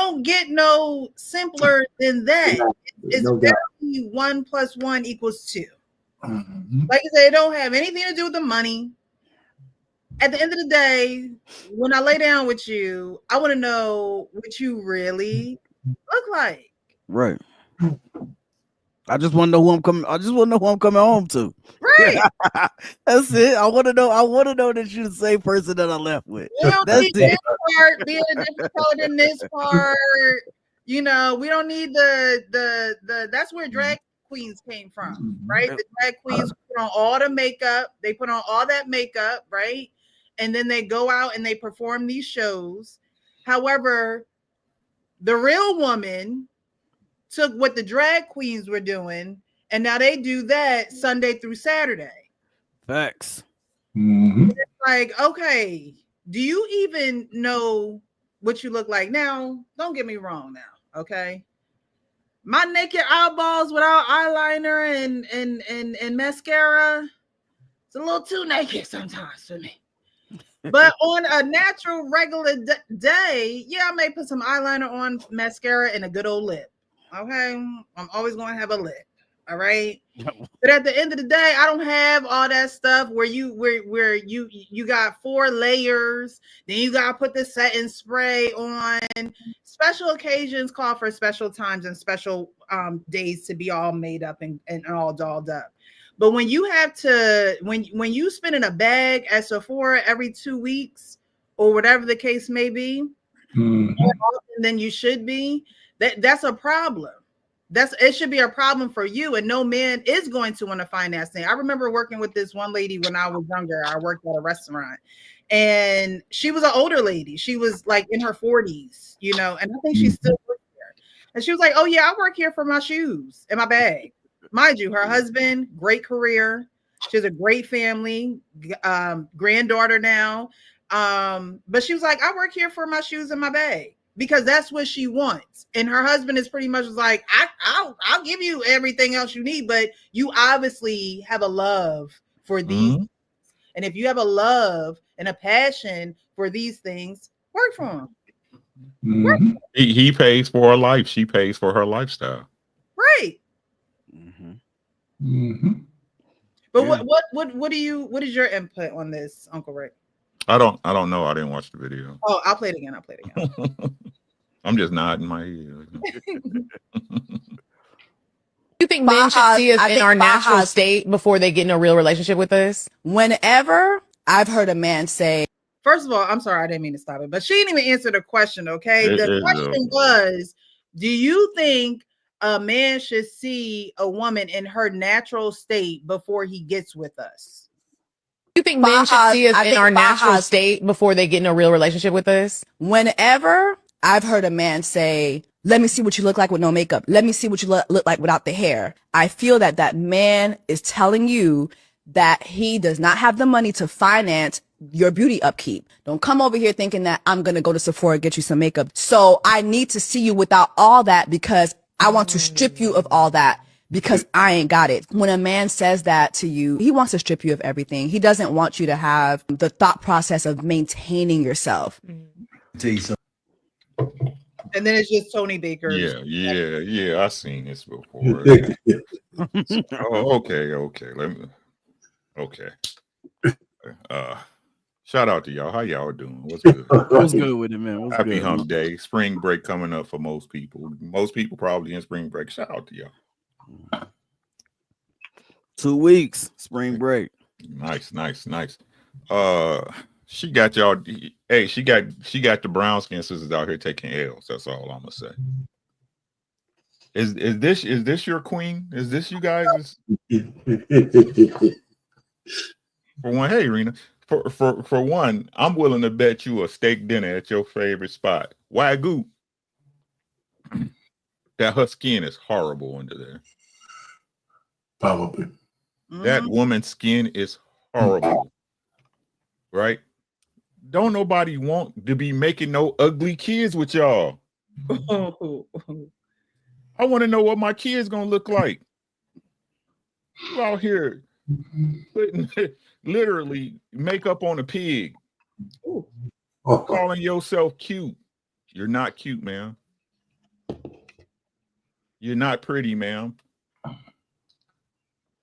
don't get no simpler than that. It's No doubt. very 1 + 1 = 2. Mhm. Like I said, it don't have anything to do with the money. At the end of the day, when I lay down with you, I want to know what you really look like. Right. I just want to know who I'm coming. I just want to know who I'm coming home to. Right. That's it. I want to know. I want to know that you're the same person that I left with. We don't That's need it. this part being a different color than this part. You know, we don't need the that's where drag queens came from, right? The drag queens put on all the makeup, they put on all that makeup, right? And then they go out and they perform these shows. However, the real woman took what the drag queens were doing, and now they do that Sunday through Saturday. Facts. Mhm. It's like, okay, do you even know what you look like? Now, don't get me wrong now, okay? My naked eyeballs without eyeliner and mascara, it's a little too naked sometimes for me. But on a natural, regular day, yeah, I may put some eyeliner on, mascara, and a good old lip. Okay, I'm always going to have a lip. All right. But at the end of the day, I don't have all that stuff where you got 4 layers, then you gotta put the setting spray on. Special occasions call for special times and special days to be all made up and all dolled up. But when you have to, when you spend in a bag at Sephora every 2 weeks or whatever the case may be, more often than you should be, that's a problem. It should be a problem for you, and no man is going to want to finance thing. I remember working with this one lady when I was younger. I worked at a restaurant, and she was an older lady. She was like in her 40s, you know, and I think she still works there. And she was like, "Oh yeah, I work here for my shoes and my bag." Mind you, her husband, great career. She has a great family, granddaughter now. But she was like, "I work here for my shoes and my bag." Because that's what she wants, and her husband is pretty much like, I'll give you everything else you need, but you obviously have a love for these, and if you have a love and a passion for these things, work for them. He pays for her life. She pays for her lifestyle. Right. But Yeah. what is your input on this, Uncle Rick? I don't know. I didn't watch the video. Oh, I'll play it again. I'm just nodding my head. You think men should see us in our natural state before they get in a real relationship with us? Whenever I've heard a man say, first of all, I'm sorry, I didn't mean to stop it, but she didn't even answer the question, okay? The question was, do you think a man should see a woman in her natural state before he gets with us? You think men should see us in our natural state before they get in a real relationship with us? Whenever I've heard a man say, let me see what you look like with no makeup. Let me see what you look like without the hair. I feel that that man is telling you that he does not have the money to finance your beauty upkeep. Don't come over here thinking that I'm going to go to Sephora and get you some makeup. So I need to see you without all that because I want to strip you of all that because I ain't got it. When a man says that to you, he wants to strip you of everything. He doesn't want you to have the thought process of maintaining yourself. And then it's just Tony Baker. Yeah. I've seen this before. Okay. Okay. Shout out to y'all. How y'all doing? What's good? What's good with it, man? Happy hump day. Spring break coming up for most people. Most people probably in spring break. Shout out to y'all. 2 weeks, spring break. Nice. She got y'all. Hey, she got the brown skin sisters out here taking L's. That's all I'm gonna say. Is this your queen? Is this you guys? For one, hey Rena. For one, I'm willing to bet you a steak dinner at your favorite spot. Wagyu. That her skin is horrible under there. Probably. That woman's skin is horrible. Right? Don't nobody want to be making no ugly kids with y'all. I want to know what my kids gonna look like. You out here putting literally makeup on a pig. Calling yourself cute. You're not cute, man. You're not pretty, ma'am.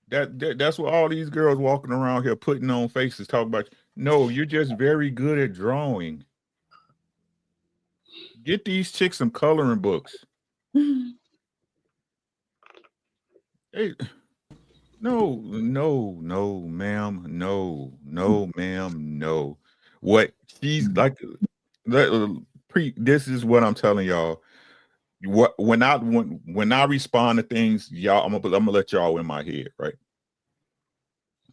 That's what all these girls walking around here putting on faces talk about. No, you're just very good at drawing. Get these chicks some coloring books. Hey, no, ma'am. No, ma'am. No. What she's like, this is what I'm telling y'all. When I respond to things, y'all, I'm gonna let y'all in my head, right?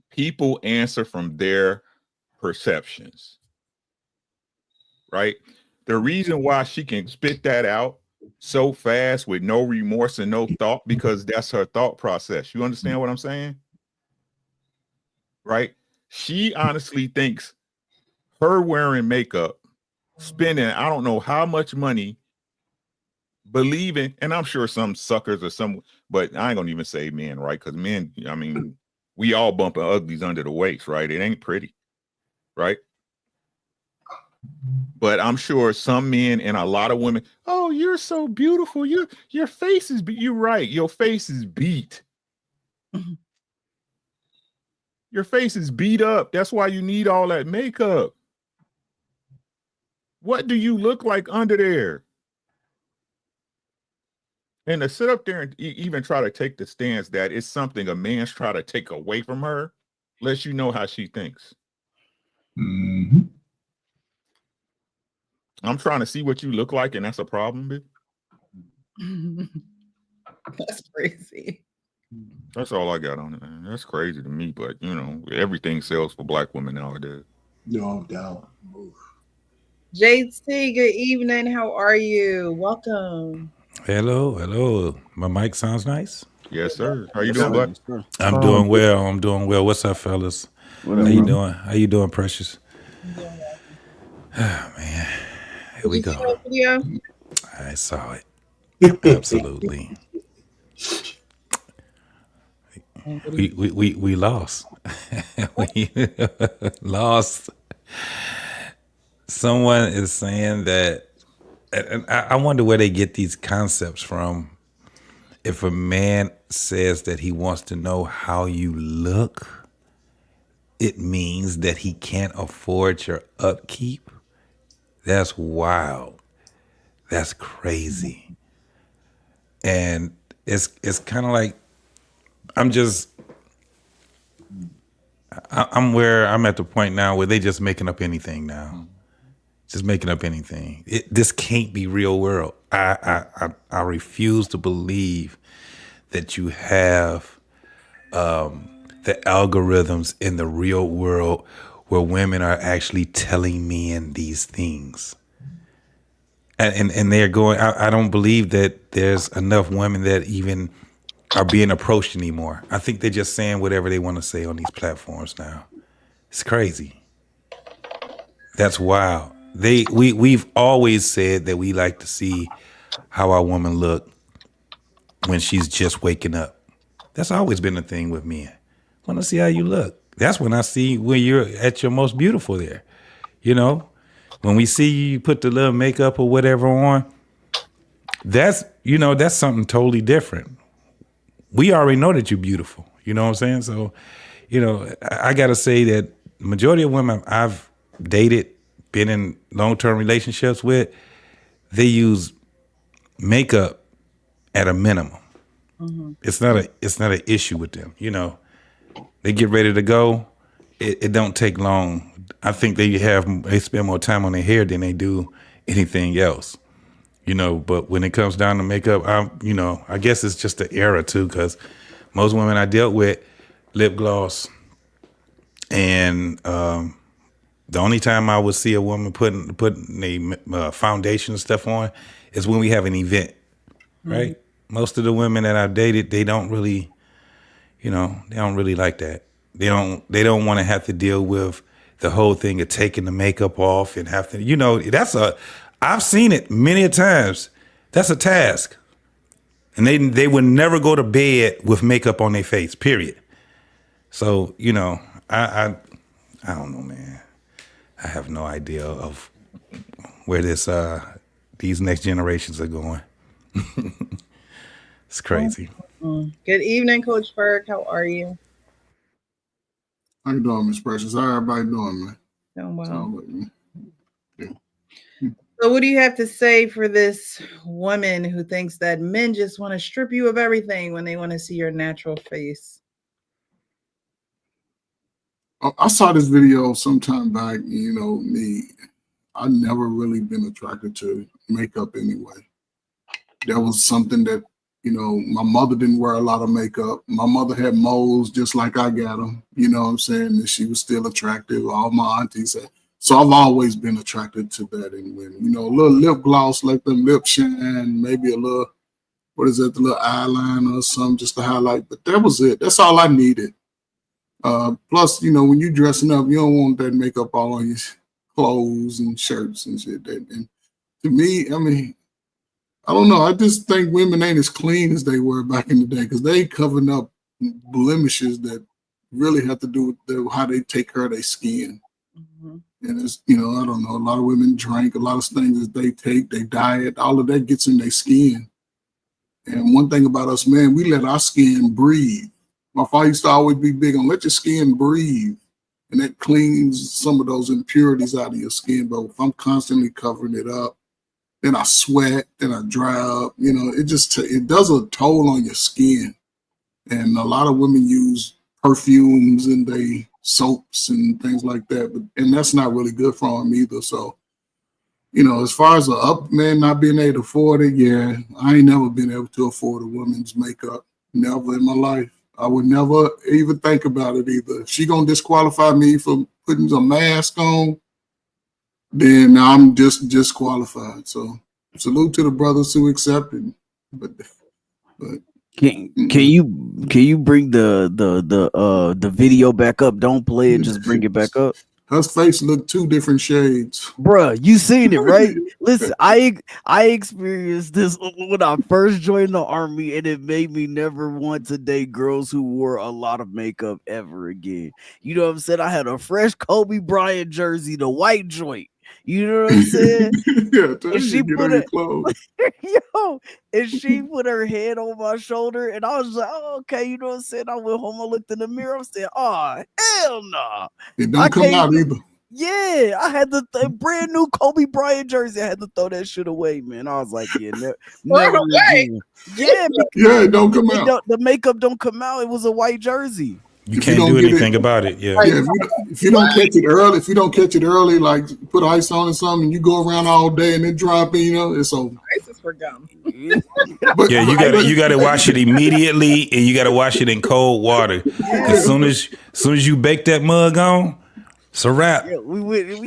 People answer from their perceptions, right? The reason why she can spit that out so fast with no remorse and no thought, because that's her thought process. You understand what I'm saying? Right? She honestly thinks her wearing makeup, spending I don't know how much money, believing, and I'm sure some suckers or some, but I ain't gonna even say men, right? Because men, I mean, we all bumping uglies under the waist, right? It ain't pretty, right? But I'm sure some men and a lot of women, oh, you're so beautiful. Your face is you're right. Your face is beat. Your face is beat up. That's why you need all that makeup. What do you look like under there? And to sit up there and even try to take the stance that it's something a man's try to take away from her, lets you know how she thinks. Mm-hmm. I'm trying to see what you look like, and that's a problem, bitch. That's crazy. That's all I got on it, man. That's crazy to me, but you know, everything sells for black women nowadays. No doubt. JT, good evening. How are you? Welcome. Hello. My mic sounds nice. Yes, sir. How you doing, bud? I'm doing well. What's up, fellas? How you doing? How you doing, Precious? Oh, man. Here we go. Video? I saw it. Absolutely. We lost. We lost. Someone is saying that, and I wonder where they get these concepts from. If a man says that he wants to know how you look, it means that he can't afford your upkeep. That's wild. That's crazy. And it's kind of like, I'm at the point now where they just making up anything now. Just making up anything. This can't be real world. I refuse to believe that you have the algorithms in the real world where women are actually telling men these things. And they're going, I don't believe that there's enough women that even are being approached anymore. I think they're just saying whatever they want to say on these platforms now. It's crazy. That's wild. We've always said that we like to see how our woman look when she's just waking up. That's always been the thing with men. I want to see how you look. That's when I see when you're at your most beautiful there. You know, when we see you put the little makeup or whatever on, that's something totally different. We already know that you're beautiful. You know what I'm saying? So, you know, I got to say that the majority of women I've dated, been in long-term relationships with, they use makeup at a minimum. Mm-hmm. It's not an issue with them. You know, they get ready to go. It don't take long. I think they spend more time on their hair than they do anything else. You know, but when it comes down to makeup, I guess it's just the era too, because most women I dealt with, lip gloss, and the only time I would see a woman putting a foundation and stuff on is when we have an event, right? Mm-hmm. Most of the women that I've dated, they don't really like that. They don't want to have to deal with the whole thing of taking the makeup off and have to, I've seen it many a times. That's a task. And they would never go to bed with makeup on their face, period. So, I don't know, man. I have no idea of where these next generations are going. It's crazy. Good evening, Coach Berg. How are you? How you doing, Miss Precious? How everybody doing, man? Doing well. Sound like me. So, what do you have to say for this woman who thinks that men just want to strip you of everything when they want to see your natural face? I saw this video sometime back. You know, I never really been attracted to makeup anyway. That was something that, you know, my mother didn't wear a lot of makeup. My mother had moles just like I got them. You know what I'm saying? And she was still attractive. All my aunties had. So I've always been attracted to that in women. You know, a little lip gloss, let them lip shine, maybe a little, the little eyeliner or something just to highlight. But that was it. That's all I needed. Plus, you know, when you're dressing up, you don't want that makeup all on your clothes and shirts and shit. And to me, I mean, I don't know. I just think women ain't as clean as they were back in the day because they covering up blemishes that really have to do with how they take care of their skin. Mm-hmm. And it's, you know, I don't know. A lot of women drink, a lot of things that they take, they diet, all of that gets in their skin. And one thing about us, man, we let our skin breathe. My father used to always be big on let your skin breathe. And that cleans some of those impurities out of your skin. But if I'm constantly covering it up, then I sweat, then I dry up, you know, it does a toll on your skin. And a lot of women use perfumes and they soaps and things like that, and that's not really good for them either. So, you know, as far as man not being able to afford it, yeah, I ain't never been able to afford a woman's makeup. Never in my life. I would never even think about it either. If she gonna disqualify me for putting a mask on, then I'm just disqualified. So salute to the brothers who accepted. But Can you bring the video back up? Don't play it, just bring it back up. Her face looked two different shades. Bruh, you seen it, right? Listen, I experienced this when I first joined the army, and it made me never want to date girls who wore a lot of makeup ever again. You know what I'm saying? I had a fresh Kobe Bryant jersey, the white joint. You know what I'm saying? Yeah, and she put she put her head on my shoulder, and I was like, "Oh, okay." You know what I'm saying? I went home, I looked in the mirror, I said, "Oh, hell no!" Nah. It don't come out either. Yeah, I had the brand new Kobe Bryant jersey. I had to throw that shit away, man. I was like, "Yeah, never again." Yeah, it don't come out. The makeup don't come out. It was a white jersey. You can't do anything about it. Yeah. If you don't catch it early, like put ice on or something, and you go around all day and it drop in, you know, it's over. Ice is for gum. Yeah, you gotta wash it immediately, and you gotta wash it in cold water. As soon as you bake that mug on, it's a wrap. Yeah, we went to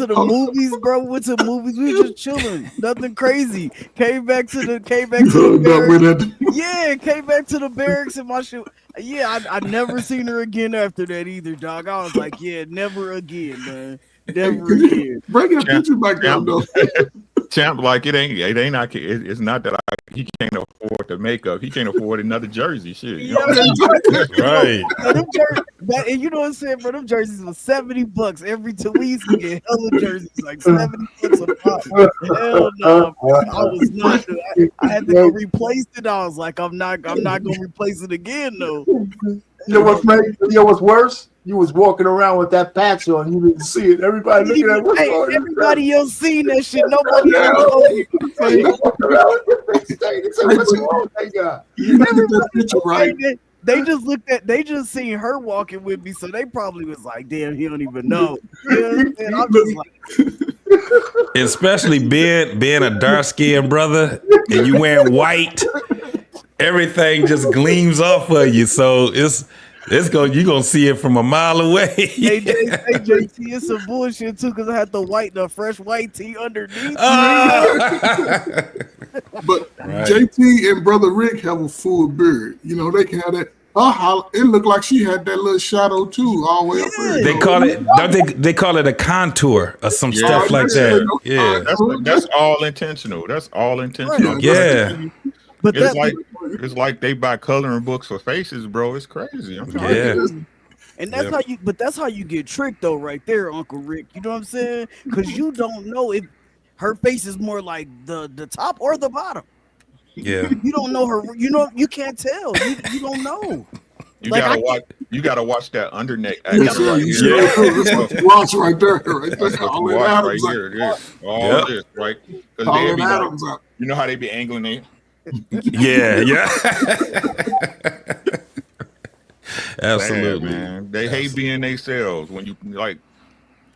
the movies, bro. We went to the movies. We were just chilling, nothing crazy. Came back to the barracks. Yeah, came back to the barracks and my shit. Yeah, I never seen her again after that either, dog. I was like, yeah, never again, man. Never again. Bring that picture back up, though. Champ, like it's not that he can't afford the makeup. He can't afford another jersey. Shit. Yeah, right. And you know what I'm saying, bro? Them jerseys was $70 every 2 weeks. We get hella jerseys, like $70 a pop. Hell no, I was not. I had to go replace it. I was like, I'm not gonna replace it again, though. You know what's worse? You was walking around with that patch on. You didn't see it. Everybody looking at what's going on. Everybody else seen that shit. Nobody else. They just seen her walking with me, so they probably was like, "Damn, he don't even know." You know what I'm saying? I'm just like, especially being a dark skinned brother, and you wearing white, everything just gleams off of you. So you're gonna see it from a mile away. Hey, JT, it's some bullshit too, because I had the fresh white tee underneath. But right. JT and Brother Rick have a full beard. You know, they can have that. It looked like she had that little shadow too, all the way up there. They call it, they call it a contour or some stuff like that. Yeah, that's all intentional. That's all intentional. Yeah. But it's like they buy coloring books for faces, bro. It's crazy. And that's how you get tricked though, right there, Uncle Rick. You know what I'm saying? Because you don't know if her face is more like the top or the bottom. Yeah. You don't know her. You know, you can't tell. You don't know. You Like, gotta I watch. You gotta watch that underneck. Yes, sir. You sure do. That's what you watch right there. Right there. That's what All you that watch right Adams here. out. This, all Yep. this, right? Because All they that be like, Adams out. you know how they be angling it. Yeah. Absolutely. Bad, man. They hate being themselves. When you like,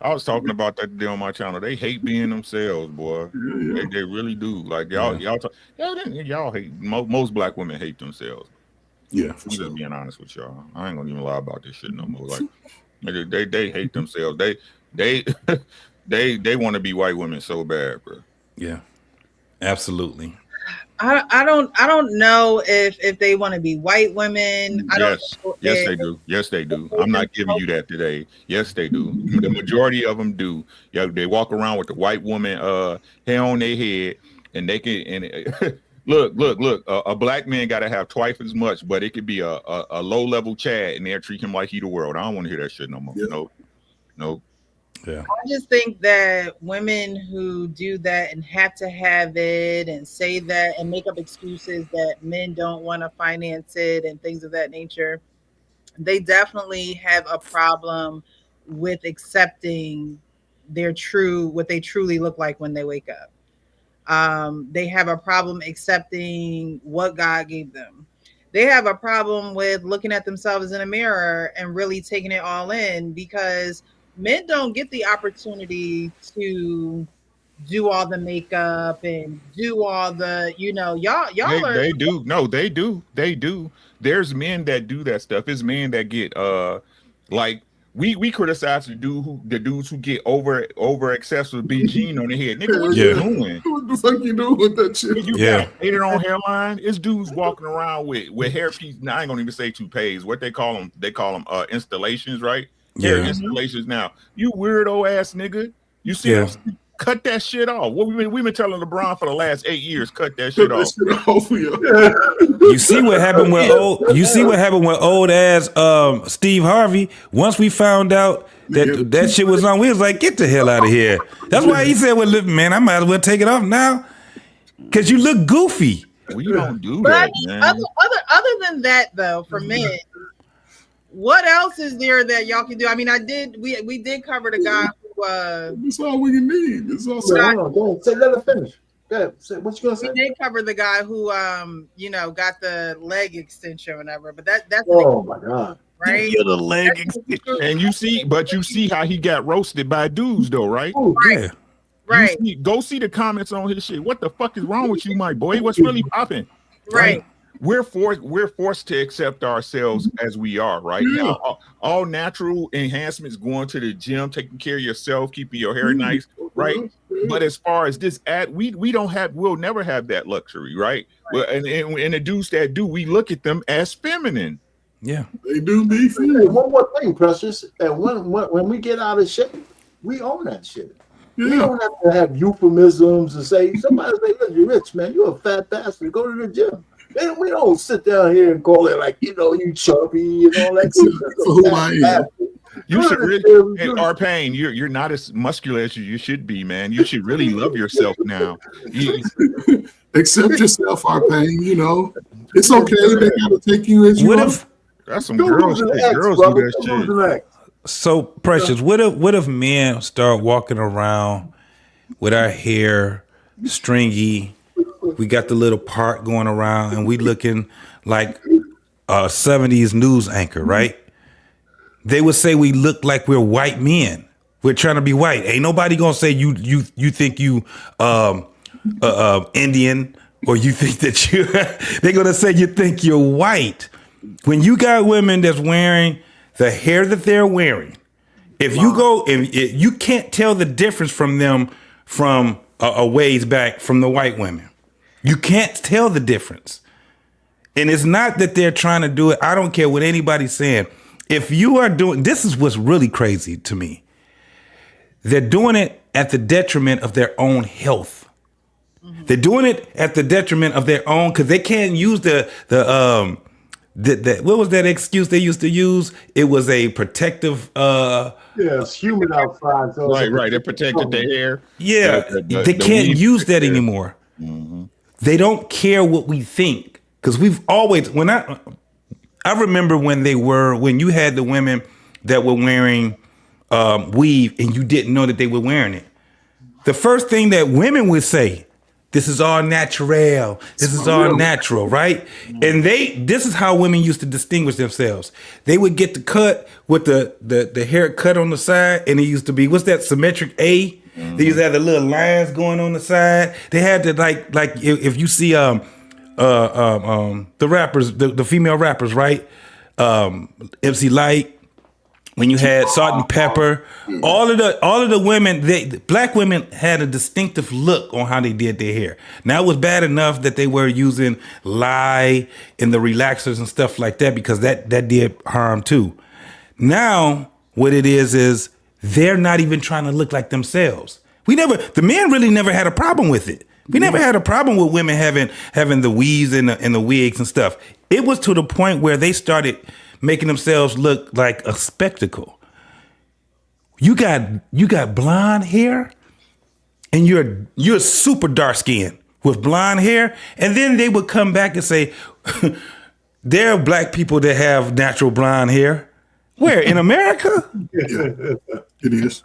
I was talking about that today on my channel. They hate being themselves, boy. Yeah. They really do. Like y'all y'all hate most black women hate themselves. Yeah, I'm just being honest with y'all. I ain't gonna even lie about this shit no more. Like they hate themselves. They they want to be white women so bad, bro. Yeah. Absolutely. I don't know if they want to be white women. I don't know Yes, they do. Yes, they do. I'm not giving you that today. Yes, they do. The majority of them do. Yeah, they walk around with the white woman hair on their head, and they can and look. A black man got to have twice as much, but it could be a low level Chad, and they'll treat him like he the world. I don't want to hear that shit no more. Yeah. No. Yeah. I just think that women who do that and have to have it and say that and make up excuses that men don't want to finance it and things of that nature, they definitely have a problem with accepting what they truly look like when they wake up. They have a problem accepting what God gave them. They have a problem with looking at themselves in a mirror and really taking it all in, because men don't get the opportunity to do all the makeup and do all the, y'all are. They do. No, they do. They do. There's men that do that stuff. It's men that get like we criticize the dudes who get over excessive big gene on their head. Nigga, what you doing? What the fuck you doing with that shit? You got hated on hairline. It's dudes walking around with hairpiece. Now I ain't gonna even say toupees. What they call them? They call them installations, right? Yeah. Hair installations. Now you weirdo ass nigga. You see them? Cut that shit off. What we've been telling LeBron for the last 8 years. Cut that shit off. You see what happened with old ass Steve Harvey. Once we found out that shit was on, we was like, get the hell out of here. That's why he said, well, look, man, I might as well take it off now, because you look goofy. We don't do But that, I mean, man. other than that, though, for men, what else is there that y'all can do? I mean, we did cover the guy who that's all we can need. That's all. Go ahead. Let her finish. Go ahead. What you gonna say? We did cover the guy who got the leg extension or whatever, but that's my god, right? You're the leg extension. And you see how he got roasted by dudes though, right? Right. Right. Go see the comments on his shit. What the fuck is wrong with you, my boy? What's really popping? Right. We're forced to accept ourselves as we are right now. All natural enhancements, going to the gym, taking care of yourself, keeping your hair nice, right? But as far as this we'll never have that luxury, right? Well, and the dudes that do, we look at them as feminine. Yeah, they do be feminine. One more thing, Precious, and when we get out of shape, we own that shit. Yeah. We don't have to have euphemisms and say, somebody say, look, you're rich, man, you're a fat bastard, go to the gym. And we don't sit down here and call it like, you chubby and all that stuff. You should really, Arpain, you're not as muscular as you should be, man. You should really love yourself now. Accept yourself, Arpain. It's okay. They gotta take you as you are. That's some girls do that shit. So Precious, what if men start walking around with our hair stringy? We got the little part going around, and we looking like a 70s news anchor, right? They would say we look like we're white men. We're trying to be white. Ain't nobody gonna say you think you Indian, or you think that you. They're gonna say you think you're white. When you got women that's wearing the hair that they're wearing, if you go and you can't tell the difference from them from a ways back from the white women. You can't tell the difference. And it's not that they're trying to do it. I don't care what anybody's saying. If you are doing, this is what's really crazy to me. They're doing it at the detriment of their own health. Mm-hmm. They're doing it at the detriment of their own, because they can't use the what was that excuse they used to use? It was a protective. It's humid outside. So right. They protected their hair. Yeah, they can't use that anymore. Mm-hmm. They don't care what we think. Because we've always, I remember when you had the women that were wearing weave and you didn't know that they were wearing it. The first thing that women would say, this is all natural. This is all natural, right? And this is how women used to distinguish themselves. They would get the cut with the hair cut on the side, and it used to be, what's that, symmetric A? Mm-hmm. They used to have the little lines going on the side. They had to like if you see the rappers, the female rappers, right? MC Light, when you had Salt and Pepper, all of the women, black women had a distinctive look on how they did their hair. Now it was bad enough that they were using lye and the relaxers and stuff like that, because that did harm too. Now what it is they're not even trying to look like themselves. The men really never had a problem with it. We never had a problem with women having the weaves and the wigs and stuff. It was to the point where they started making themselves look like a spectacle. You got blonde hair, and you're super dark skinned with blonde hair, and then they would come back and say, there are black people that have natural blonde hair. Where, in America? Yeah, it is.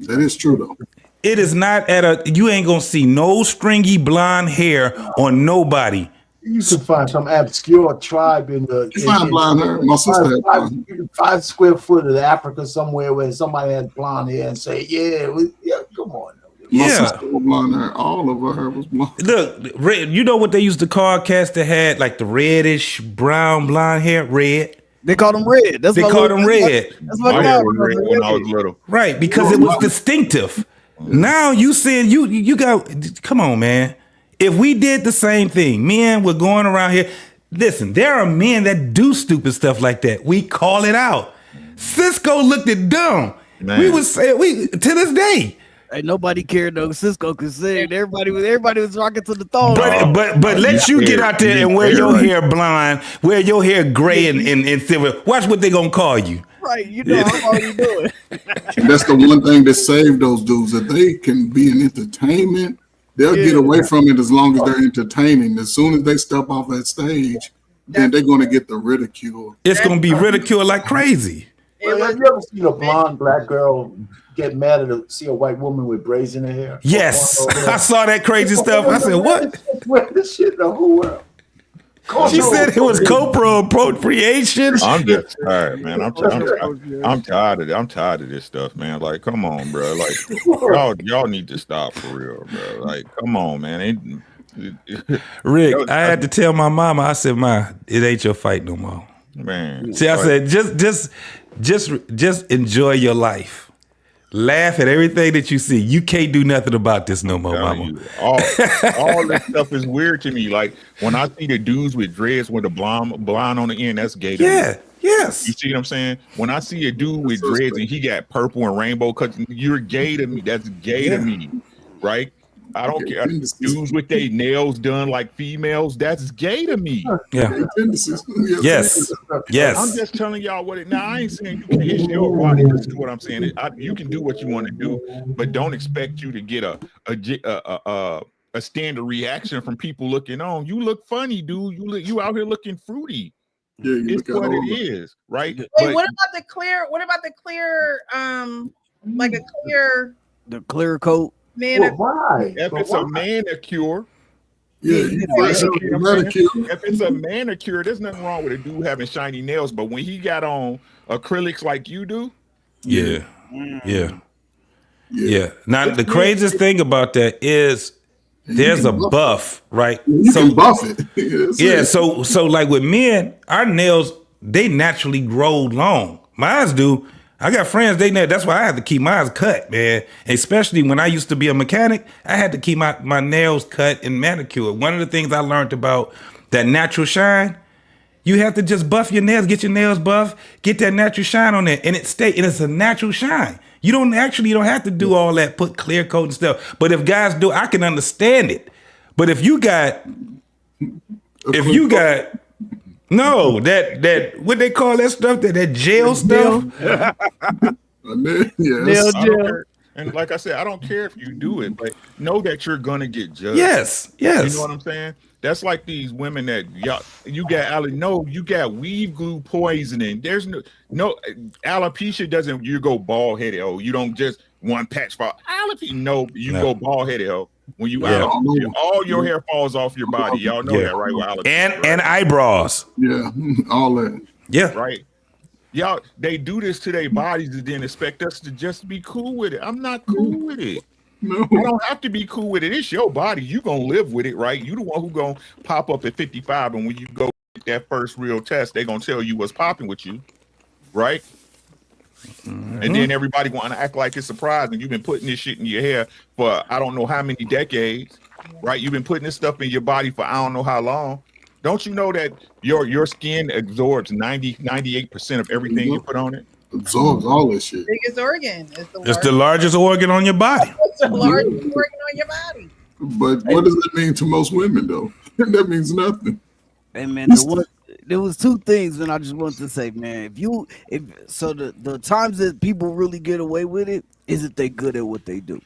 That is true though. It is not you ain't gonna see no stringy blonde hair on nobody. You can find some obscure tribe in the blonde hair. My sister had blonde. 5 square foot of Africa somewhere where somebody had blonde hair and say, yeah, come on. My sister was blonde hair. All of her hair was blonde. Look, red, you know what they used to call cats that had like the reddish brown blonde hair? Red. They called them red. They called them red. That's what My hair was red when I was little. Right, because it was distinctive. Now you saying you got, come on, man. If we did the same thing, men were going around here. Listen, there are men that do stupid stuff like that. We call it out. Cisco looked at dumb. Man. We would say to this day. Ain't nobody cared though. Cisco could sing. Everybody was rocking to the thong. But let you get out there and wear your hair blonde, wear your hair gray and silver. Watch what they gonna call you. Right, you know I'm already doing. And that's the one thing that saved those dudes, that they can be in entertainment. They'll get away from it as long as they're entertaining. As soon as they step off that stage, then they're going to get the ridicule. It's going to be ridiculed like crazy. Well, have you ever seen a blonde black girl get mad at see a white woman with braids in her hair? Yes, I saw that crazy stuff. I said, what? Where this shit in the whole world? She said it was cultural appropriation. I'm just tired, man. I'm tired of it. I'm tired of this stuff, man. Like, come on, bro. Like, y'all need to stop for real, bro. Like, come on, man. Rick, I had to tell my mama. I said, "Ma, it ain't your fight no more." Man, see, I said, just enjoy your life. Laugh at everything that you see. You can't do nothing about this no more, mama. All this stuff is weird to me. Like when I see the dudes with dreads with a blonde on the end, that's gay to me. Yes. You see what I'm saying? When I see a dude with dreads and he got purple and rainbow cuts, you're gay to me. That's gay to me, right? I don't care. Dudes with their nails done like females, that's gay to me. Yeah. Yes. Yes. I'm just telling y'all what it. Now I ain't saying you can. It's your body. That's what I'm saying. You can do what you want to do, but don't expect you to get a standard reaction from people looking on. You look funny, dude. You out here looking fruity. Yeah, it's what it is, right? Wait, what about the clear? What about the clear? Like a clear. The clear coat. Why? If it's a manicure, if it's a manicure, there's nothing wrong with a dude having shiny nails. But when he got on acrylics like you do, yeah. Now the craziest thing about that is there's a buff, right? You can buff it. Yeah. So like with men, our nails they naturally grow long. Mine do. I got friends, that's why I have to keep mine cut, man. Especially when I used to be a mechanic, I had to keep my nails cut and manicured. One of the things I learned about that natural shine, you have to just buff your nails, get your nails buff, get that natural shine on there, and it's a natural shine. You don't have to do all that, put clear coat and stuff. But if guys do, I can understand it. But if you got no, that what they call that stuff, that gel stuff. Nail gel. And like I said, I don't care if you do it, but know that you're gonna get judged. Yes. You know Yes. what I'm saying? That's like these women that you got you got weave glue poisoning. There's no alopecia doesn't you go bald headed. Oh, you don't just one patch fall. Alopecia, no, you go bald headed. Oh, when you Yeah. alopecia, all your hair falls off your body. Y'all know Yeah. that, right? With alopecia, And right? and eyebrows. Yeah, all that. Yeah. Right. Y'all, they do this to their bodies and then expect us to just be cool with it. I'm not cool with it. No. I don't have to be cool with it. It's your body. You gonna live with it, right? You the one who gonna pop up at 55, and when you go get that first real test, they gonna tell you what's popping with you, right? And then everybody want to act like it's surprising. You've been putting this shit in your hair for I don't know how many decades, right? You've been putting this stuff in your body for I don't know how long. Don't you know that your skin absorbs 98% of everything you put on it? Absorbs all this shit. Biggest organ. It's the largest organ on your body. It's the largest organ on your body. But what does that mean to most women, though? That means nothing. Hey man, there was two things, and I just wanted to say, man, the times that people really get away with it is that they good at what they do.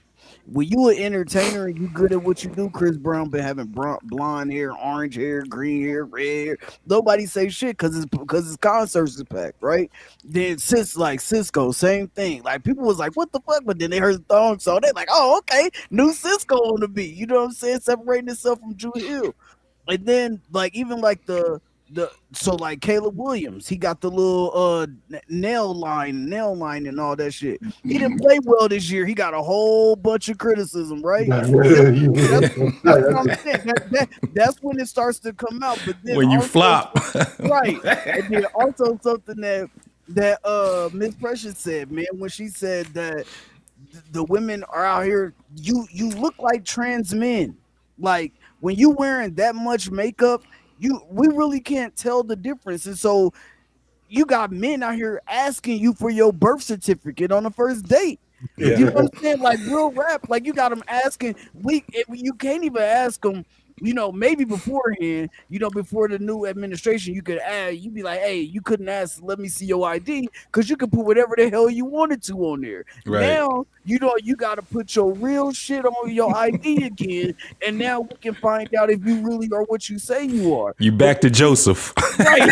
When you an entertainer and you good at what you do, Chris Brown been having blonde hair, orange hair, green hair, red hair. Nobody say shit because his concerts is packed, right? Then like Cisco, same thing. Like people was like, what the fuck? But then they heard the thong song, they like, oh, okay, new Cisco on the beat. You know what I'm saying? Separating itself from Drew Hill. And then like even like so like Caleb Williams, he got the little nail line and all that shit. He didn't play well this year. He got a whole bunch of criticism, right? That's what I'm saying. That's when it starts to come out. But then When you also, flop. right? And then also something that Miss Precious said, man, when she said that the women are out here, you look like trans men. Like when you wearing that much makeup, we really can't tell the difference. And so you got men out here asking you for your birth certificate on the first date. Yeah. You know what I'm saying? Like real rap, like you got them asking. You can't even ask them. You know, maybe beforehand, before the new administration, you could add. You'd be like, "Hey, you couldn't ask. Let me see your ID, because you could put whatever the hell you wanted to on there." Right. Now, you got to put your real shit on your ID again, and now we can find out if you really are what you say you are. You back to Joseph. Right.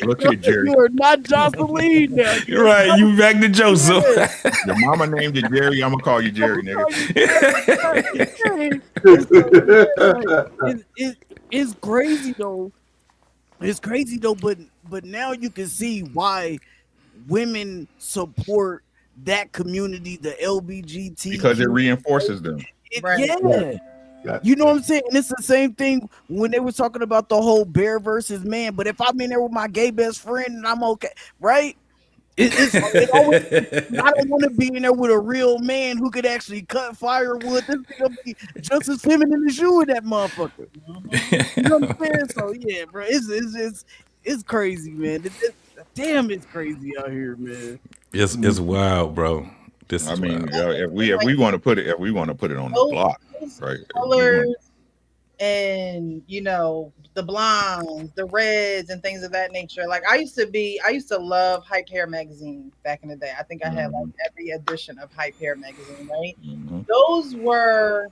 Look at Jerry. You are not Jocelyn now. You're right. You back to Joseph. Your mama named you Jerry. I'm gonna call you Jerry, nigga. It's crazy though. It's crazy though, but now you can see why women support that community, the LBGT, Because it reinforces them. Yeah. You know what I'm saying? And it's the same thing when they were talking about the whole bear versus man. But if I'm in there with my gay best friend and I'm okay, right? It always, I don't want to be in there with a real man who could actually cut firewood. This is gonna be just as feminine as you in that motherfucker. You know what I'm saying? So yeah, bro, it's crazy, man. Damn, it's crazy out here, man. It's wild, bro. I mean, if we want to put it on the block, right? Colors and the blondes, the reds, and things of that nature. Like I used to love Hype Hair magazine back in the day. I think I had like every edition of Hype Hair magazine, right? Mm-hmm. Those were,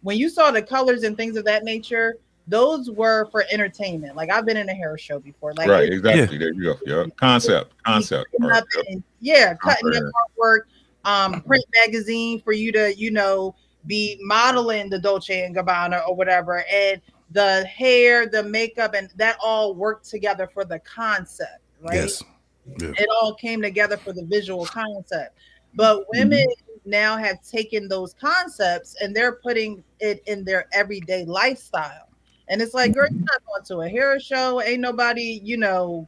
when you saw the colors and things of that nature, those were for entertainment. Like I've been in a hair show before. Like right, exactly. There you go. Yeah, concept. Cutting up artwork. Print magazine for you to, be modeling the Dolce and Gabbana or whatever. And the hair, the makeup, and that all worked together for the concept, right? Yes. Yeah. It all came together for the visual concept. But women now have taken those concepts and they're putting it in their everyday lifestyle. And it's like, girl, you're not going to a hair show. Ain't nobody,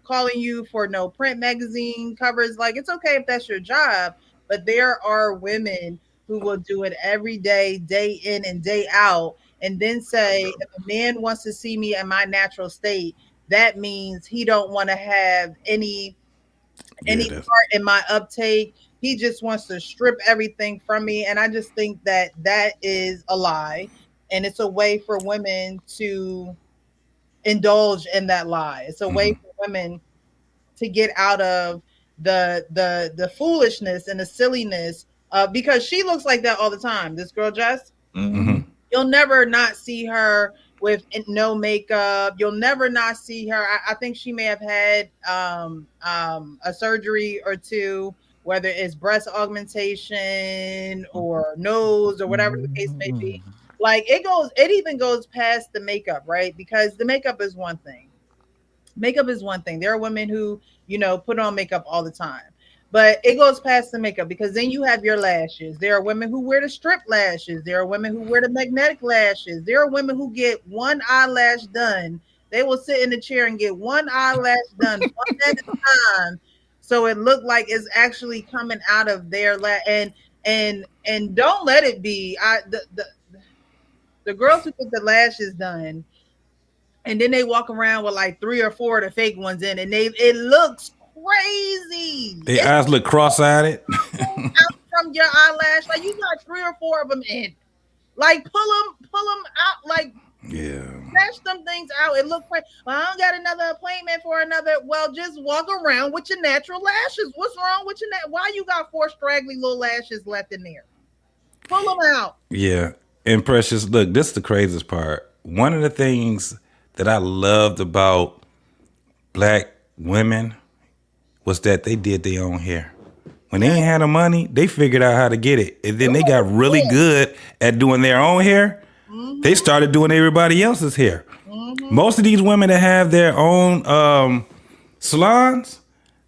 calling you for no print magazine covers. Like, it's okay if that's your job. But there are women who will do it every day, day in and day out, and then say, if a man wants to see me in my natural state, that means he don't want to have any part in my uptake. He just wants to strip everything from me. And I just think that is a lie. And it's a way for women to indulge in that lie. It's a way for women to get out of the foolishness and the silliness because she looks like that all the time. This girl Jess, Mm-hmm. you'll never not see her with no makeup. You'll never not see her. I think she may have had a surgery or two, whether it's breast augmentation or nose or whatever the case may be. Like it even goes past the makeup, right? Because the makeup is one thing. Makeup is one thing. There are women who, put on makeup all the time. But it goes past the makeup because then you have your lashes. There are women who wear the strip lashes. There are women who wear the magnetic lashes. There are women who get one eyelash done. They will sit in the chair and get one eyelash done one at a time, so it looked like it's actually coming out of their and don't let it be. The girls who get the lashes done, and then they walk around with like 3 or 4 of the fake ones in, and it looks crazy. Their eyes look cross-eyed. From your eyelash, like you got 3 or 4 of them in. Like pull them out, like snatch them things out. It look crazy. Well, I don't got another appointment for another. Well, just walk around with your natural lashes. What's wrong with your why you got 4 straggly little lashes left in there? Pull them out. Yeah. And Precious, look, this is the craziest part. One of the things that I loved about black women was that they did their own hair. When they ain't had the money, they figured out how to get it. And then they got really good at doing their own hair. Mm-hmm. They started doing everybody else's hair. Mm-hmm. Most of these women that have their own salons,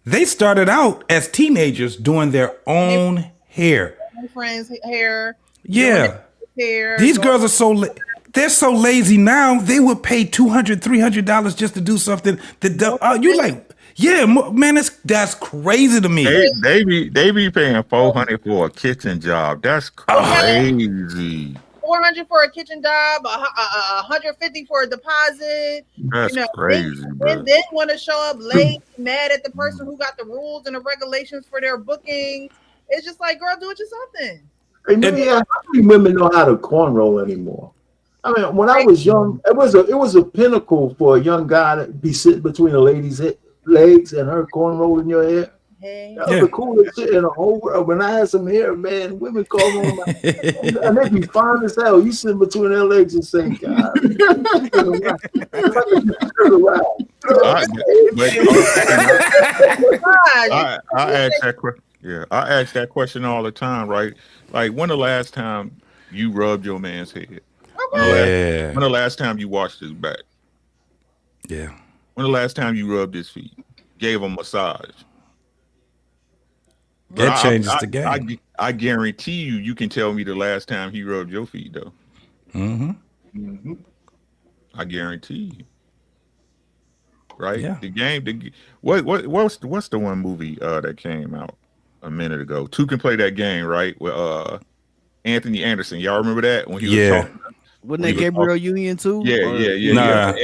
they started out as teenagers doing their own hair. My friends' hair. Yeah. Hair. These girls are they're so lazy now, they would pay $200, $300 just to do something that you like. Yeah, man, that's crazy to me. They be paying $400 for a kitchen job. That's crazy. $400 for a kitchen job, $150 for a deposit. That's crazy, bro. And then want to show up late, mad at the person who got the rules and the regulations for their bookings. It's just like, girl, do it yourself then. Hey, maybe how many women know how to cornrow anymore? I mean, when I was young, it was a pinnacle for a young guy to be sitting between a lady's legs and her cornrow in your hair. Hey. That was the coolest shit in the whole world. When I had some hair, man, women call on my and they be fine as hell. You sitting between their legs and saying, God. I ask that question. Yeah, I ask that question all the time, right? Like, when the last time you rubbed your man's head? When the last time you washed his back? Yeah. When the last time you rubbed his feet? Gave him a massage? That changes the game. I guarantee you can tell me the last time he rubbed your feet, though. Mm-hmm. Mm-hmm. I guarantee you. Right? Yeah. The game. What's the one movie that came out a minute ago? Two Can Play That Game, right? With Anthony Anderson. Y'all remember that when he was talking? Wasn't that Gabriel Union too? Yeah. Nah.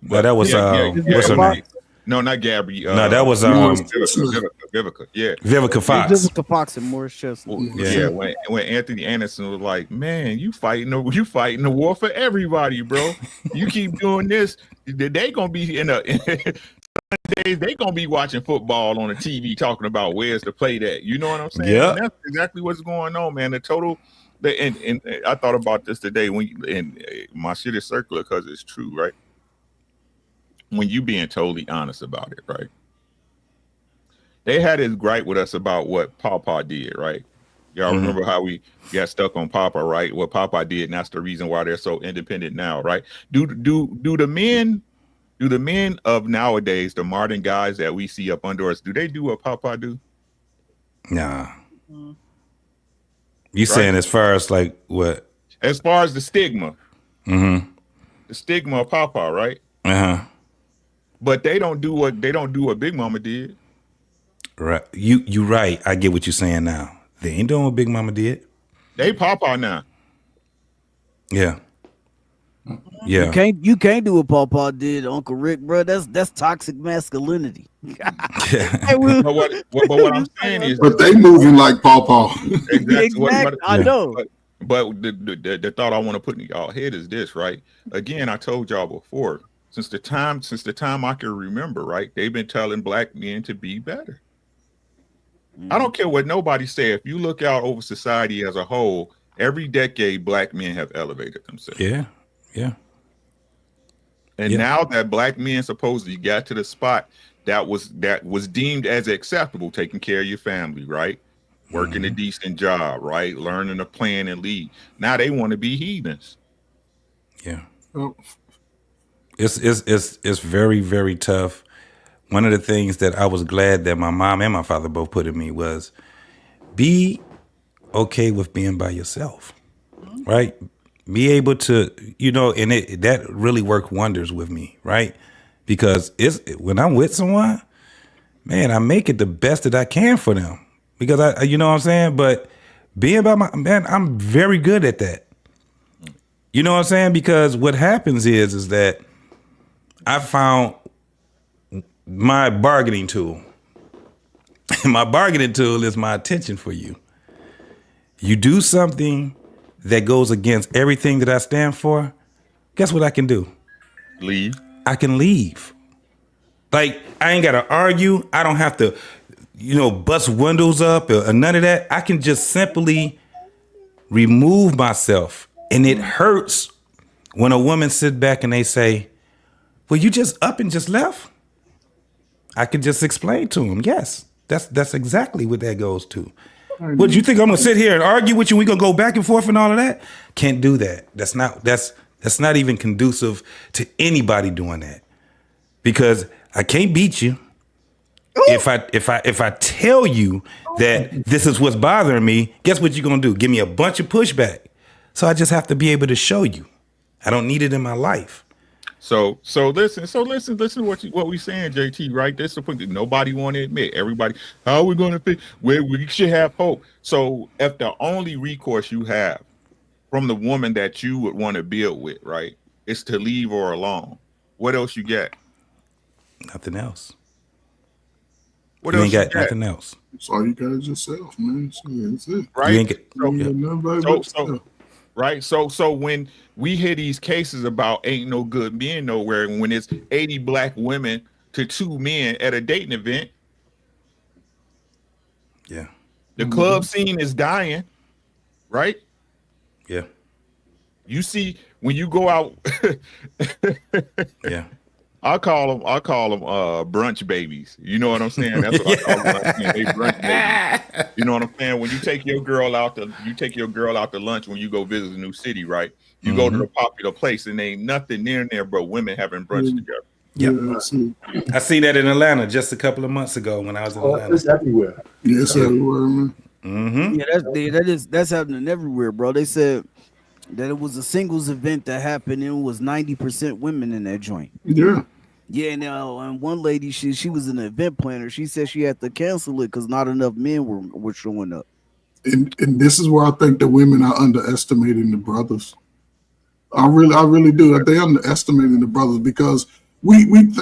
But that was what's her name? No, not Gabby. No, that was Vivica. Yeah, Vivica Fox. Vivica Fox and Morris Chestnut. Yeah. When Anthony Anderson was like, "Man, you fighting the war for everybody, bro. You keep doing this, they gonna be in days. They gonna be watching football on the TV, talking about where's to play that. You know what I'm saying? Yeah, that's exactly what's going on, man. And I thought about this today and my shit is circular because it's true, right? When you being totally honest about it, right? They had this gripe with us about what Papa did, right? Y'all remember how we got stuck on Papa, right? What Papa did, and that's the reason why they're so independent now, right? Do the men of nowadays, the modern guys that we see up under us, do they do what Papa do? Nah. You saying as far as like what? As far as the stigma. Mm-hmm. The stigma of Papa, right? Uh-huh. But they don't do what Big Mama did. Right. You right. I get what you're saying now. They ain't doing what Big Mama did. They Papa now. Yeah. Yeah. You can't do what Papa did, Uncle Rick, bro. That's toxic masculinity. But what I'm saying is, but they moving like Papa. Exactly. I know. But the thought I want to put in y'all head is this, right? Again, I told y'all before, since the time I can remember, right? They've been telling black men to be better. I don't care what nobody say. If you look out over society as a whole, every decade, black men have elevated themselves. Yeah, yeah. And now that black men supposedly got to the spot that was deemed as acceptable, taking care of your family, right? Working a decent job, right? Learning to plan and lead. Now they want to be heathens. Yeah. Oh. It's very, very tough. One of the things that I was glad that my mom and my father both put in me was be okay with being by yourself, right? Be able to, and that really worked wonders with me, right? Because when I'm with someone, man, I make it the best that I can for them. Because I you know what I'm saying? But being by man, I'm very good at that. You know what I'm saying? Because what happens is that I found my bargaining tool. My bargaining tool is my attention for you. You do something that goes against everything that I stand for, guess what I can do? Leave. I can leave. Like, I ain't got to argue. I don't have to, bust windows up or none of that. I can just simply remove myself. And it hurts when a woman sit back and they say, well, you just up and just left? I can just explain to them, yes, that's exactly what that goes to. What, you think I'm gonna sit here and argue with you? We gonna go back and forth and all of that? Can't do that. That's not even conducive to anybody doing that. Because I can't beat you. If I tell you that this is what's bothering me, guess what you're gonna do? Give me a bunch of pushback. So I just have to be able to show you. I don't need it in my life. So listen to what we saying, JT, right? This is the point that nobody want to admit. Everybody, how are we going to fix? We should have hope. So if the only recourse you have from the woman that you would want to build with, right, is to leave her alone, what else you got? Nothing else. What you else ain't got? Nothing else. That's all you got is yourself, man. That's it. Right. You ain't so right. So when we hear these cases about ain't no good men nowhere, and when it's 80 black women to 2 men at a dating event, yeah, the club scene is dying, right? Yeah. You see when you go out, yeah. I call them brunch babies. You know what I'm saying? That's what I call them. They brunch babies. You know what I'm saying? When you take your girl out to lunch when you go visit a new city, right? You go to the popular place and ain't nothing near there but women having brunch together. Yep. I seen that in Atlanta just a couple of months ago when I was in Atlanta. It's everywhere. Yes, everywhere, man. Yeah, that's happening everywhere, bro. They said that it was a singles event that happened and it was 90% women in that joint. Yeah. Yeah, and one lady, she was an event planner. She said she had to cancel it because not enough men were showing up. And this is where I think the women are underestimating the brothers. I really do. They underestimating the brothers because we I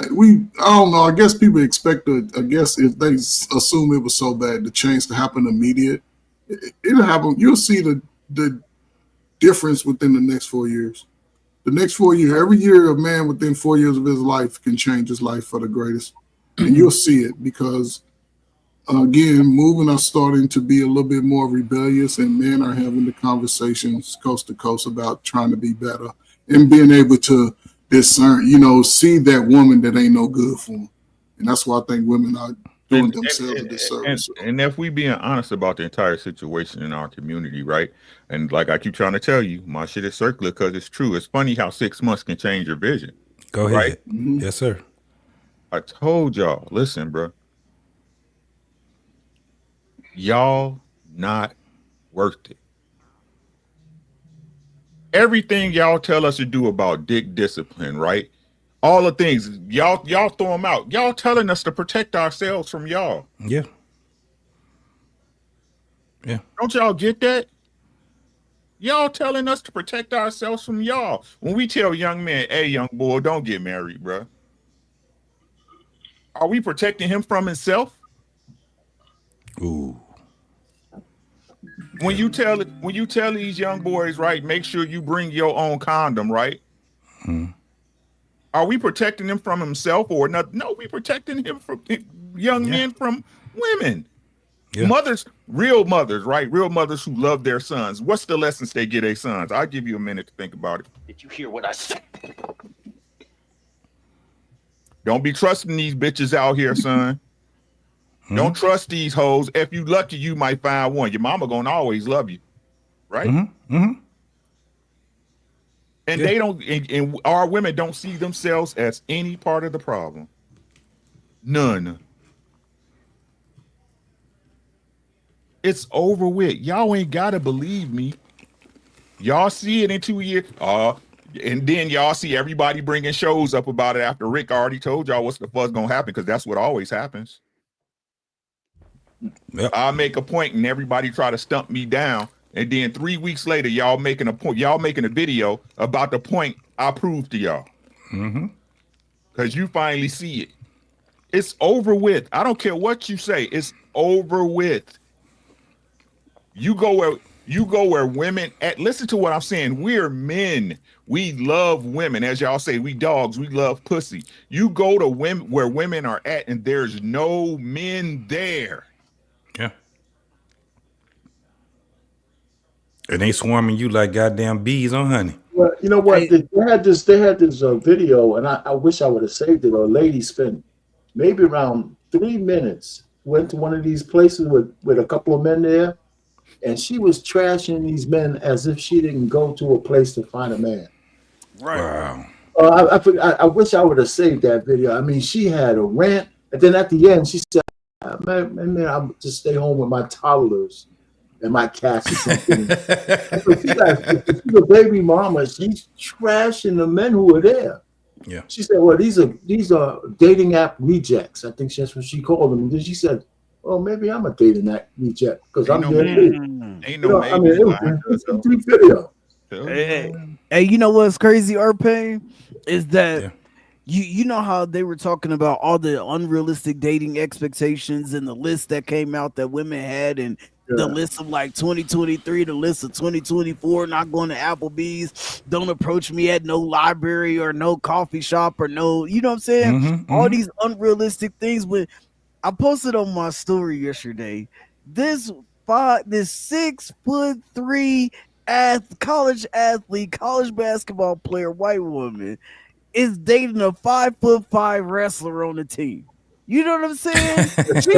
don't know. I guess people expect I guess if they assume it was so bad, the change to happen immediate, it'll happen. You'll see the difference within the next 4 years. The next 4 years, every year, a man within 4 years of his life can change his life for the greatest, and you'll see it because. Again, moving are starting to be a little bit more rebellious, and men are having the conversations coast to coast about trying to be better and being able to discern, see that woman that ain't no good for them. And that's why I think women are doing themselves a disservice. And if we being honest about the entire situation in our community, right? And like I keep trying to tell you, my shit is circular because it's true. It's funny how 6 months can change your vision. Go ahead. Right? Mm-hmm. Yes, sir. I told y'all, listen, bro. Y'all not worth it. Everything y'all tell us to do about dick discipline, right? All the things y'all throw them out. Y'all telling us to protect ourselves from y'all. Yeah. Yeah. Don't y'all get that? Y'all telling us to protect ourselves from y'all. When we tell young men, hey, young boy, don't get married, bro. Are we protecting him from himself? Ooh. When you tell these young boys, right, make sure you bring your own condom, right? Are we protecting him from himself or not? No, we protecting him from young men from women. Mothers, real mothers, right? Real mothers who love their sons. What's the lessons they give their sons? I'll give you a minute to think about it. Did you hear what I said? Don't be trusting these bitches out here, son. Don't trust these hoes. If you lucky, you might find one. Your mama gonna always love you, right? And they don't. And our women don't see themselves as any part of the problem. None. It's over with. Y'all ain't gotta believe me. Y'all see it in 2 years. And then y'all see everybody bringing shows up about it after Rick already told y'all what's the fuck's gonna happen, because that's what always happens. I make a point and everybody try to stump me down, and then 3 weeks later, y'all making a video about the point I proved to y'all. Because you finally see it. It's over with. I don't care what you say. It's over with. You go where women at. Listen to what I'm saying. We're men. We love women. As y'all say, we dogs. We love pussy. You go to women where women are at, and there's no men there. Yeah. And they swarming you like goddamn bees on honey. Well, you know what? They had this video, and I wish I would have saved it. A lady spent maybe around 3 minutes, went to one of these places with a couple of men there, and she was trashing these men as if she didn't go to a place to find a man. Right. Wow. I wish I would have saved that video. I mean, she had a rant, and then at the end, she said, man, I'll just stay home with my toddlers and my cats or something. She's a baby mama. She's trashing the men who are there. Yeah. She said, well, these are dating app rejects. I think that's what she called them. And then she said, well, maybe I'm a dating app reject because I'm there too. Ain't no I mean, it was a deep video. Hey, you know what's crazy, Arpain? Is that you know how they were talking about all the unrealistic dating expectations and the list that came out that women had, and the list of like 2023, the list of 2024, not going to Applebee's, don't approach me at no library or no coffee shop or no, you know what I'm saying? All these unrealistic things. When I posted on my story yesterday, this 6'3" college athlete, college basketball player, white woman is dating a 5'5" wrestler on the team. You know what I'm saying? She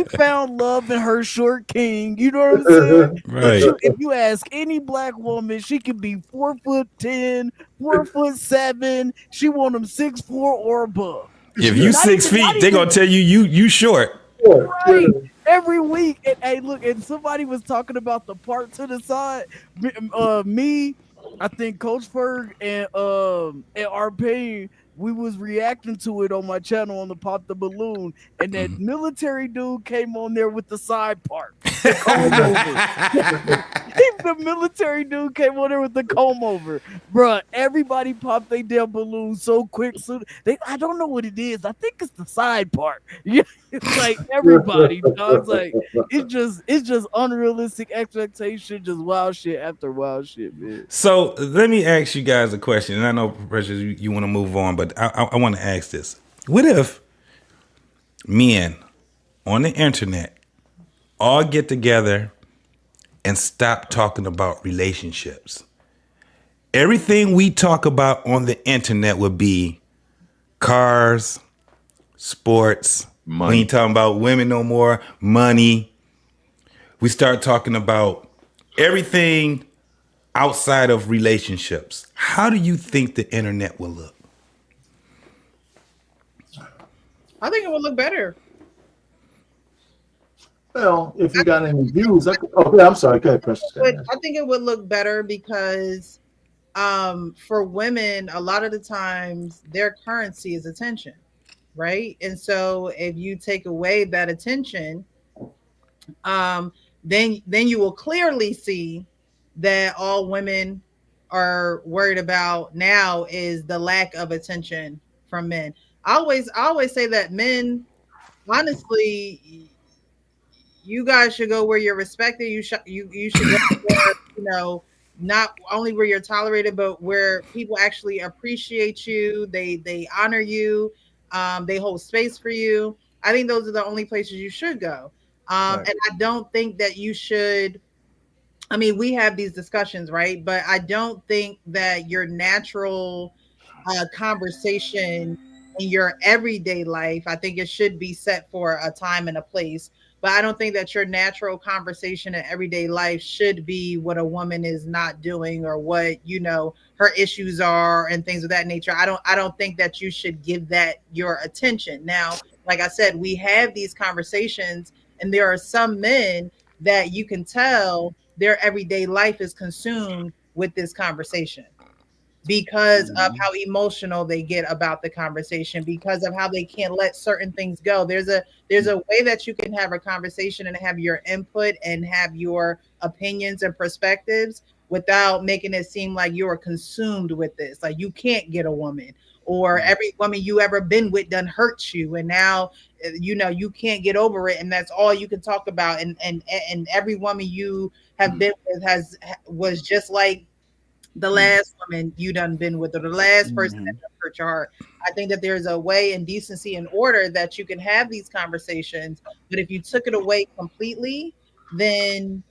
found love in her short king. You know what I'm saying? Right. If you ask any black woman, she could be 4'10", 4'7". She want them 6'4" or above. If you 6 feet, they gonna tell you short. Right. Every week. And hey, look, and somebody was talking about the part to the side. Me, I think Coach Ferg and Arpain, we was reacting to it on my channel on the Pop the Balloon, and that military dude came on there with the side part. The comb over. The military dude came on there with the comb over. Bruh, everybody popped their damn balloon so quick. So I don't know what it is. I think it's the side part. Yeah, it's like everybody, dog. It's like it's just unrealistic expectation, just wild shit after wild shit, man. So let me ask you guys a question, and I know, Precious, you want to move on, but I want to ask this: what if men on the internet all get together and stop talking about relationships? Everything we talk about on the internet would be cars, sports. Money. We ain't talking about women no more. Money. We start talking about everything outside of relationships. How do you think the internet will look? I think it would look better. Well, if you got any views, I'm sorry. Go ahead, Precious. I think it would look better because for women, a lot of the times their currency is attention, right? And so if you take away that attention, then you will clearly see that all women are worried about now is the lack of attention from men. I always say that men, honestly, you guys should go where you're respected. You should go where, not only where you're tolerated, but where people actually appreciate you. They honor you. They hold space for you. I think those are the only places you should go. And I don't think that you should. I mean, we have these discussions, right? But I don't think that your natural conversation in your everyday life, I think it should be set for a time and a place. But I don't think that your natural conversation in everyday life should be what a woman is not doing or what, you know, her issues are and things of that nature. I don't think that you should give that your attention. Now, like I said, we have these conversations, and there are some men that you can tell their everyday life is consumed with this conversation because of how emotional they get about the conversation, because of how they can't let certain things go. There's a way that you can have a conversation and have your input and have your opinions and perspectives without making it seem like you're consumed with this. Like you can't get a woman, or every woman you ever been with done hurt you, and now you know you can't get over it, and that's all you can talk about. And every woman you have been with was just like the last woman you done been with, or the last person that hurt your heart. I think that there's a way in decency and order that you can have these conversations, but if you took it away completely, then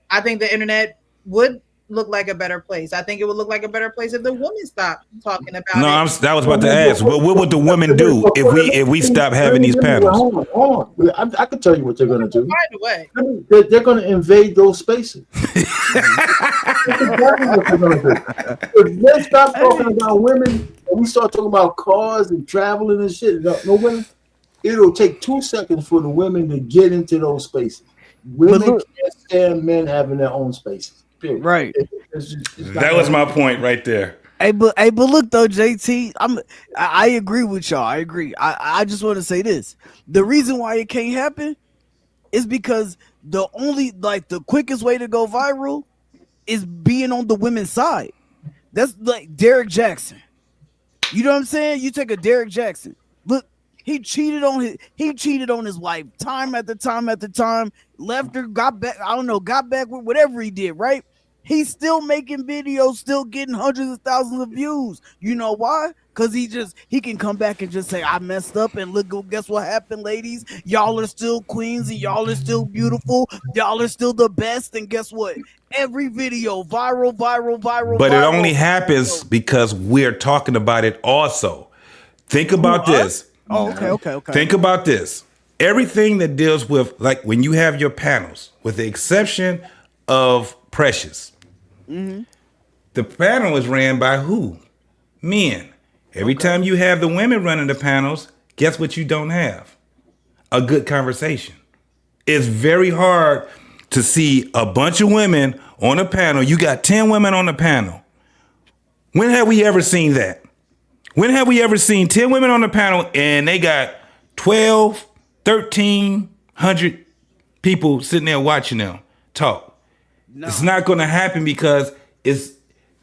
I think the internet would look like a better place. I think it would look like a better place if the women stopped talking about it. That was about to ask. What would the women do if we stop having these panels? Hold on. I can tell you what they're going to do. By the way, they're going to invade those spaces. If they stop talking about women and we start talking about cars and traveling and shit, no women, it'll take 2 seconds for the women to get into those spaces. Women can't stand men having their own spaces. Period. Right. That was my point right there. Hey, but look though, JT, I agree with y'all. I agree. I just want to say this: the reason why it can't happen is because the quickest way to go viral is being on the women's side. That's like Derek Jackson. You know what I'm saying? You take a Derek Jackson. Look, he cheated on his wife time after time. Left her, got back. I don't know, got back with whatever he did. Right? He's still making videos, still getting hundreds of thousands of views. You know why? Because he can come back and just say, I messed up, and look, guess what happened, ladies? Y'all are still queens, and y'all are still beautiful. Y'all are still the best, and guess what? Every video, viral. But it only happens because we're talking about it also. Think about this. Oh, okay. Think about this. Everything that deals with, like when you have your panels, with the exception of Precious, the panel is ran by who? Men. Every time you have the women running the panels, guess what you don't have? A good conversation. It's very hard to see a bunch of women on a panel. You got 10 women on the panel. When have we ever seen that? When have we ever seen 10 women on the panel and they got 12, 1,300 people sitting there watching them talk? No. It's not going to happen because it's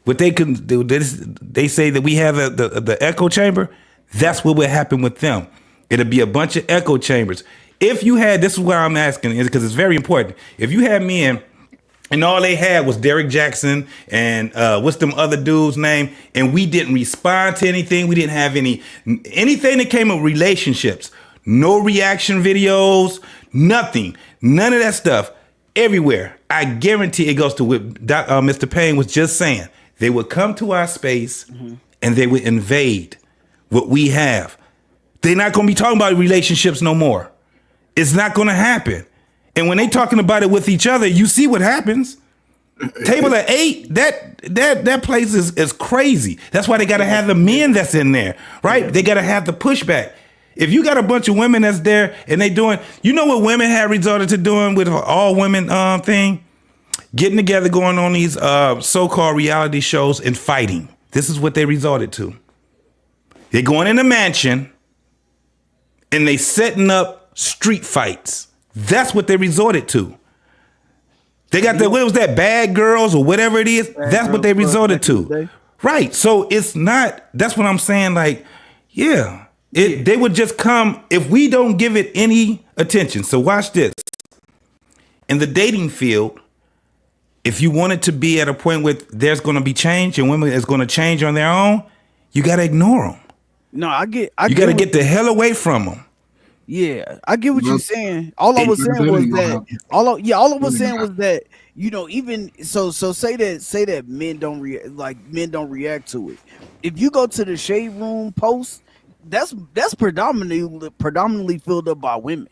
what they can do. They say that we have the echo chamber. That's what would happen with them. It'll be a bunch of echo chambers. If you had, this is why I'm asking, is because it's very important. If you had men and all they had was Derek Jackson and what's them other dudes' name, and we didn't respond to anything, we didn't have anything that came with relationships, no reaction videos, nothing, none of that stuff. Everywhere, I guarantee it goes to what Mr. Payne was just saying. They would come to our space and they would invade what we have. They're not going to be talking about relationships no more. It's not going to happen. And when they talking about it with each other, you see what happens. Table of 8, that place is crazy. That's why they got to have the men that's in there, right? They got to have the pushback. If you got a bunch of women that's there and they doing, you know what women have resorted to doing with all women thing? Getting together, going on these so-called reality shows and fighting. This is what they resorted to. They're going in a mansion and they setting up street fights. That's what they resorted to. They got what was that, Bad Girls or whatever it is? That's what they resorted to. Right. So it's not, that's what I'm saying. Like, yeah. They would just come if we don't give it any attention. So watch this. In the dating field, if you want it to be at a point where there's going to be change and women is going to change on their own, you got to ignore them. No, I you got to get the hell away from them. Yeah, I get what you're Look, saying. All I was saying that was ain't gonna that happen. all I was That ain't saying was that even so say that men don't react to it. If you go to the shade room post, that's predominantly filled up by women.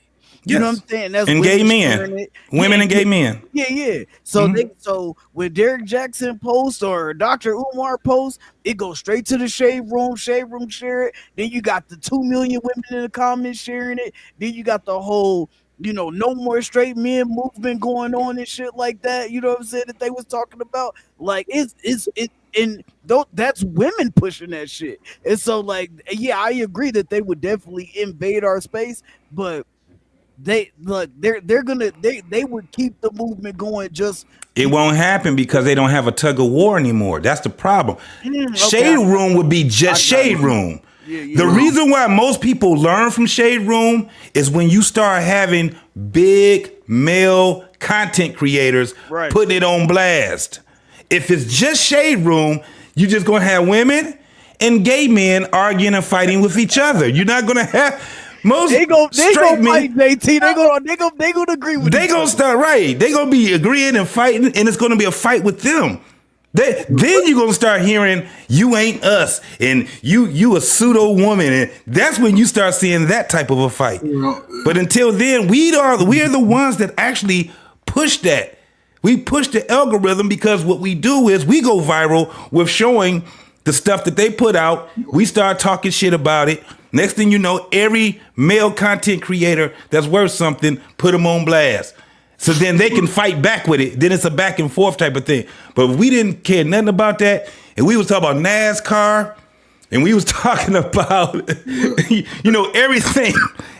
You know what Yes. I'm saying? That's And gay women men. sharing it. Women and gay men. Yeah. So so when Derek Jackson posts or Dr. Umar posts, it goes straight to the shade room share it. Then you got the 2 million women in the comments sharing it. Then you got the whole, no more straight men movement going on and shit like that. You know what I'm saying? That they was talking about. Like that's women pushing that shit. And so like, yeah, I agree that they would definitely invade our space, but they would keep the movement going. Just It won't happen because they don't have a tug of war anymore. That's the problem. Shade Room would be just Shade Room. The reason why most people learn from Shade Room is when you start having big male content creators putting it on blast. If it's just Shade Room, you're just going to have women and gay men arguing and fighting with each other. You're not going to have... Most they gonna men, fight, JT. They gonna agree with. They gonna start right. They gonna be agreeing and fighting, and it's gonna be a fight with them. Then you're gonna start hearing you ain't us, and you a pseudo woman, and that's when you start seeing that type of a fight. But until then, we are the ones that actually push that. We push the algorithm because what we do is we go viral with showing the stuff that they put out. We start talking shit about it. Next thing you know, every male content creator that's worth something, put them on blast. So then they can fight back with it. Then it's a back and forth type of thing. But if we didn't care nothing about that, and we was talking about NASCAR, and we was talking about,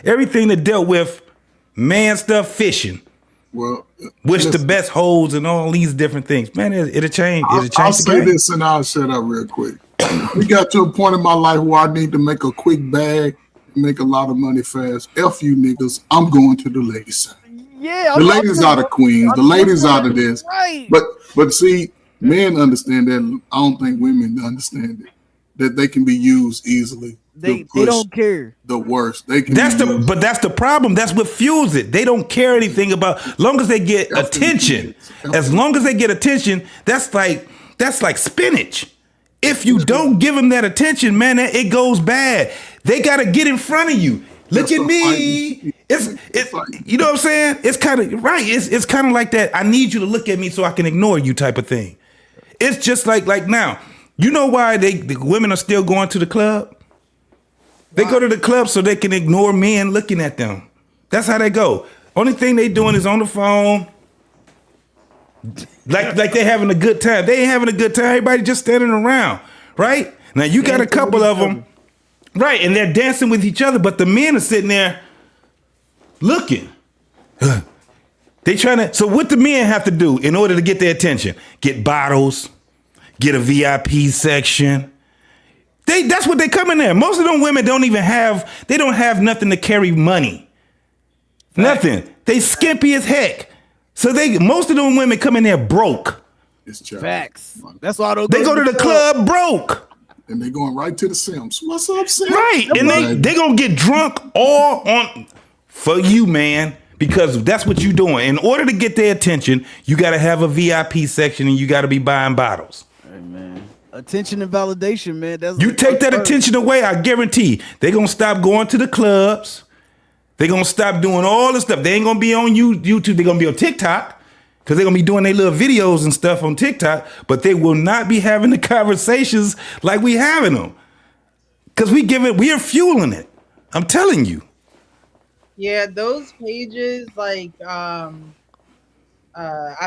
everything that dealt with man stuff, fishing. Well, the best holes and all these different things. Man, it'll change. I'll say this and I'll shut up real quick. We got to a point in my life where I need to make a quick bag, make a lot of money fast. F you niggas, I'm going to the ladies side. Yeah, the ladies are the queens. The ladies are the this. Right. But see, men understand that. I don't think women understand it. That they can be used easily. They don't care. The worst. They can. But that's the problem. That's what fuels it. They don't care anything about. Long as they get attention. As long as they get attention, that's like spinach. If you don't give them that attention, man, it goes bad. They got to get in front of you. Look at me. It's you know what I'm saying? It's kind of right. It's kind of like that. I need you to look at me so I can ignore you type of thing. It's just like now. You know why the women are still going to the club? They go to the club so they can ignore men looking at them. That's how they go. Only thing they doing is on the phone. Like they having a good time. They ain't having a good time. Everybody just standing around, right? Now you got a couple of them, right? And they're dancing with each other, but the men are sitting there looking. They trying to. So what the men have to do in order to get their attention? Get bottles, get a VIP section. That's what they come in there. Most of them women don't have nothing to carry money. Nothing. They skimpy as heck. So most of them women come in there broke. It's facts. That's why they go to the club broke. And they going right to the Sims. What's up, Sims? Right. And they gonna get drunk all on for you, man. Because that's what you doing. In order to get their attention, you gotta have a VIP section and you gotta be buying bottles. Hey man. Attention and validation, man. You take that attention away, I guarantee they're gonna stop going to the clubs. They're gonna stop doing all this stuff. They ain't gonna be on YouTube. They're gonna be on TikTok because they're gonna be doing their little videos and stuff on TikTok. But they will not be having the conversations like we having them because we are fueling it. I'm telling you. Yeah, those pages I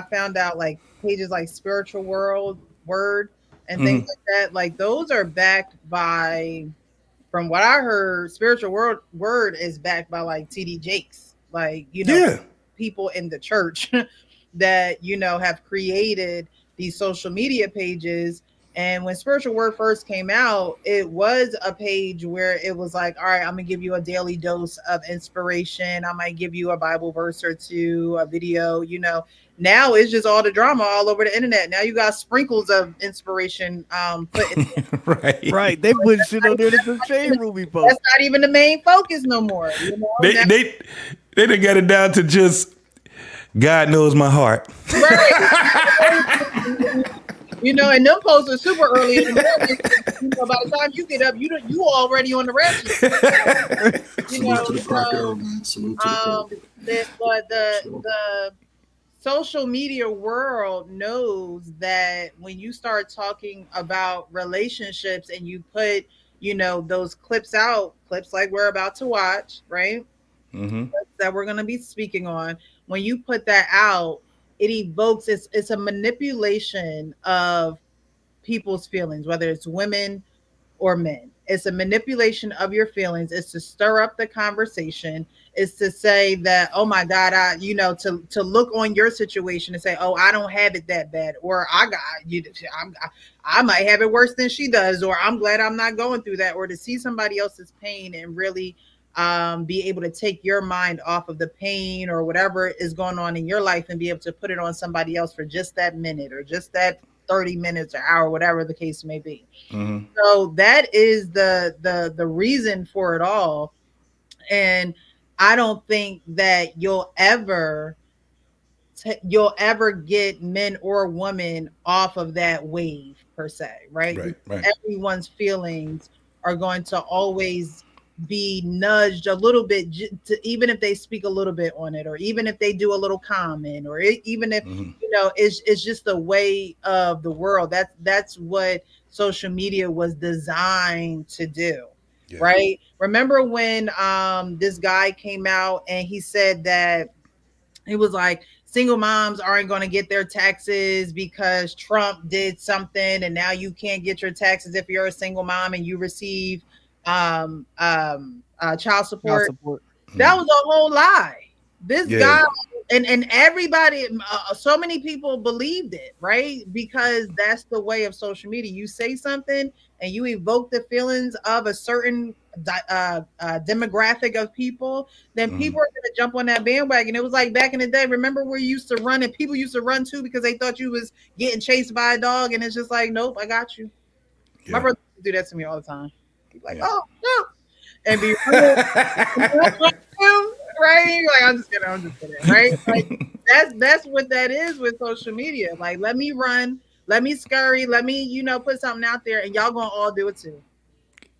found out like pages like Spiritual Word and things like that. Like those are backed by. From what I heard, Spiritual Word is backed by like TD Jakes, like, people in the church that, have created these social media pages. And when Spiritual Word first came out, it was a page where it was like, all right, I'm gonna give you a daily dose of inspiration. I might give you a Bible verse or two, a video, Now it's just all the drama all over the internet. Now you got sprinkles of inspiration put in right. They put shit on there that the shade room be posting. That's not even the main focus no more. You know? They done got it down to just God knows my heart. Right. You know, and them posts are super early in the morning. You know, by the time you get up, you already on the ratchet. You know, the social media world knows that when you start talking about relationships and you put, you know, those clips like we're about to watch, right? Mm-hmm. That we're going to be speaking on. When you put that out, it evokes, it's a manipulation of people's feelings, whether it's women or men. It's a manipulation of your feelings. It's to stir up the conversation. It's to say that, oh my God, to look on your situation and say, oh, I don't have it that bad, or I might have it worse than she does, or I'm glad I'm not going through that, or to see somebody else's pain and really be able to take your mind off of the pain or whatever is going on in your life and be able to put it on somebody else for just that minute or just that 30 minutes or hour, whatever the case may be. Mm-hmm. So that is the reason for it all. And I don't think that you'll ever get men or women off of that wave per se, right? Right. Everyone's feelings are going to always be nudged a little bit, even if they speak a little bit on it, or even if they do a little comment, or even if it's just the way of the world. That's what social media was designed to do. Yeah. Right. Remember when this guy came out and he said that it was like single moms aren't going to get their taxes because Trump did something, and now you can't get your taxes if you're a single mom and you receive child support. That was a whole lie. This guy and everybody, so many people believed it, right? Because that's the way of social media. You say something and you evoke the feelings of a certain demographic of people, then people are going to jump on that bandwagon. It was like back in the day. Remember where you used to run and people used to run too because they thought you was getting chased by a dog, and it's just like, nope, I got you. Yeah. My brother used to do that to me all the time. He'd be like, oh no, and be real, right? Like I'm just kidding, right? Like that's what that is with social media. Like, let me run, let me scurry, let me put something out there, and y'all gonna all do it too.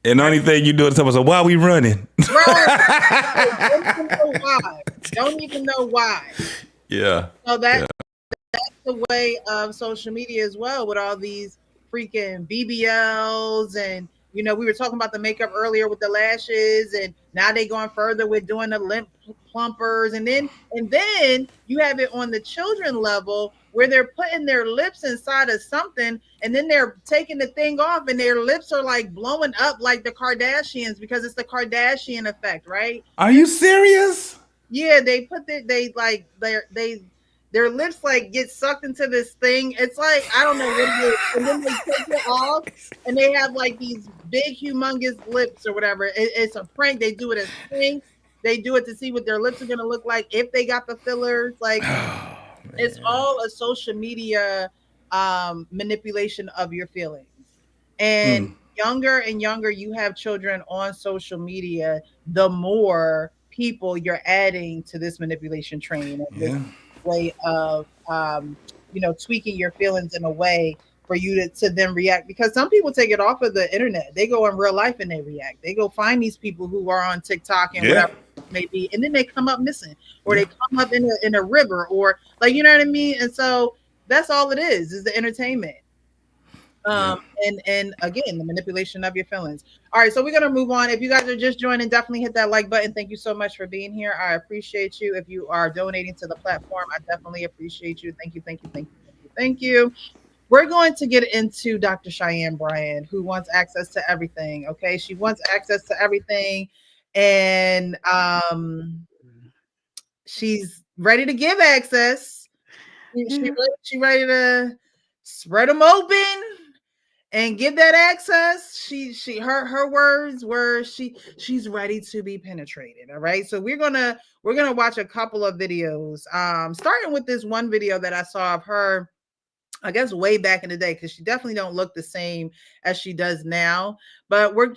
And the only thing you do is tell us, why are we running? Right. Don't even know why. Yeah. So that's the way of social media as well, with all these freaking BBLs, and we were talking about the makeup earlier with the lashes, and now they going further with doing the lip plumpers, and then you have it on the children level where they're putting their lips inside of something, and then they're taking the thing off, and their lips are like blowing up like the Kardashians, because it's the Kardashian effect, right? Are you serious? Yeah, they put their lips like get sucked into this thing. It's like, I don't know what it is. And then they take it off and they have like these big, humongous lips or whatever. It's a prank. They do it as prank. They do it to see what their lips are going to look like if they got the fillers. Like, it's all a social media manipulation of your feelings. And younger and younger you have children on social media, the more people you're adding to this manipulation train. This way of tweaking your feelings in a way for you to then react, because some people take it off of the internet. They go in real life and they react. They go find these people who are on TikTok and whatever it may be, and then they come up missing, or they come up in a river, or like, you know what I mean? And so that's all it is the entertainment. And again, the manipulation of your feelings. All right, so we're gonna move on. If you guys are just joining, definitely hit that like button. Thank you so much for being here. I appreciate you. If you are donating to the platform, I definitely appreciate you. Thank you. We're going to get into Dr. Cheyenne Bryant, who wants access to everything. Okay, she wants access to everything, and she's ready to give access. She ready to spread them open and give that access. Her words were she's ready to be penetrated. All right. So we're gonna watch a couple of videos. Starting with this one video that I saw of her, I guess way back in the day, because she definitely don't look the same as she does now. But we're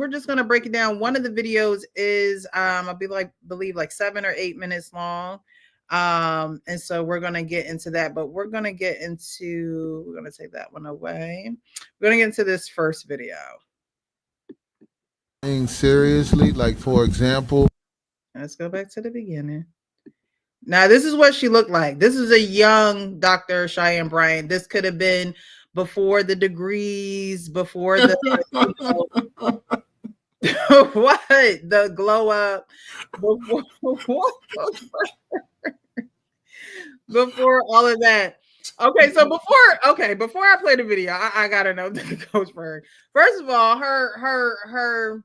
just gonna break it down. One of the videos is I believe like 7 or 8 minutes long. And so we're gonna get into that, but we're gonna take that one away. We're gonna get into this first video. Seriously, like for example, let's go back to the beginning. Now, this is what she looked like. This is a young Dr. Cheyenne Bryant. This could have been before the degrees, before the what? The glow up, before all of that. Okay, so before I play the video, I gotta know Coach Berg. First of all, her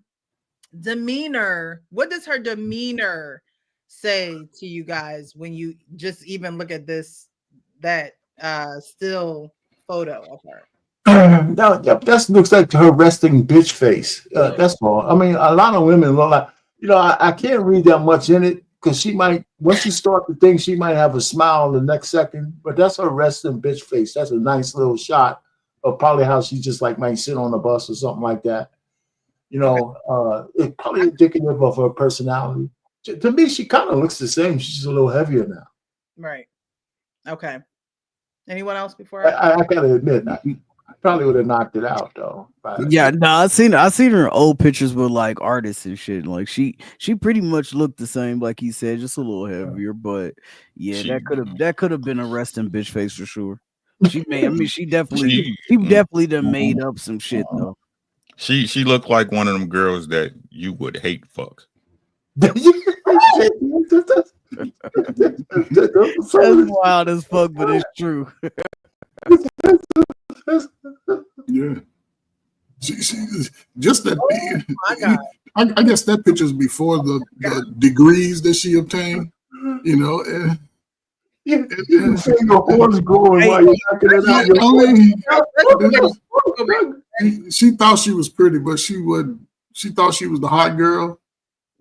demeanor. What does her demeanor say to you guys when you just even look at that still photo of her? That looks like her resting bitch face. That's all. I mean, a lot of women look like, I can't read that much in it because she might, once you start to think, she might have a smile the next second, but that's her resting bitch face. That's a nice little shot of probably how she just like might sit on the bus or something like that. It's probably indicative of her personality. To me, she kind of looks the same. She's a little heavier now. Right. Okay. Anyone else before I gotta admit, I probably would have knocked it out though. Yeah, no, I seen her old pictures with like artists and shit. Like she pretty much looked the same, like he said, just a little heavier. But yeah, that could have been a resting bitch face for sure. She definitely done made up some shit though. She looked like one of them girls that you would hate fuck. That's wild as fuck, but it's true. Yeah. She just that. I guess that picture's before the degrees that she obtained. And you see your horse growing while you're knocking it out. She thought she was pretty, but she thought she was the hot girl.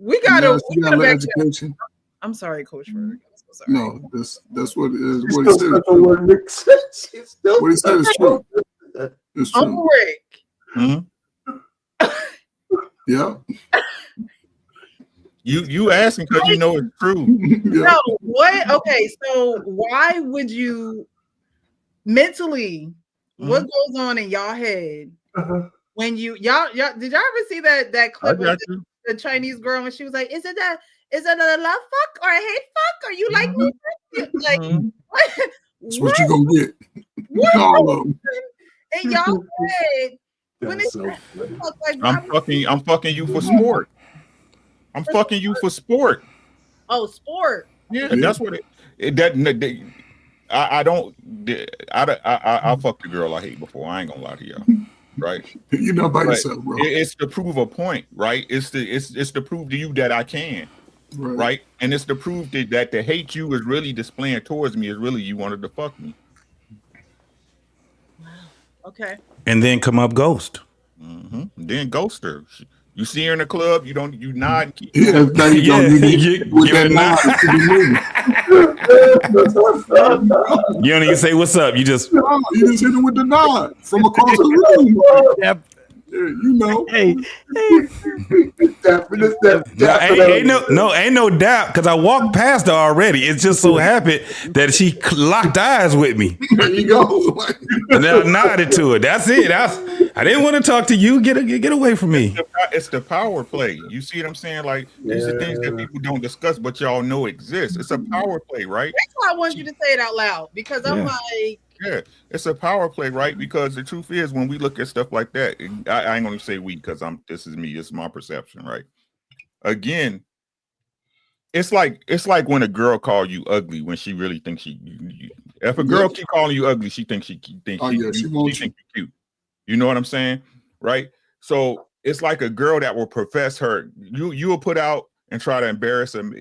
We got a education. I'm sorry, Coach Berg. So no, that's what it is. What he said. What he said is true. It's true. Uncle Rick. Yeah. You asking because you know it's true. Yeah. No, what? Okay, so why would you mentally? What goes on in y'all head when y'all did y'all ever see that clip of the Chinese girl when she was like, is it a love fuck or a hate fuck? Or you like me? Like that's what you gonna get. All of them. And y'all head when it's I'm fucking you for sport. I'm fucking you for sport. Oh, sport. Yeah, that's what I'll fuck the girl I hate before. I ain't gonna lie to y'all. Right? You know by yourself, bro. It's to prove a point, right? It's to prove to you that I can. Right? And it's to prove that the hate you is really displaying towards me is really you wanted to fuck me. Wow. Okay. And then come up ghost. Then ghost her. You see her in the club, you nod. Yeah, there you go. With that nod. You don't even say what's up. You just hit him with the nod from across the room. Yep. Yeah, you know. Hey. Ain't no doubt because I walked past her already. It just so happened that she locked eyes with me. There you go. And then I nodded to her. That's it. I didn't want to talk to you. Get away from me. It's the power play. You see what I'm saying? Like these are things that people don't discuss, but y'all know exist. It's a power play, right? That's why I want you to say it out loud because I'm like. Yeah, it's a power play, right? Because the truth is, when we look at stuff like that, I ain't gonna say we because this is me, it's my perception, right? Again, it's like when a girl call you ugly when she really thinks if a girl keep calling you ugly, she thinks she thinks you cute. You know what I'm saying, right? So it's like a girl that will profess her. You will put out and try to embarrass them.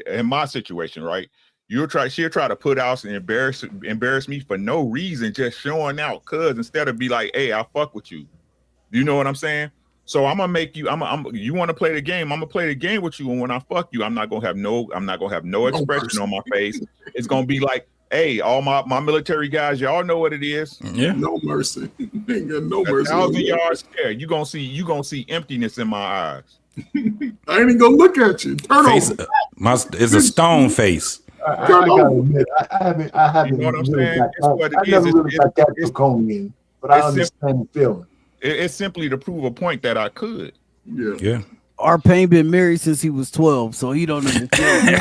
In my situation, right? she'll try to put out and embarrass me for no reason, just showing out, cuz instead of be like, hey, I fuck with you. You know what I'm saying? So I'm gonna make you. You want to play the game? I'm gonna play the game with you, and when I fuck you, I'm not gonna have no expression on my face. It's gonna be like, hey, all my military guys, y'all know what it is. Yeah, no mercy. Ain't got no mercy. 1,000 yards there. You gonna see emptiness in my eyes. I ain't even gonna look at you. Turn face, over. it's a stone face. I gotta admit, I haven't. You know what I'm saying? I never really got that draconian, but I understand the feeling. It's simply to prove a point that I could. Yeah. Our Payne been married since he was 12, so he don't understand.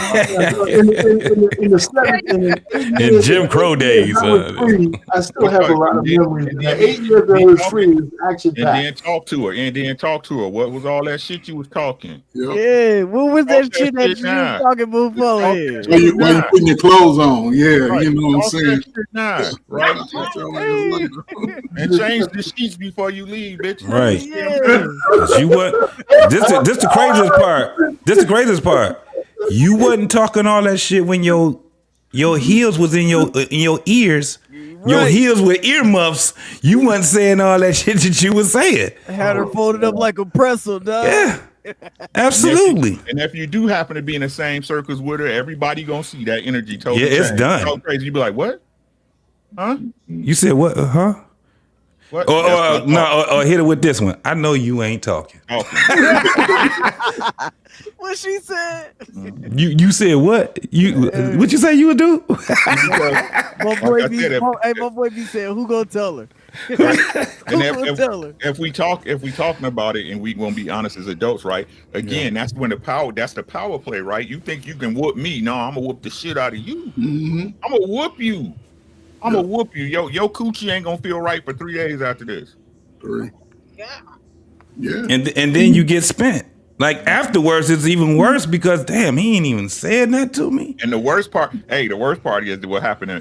In Jim Crow days, I still have a lot of memories. 8 years I was free was action packed. And then talk to her. What was all that shit you was talking? Yeah, what was that shit that you was talking before? When you putting your clothes on, right. You know what I'm saying? Right. And change the sheets before you leave, bitch. Right. You what? This the craziest part. This the craziest part. You wasn't talking all that shit when your heels was in your ears. Right. Your heels were earmuffs. You wasn't saying all that shit that you was saying. I had her folded up like a pretzel, dog. Yeah. Absolutely. And if you do happen to be in the same circles with her, everybody gonna see that energy totally. Yeah, it's done. So crazy. You be like, what? Huh? You said what? Huh? What? Or hit it with this one. I know you ain't talking. What she said? You said what? What you say you would do? My boy be saying, who gonna tell her? If we talking about it and we gonna be honest as adults, right? Again, that's when that's the power play, right? You think you can whoop me? No, I'm gonna whoop the shit out of you. Mm-hmm. I'm gonna whoop you. I'm gonna whoop you. Your coochie ain't gonna feel right for 3 days after this. 3. Yeah. And then you get spent. Like afterwards, it's even worse because damn, he ain't even said that to me. And the worst part is what happened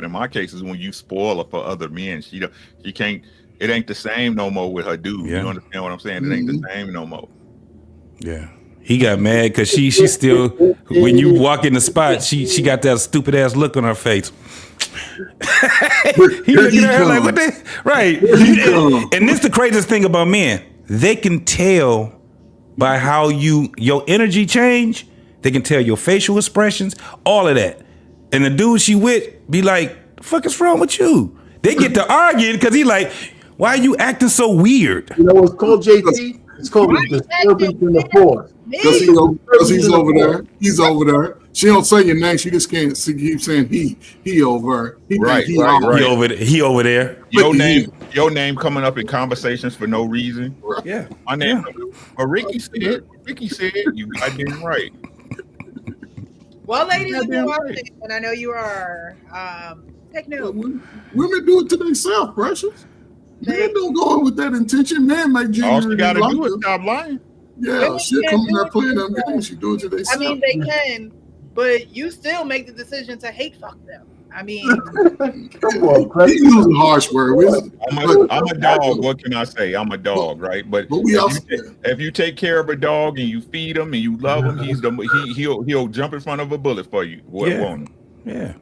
in my case is when you spoil her for other men. She can't. It ain't the same no more with her dude. Yeah. You understand what I'm saying? It ain't the same no more. Yeah. He got mad because she still, when you walk in the spot, she got that stupid ass look on her face. He looking at her like, what the? Right. And this the craziest thing about men. They can tell by how your energy change. They can tell your facial expressions, all of that. And the dude she with be like, the fuck is wrong with you? They get to arguing because he like, why are you acting so weird? You know what's called, JT? It's called disturbance in the force. Because he's over there. He's over there. She don't say your name. She just can't keep saying he over. Right. He over there. Your name coming up in conversations for no reason. Right. Yeah. My name. But Ricky said you goddamn right. Well, ladies and gentlemen, and I know you are, take note. Women do it to themselves, Precious. Men don't go in with that intention. Men make genuine. All she got to do is stop lying. Yeah, she'll come in there playing them games. She do it to themselves. I mean, they can, but you still make the decision to hate fuck them. I mean, come on, he using harsh words. I'm a dog. What can I say? I'm a dog, right? But if you take care of a dog and you feed him and you love him, he'll jump in front of a bullet for you. Yeah.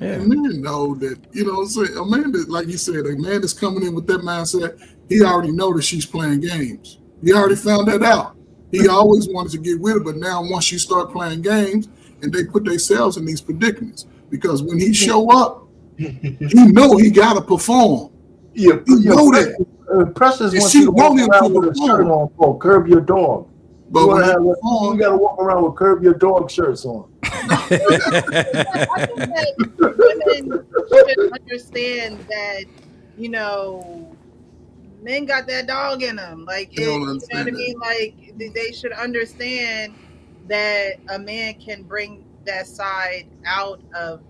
And men know that, you know, a man that, like you said, a man that's coming in with that mindset, he already know that she's playing games. He already found that out. He always wanted to get with her, but now once you start playing games and they put themselves in these predicaments, because when he show up, you know he got to perform. Yeah, you know that. Precious wants you to walk around with a shirt on for Curb Your Dog. But you got to walk around with Curb Your Dog shirts on. I think that women should understand that, you know, men got that dog in them. Like, you know what I mean? Like, they should understand that a man can bring that side out of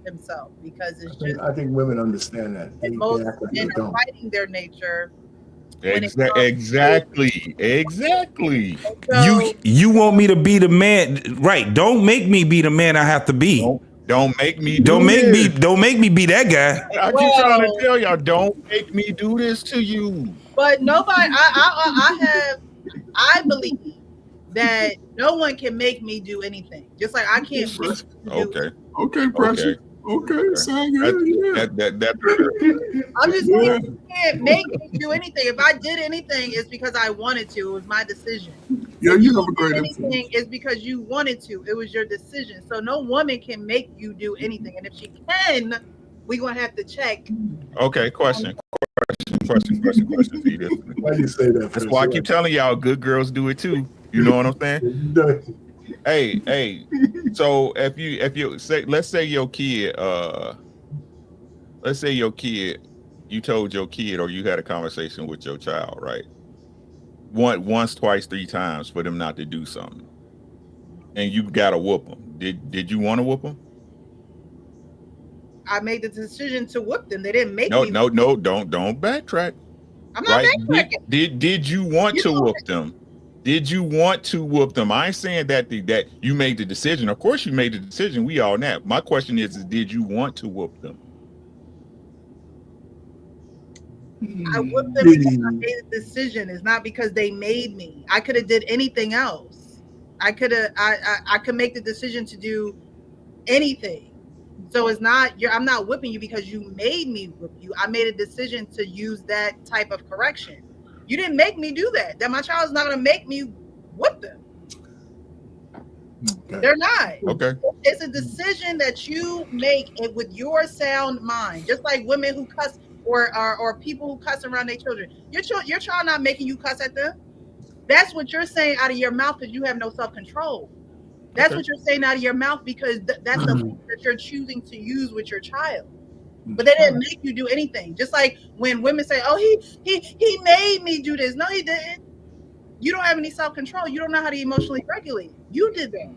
himself because it's I think women understand that. Most men are fighting their nature. Exactly. So, you want me to be the man, right? Don't make me be the man I have to be. Don't make me. Don't make me be that guy. I keep trying to tell y'all, don't make me do this to you. But nobody. I believe that no one can make me do anything. Just like I can't make you do Okay. Okay, Precious. Okay, sound good. Yeah. I'm just saying you can't make me do anything. If I did anything, it's because I wanted to. It was my decision. Yeah, if you you have a great did influence. anything, it's because you wanted to. It was your decision. So no woman can make you do anything. And if she can, we're gonna have to check. Okay, question. Why you say that? That's why I keep telling y'all, good girls do it too. You know what I'm saying? Hey. So if you say, let's say your kid, you told your kid, or you had a conversation with your child, right? Once, twice, 3 times for them not to do something, and you got to whoop them. Did you want to whoop them? I made the decision to whoop them. They didn't make No, me. don't backtrack. I'm not backtracking. Did you want to whoop them? Did you want to whoop them? I ain't saying that you made the decision. Of course you made the decision. We all know. My question is did you want to whoop them? I whooped them because I made a decision. It's not because they made me. I could have did anything else. I could make the decision to do anything. So it's not I'm not whipping you because you made me whip you. I made a decision to use that type of correction. You didn't make me do that. That my child is not going to make me whip them. Okay. They're not. Okay. It's a decision that you make with your sound mind. Just like women who cuss or people who cuss around their children. Your child not making you cuss at them. That's what you're saying out of your mouth because you have no self-control. That's what you're saying out of your mouth because that's the language that you're choosing to use with your child. But they didn't make you do anything. Just like when women say, "Oh, he made me do this." No, he didn't. You don't have any self-control. You don't know how to emotionally regulate. You did that.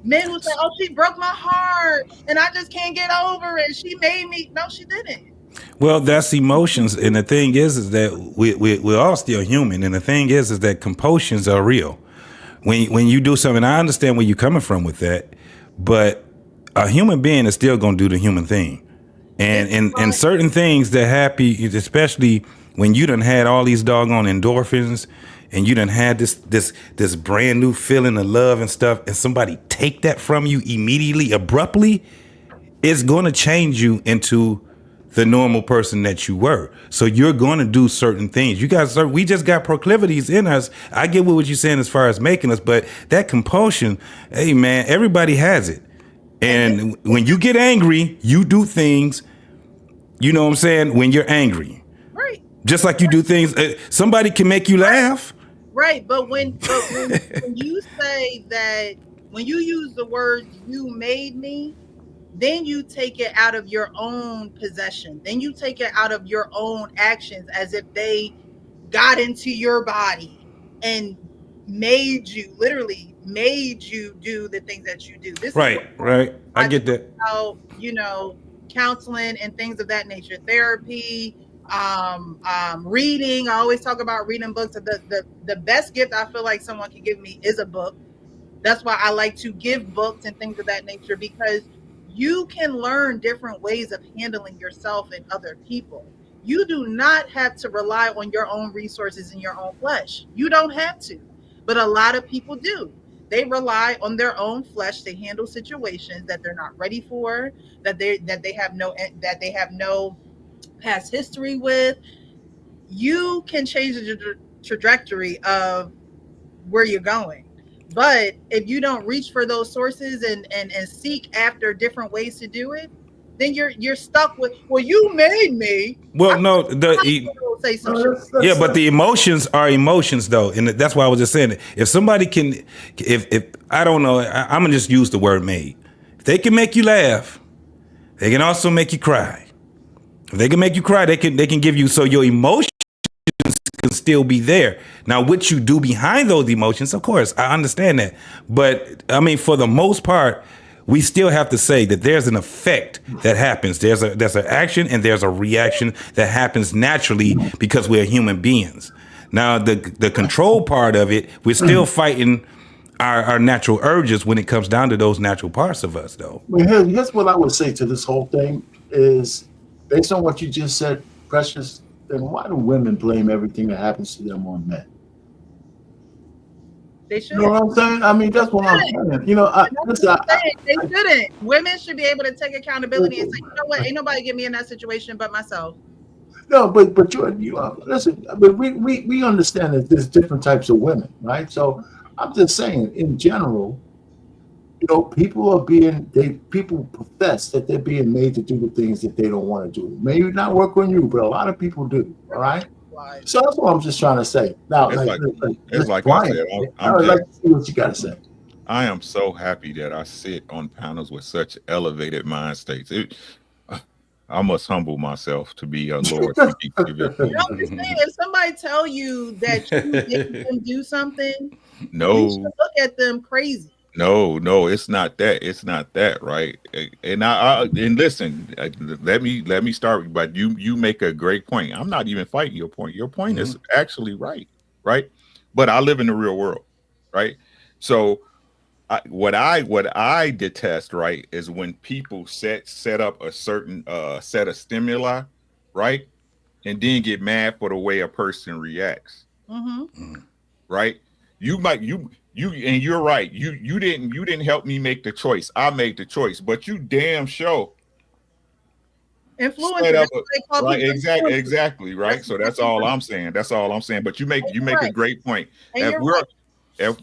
Men will say, "Oh, she broke my heart, and I just can't get over it. She made me." No, she didn't. Well, that's emotions, and the thing is that we're all still human, and the thing is that compulsions are real. When you do something, I understand where you're coming from with that, but a human being is still going to do the human thing. And certain things that happen, especially when you done had all these doggone endorphins and you done had this brand new feeling of love and stuff, and somebody take that from you immediately, abruptly, it's going to change you into the normal person that you were. So you're going to do certain things. We just got proclivities in us. I get what you're saying as far as making us, but that compulsion, hey man, everybody has it. And when you get angry, you do things, you know what I'm saying, when you're angry. Right. Just like you do things, somebody can make you laugh. Right, but when you say that, when you use the words "you made me," then you take it out of your own possession. Then you take it out of your own actions as if they got into your body and literally made you do the things that you do. This right. I get that. About, counseling and things of that nature, therapy, reading. I always talk about reading books. The best gift I feel like someone can give me is a book. That's why I like to give books and things of that nature, because you can learn different ways of handling yourself and other people. You do not have to rely on your own resources and your own flesh. You don't have to, but a lot of people do. They rely on their own flesh to handle situations that they're not ready for, that they have no past history with. You can change the trajectory of where you're going. But if you don't reach for those sources and seek after different ways to do it, then you're stuck with, well, you made me. Well, no, but the emotions are emotions though, and that's why I was just saying it. If somebody can, if I don't know, I'm gonna just use the word "made." If they can make you laugh, they can also make you cry. If they can make you cry, they can give you, so your emotions can still be there. Now, what you do behind those emotions, of course, I understand that. But I mean, for the most part, we still have to say that there's an effect that happens. There's an action and there's a reaction that happens naturally because we're human beings. Now, the control part of it, we're still fighting our natural urges when it comes down to those natural parts of us, though. Well, here's what I would say to this whole thing is, based on what you just said, Precious, then why do women blame everything that happens to them on men? They You know shouldn't. what I'm saying? I mean, that's what I'm saying. You know, listen, They shouldn't. Women should be able to take accountability and say, you know what, ain't nobody get me in that situation but myself. no, but you listen. But we understand that there's different types of women, right? So I'm just saying, in general, you know, people profess that they're being made to do the things that they don't want to do. Maybe not work on you, but a lot of people do. All right. So that's what I'm just trying to say. Now, It's like like I Brian, said, I would like to see what you got to say. I am so happy that I sit on panels with such elevated mind states. I must humble myself to be a lower thinking individual. You understand? If somebody tell you that you made them do something, you should No, look at them crazy. no, it's not that. It's not that, right? And and listen, let me start. But you make a great point. I'm not even fighting your point. Your point is actually right? But I live in the real world, right? So what I detest, right, is when people set up a certain set of stimuli, right, and then get mad for the way a person reacts, right? You might you and you're right. You didn't help me make the choice. I made the choice, but you damn sure Influencer. set up That's what they call right. people. Exactly, right. So that's all I'm saying. That's all I'm saying. But you make a great point. And If you're we're right.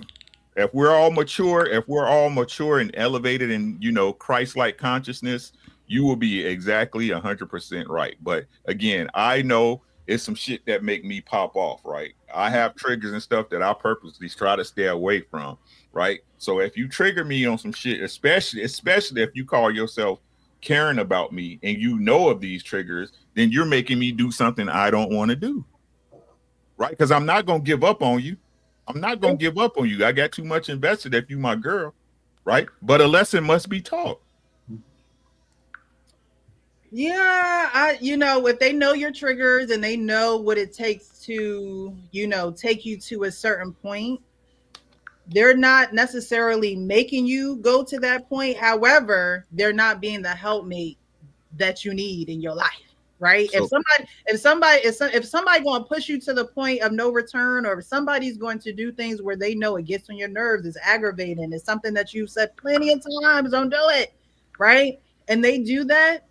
if we're all mature and elevated in, you know, Christ-like consciousness, you will be exactly 100% right. But again, I know it's some shit that make me pop off, right? I have triggers and stuff that I purposely try to stay away from, right? So if you trigger me on some shit, especially if you call yourself caring about me and you know of these triggers, then you're making me do something I don't want to do, right? Because I'm not going to give up on you. I'm not going to give up on you. I got too much invested if you my girl, right? But a lesson must be taught. Yeah, if they know your triggers and they know what it takes to, take you to a certain point, they're not necessarily making you go to that point. However, they're not being the helpmate that you need in your life, right? So, if somebody going to push you to the point of no return, or if somebody's going to do things where they know it gets on your nerves, it's aggravating, it's something that you've said plenty of times, don't do it, right? And they do that,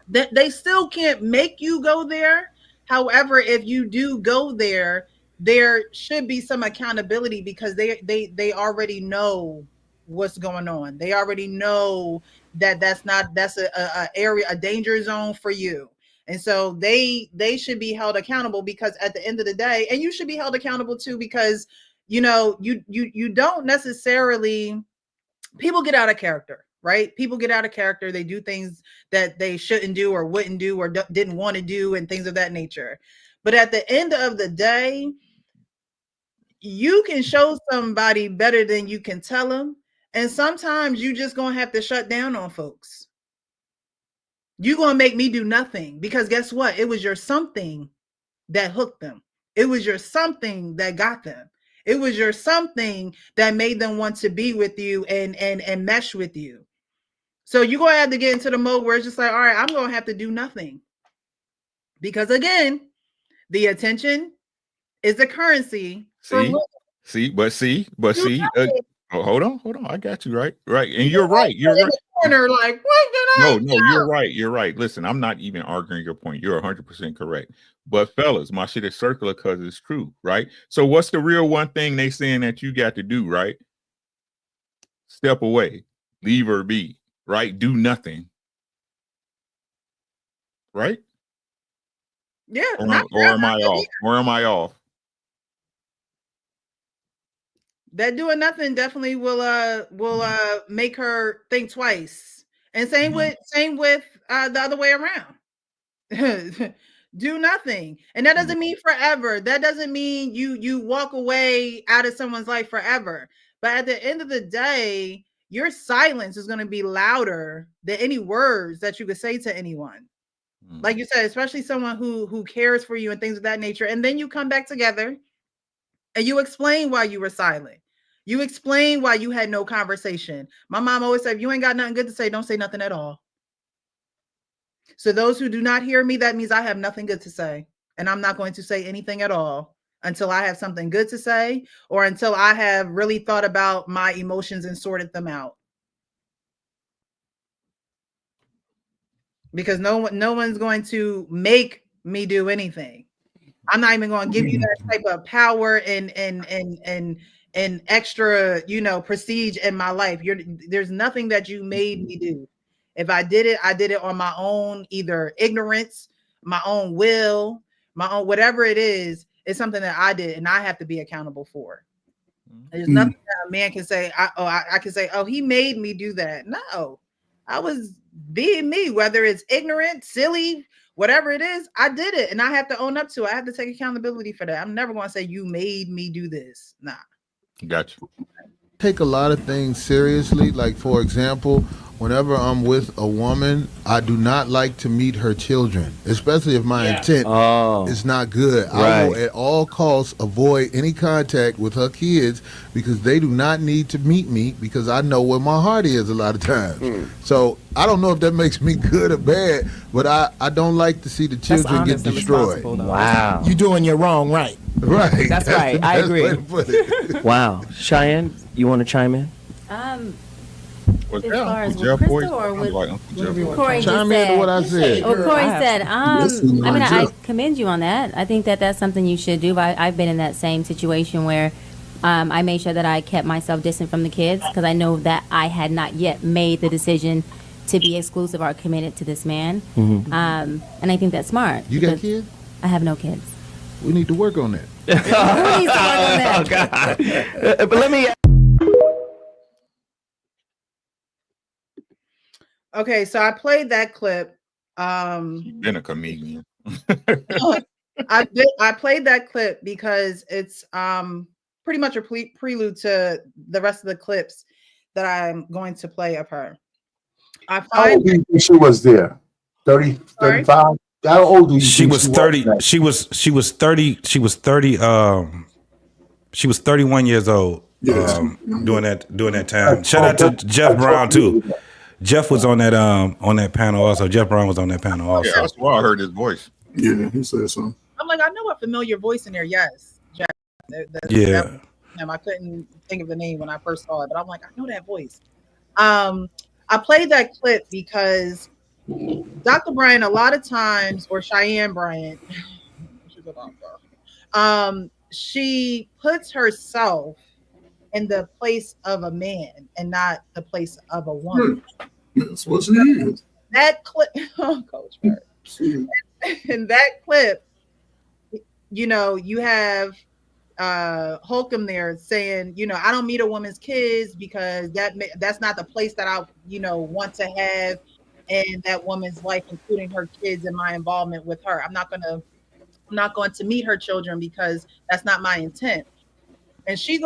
they still can't make you go there. However, if you do go there, there should be some accountability, because they already know what's going on. They already know that that's a area, a danger zone for you. And so they should be held accountable, because at the end of the day, and you should be held accountable too, because you don't necessarily, people get out of character, right? People get out of character. They do things that they shouldn't do or wouldn't do or didn't want to do, and things of that nature. But at the end of the day, you can show somebody better than you can tell them. And sometimes you just going to have to shut down on folks. You're going to make me do nothing, because guess what? It was your something that hooked them. It was your something that got them. It was your something that made them want to be with you and mesh with you. So you're going to have to get into the mode where it's just like, all right, I'm going to have to do nothing. Because again, the attention is the currency. Hold on. I got you right. And you're right. You're right. Corner, like, what did I do? You're right. Listen, I'm not even arguing your point. You're 100% correct. But fellas, my shit is circular because it's true, right? So what's the real one thing they saying that you got to do, right? Step away, leave her be, right? Do nothing, right? Yeah. Or am I off? Or am I off? That doing nothing definitely will make her think twice. And same with the other way around. Do nothing. And that doesn't mean forever. That doesn't mean you walk away out of someone's life forever. But at the end of the day, your silence is going to be louder than any words that you could say to anyone. Like you said, especially someone who cares for you and things of that nature. And then you come back together and you explain why you were silent. You explain why you had no conversation. My mom always said, if you ain't got nothing good to say, don't say nothing at all. So those who do not hear me, that means I have nothing good to say. And I'm not going to say anything at all. until I have something good to say or until I have really thought about my emotions and sorted them out. Because no one's going to make me do anything. I'm not even going to give you that type of power and extra, prestige in my life. There's nothing that you made me do. If I did it on my own, either ignorance, my own will, my own, whatever it is, it's something that I did and I have to be accountable for. There's nothing that a man can say. I can say, oh, he made me do that. No, I was being me, whether it's ignorant, silly, whatever it is, I did it and I have to own up to it. I have to take accountability for that. I'm never going to say you made me do this. Nah. Gotcha. Take a lot of things seriously. Like, for example, whenever I'm with a woman, I do not like to meet her children, especially if my intent is not good. I will at all costs avoid any contact with her kids because they do not need to meet me because I know where my heart is a lot of times. So I don't know if that makes me good or bad, but I don't like to see the children get destroyed. Wow. You're doing your wrong right. Right. That's right. I agree. Wow. Cheyenne, you want to chime in? As Was far as Uncle with Jeff Crystal voice? or with Like Uncle Jeff. Corey Chime just in to said. what I said. Or Corey said, I Jeff. commend you on that. I think that that's something you should do. I've been in that same situation where I made sure that I kept myself distant from the kids because I know that I had not yet made the decision to be exclusive or committed to this man. Mm-hmm. And I think that's smart. You got kids? I have no kids. We need to work on that. Who needs to work on that? Oh, God. But let me. Okay, so I played that clip. You've been a comedian. I played that clip because it's pretty much a prelude to the rest of the clips that I'm going to play of her. How old do you think she was there? 30, 35? How old do you She think was 30. She was 30. She was 30. She was 31 years old. During that time. Shout out to Jeff Brown too. Jeff was on that panel also. Jeff Brown was on that panel also. Yeah, that's why I heard his voice. Yeah, he said so. I'm like, I know a familiar voice in there. Yes, Jack. Yeah. I couldn't think of the name when I first saw it, but I'm like, I know that voice. I played that clip because Dr. Bryant, a lot of times, or Cheyenne Bryant, she's a doctor, she puts herself in the place of a man and not the place of a woman. That's what she is. That clip, Coach Bird. In that clip, you have Holcomb there saying, I don't meet a woman's kids because that's not the place that I, want to have in that woman's life, including her kids and my involvement with her. I'm not going to meet her children because that's not my intent. And she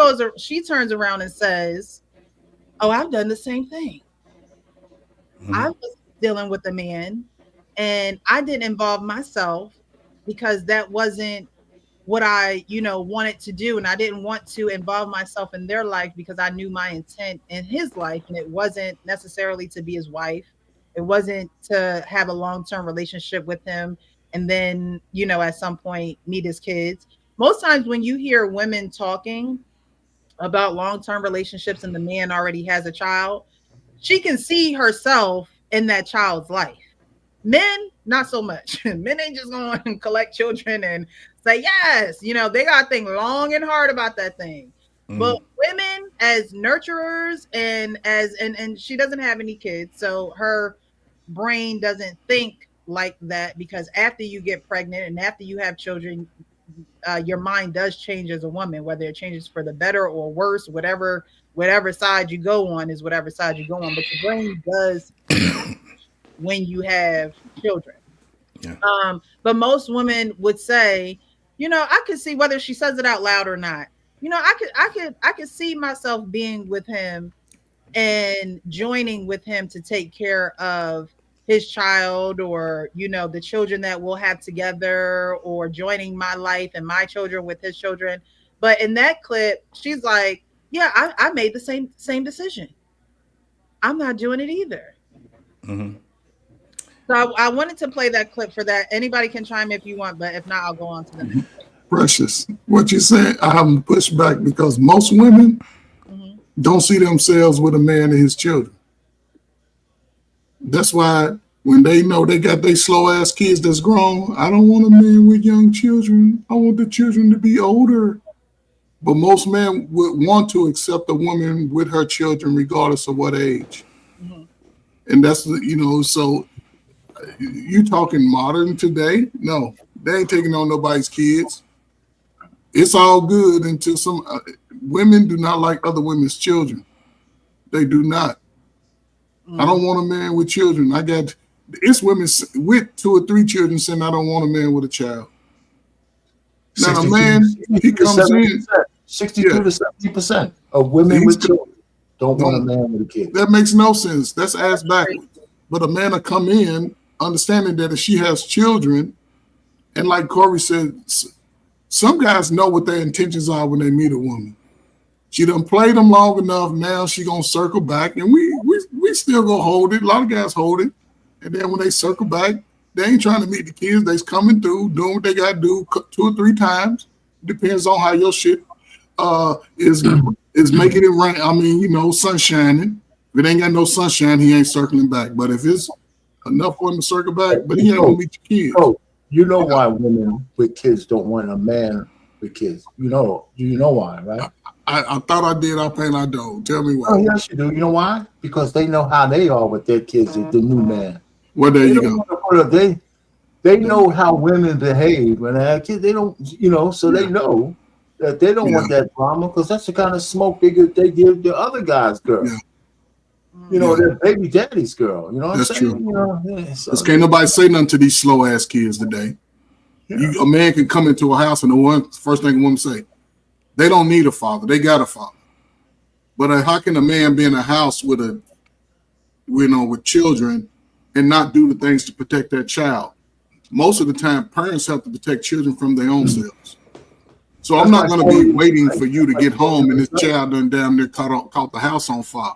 turns around and says, oh, I've done the same thing. I was dealing with a man and I didn't involve myself because that wasn't what I, wanted to do. And I didn't want to involve myself in their life because I knew my intent in his life. And it wasn't necessarily to be his wife. It wasn't to have a long-term relationship with him. And then, at some point meet his kids. Most times when you hear women talking about long-term relationships and the man already has a child, she can see herself in that child's life. Men, not so much. Men ain't just going to collect children and say, yes, they got to think long and hard about that thing. But women as nurturers and she doesn't have any kids, so her brain doesn't think like that because after you get pregnant and after you have children, your mind does change as a woman, whether it changes for the better or worse, whatever side you go on is whatever side you go on. But your brain does when you have children. Yeah. But most women would say, I could see whether she says it out loud or not. I could see myself being with him and joining with him to take care of his child or, the children that we'll have together or joining my life and my children with his children. But in that clip, she's like, yeah, I made the same decision. I'm not doing it either. Mm-hmm. So I wanted to play that clip for that. Anybody can chime if you want, but if not, I'll go on to the next. Precious, what you saying, I haven't pushed back because most women don't see themselves with a man and his children. That's why when they know they got their slow ass kids that's grown, I don't want a man with young children. I want the children to be older. But most men would want to accept a woman with her children regardless of what age. And that's, so you talking modern today? No, they ain't taking on nobody's kids. It's all good until some women do not like other women's children. They do not. I don't want a man with children. It's women with 2 or 3 children saying I don't want a man with a child. Now a man, he comes in 62 to 70% of women with children don't want a man with a kid. That makes no sense. That's ass backwards. But a man will come in understanding that if she has children, and like Corey said, some guys know what their intentions are when they meet a woman. She done played them long enough. Now she gonna circle back, and we still gonna hold it. A lot of guys hold it, and then when they circle back, they ain't trying to meet the kids. They's coming through, doing what they gotta do 2 or 3 times. Depends on how your shit is making it rain. I mean, sun shining. If it ain't got no sunshine, he ain't circling back. But if it's enough for him to circle back, but he ain't gonna meet your kids. Oh, you know why women with kids don't want a man with kids? Do you know why, right? I thought I did. I don't. Tell me why. Oh, yes, you do. You know why? Because they know how they are with their kids, the new man. Well, there you go. They know how women behave when they have kids. They don't, so they know that they don't want that drama because that's the kind of smoke they give the other guy's girl. Yeah. Their baby daddy's girl. You know what I'm saying? True. Because can't nobody say nothing to these slow ass kids today. Yeah. A man can come into a house and the first thing a woman say, they don't need a father. They got a father. But how can a man be in a house with with children and not do the things to protect that child? Most of the time, parents have to protect children from their own selves. So I'm not going to be waiting for you to get home and this child done damn near caught the house on fire.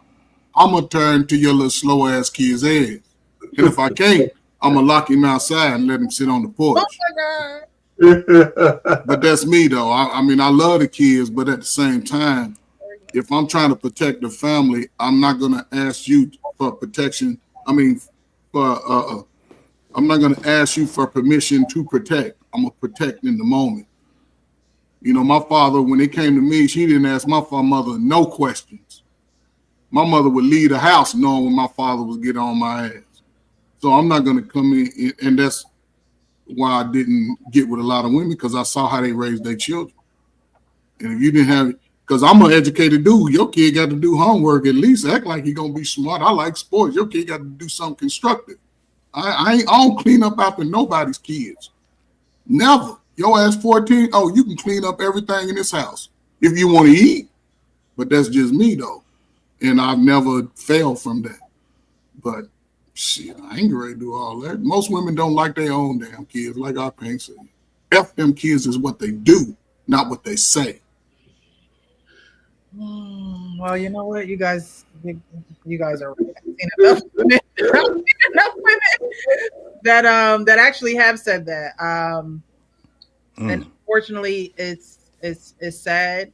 I'm going to turn to your little slow ass kid's head. And if I can't, I'm going to lock him outside and let him sit on the porch. Oh my God. But that's me though. I mean, I love the kids, but at the same time, if I'm trying to protect the family, I'm not going to ask you for protection. I'm not going to ask you for permission to protect. I'm going to protect in the moment. My father, when it came to me, she didn't ask my mother no questions. My mother would leave the house knowing when my father was getting on my ass. So I'm not going to come in, and that's why I didn't get with a lot of women, because I saw how they raised their children. And if you didn't have it, because I'm an educated dude, your kid got to do homework, at least act like he's going to be smart. I like sports. Your kid got to do something constructive. I don't clean up after nobody's kids. Never. Your ass 14, you can clean up everything in this house if you want to eat. But that's just me, though. And I've never failed from that. But shit, I ain't ready to do all that. Most women don't like their own damn kids, like our parents say. F them kids is what they do, not what they say. Well, you know what, you guys are right. I've seen enough women that actually have said that. And unfortunately, it's sad.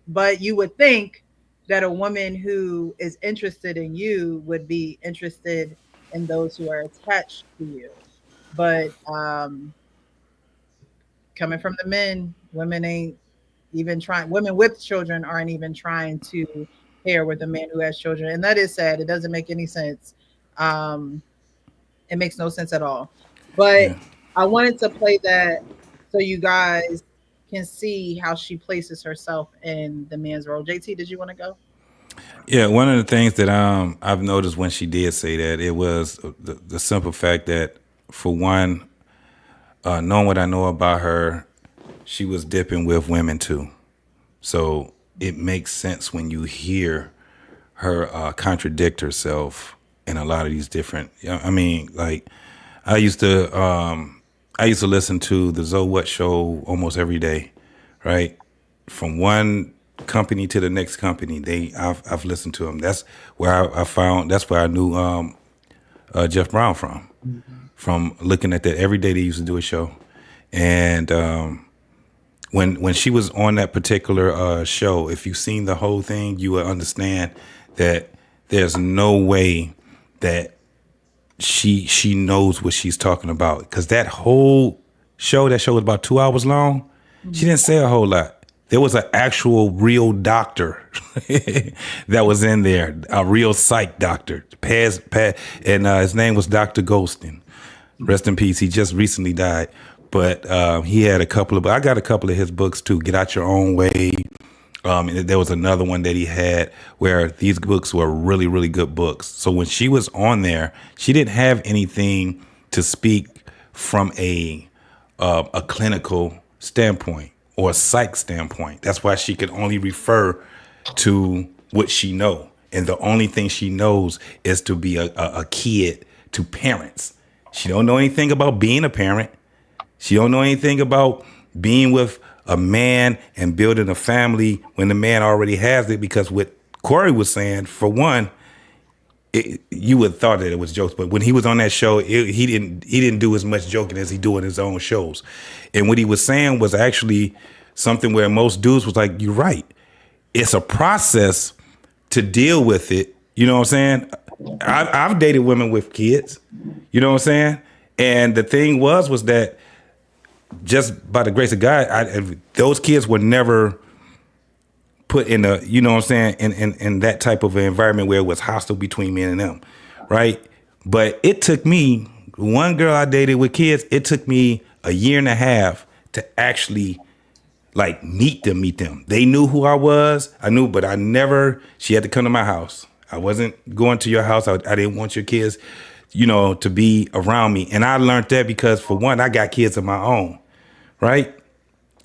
But you would think that a woman who is interested in you would be interested in those who are attached to you. But coming from the men, women ain't even trying. Women with children aren't even trying to pair with a man who has children. And that is sad. It doesn't make any sense. It makes no sense at all. But I wanted to play that so you guys can see how she places herself in the man's role. JT, did you want to go? Yeah, one of the things that I've noticed when she did say that, it was the simple fact that, for one, knowing what I know about her, she was dipping with women too. So it makes sense when you hear her contradict herself in a lot of these different. I mean, like I used to listen to the Zoe What show almost every day, right? From one company to the next company, I've listened to them. That's where that's where I knew Jeff Brown from looking at that every day. They used to do a show, And when she was on that particular show, if you've seen the whole thing, you will understand that there's no way that she knows what she's talking about, because that show was about 2 hours long. She didn't say a whole lot. There was an actual real doctor that was in there, a real psych doctor, and his name was Dr. Golston. Rest in peace. He just recently died, but he had I got a couple of his books too. Get Out Your Own Way. And there was another one that he had where these books were really, really good books. So when she was on there, she didn't have anything to speak from a clinical standpoint or a psych standpoint. That's why she could only refer to what she know. And the only thing she knows is to be a kid to parents. She don't know anything about being a parent. She don't know anything about being with a man and building a family when the man already has it. Because what Corey was saying, for one, you would have thought that it was jokes, but when he was on that show, he didn't do as much joking as he do in his own shows. And what he was saying was actually something where most dudes was like, "You're right. It's a process to deal with it." You know what I'm saying? I've dated women with kids. You know what I'm saying? And the thing was that just by the grace of God, those kids were never put in a, you know what I'm saying, in that type of an environment where it was hostile between me and them, right? But it took me, one girl I dated with kids, it took me a year and a half to actually like meet them. They knew who I was. I knew, but she had to come to my house. I wasn't going to your house. I didn't want your kids, to be around me. And I learned that because, for one, I got kids of my own, right?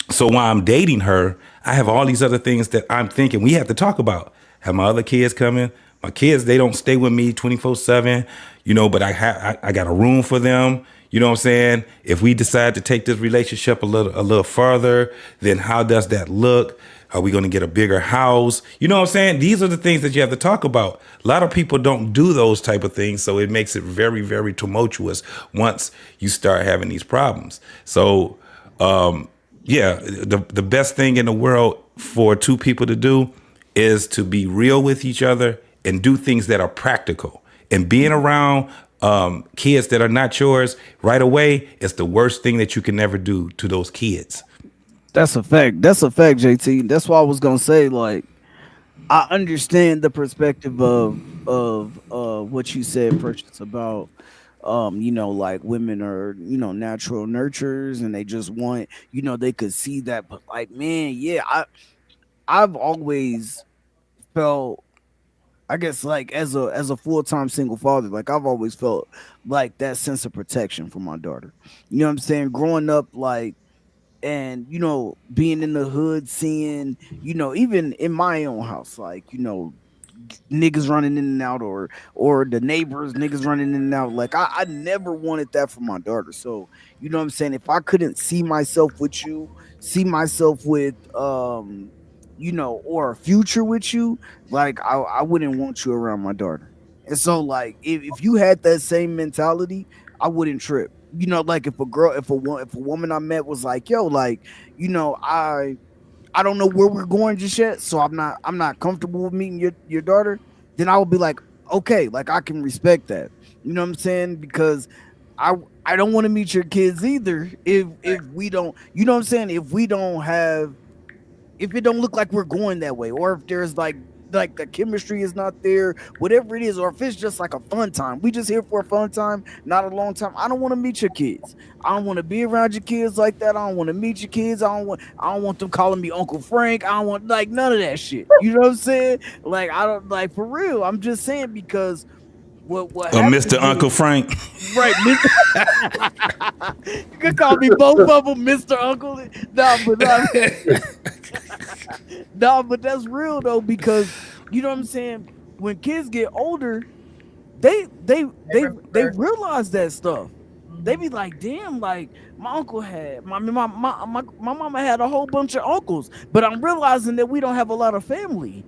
So while I'm dating her, I have all these other things that I'm thinking we have to talk about. Have my other kids coming. My kids, they don't stay with me 24/7, but I got a room for them. You know what I'm saying? If we decide to take this relationship a little further, then how does that look? Are we going to get a bigger house? You know what I'm saying? These are the things that you have to talk about. A lot of people don't do those type of things, so it makes it very, very tumultuous once you start having these problems. So, the best thing in the world for two people to do is to be real with each other and do things that are practical. And being around kids that are not yours right away is the worst thing that you can ever do to those kids. That's a fact. That's a fact, JT. That's why I was gonna say, like, I understand the perspective of what you said, Precious, about like women are, natural nurturers and they just want, they could see that, but like, man, yeah, I've always felt, I guess, like as a full-time single father, like I've always felt like that sense of protection for my daughter. You know what I'm saying? Growing up, like, and being in the hood, seeing, even in my own house, like, niggas running in and out, or the neighbors niggas running in and out. Like I never wanted that for my daughter. So you know what I'm saying, if I couldn't see myself with you, see myself with or a future with you, like I wouldn't want you around my daughter. And so, like, if you had that same mentality, I wouldn't trip. Like if a woman I met was like, yo, like, I don't know where we're going just yet, so I'm not comfortable with meeting your daughter, then I would be like, okay, like I can respect that. You know what I'm saying? Because I don't want to meet your kids either if we don't, you know what I'm saying, if it don't look like we're going that way, or if there's like the chemistry is not there, whatever it is, or if it's just like a fun time, we just here for a fun time, not a long time. I don't want to meet your kids. I don't want to be around your kids like that. I don't want to meet your kids. I don't want them calling me Uncle Frank. I don't want, like, none of that shit. You know what I'm saying? Like, I don't, like, for real. I'm just saying, because what Mr. Uncle Frank. Right, you can call me both of them, Mr. Uncle. No, but that's real though, because you know what I'm saying, when kids get older, they realize that stuff. They be like, damn, like my uncle had my mama had a whole bunch of uncles, but I'm realizing that we don't have a lot of family.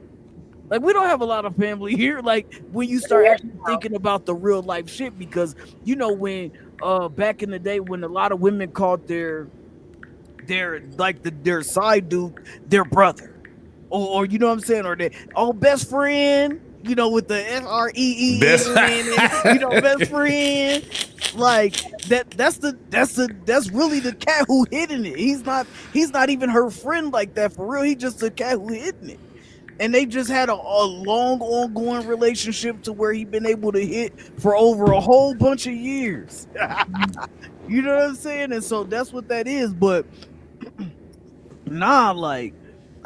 Like, we don't have a lot of family here. Like, when you start actually thinking about the real life shit, because when back in the day, when a lot of women called their their side dude, their brother, or you know what I'm saying, or their best friend, you know, with the FREE, Best- you know, best friend. Like that's really the cat who hidden it. He's not even her friend like that for real. He just the cat who hidden it. And they just had a long ongoing relationship to where he been able to hit for over a whole bunch of years. You know what I'm saying? And so that's what that is. But nah, like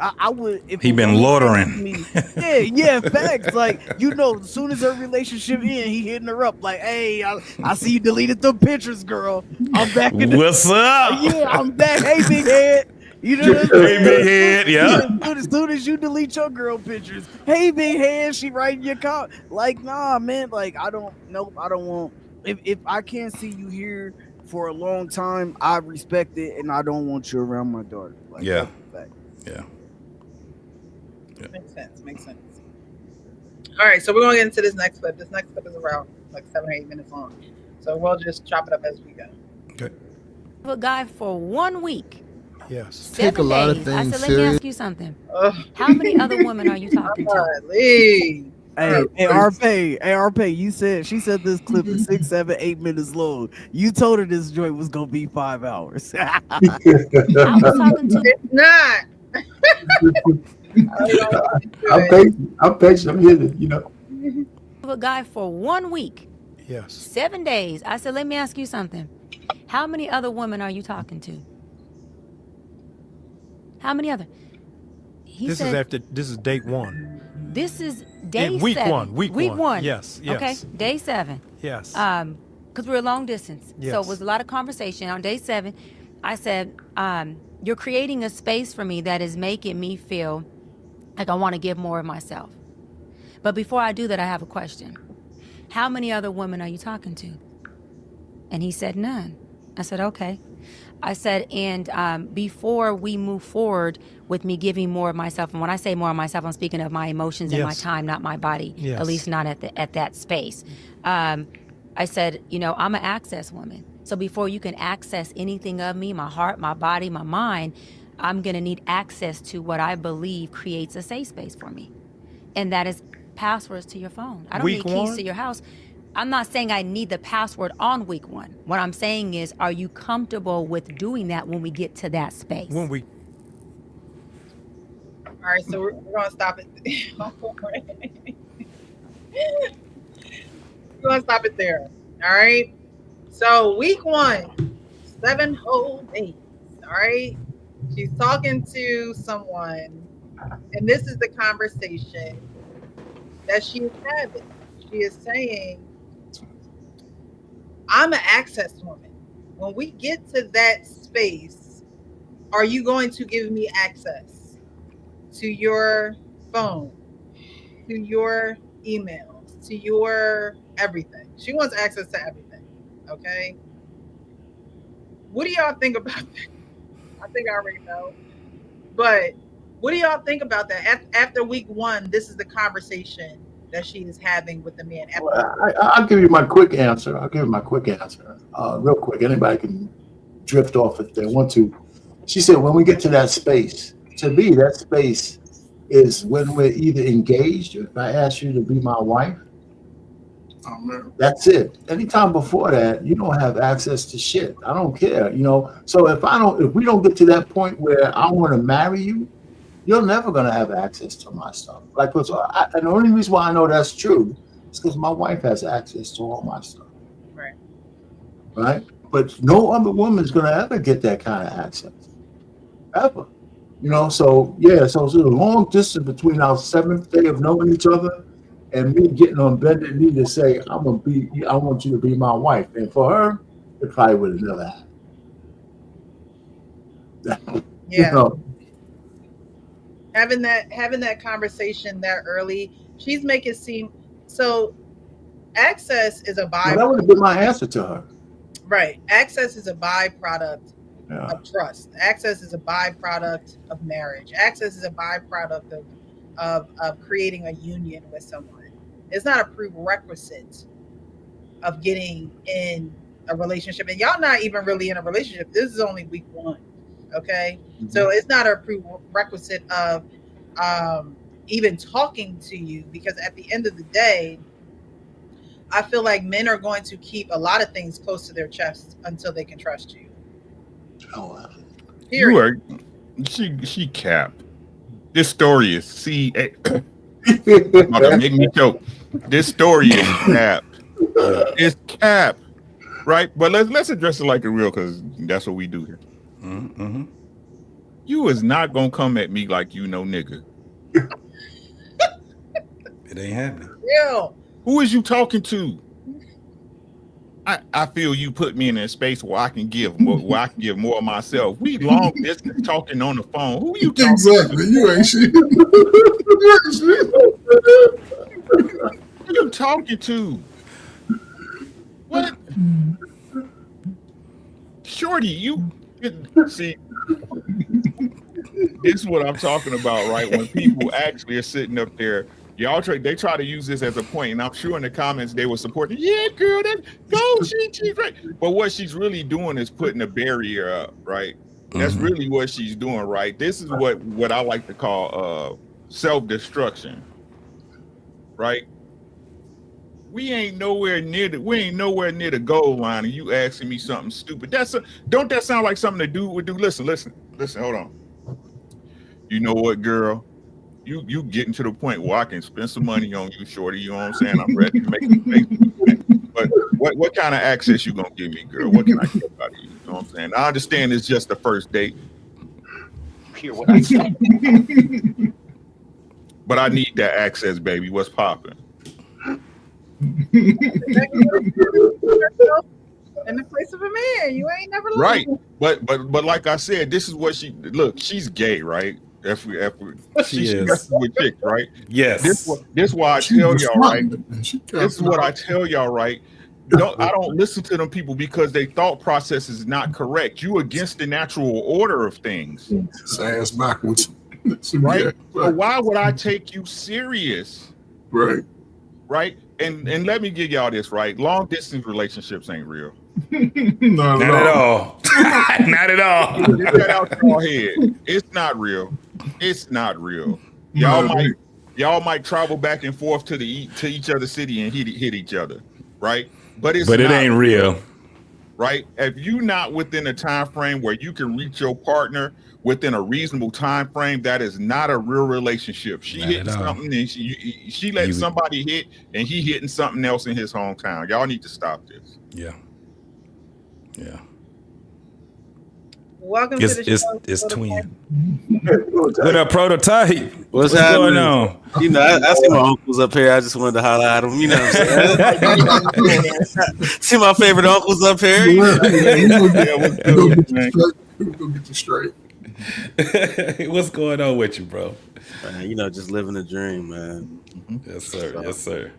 I would if He a been woman loitering. came to me, yeah, facts. Like, you know, as soon as her relationship end, he hitting her up like, hey, I see you deleted the pictures, girl. I'm back in the What's up? Yeah, I'm back. Hey, big head. You know what I'm saying? Hey, big head. Yeah. As soon as you delete your girl pictures, hey, big head, she writing your comment. Like, nah, man. Like, I don't want. If I can't see you here for a long time, I respect it, and I don't want you around my daughter. Like, Yeah. that's a fact. Yeah. Makes sense. All right, so we're gonna get into this next clip. This next clip is around like 7 or 8 minutes long, so we'll just chop it up as we go. Okay. A guy for 1 week. Yes. 7 Take a lot of days. I things said, let me serious. ask you something. How many other women are you talking to? Golly. Hey, RP, she said this clip is 6, 7, 8 minutes long. You told her this joint was gonna be 5 hours. I was talking to. It's not. I'm patient. I'm here to, you know. A guy for 1 week. Yes. 7 days. I said, let me ask you something. How many other women are you talking to? How many other? This is date 1. This is day week 7. 1. Week 1. Yes. Okay, day 7. Yes. Because we're long distance. Yes. So it was a lot of conversation. On day 7, I said, you're creating a space for me that is making me feel like I want to give more of myself. But before I do that, I have a question. How many other women are you talking to? And he said, none. I said, okay. I said, and before we move forward with me giving more of myself, and when I say more of myself, I'm speaking of my emotions and my time, not my body, at least not at that space. I said, you know, I'm an access woman. So before you can access anything of me, my heart, my body, my mind, I'm going to need access to what I believe creates a safe space for me. And that is passwords to your phone. I don't need keys to your house. I'm not saying I need the password on week 1. What I'm saying is, are you comfortable with doing that when we get to that space? All right, so we're going to stop it. We're going to stop it there. All right. So week 1, 7 whole days. All right. She's talking to someone, and this is the conversation that she is having. She is saying, I'm an access woman. When we get to that space, are you going to give me access to your phone, to your emails, to your everything? She wants access to everything. Okay. What do y'all think about that? I think I already know. But what do y'all think about that? After week 1, this is the conversation that she is having with the man. I'll give you my quick answer. Real quick. Anybody can drift off if they want to. She said, when we get to that space, to me, that space is when we're either engaged, or if I ask you to be my wife, that's it. Anytime before that, you don't have access to shit. I don't care, you know. So if we don't get to that point where I want to marry you, you're never gonna have access to my stuff. And the only reason why I know that's true is because my wife has access to all my stuff. Right? But no other woman's gonna ever get that kind of access. Ever. You know, so yeah, so it's a long distance between our 7th day of knowing each other and me getting on bended knee to say, I want you to be my wife. And for her, it probably would have never happened. Yeah. You know? Having that conversation that early, she's making it seem so. Access is a byproduct. Well, that would have been my answer to her. Right. Access is a byproduct of trust. Access is a byproduct of marriage. Access is a byproduct of creating a union with someone. It's not a prerequisite of getting in a relationship. And y'all not even really in a relationship. This is only week 1. Okay, so it's not a prerequisite of even talking to you, because at the end of the day, I feel like men are going to keep a lot of things close to their chest until they can trust you. Oh, you are she capped. This story is gonna make me choke. This story is capped. It's capped, right? But let's address it like a real, because that's what we do here. Mm-hmm. You is not gonna come at me like you know nigga. It ain't happening. Real. Who is you talking to? I feel you put me in a space where I can give more of myself. We long distance talking on the phone. Who you talking Exactly. to? You ain't shit. Who you talking to? What? Shorty, you see, this is what I'm talking about, right? When people actually are sitting up there, they try to use this as a point, and I'm sure in the comments they will support it. Yeah, girl, she's right. But what she's really doing is putting a barrier up, right? That's really what she's doing, right? This is what I like to call self-destruction, right? We ain't nowhere near the goal line, and you asking me something stupid. Don't that sound like something the dude would do? Listen, hold on. You know what, girl? You getting to the point where I can spend some money on you, shorty. You know what I'm saying? I'm ready to make it. But what kind of access you gonna give me, girl? What can I get out of you? You know what I'm saying? I understand it's just the first date. Hear what I say. But I need that access, baby. What's popping? In the place of a man, you ain't never right. But like I said, this is what she's gay, right? If she with chicks, right? Yes. This why I tell y'all, right? This is what I tell y'all, right? I don't listen to them people because their thought process is not correct. You against the natural order of things. It's ass backwards. Right? Yeah, so why would I take you serious? Right. Right? And let me give y'all this, right? Long distance relationships ain't real. Not at all. Not at all. Get that out your head. It's not real. It's not real. Y'all might travel back and forth to each other's city and hit each other, right? But it ain't real. Right? If you not within a time frame where you can reach your partner within a reasonable time frame, that is not a real relationship. She not hitting something and she let somebody hit, and he hitting something else in his hometown. Y'all need to stop this. Yeah. Welcome to the show. It's twin. What up, Prototype? What's going on? You know, I see my uncles up here. I just wanted to holler at them. You know what I'm saying? See my favorite uncles up here. We'll get you straight. What's going on with you, bro? Man, you know, just living the dream, man. Yes, sir. Yes, sir.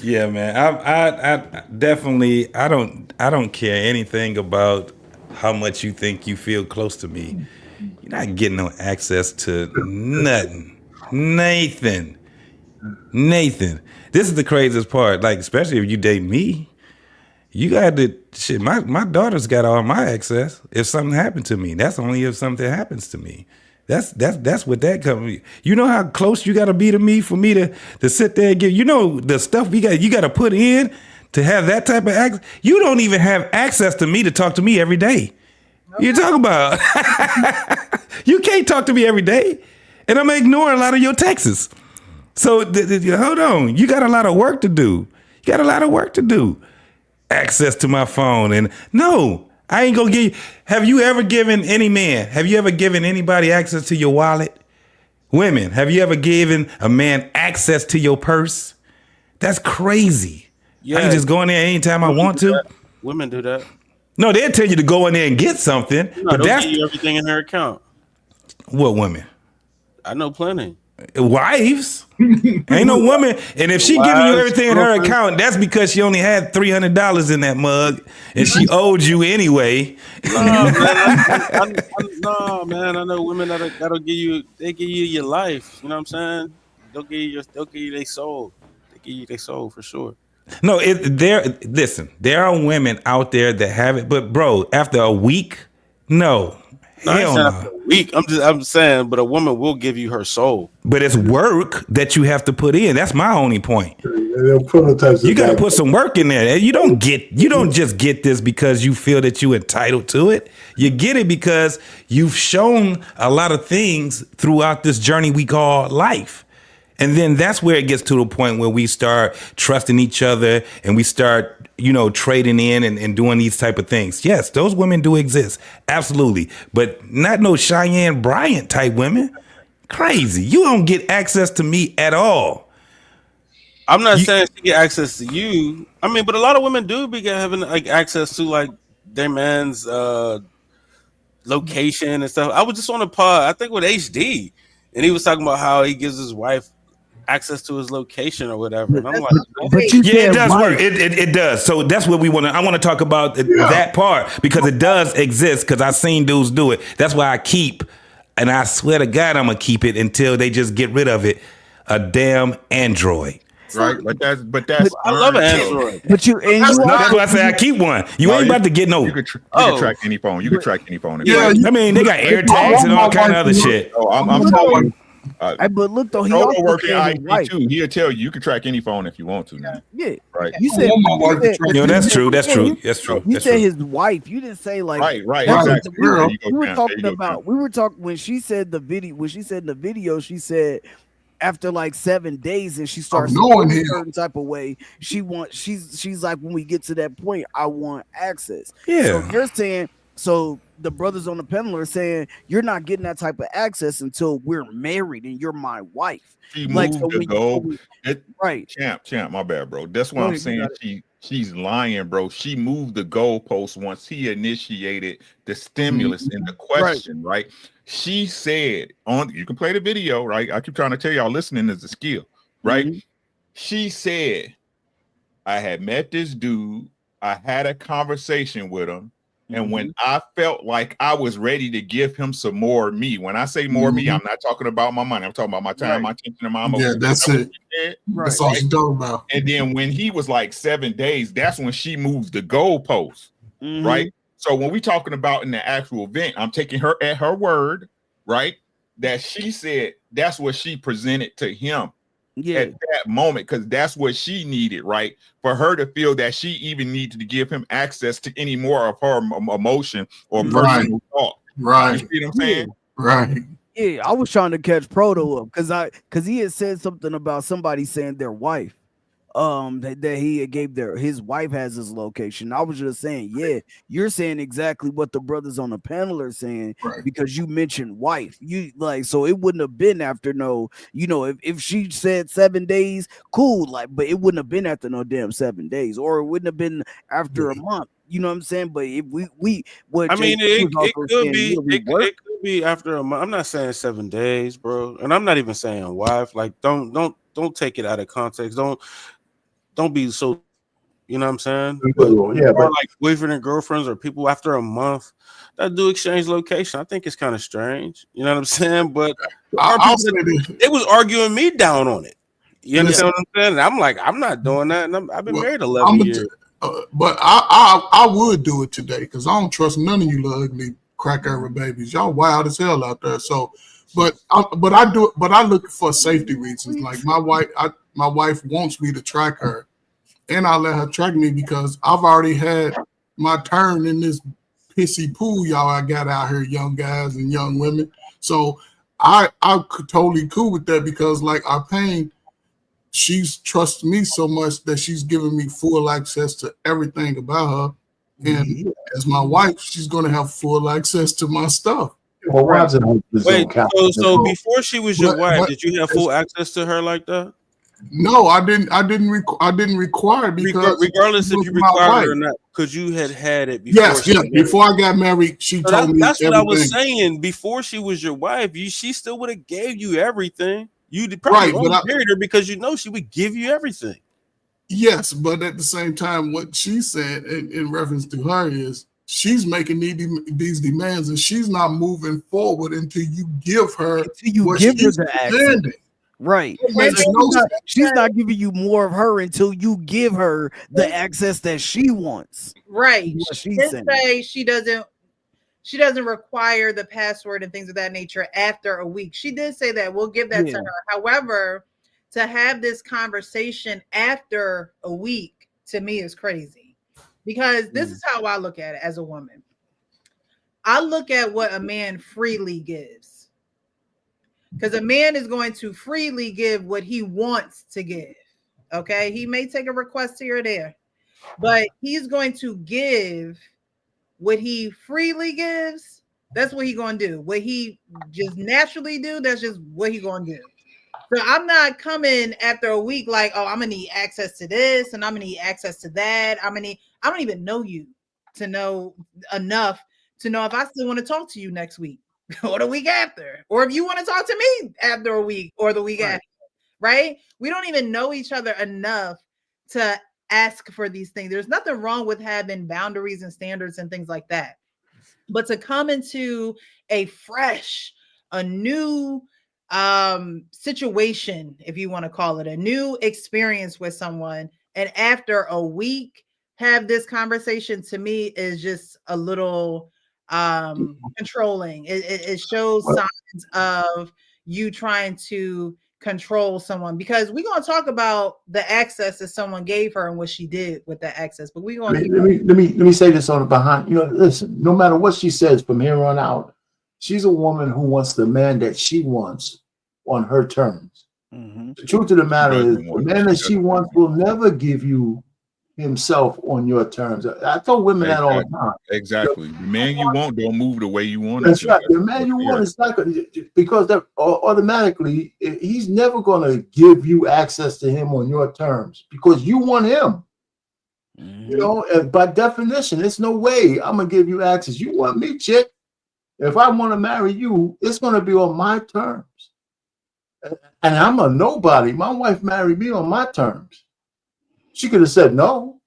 Yeah, man. I definitely I don't care anything about how much you think you feel close to me. You're not getting no access to nothing. Nathan. This is the craziest part. Like, especially if you date me, you got to shit. My daughter's got all my access. If something happened to me, that's only if something happens to me. That's what that comes. You know how close you got to be to me for me to sit there and give. You know the stuff you got to put in to have that type of access. You don't even have access to me to talk to me every day. Okay. You talking about? You can't talk to me every day, and I'm ignoring a lot of your texts. So hold on, you got a lot of work to do. Access to my phone, and no, I ain't gonna give you. Have you ever given anybody access to your wallet? Women, have you ever given a man access to your purse? That's crazy. Yeah. I can just go in there anytime I want to. Women do that. No, they'll tell you to go in there and get something. No, but that's give you everything in her account. What women? I know plenty. Wives. Ain't no woman. And if she giving you everything in her account, that's because she only had $300 in that mug and she owed you anyway. No, man. I know women that'll give you your life. You know what I'm saying? They'll give you their soul. They give you their soul for sure. No, there are women out there that have it, but bro, after a week, no. Hell no. Weak. I'm saying, but a woman will give you her soul. But it's work that you have to put in. That's my only point. You got to put some work in there. You don't just get this because you feel that you're entitled to it. You get it because you've shown a lot of things throughout this journey we call life. And then that's where it gets to the point where we start trusting each other and we start, trading in and doing these type of things. Yes, those women do exist. Absolutely. But not no Cheyenne Bryant type women. Crazy. You don't get access to me at all. I'm not saying she get access to you. I mean, but a lot of women do be having like access to like their man's location and stuff. I was just on a pod, I think with HD, and he was talking about how he gives his wife access to his location or whatever. And I'm like, it does work. It does. So that's what I want to talk about that part because it does exist because I've seen dudes do it. That's why I keep, and I swear to God, I'm going to keep it until they just get rid of it, a damn Android. Right, but that's I love an Android. But that's why I say I keep one. You ain't about to get no. You can track any phone. You can track any phone. Yeah, I mean they got AirTags and all kind of other shit. Oh, I'm telling you. But look though, he also also working said IT too. He'll tell you can track any phone if you want to now. Yeah, right. You said that's true. That's true. That's true. You said his wife. You didn't say like right. Exactly. We were talking about. We were talking when she said the video. When she said in the video, she said after like 7 days and she starts knowing a certain type of way. She's like when we get to that point, I want access. Yeah. So you're saying. So the brothers on the panel are saying you're not getting that type of access until we're married and you're my wife. She moved to go. Right. Champ, my bad, bro. That's why I'm saying she's lying, bro. She moved the goalpost once he initiated the stimulus in the question, right? She said you can play the video, right? I keep trying to tell y'all listening is a skill, right? She said, I had met this dude, I had a conversation with him. And when I felt like I was ready to give him some more me, when I say more me, I'm not talking about my money. I'm talking about my time, my attention, and my emotions. Yeah, that's it. That's all she's talking about. And then when he was like 7 days, that's when she moves the goalpost, right? So when we talking about in the actual event, I'm taking her at her word, right? That she said that's what she presented to him. At that moment, because that's what she needed, right? For her to feel that she even needed to give him access to any more of her emotion or personal thought. Right. You see what I'm saying? Right. Yeah, I was trying to catch Proto up because he had said something about somebody saying their wife. That he had gave his wife has his location. I was just saying, yeah, you're saying exactly what the brothers on the panel are saying because you mentioned wife. You like, so it wouldn't have been after if she said 7 days, cool, like, but it wouldn't have been after no damn 7 days, or it wouldn't have been after a month. You know what I'm saying? But if it could be after a month. I'm not saying 7 days, bro, and I'm not even saying wife. Like, don't take it out of context. Don't be so, you know what I'm saying? But like boyfriend and girlfriends or people after a month that do exchange location. I think it's kind of strange. You know what I'm saying? But it was arguing me down on it. You understand what I'm saying? And I'm like, I'm not doing that. And I've been married 11 years. But I would do it today because I don't trust none of you little ugly crack over babies. Y'all wild as hell out there. So, but I look for safety reasons. Like my wife wants me to track her, and I let her track me because I've already had my turn in this pissy pool I got out here, young guys and young women. So I could totally cool with that because like our pain, she's trusted me so much that she's giving me full access to everything about her. And as my wife, she's going to have full access to my stuff. Wait, so before she was your wife, did you have full access to her like that? No, I didn't require because regardless if you required it or not, because you had it before. Yes, before I got married, she told me that's everything. What I was saying. Before she was your wife, she still would have gave you everything. You probably only married her because she would give you everything. Yes, but at the same time, what she said in reference to her is she's making these demands and she's not moving forward until you give her the access. Right. She's not giving you more of her until you give her the access that she wants. Right. She say she doesn't require the password and things of that nature after a week. She did say that. We'll give that to her. However, to have this conversation after a week to me is crazy, because this is how I look at it as a woman. I look at what a man freely gives, because a man is going to freely give what he wants to give. Okay, he may take a request here or there, but he's going to give what he freely gives. That's what he's going to do. What he just naturally do, that's just what he's going to do. So I'm not coming after a week like, oh, I'm gonna need access to this and I'm gonna need access to that. I don't even know you to know enough to know if I still want to talk to you next week or the week after, or if you want to talk to me after a week or the week after, right? We don't even know each other enough to ask for these things. There's nothing wrong with having boundaries and standards and things like that. But to come into a new situation, if you want to call it, a new experience with someone, and after a week have this conversation, to me is just a little controlling. It shows signs of you trying to control someone, because we're going to talk about the access that someone gave her and what she did with that access, but we're going to let me say this on the behind. Listen, no matter what she says from here on out, she's a woman who wants the man that she wants on her terms. The truth of the matter is, the man that she wants will never give you himself on your terms. I told women that all the time. Exactly. The man you want don't move the way you want. That's right. The man you want is not going to, because that automatically he's never going to give you access to him on your terms because you want him. And by definition, there's no way I'm gonna give you access. You want me, chick? If I want to marry you, it's going to be on my terms. And I'm a nobody. My wife married me on my terms. She could have said no.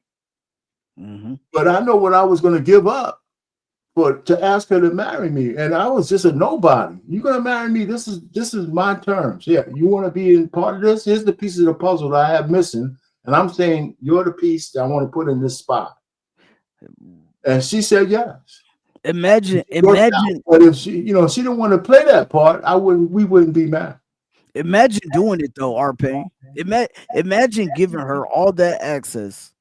But I know what I was going to give up to ask her to marry me. And I was just a nobody. You're going to marry me. This is my terms. Yeah, you want to be in part of this? Here's the pieces of the puzzle that I have missing. And I'm saying, you're the piece that I want to put in this spot. And she said yes. Imagine. But if she didn't want to play that part, we wouldn't be married. Imagine doing it though, R-Pain. Imagine giving her all that access,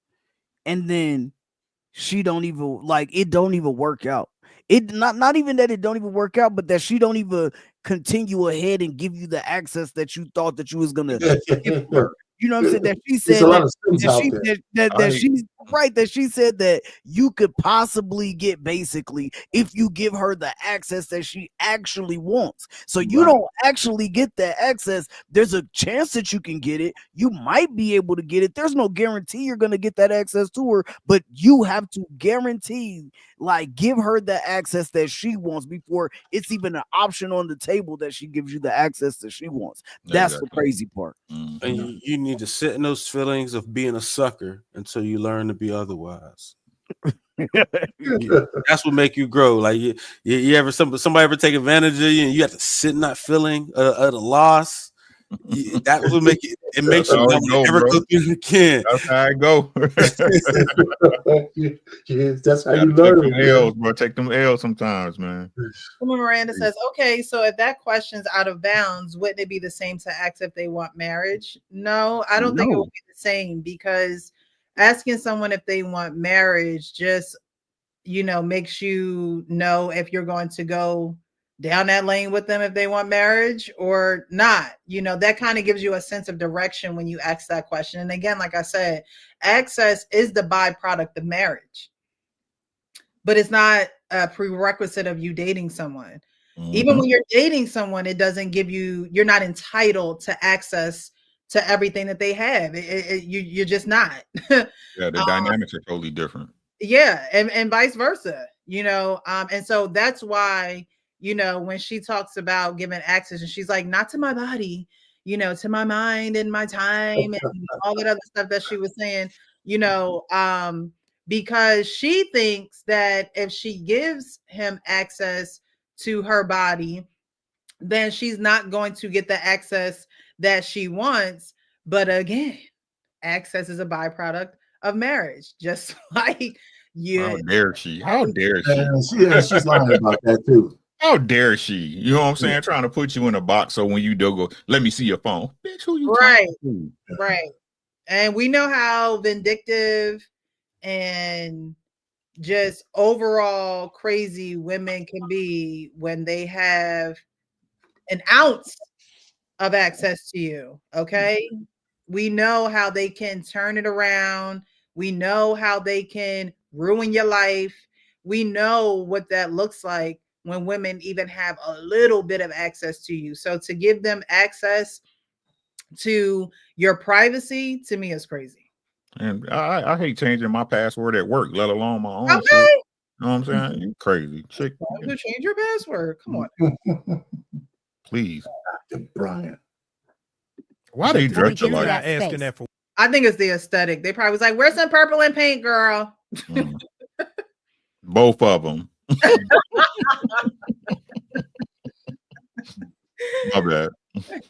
and then she don't even it don't even work out. It not even that it don't even work out, but that she don't even continue ahead and give you the access that you thought that you was gonna give her. You know what I'm saying? That she said that she said that you could possibly get basically if you give her the access that she actually wants. So you don't actually get that access. There's a chance that you can get it. You might be able to get it. There's no guarantee you're going to get that access to her, but you have to guarantee, give her the access that she wants before it's even an option on the table that she gives you the access that she wants. That's the crazy part. And you need to sit in those feelings of being a sucker until you learn to be otherwise. That's what make you grow. Like you ever somebody ever take advantage of you and you have to sit in that feeling of the loss. That will make it makes you never go through it again. That's how I go. That's how you learn. Take them L's, bro. Take them L's sometimes, man. Miranda says, okay, so if that question's out of bounds, wouldn't it be the same to ask if they want marriage? No, I don't think it would be the same, because asking someone if they want marriage just, makes you know if you're going to go down that lane with them if they want marriage or not. That kind of gives you a sense of direction when you ask that question. And again, like I said, access is the byproduct of marriage, but it's not a prerequisite of you dating someone. Even when you're dating someone, it doesn't give you're not entitled to access to everything that they have. You're just not. Yeah, the dynamics are totally different. Yeah, and vice versa, and so that's why, when she talks about giving access and she's like, not to my body, to my mind and my time and all that other stuff that she was saying, because she thinks that if she gives him access to her body, then she's not going to get the access that she wants. But again, access is a byproduct of marriage, just like Yeah. How dare she? How dare she? And she's lying about that too. How dare she? You know what I'm saying? Trying to put you in a box so when you do go, let me see your phone. Bitch, who you Right. talking to? Right. And we know how vindictive and just overall crazy women can be when they have an ounce of access to you. Okay. We know how they can turn it around. We know how they can ruin your life. We know what that looks like when women even have a little bit of access to you. So to give them access to your privacy, to me, is crazy. And I hate changing my password at work, let alone my own Okay. shit. You know what I'm saying? You crazy. Chick. You change your password. Come on. Please. Dr. Bryant. Why they dress you like asking that for? I think it's the aesthetic. They probably was like, "Where's some purple and paint, girl?" both of them? My bad.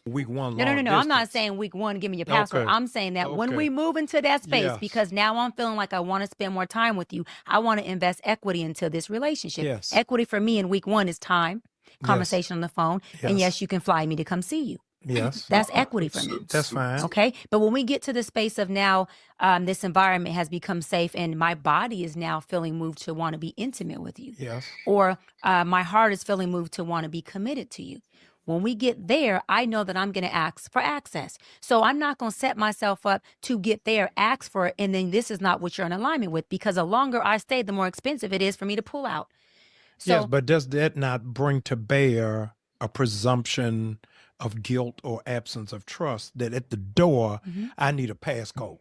Week one. No. I'm not saying week one, give me your password. Okay. I'm saying that when we move into that space, Yes. because now I'm feeling like I want to spend more time with you. I want to invest equity into this relationship. Yes. Equity for me in week one is time, conversation on the phone, and yes, you can fly me to come see you. Yes. That's equity for me. That's fine. Okay. But when we get to the space of now, this environment has become safe and my body is now feeling moved to want to be intimate with you. Yes. Or my heart is feeling moved to want to be committed to you. When we get there, I know that I'm going to ask for access. So I'm not going to set myself up to get there, ask for it, and then this is not what you're in alignment with, because the longer I stay, the more expensive it is for me to pull out. So, yes, but does that not bring to bear a presumption of guilt or absence of trust that at the door, I need a passcode?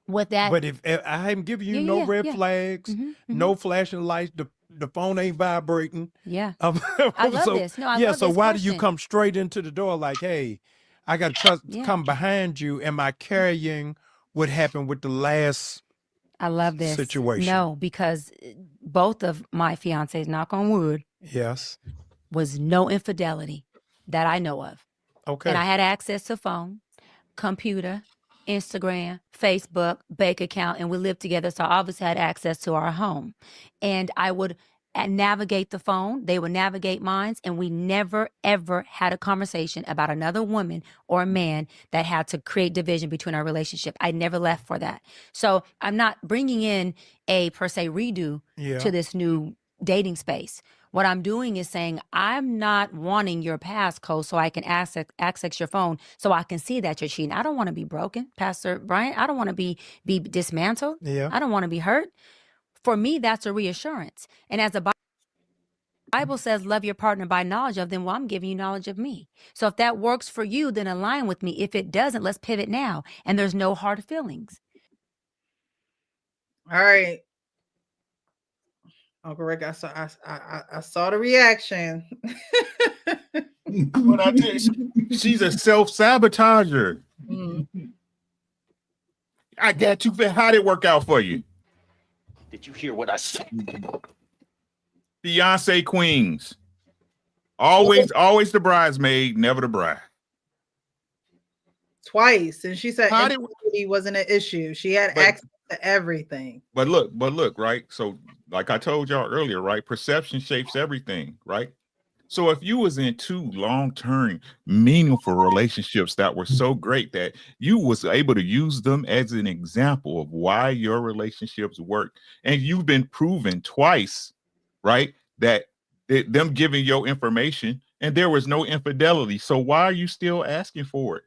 With that, but if I am giving you no red flags, no flashing lights, the phone ain't vibrating. Yeah, I love this. No, I love so this why question. do you come straight into the door like, hey, I got to trust, come behind you? Am I carrying what happened with the last I love this situation? No, because both of my fiancés, knock on wood, yes, was no infidelity that I know of. Okay. And I had access to phone, computer, Instagram, Facebook, bank account, and we lived together. So I obviously had access to our home. And I would navigate the phone. They would navigate mine. And we never, ever had a conversation about another woman or a man that had to create division between our relationship. I never left for that. So I'm not bringing in a per se redo to this new dating space. What I'm doing is saying, I'm not wanting your passcode so I can access your phone so I can see that you're cheating. I don't want to be broken, Pastor Bryant. I don't want to be dismantled. Yeah. I don't want to be hurt. For me, that's a reassurance. And as the Bible says, love your partner by knowledge of them, well, I'm giving you knowledge of me. So if that works for you, then align with me. If it doesn't, let's pivot now. And there's no hard feelings. All right. Uncle Rick, I saw the reaction. What I did, she's a self-sabotager. I got you. How did it work out for you? Did you hear what I said? Beyonce queens. Always the bridesmaid, never the bride. Twice. And she said infidelity wasn't an issue. She had access to everything. But look, right? So like I told y'all earlier, right? Perception shapes everything, right? So if you was in two long-term, meaningful relationships that were so great that you was able to use them as an example of why your relationships work, and you've been proven twice, right, that them giving your information and there was no infidelity. So why are you still asking for it?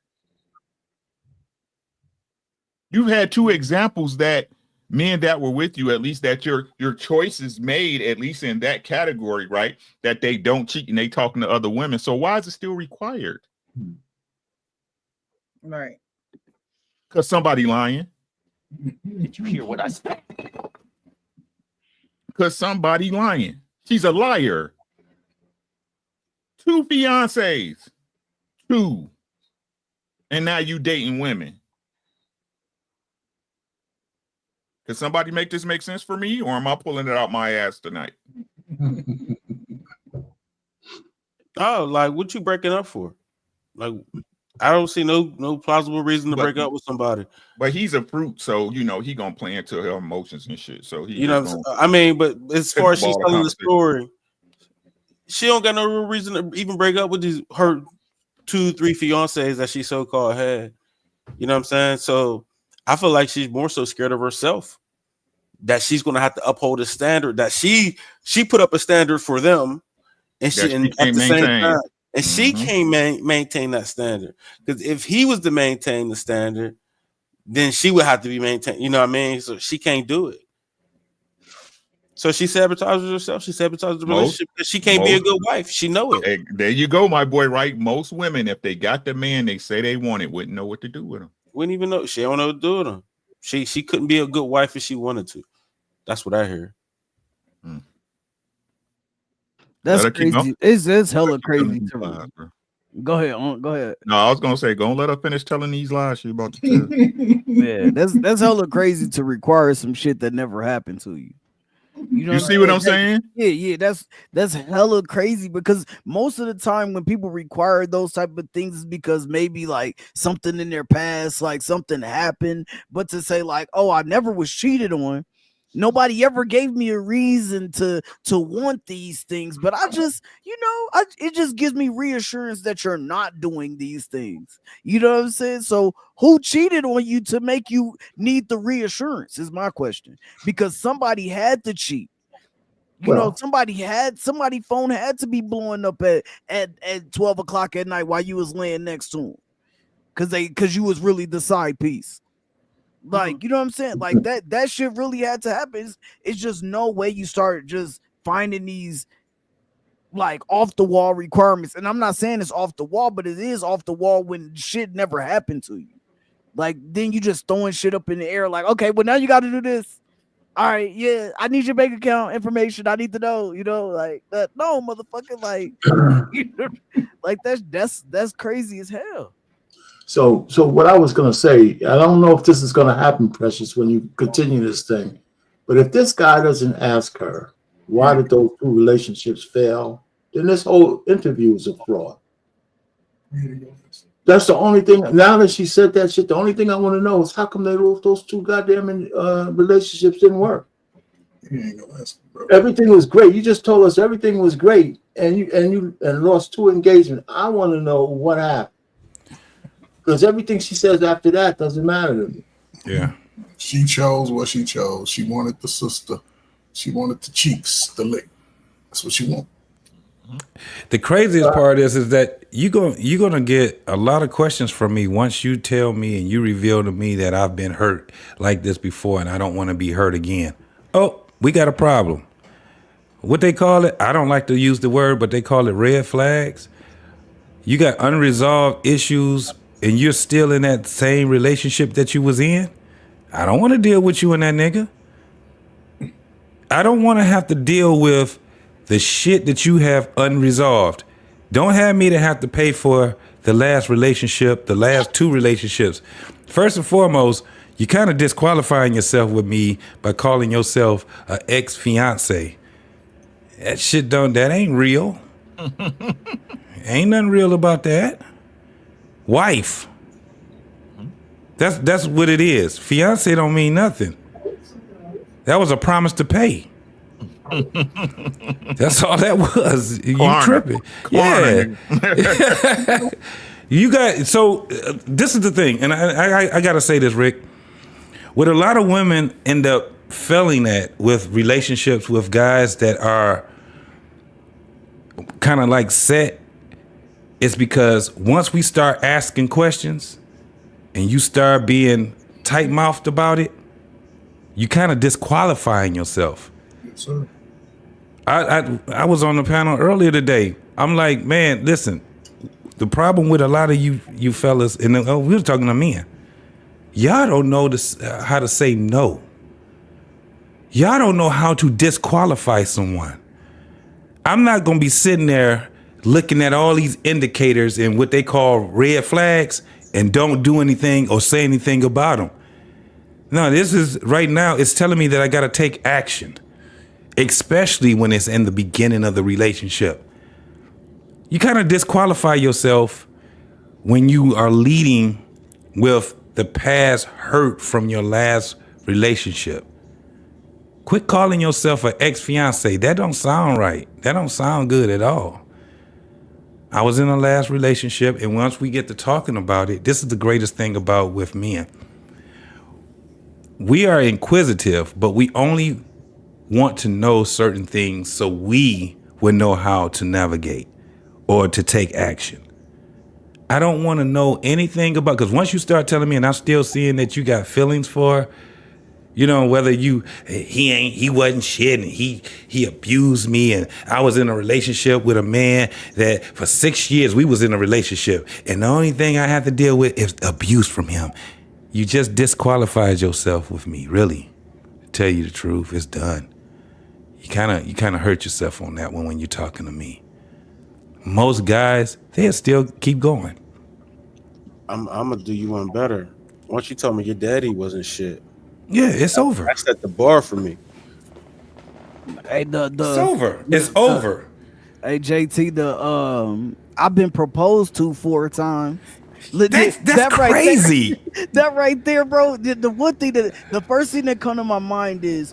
You've had two examples that men that were with you, at least that your choices made, at least in that category, right? That they don't cheat and they talking to other women. So why is it still required? Right. Because somebody lying. Did you hear what I said? Because somebody lying. She's a liar. 2 fiancés. 2. And now you dating women. Can somebody make this make sense for me, or am I pulling it out my ass tonight? Oh, like what you breaking up for? Like I don't see no plausible reason to break up with somebody. But he's a fruit, so he gonna play into her emotions and shit. So he, I mean, but as far as she's telling the story, she don't got no real reason to even break up with her 2-3 fiancés that she so-called had. You know what I'm saying? So I feel like she's more so scared of herself that she's gonna have to uphold a standard that she put up a standard for them, and she at the same time. And she can't maintain that standard, because if he was to maintain the standard, then she would have to be maintained. You know what I mean? So she can't do it. So she sabotages herself. She sabotages the relationship because she can't be a good wife. She know it. Hey, there you go, my boy. Right? Most women, if they got the man they say they wanted, wouldn't know what to do with him. Wouldn't even know. She don't know what to do with him. She couldn't be a good wife if she wanted to. That's what I hear. That's crazy. It's hella crazy to me. Go ahead. Go ahead. No, I was gonna say, go and let her finish telling these lies she about to tell. Yeah, that's hella crazy to require some shit that never happened to you. You see what I'm saying? Yeah, that's hella crazy, because most of the time when people require those type of things is because maybe like something in their past, like something happened. But to say like, oh, I never was cheated on, nobody ever gave me a reason to want these things, but I just, it just gives me reassurance that you're not doing these things. You know what I'm saying? So who cheated on you to make you need the reassurance is my question, because somebody had to cheat. Somebody phone had to be blowing up at 12 o'clock at night while you was laying next to him, because you was really the side piece. Like, you know what I'm saying? Like that shit really had to happen. It's just no way you start just finding these like off the wall requirements. And I'm not saying it's off the wall, but it is off the wall when shit never happened to you. Like, then you just throwing shit up in the air like, okay, well now you got to do this. All right, yeah, I need your bank account information. I need to know, like that. No, motherfucker, like, like that's crazy as hell. So what I was going to say, I don't know if this is going to happen, Precious, when you continue this thing, but if this guy doesn't ask her, why did those two relationships fail, then this whole interview is a fraud. That's the only thing. Now that she said that shit, the only thing I want to know is how come those two goddamn relationships didn't work? Everything was great. You just told us everything was great, and you lost 2 engagements. I want to know what happened. Because everything she says after that doesn't matter to me. Yeah. She chose what she chose. She wanted the sister. She wanted the cheeks, the lick. That's what she wanted. The craziest part is that you're gonna get a lot of questions from me once you tell me and you reveal to me that I've been hurt like this before and I don't want to be hurt again. Oh, we got a problem. What they call it, I don't like to use the word, but they call it red flags. You got unresolved issues and you're still in that same relationship that you was in. I don't want to deal with you and that nigga. I don't want to have to deal with the shit that you have unresolved. Don't have me to have to pay for the last relationship, the last 2 relationships. First and foremost, you kind of disqualifying yourself with me by calling yourself an ex-fiance. That shit that ain't real. Ain't nothing real about that. Wife. That's what it is. Fiance don't mean nothing. That was a promise to pay. That's all that was. You tripping. Yeah. You got, so this is the thing, and I gotta say this, Rick. What a lot of women end up failing at with relationships with guys that are kind of like set, is because once we start asking questions and you start being tight-mouthed about it, you kind of disqualifying yourself. Yes, sir. I was on the panel earlier today. I'm like, man, listen, the problem with a lot of you fellas, and we were talking to men, y'all don't know how to say no. Y'all don't know how to disqualify someone. I'm not going to be sitting there looking at all these indicators and what they call red flags and don't do anything or say anything about them. No, this is right now, it's telling me that I got to take action, especially when it's in the beginning of the relationship. You kind of disqualify yourself when you are leading with the past hurt from your last relationship. Quit calling yourself an ex-fiance. That don't sound right. That don't sound good at all. I was in a last relationship, and once we get to talking about it, this is the greatest thing about with men. We are inquisitive, but we only want to know certain things so we would know how to navigate or to take action. I don't want to know anything about, because once you start telling me, and I'm still seeing that you got feelings for, you know, whether he wasn't shit and he abused me, and I was in a relationship with a man that for 6 years we was in a relationship, and the only thing I had to deal with is abuse from him. You just disqualified yourself with me, really. To tell you the truth, it's done. You kind of hurt yourself on that one when you're talking to me. Most guys, they'll still keep going. I'm gonna do you one better. Once you told me your daddy wasn't shit, yeah, it's over. That set the bar for me. Hey, it's over. It's over. Hey, JT, I've been proposed to 4 times. That's that crazy. That right there, bro. The one thing the first thing that come to my mind is,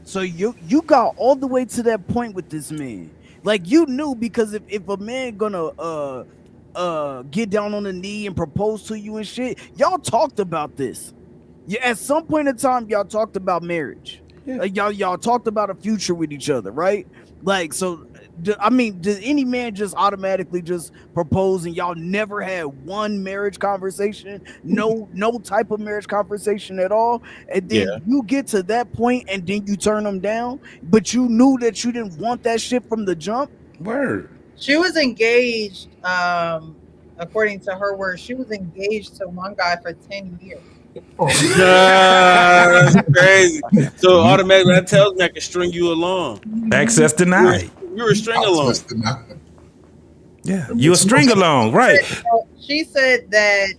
so you got all the way to that point with this man. Like, you knew, because if a man gonna get down on the knee and propose to you and shit, y'all talked about this. Yeah, at some point in time, y'all talked about marriage. Yeah. Like, y'all talked about a future with each other, right? Like, so I mean, does any man just automatically just propose and y'all never had one marriage conversation? No type of marriage conversation at all? And then you get to that point and then you turn them down, but you knew that you didn't want that shit from the jump? Word. She was engaged, according to her words, she was engaged to one guy for 10 years. That's crazy. So automatically that tells me I can string you along. Access denied. You're a string along. Yeah, you a string along, right? She said that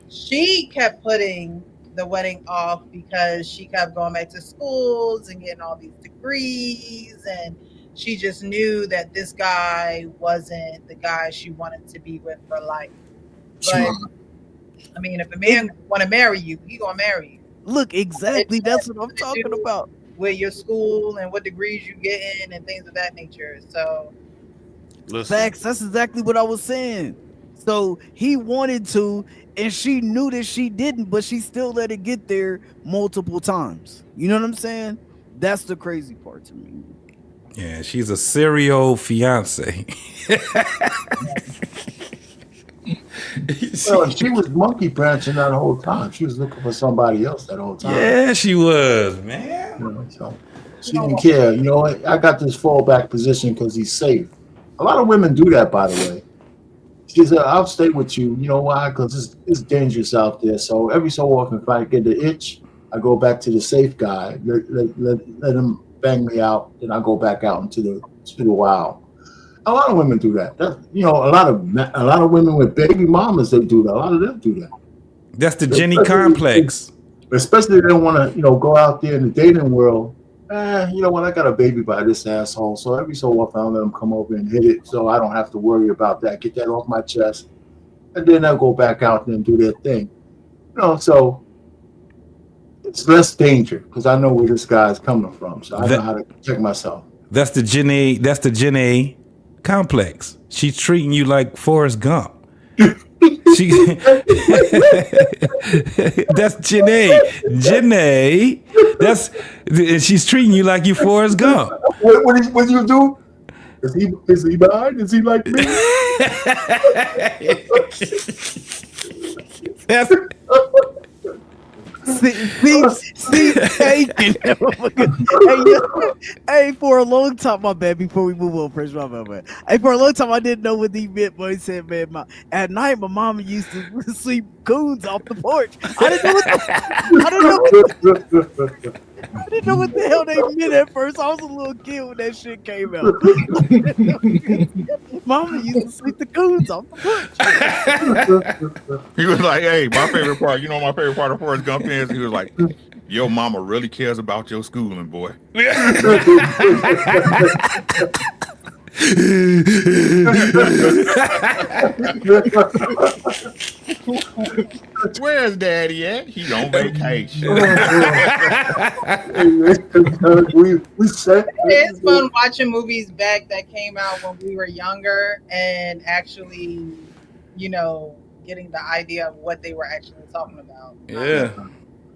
she kept putting the wedding off because she kept going back to schools and getting all these degrees, and she just knew that this guy wasn't the guy she wanted to be with for life. But I mean, if a man want to marry you, he gonna marry you. Look, exactly. That's what I'm talking about. With your school and what degrees you get in and things of that nature. So, facts. That's exactly what I was saying. So he wanted to, and she knew that she didn't, but she still let it get there multiple times. You know what I'm saying? That's the crazy part to me. Yeah, she's a serial fiance. Well, she was monkey branching that whole time. She was looking for somebody else that whole time. Yeah, she was, man. You know, so she didn't care. You know, I got this fallback position because he's safe. A lot of women do that, by the way. She said, "I'll stay with you." You know why? Because it's dangerous out there. So every so often, if I get the itch, I go back to the safe guy. Let him bang me out, then I go back out into the wild. A lot of women do that. You know, a lot of women with baby mamas, they do that. A lot of them do that. That's the Jenny complex. Especially if they don't want to, go out there in the dating world. You know what? I got a baby by this asshole. So every so often, I'll let them come over and hit it, so I don't have to worry about that. Get that off my chest, and then they'll go back out there and do their thing. So it's less danger because I know where this guy's coming from, so I know how to protect myself. That's the Jenny complex. She's treating you like Forrest Gump. That's Janae. She's treating you like you Forrest Gump. What do you do? Is he behind? Is he like me? See, hey, for a long time, my bad. Before we move on, Prince, my bad. Hey, for a long time, I didn't know what he meant. But he said, "Man, at night, my mama used to sleep coons off the porch." I didn't know what the hell they meant at first. I was a little kid when that shit came out. Mama used to sleep the coons off the porch. He was like, "Hey, my favorite part. You know, my favorite part of Forrest Gump is." He was like, "Your mama really cares about your schooling, boy." Where's Daddy at? He on vacation. we said it's fun watching movies back that came out when we were younger and actually, getting the idea of what they were actually talking about. Yeah.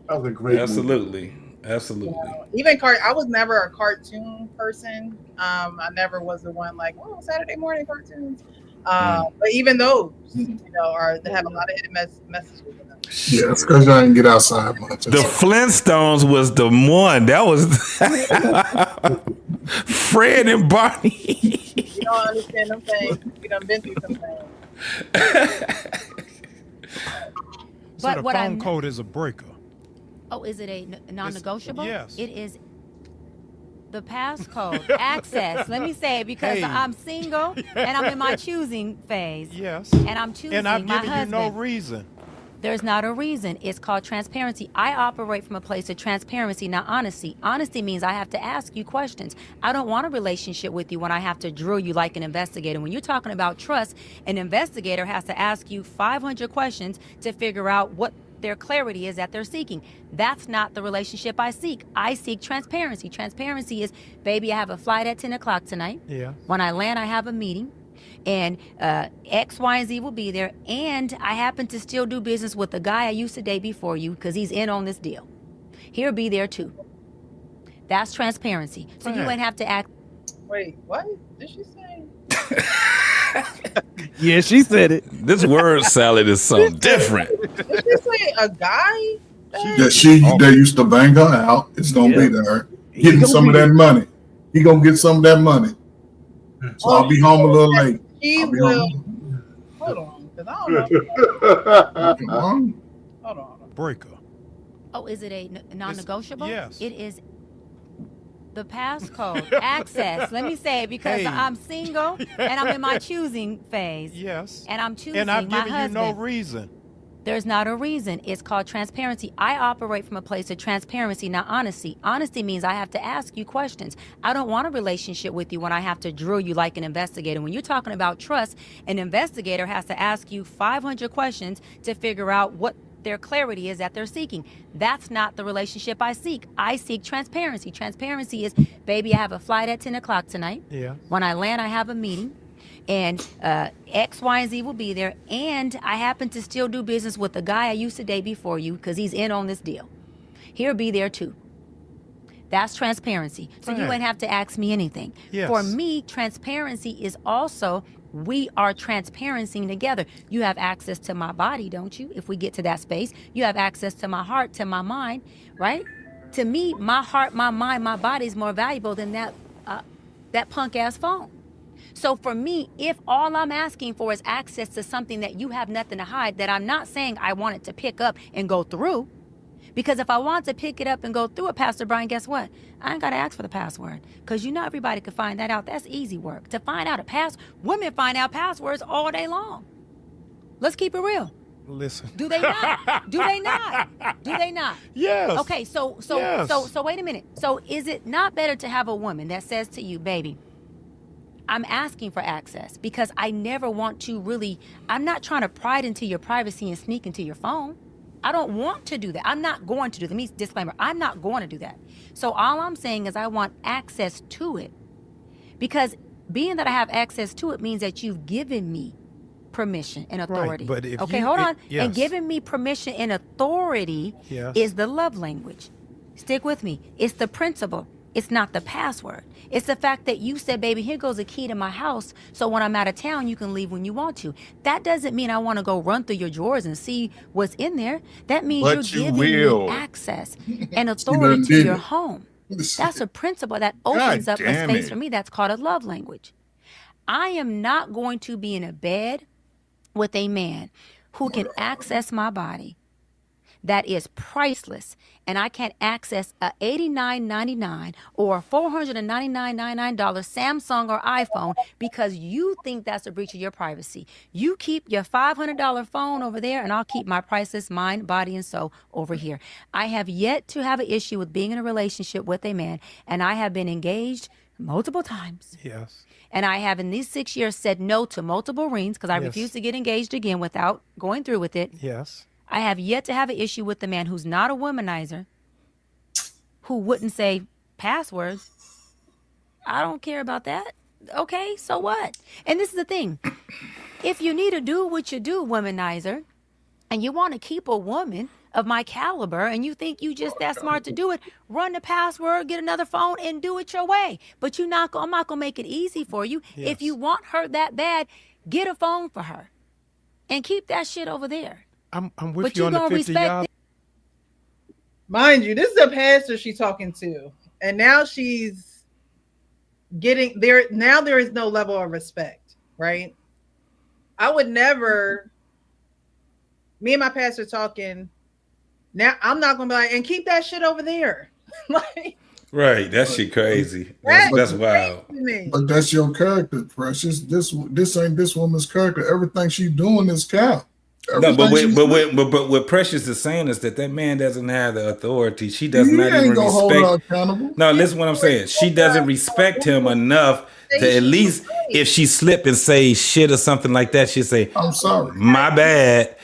That was a great Absolutely. Absolutely. Even I was never a cartoon person. I never was the one like, oh, Saturday morning cartoons. But even those, they have a lot of hidden messages with them. Yeah, it's because y'all didn't get outside much. The Flintstones was the one. That was Fred and Barney. You don't understand them things. We done been through some things. So the phone code is a breaker. Oh, is it a non-negotiable? Yes. It is the passcode. Access. Let me say it because I'm single and I'm in my choosing phase. Yes. And I'm choosing And I've my given husband. you no reason. There's not a reason. It's called transparency. I operate from a place of transparency, not honesty. Honesty means I have to ask you questions. I don't want a relationship with you when I have to drill you like an investigator. When you're talking about trust, an investigator has to ask you 500 questions to figure out what their clarity is that they're seeking. That's not the relationship I seek. I seek transparency. Transparency is, baby, I have a flight at 10 o'clock tonight. Yeah. When I land, I have a meeting. And X, Y, and Z will be there. And I happen to still do business with the guy I used to date before you because he's in on this deal. He'll be there too. That's transparency. So you ain't have to act. Wait, what did she say? Yeah, she said it. This word salad is something different. Did she say a guy? That used to bang her out. It's gonna be there. Getting some of that money. He gonna get some of that money. So I'll be home a little late. He will. Hold on, because I don't know. Hold on. Breaker. Oh, is it a non-negotiable? Yes. It is the passcode. Access. Let me say it because I'm single and I'm in my choosing phase. Yes. And I'm choosing And I've my given husband. you no reason. There's not a reason. It's called transparency. I operate from a place of transparency, not honesty. Honesty means I have to ask you questions. I don't want a relationship with you when I have to drill you like an investigator. When you're talking about trust, an investigator has to ask you 500 questions to figure out what their clarity is that they're seeking. That's not the relationship I seek. I seek transparency. Transparency is, baby, I have a flight at 10 o'clock tonight. Yeah. When I land, I have a meeting. And X, Y, and Z will be there. And I happen to still do business with the guy I used to date before you because he's in on this deal. He'll be there too. That's transparency. So you ain't have to ask me anything. Yes. For me, transparency is also, we are transparencing together. You have access to my body, don't you? If we get to that space, you have access to my heart, to my mind, right? To me, my heart, my mind, my body is more valuable than that punk ass phone. So for me, if all I'm asking for is access to something that you have nothing to hide, that I'm not saying I want it to pick up and go through, because if I want to pick it up and go through it, Pastor Brian, guess what? I ain't got to ask for the password because everybody can find that out. That's easy work. To find out women find out passwords all day long. Let's keep it real. Listen. Do they not? Do they not? Do they not? Yes. Okay, so wait a minute. So is it not better to have a woman that says to you, baby, I'm asking for access because I never want to I'm not trying to pry into your privacy and sneak into your phone. I don't want to do that. I'm not going to do that. Let me disclaimer, I'm not going to do that. So all I'm saying is I want access to it because being that I have access to it means that you've given me permission and authority. Right, but if hold on. Yes. And giving me permission and authority is the love language. Stick with me. It's the principle. It's not the password. It's the fact that you said, baby, here goes a key to my house. So when I'm out of town, you can leave when you want to. That doesn't mean I want to go run through your drawers and see what's in there. That means you're giving me access and authority to your home. That's a principle that opens up a space for me. That's called a love language. I am not going to be in a bed with a man who can access my body. That is priceless, and I can't access a $89.99 or a $499.99 Samsung or iPhone because you think that's a breach of your privacy. You keep your $500 phone over there, and I'll keep my priceless mind, body, and soul over here. I have yet to have an issue with being in a relationship with a man, and I have been engaged multiple times. Yes. And I have in these 6 years said no to multiple rings because I refuse to get engaged again without going through with it. Yes. I have yet to have an issue with the man who's not a womanizer, who wouldn't say passwords. I don't care about that. Okay, so what? And this is the thing. If you need to do what you do, womanizer, and you want to keep a woman of my caliber and you think you just that smart to do it, run the password, get another phone, and do it your way. But I'm not going to make it easy for you. Yes. If you want her that bad, get a phone for her and keep that shit over there. I'm with you on the 50 y'all. Mind you, this is a pastor she's talking to, and now she's getting there. Now there is no level of respect, right? I would never. Me and my pastor talking. Now I'm not gonna be like, and keep that shit over there. Like, right, that shit crazy. That's wild. But that's your character, Precious. This ain't this woman's character. Everything she's doing is cap. No, but what Precious is saying is that man doesn't have the authority. She does not even respect. No, listen what I'm saying. She doesn't respect him enough to at least if she slip and say shit or something like that, she'll say, "I'm sorry, my bad."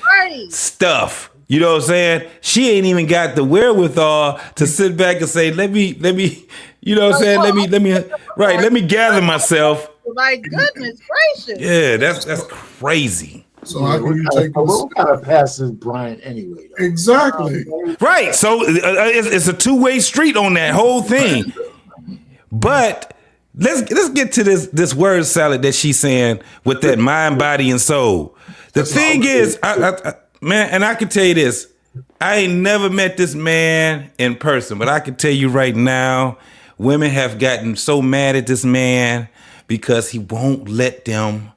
Stuff. You know what I'm saying? She ain't even got the wherewithal to sit back and say, let me, you know what I'm saying? Let me gather myself. My goodness gracious. Yeah, that's crazy. So how can you take what kind of passes Bryant anyway? Though? Exactly. Right. So it's a two-way street on that whole thing. But let's get to this word salad that she's saying with that mind, body, and soul. The thing is, man, and I can tell you this, I ain't never met this man in person, but I can tell you right now, women have gotten so mad at this man because he won't let them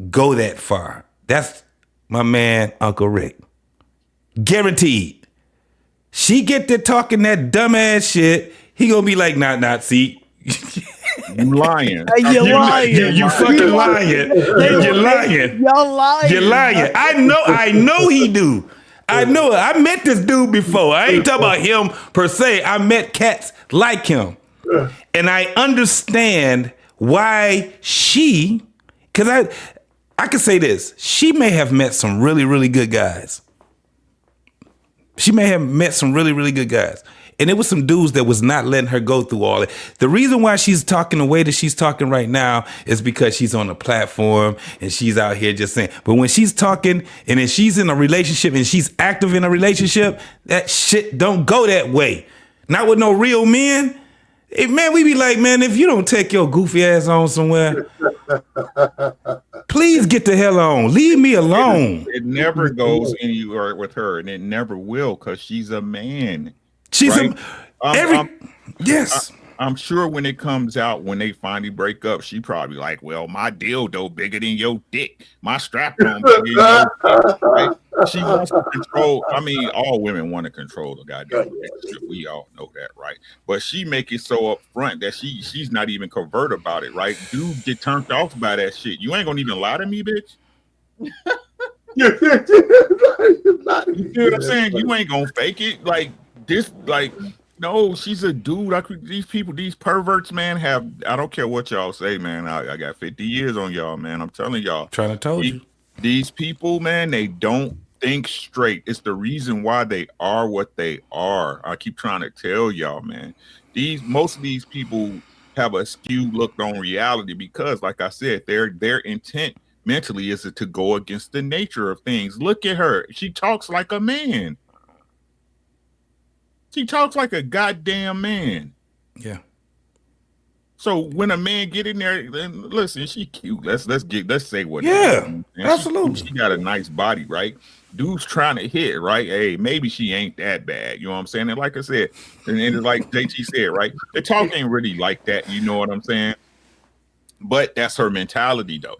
go that far. That's my man, Uncle Rick. Guaranteed. She get to talking that dumbass shit, he gonna be like, nah, see. You lying. You lying. You fucking lying. You're lying. Y'all lying. You're lying. I know he do. I know it. I met this dude before. I ain't talking about him per se. I met cats like him. And I understand why because I can say this. She may have met some really, really good guys. She may have met some really, really good guys. And it was some dudes that was not letting her go through all it. The reason why she's talking the way that she's talking right now is because she's on a platform and she's out here just saying. But when she's talking and then she's in a relationship and she's active in a relationship, that shit don't go that way. Not with no real men. Hey, man, we be like, man, if you don't take your goofy ass on somewhere, please get the hell on. Leave me alone. It never goes anywhere with her, and it never will because she's a man. She's right? Yes. I'm sure when it comes out, when they finally break up, she probably like, well, my dildo bigger than your dick. My strap on bigger than your right? She wants to control. I mean, all women want to control the goddamn relationship. We all know that, right? But she make it so upfront that she's not even covert about it, right? Dudes get turned off by that shit. You ain't gonna even lie to me, bitch. You see what I'm saying? You ain't gonna fake it. Like this, like, no, she's a dude. These people, these perverts, man, I don't care what y'all say, man. I got 50 years on y'all, man. I'm telling y'all. Trying to tell you. These people, man, they don't think straight. It's the reason why they are what they are. I keep trying to tell y'all, man. Most of these people have a skewed look on reality because, like I said, their intent mentally is to go against the nature of things. Look at her. She talks like a man. She talks like a goddamn man. Yeah. So when a man get in there, then listen, she cute. Let's say what. Yeah, absolutely. She got a nice body, right? Dude's trying to hit, right? Hey, maybe she ain't that bad. You know what I'm saying? And like I said, and it's like JT said, right? The talk ain't really like that. You know what I'm saying? But that's her mentality, though,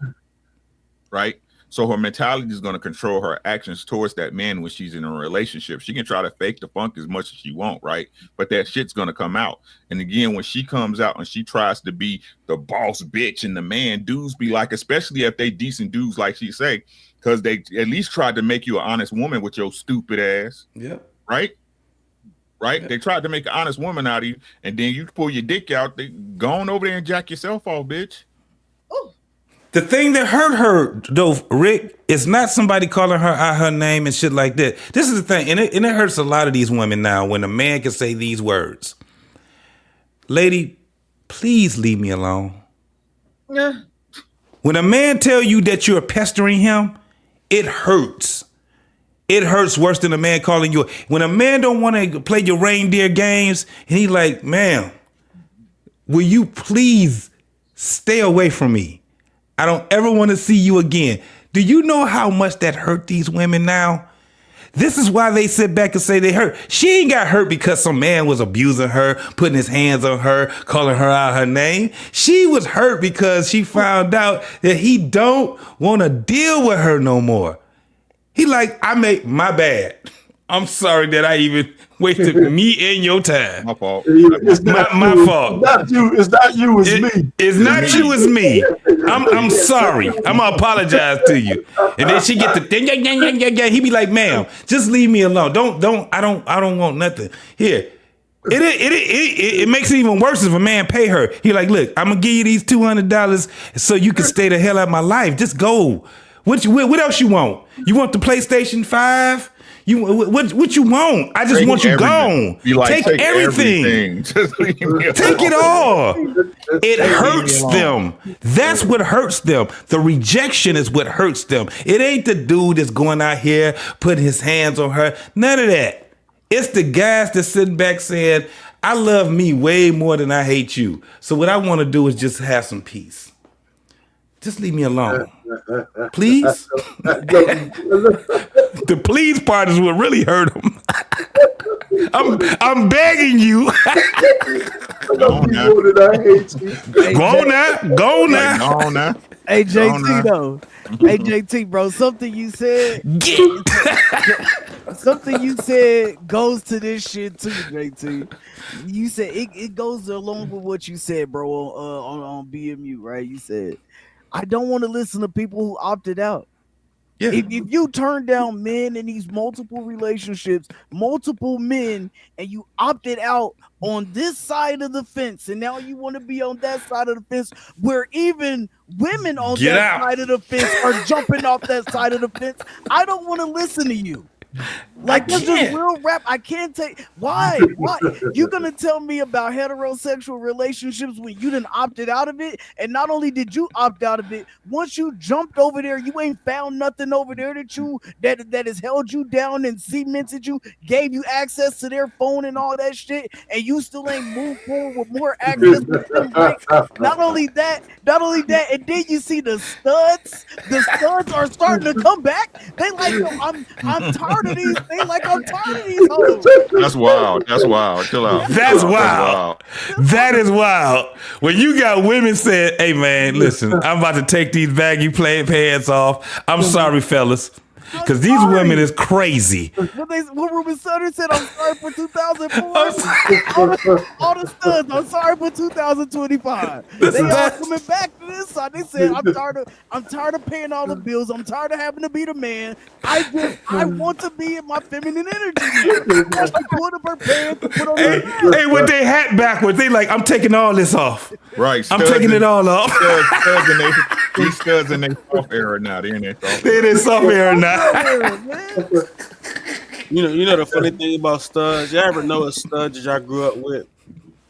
right? So her mentality is going to control her actions towards that man when she's in a relationship. She can try to fake the funk as much as she wants, right? But that shit's going to come out. And again, when she comes out and she tries to be the boss bitch and the man, dudes be like, especially if they decent dudes, like she say, because they at least tried to make you an honest woman with your stupid ass. Yeah. Right? right? They tried to make an honest woman out of you, and then you pull your dick out. They go on over there and jack yourself off, bitch. The thing that hurt her, though, Rick, is not somebody calling her out her name and shit like that. This is the thing, and it hurts a lot of these women now when a man can say these words. Lady, please leave me alone. Yeah. When a man tell you that you're pestering him, it hurts. It hurts worse than a man calling you. When a man don't want to play your reindeer games, and he like, ma'am, will you please stay away from me? I don't ever want to see you again. Do you know how much that hurt these women now? This is why they sit back and say they hurt. She ain't got hurt because some man was abusing her, putting his hands on her, calling her out her name. She was hurt because she found out that he don't want to deal with her no more. He like, I made my bad. I'm sorry that I even wasted me and your time. My fault. My fault. It's not you. It's me. It's not you. It's me. I'm sorry. I'm gonna apologize to you. And then she get the thing. He be like, ma'am, just leave me alone. I don't want nothing. Here. It makes it even worse if a man pay her. He like, look, I'm gonna give you these $200 so you can stay the hell out of my life. Just go. What else you want? You want the PlayStation 5? What you want? I just want you gone. Like, take everything. Just leave me take it all. It hurts them. That's what hurts them. The rejection is what hurts them. It ain't the dude that's going out here putting his hands on her. None of that. It's the guys that's sitting back saying, I love me way more than I hate you. So what I want to do is just have some peace. Just leave me alone. Please? The please part is what really hurt him. I'm begging you. Go now. Hey, JT, though. Hey, JT, bro, something you said. Something you said goes to this shit too, JT. You said it goes along with what you said, bro, on BMU, right? You said, I don't want to listen to people who opted out. Yeah. If you turn down men in these multiple relationships, multiple men, and you opted out on this side of the fence, and now you want to be on that side of the fence, where even women on side of the fence are jumping off that side of the fence, I don't want to listen to you. Like, this is real rap. I can't take. Why? You gonna tell me about heterosexual relationships when you done opted out of it? And not only did you opt out of it, once you jumped over there, you ain't found nothing over there that has held you down and cemented you, gave you access to their phone and all that shit, and you still ain't moved forward with more access to them. Like, not only that, and then you see the studs. The studs are starting to come back. They like, yo, I'm tired of these. They like, I'm tired of these hoes. That's wild. Chill out. That's wild. That is wild. When you got women saying, hey man, listen, I'm about to take these baggy pants off. I'm sorry, fellas. Because these women is crazy. What Ruben Sutter said, I'm sorry for 2004. all the studs, I'm sorry for 2025. They all coming back to this side. They said, I'm tired of paying all the bills. I'm tired of having to be the man. I want to be in my feminine energy. She put up her pants, put on hey, with their hat backwards, they like, I'm taking all this off. Right. I'm taking it all off. These studs in their soft era now. They're in their soft era. They're in their soft era now. You know the funny thing about studs. You ever know a stud that y'all grew up with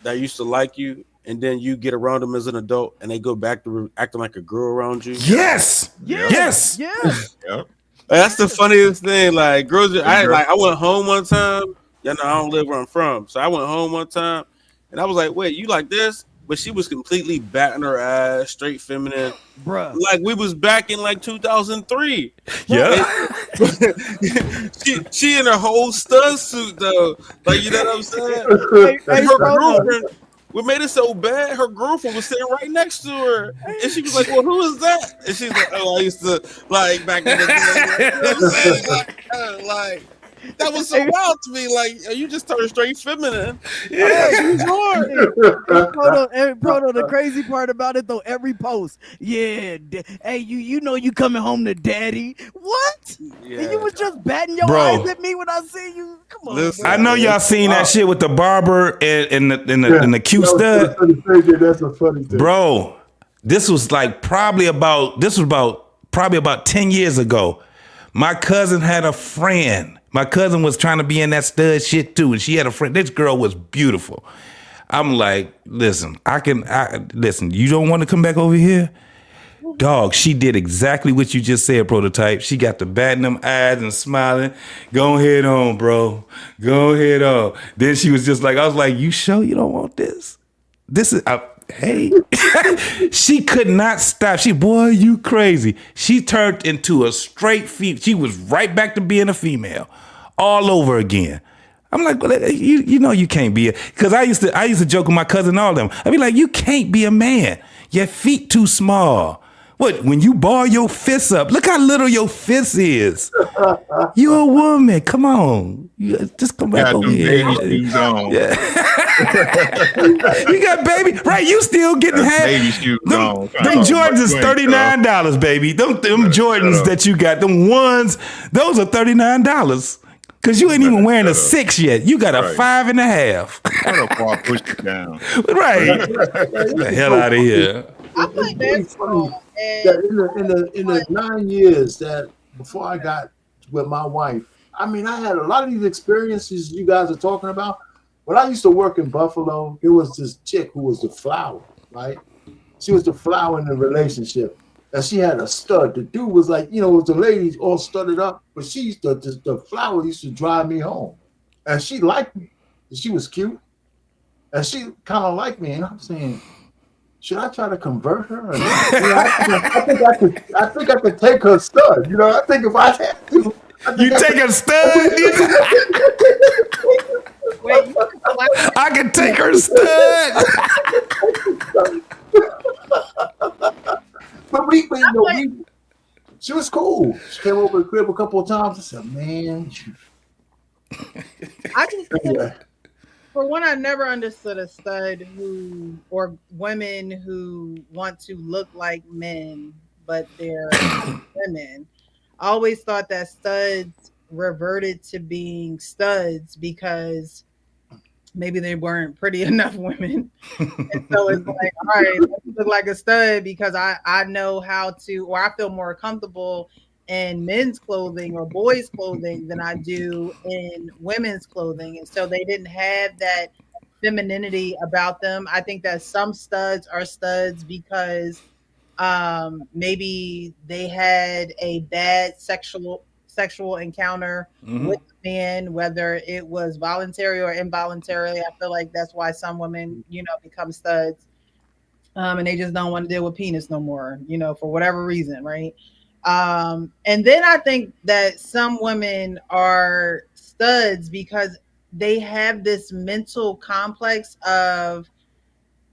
that used to like you, and then you get around them as an adult, and they go back to acting like a girl around you? Yes. Yep. That's the funniest thing. Like girls, I went home one time. You know, I don't live where I'm from, so I went home one time, and I was like, "Wait, you like this?" But she was completely batting her ass, straight feminine, bruh. Like we was back in like 2003. Yeah. she in her whole stud suit though. Like, you know what I'm saying? Her girlfriend, what made it so bad, her girlfriend was sitting right next to her. And she was like, well, who is that? And she's like, oh, I used to like back in the day. You know what I'm saying? That was so wild to me. Like, you just turned straight feminine. Yeah. Use yours. Proto, the crazy part about it though, every post, hey, you know you coming home to daddy. What? Yeah. And you was just batting your Bro. eyes at me when I see you. Come on, Listen, bro. I know y'all seen that shit with the barber and the cute That's stud. That's a funny thing. Bro, this was probably about 10 years ago. My cousin had a friend. My cousin was trying to be in that stud shit too, and she had a friend. This girl was beautiful. I'm like, listen, listen, you don't want to come back over here? Dog, she did exactly what you just said, Prototype. She got the batting them eyes and smiling. Go ahead on, bro. Go ahead on. Then she was just like, I was like, you sure you don't want this? This is, hey. She could not stop. Boy, you crazy. She turned into a straight female. She was right back to being a female all over again. I'm like, well, you know you can't be because I used to joke with my cousin and all of them. I'd be like, you can't be a man. Your feet too small. What, when you ball your fists up, look how little your fist is. You a woman. Come on. Just come back over here. Baby shoes on. Yeah. You got baby. Right, you still getting half. Baby shoes on. Them Jordans is $39, baby. Them Jordans that you got, them ones, those are $39. Cause you ain't even wearing a 6 yet. You got a 5.5. What a far push it down. Right. Get the hell out of here. I think that's funny. That in the 9 years that before I got with my wife, I mean, I had a lot of these experiences you guys are talking about. When I used to work in Buffalo, there was this chick who was the flower, right? She was the flower in the relationship. And she had a stud. The dude was like, you know, the ladies all studded up, but she used to, the flower used to drive me home. And she liked me. She was cute. And she kind of liked me. And I'm saying, should I try to convert her? I think I could take her stud. You know, I think if I had to. You take her stud? I can take her stud. But she was cool. She came over to the crib a couple of times. I said, man. I just for one, I never understood a stud or women who want to look like men, but they're women. I always thought that studs reverted to being studs because maybe they weren't pretty enough women. And so it's like, all right, let's look like a stud because I know how to, or I feel more comfortable in men's clothing or boys' clothing than I do in women's clothing. And so they didn't have that femininity about them. I think that some studs are studs because maybe they had a bad sexual encounter with the man, whether it was voluntary or involuntarily. I feel like that's why some women, you know, become studs, and they just don't want to deal with penis no more, you know, for whatever reason, right? And then I think that some women are studs because they have this mental complex of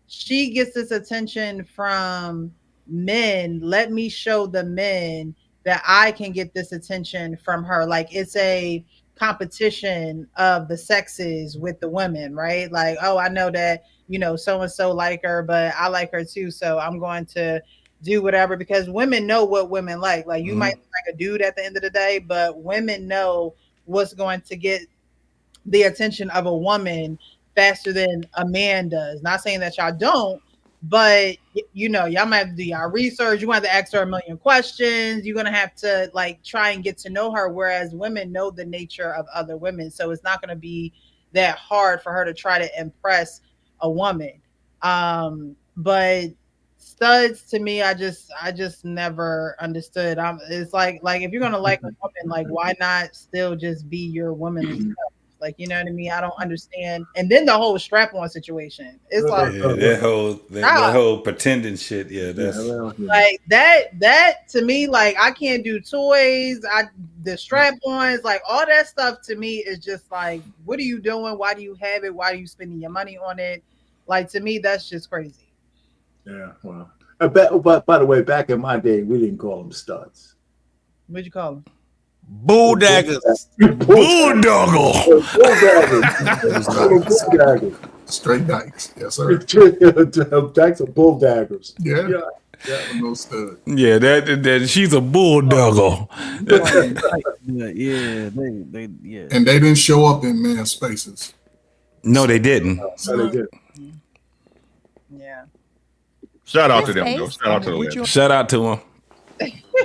she gets this attention from men. Let me show the men that I can get this attention from her. Like it's a competition of the sexes with the women, right? Like, oh, I know that, you know, so-and-so like her, but I like her too. So I'm going to do whatever because women know what women like. Like you might like a dude at the end of the day, but women know what's going to get the attention of a woman faster than a man does. Not saying that y'all don't, but you know, y'all might have to do y'all research. You want to ask her a million questions. You're going to have to like try and get to know her. Whereas women know the nature of other women. So it's not going to be that hard for her to try to impress a woman. But studs to me, I just never understood. It's like if you're going to like a woman, like why not still just be your woman? Like, you know what I mean? I don't understand. And then the whole strap-on situation. It's like that whole pretending shit. Yeah, that's like that to me, like I can't do toys. The strap-ons, like all that stuff to me is just like, what are you doing? Why do you have it? Why are you spending your money on it? Like to me, that's just crazy. Yeah, well. But by the way, back in my day, we didn't call them studs. What'd you call them? Bull daggers. Bulldoggle. Straight dykes. Yes, sir. Dykes are bull daggers. Yeah. No stud. Yeah, that she's a bulldoggle. Yeah. And they didn't show up in man's spaces. No, they didn't. So they did. Yeah. Shout out to them, though. Shout out to the legends. Shout out to them.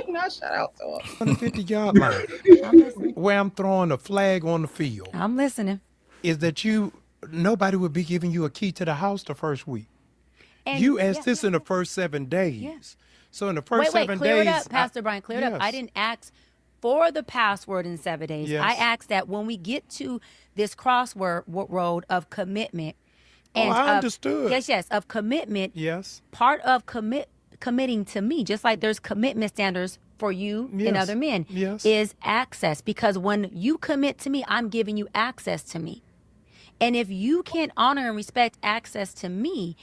Not shout out to him. On the 50-yard line, where I'm throwing a flag on the field, I'm listening. is that nobody would be giving you a key to the house the first week. And You asked this in the first 7 days. Yeah. So in the first Wait, 7 clear days, it up, Pastor Brian. Clear it up. I yes. didn't ask for the password in 7 days. Yes. I asked that when we get to this road of commitment, and I understood. Yes, of commitment. Yes. Part of committing to me, just like there's commitment standards for you and Yes. other men, Yes. is access. Because when you commit to me, I'm giving you access to me. And if you can't honor and respect access to me,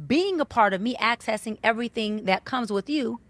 being a part of me, accessing everything that comes with you,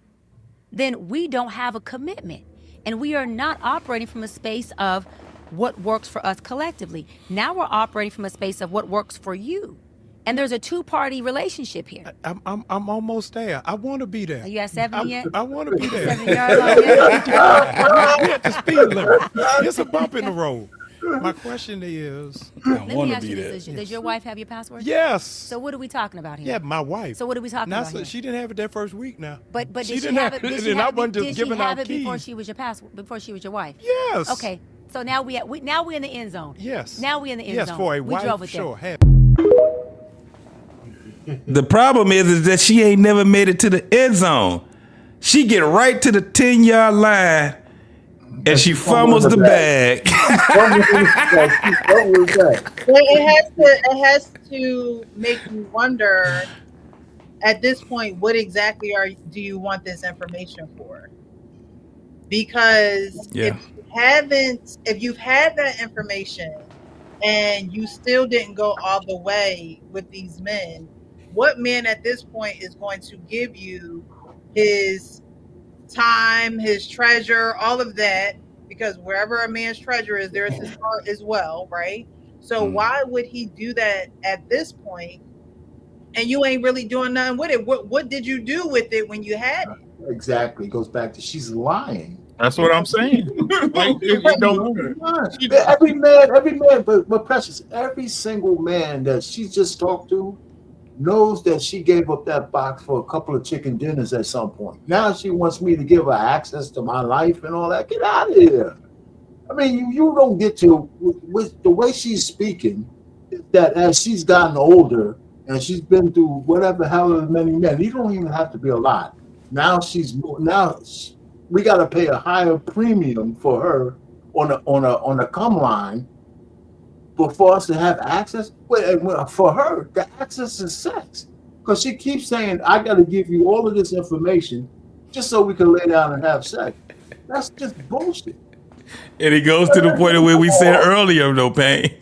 then we don't have a commitment. And we are not operating from a space of what works for us collectively. Now we're operating from a space of what works for you. And there's a two-party relationship here. I'm almost there. I want to be there. Are you at 70 yet? I want to be there. 70 yards on yet? We're at the speed limit. It's a bump in the road. My question is, Let me ask you this issue. Does your wife have your password? Yes. So what are we talking about here? Yeah, my wife. So what are we talking about here? She didn't have it that first week now. But did she didn't have it? Did she and I have, wasn't just did she giving have out it before keys. she was your password? Before she was your wife? Yes. Okay. So now we're in the end zone. Yes. Now we're in the end Yes, zone. for a we drove wife, it there. sure. The problem is that she ain't never made it to the end zone. She get right to the 10-yard line and she fumbles the bag. It has to make you wonder at this point, what exactly do you want this information for? Because if you've had that information and you still didn't go all the way with these men, what man at this point is going to give you his time, his treasure, all of that? Because wherever a man's treasure is, there's his heart as well, right? So why would he do that at this point? And you ain't really doing nothing with it. What did you do with it when you had it? Exactly. It goes back to she's lying. That's what I'm saying. Every man, but Precious, every single man that she just talked to knows that she gave up that box for a couple of chicken dinners at some point. Now she wants me to give her access to my life and all that. Get out of here. I mean, you don't get to, with the way she's speaking, that as she's gotten older and she's been through whatever, however many men, you don't even have to be a lot. Now we got to pay a higher premium for her on a come line, but for us to have access, for her, the access is sex. Because she keeps saying, I got to give you all of this information just so we can lay down and have sex. That's just bullshit. And it goes to the point of where we said earlier, no pain.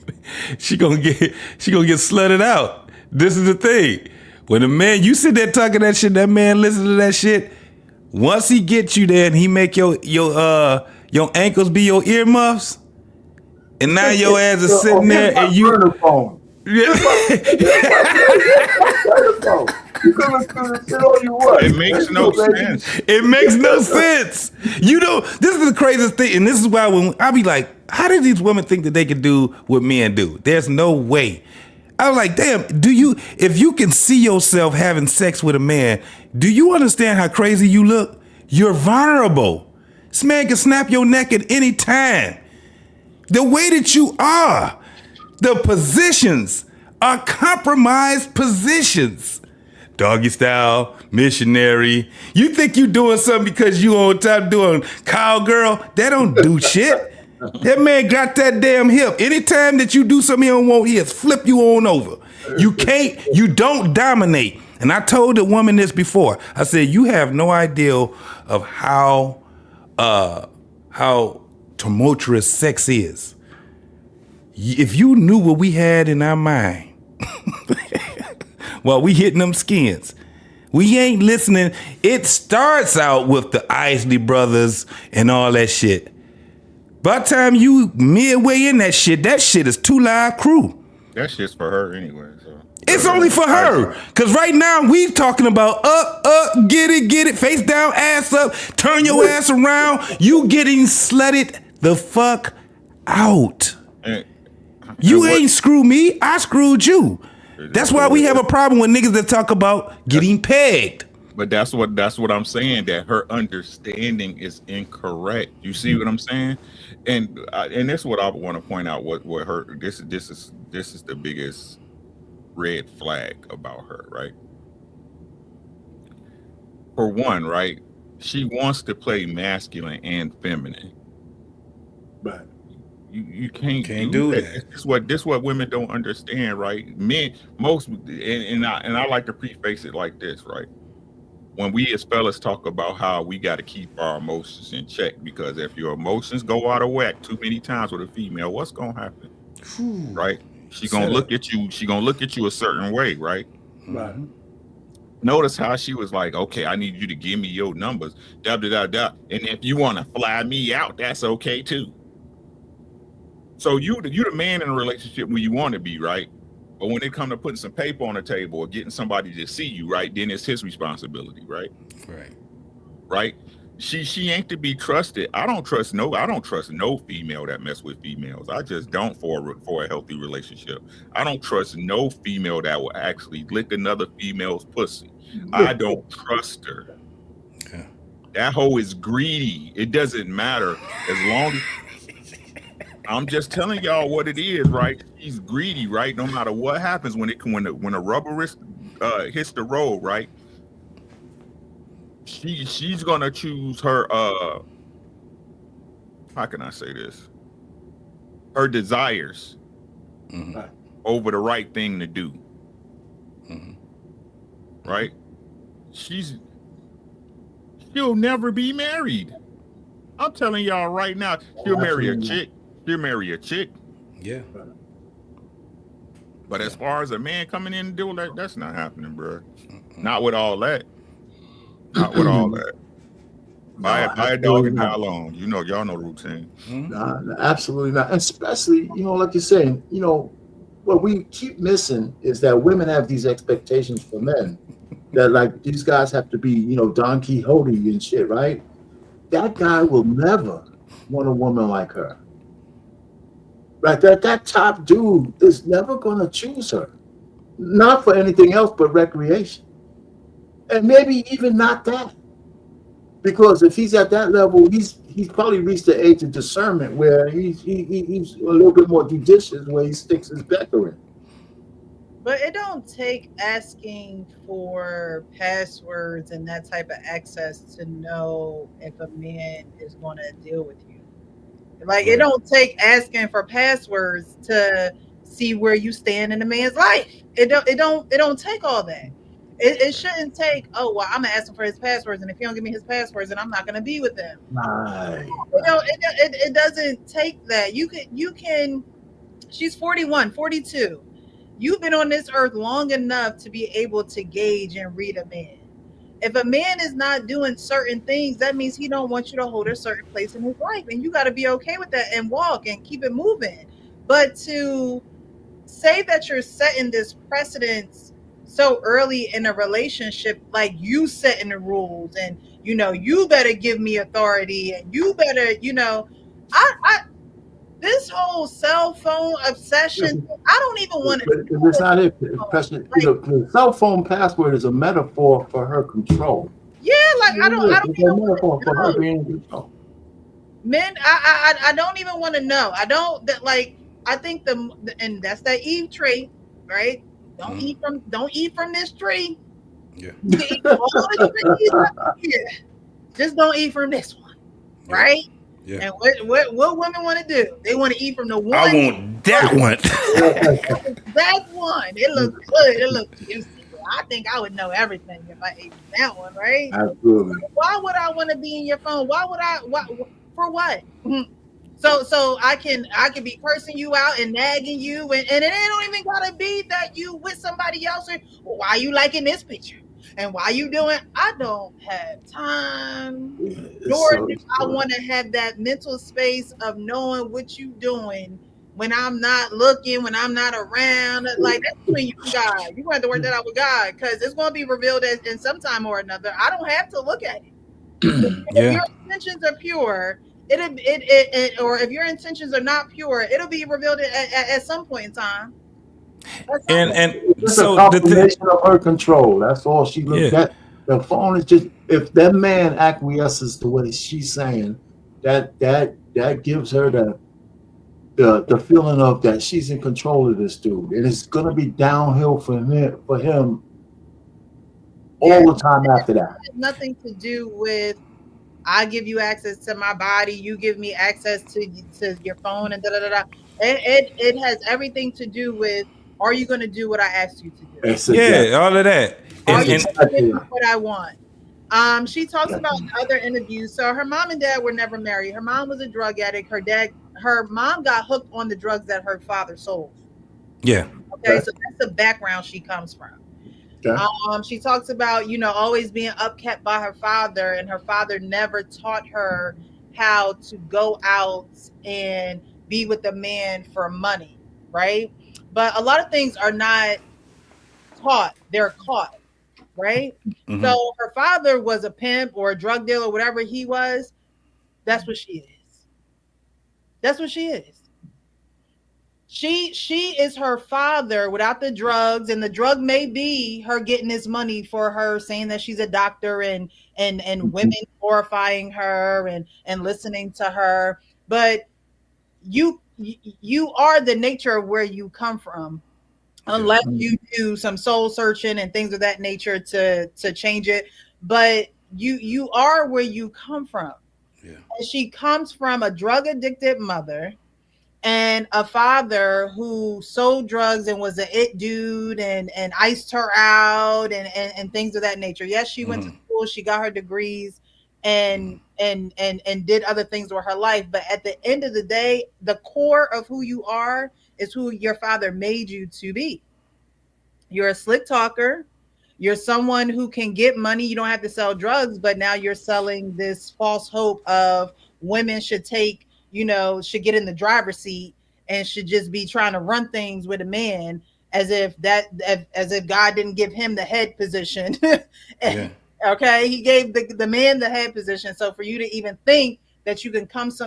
She gonna get slutted out. This is the thing. When a man, you sit there talking that shit, that man listen to that shit. Once he gets you there and he make your ankles be your earmuffs, and now your ass is sitting there and you. It makes no sense. It makes no sense. You know, this is the craziest thing, and this is why when I be like, how do these women think that they can do what men do? There's no way. I was like, damn, if you can see yourself having sex with a man, do you understand how crazy you look? You're vulnerable. This man can snap your neck at any time. The way that you are, the positions are compromised positions. Doggy style, missionary. You think you doing something because you on top doing cowgirl? That don't do shit. That man got that damn hip. Anytime that you do something he don't want, he'll flip you on over. You don't dominate. And I told the woman this before. I said, you have no idea of how tumultuous sex is. If you knew what we had in our mind while we hitting them skins, we ain't listening. It starts out with the Isley Brothers and all that shit. By the time you midway in that shit is 2 Live Crew. That shit's for her anyway. So it's only for her. Cause right now we talking about get it, face down, ass up, turn your ass around. You getting slutted the fuck out. You ain't screwed me, I screwed you. That's why we have a problem with niggas that talk about getting pegged. But that's what I'm saying, that her understanding is incorrect. You see what I'm saying? And that's what I want to point out. What her this is the biggest red flag about her, right? For one, right, she wants to play masculine and feminine. Right. You can't do that. This what women don't understand, right? Men, and I like to preface it like this, right? When we as fellas talk about how we got to keep our emotions in check, because if your emotions go out of whack too many times with a female, what's gonna happen? Right? She gonna look at you. She gonna look at you a certain way, right? Right. Notice how she was like, "Okay, I need you to give me your numbers, da da da da, and if you want to fly me out, that's okay too." So you the man in a relationship when you want to be, right? But when it come to putting some paper on the table or getting somebody to see you, right, then it's his responsibility, right? Right. She ain't to be trusted. I don't trust no female that mess with females. I just don't for a healthy relationship. I don't trust no female that will actually lick another female's pussy. I don't trust her. Yeah. That hoe is greedy. It doesn't matter as long as I'm just telling y'all what it is, right? She's greedy, right? No matter what happens when a rubber hits the road, right? She's gonna choose her how can I say this? Her desires over the right thing to do. Right? She'll never be married. I'm telling y'all right now, she'll marry a chick. She'll marry a chick. Yeah. But as far as a man coming in and doing that, that's not happening, bro. Not with all that. Not with all that. Buy a dog and die alone. You know, y'all know the routine. Nah, absolutely not. Especially, like you're saying, what we keep missing is that women have these expectations for men that like these guys have to be, Don Quixote and shit, right? That guy will never want a woman like her. Right, that top dude is never gonna choose her, not for anything else but recreation, and maybe even not that, because if he's at that level, he's probably reached the age of discernment where he's a little bit more judicious where he sticks his pecker in. But it don't take asking for passwords and that type of access to know if a man is going to deal with you. Like, it don't take asking for passwords to see where you stand in a man's life. It don't take all that. It shouldn't take, oh, well, I'm gonna ask him for his passwords, and if he don't give me his passwords, then I'm not gonna be with him. Right. It doesn't take that. You can. She's 41, 42. You've been on this earth long enough to be able to gauge and read a man. If a man is not doing certain things, that means he don't want you to hold a certain place in his life, and you got to be okay with that and walk and keep it moving. But to say that you're setting this precedence so early in a relationship, like you setting the rules, and you better give me authority, and you better, this whole cell phone obsession, I don't even want to. It's not it. The cell phone password is a metaphor for her control. Yeah, like I don't even want to know. Her being in control. Men, I don't even want to know. I think and that's that Eve trait, right? Don't eat from this tree. Yeah. You can eat from all the trees here. Just don't eat from this one, right? Yeah. And what women want to do? They want to eat from the one. I want that one. That one. It looks good. It looks juicy. I think I would know everything if I ate that one, right? Absolutely. Why would I want to be in your phone? Why would I? For what? So I can be cursing you out and nagging you, and it don't even gotta be that you with somebody else. Or why are you liking this picture? And why you doing? I don't have time. Nor So, do I want to have that mental space of knowing what you doing when I'm not looking, when I'm not around. Like, that's between you and God. You're going to have to work that out with God, because it's going to be revealed in some time or another. I don't have to look at it. If your intentions are pure, or if your intentions are not pure, it'll be revealed at some point in time. And it's so a confirmation of her control. That's all she looked at. The phone is just, if that man acquiesces to what she's saying, that gives her the feeling of that she's in control of this dude, and it's gonna be downhill for him all the time after that. It has nothing to do with I give you access to my body, you give me access to your phone, and da da da da. It has everything to do with, are you going to do what I asked you to do? All of that. Are you going to give me what I want? She talks about in other interviews. So her mom and dad were never married. Her mom was a drug addict. Her mom got hooked on the drugs that her father sold. Yeah. Okay, so that's the background she comes from. She talks about, always being upkept by her father, and her father never taught her how to go out and be with a man for money, right? But a lot of things are not taught, they're caught, right? Mhm. So her father was a pimp or a drug dealer, whatever he was. That's what she is. That's what she is. She is her father without the drugs, and the drug may be her getting this money for her, saying that she's a doctor, and women glorifying her and listening to her. But you are the nature of where you come from, unless you do some soul searching and things of that nature to change it. But you are where you come from. Yeah. And she comes from a drug addicted mother and a father who sold drugs and was an it dude and iced her out and things of that nature. Yes, she went to school, she got her degrees and did other things with her life. But at the end of the day, the core of who you are is who your father made you to be. You're a slick talker. You're someone who can get money. You don't have to sell drugs, but now you're selling this false hope of women should take, should get in the driver's seat and should just be trying to run things with a man, as if God didn't give him the head position. Yeah. Okay, he gave the man the head position. So for you to even think that you can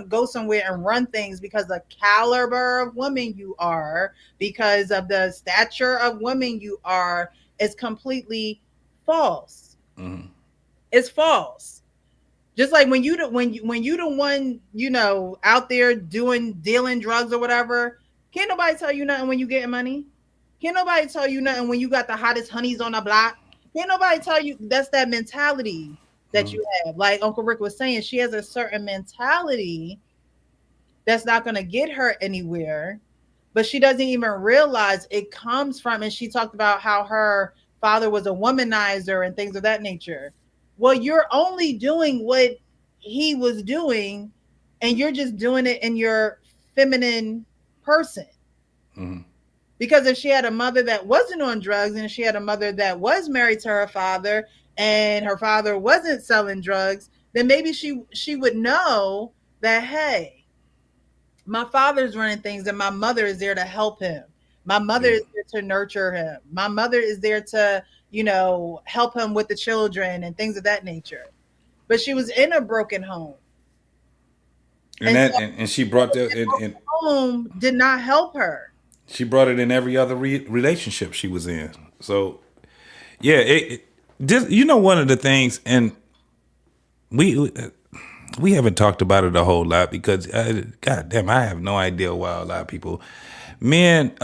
go somewhere and run things because the caliber of woman you are, because of the stature of woman you are, is completely false. Mm-hmm. It's false. Just like when you the one, out there dealing drugs or whatever, can't nobody tell you nothing when you getting money. Can't nobody tell you nothing when you got the hottest honeys on the block. Can't nobody tell you. That's that mentality that you have. Like Uncle Rick was saying, she has a certain mentality that's not going to get her anywhere, but she doesn't even realize it comes from, and she talked about how her father was a womanizer and things of that nature. Well, you're only doing what he was doing, and you're just doing it in your feminine person. Mm-hmm. Because if she had a mother that wasn't on drugs, and she had a mother that was married to her father, and her father wasn't selling drugs, then maybe she would know that, hey, my father's running things and my mother is there to help him. My mother is there to nurture him. My mother is there to, help him with the children and things of that nature. But she was in a broken home. And she brought that home did not help her. She brought it in every other relationship she was in. So, yeah, one of the things, and we haven't talked about it a whole lot because, God damn, I have no idea why a lot of people, men,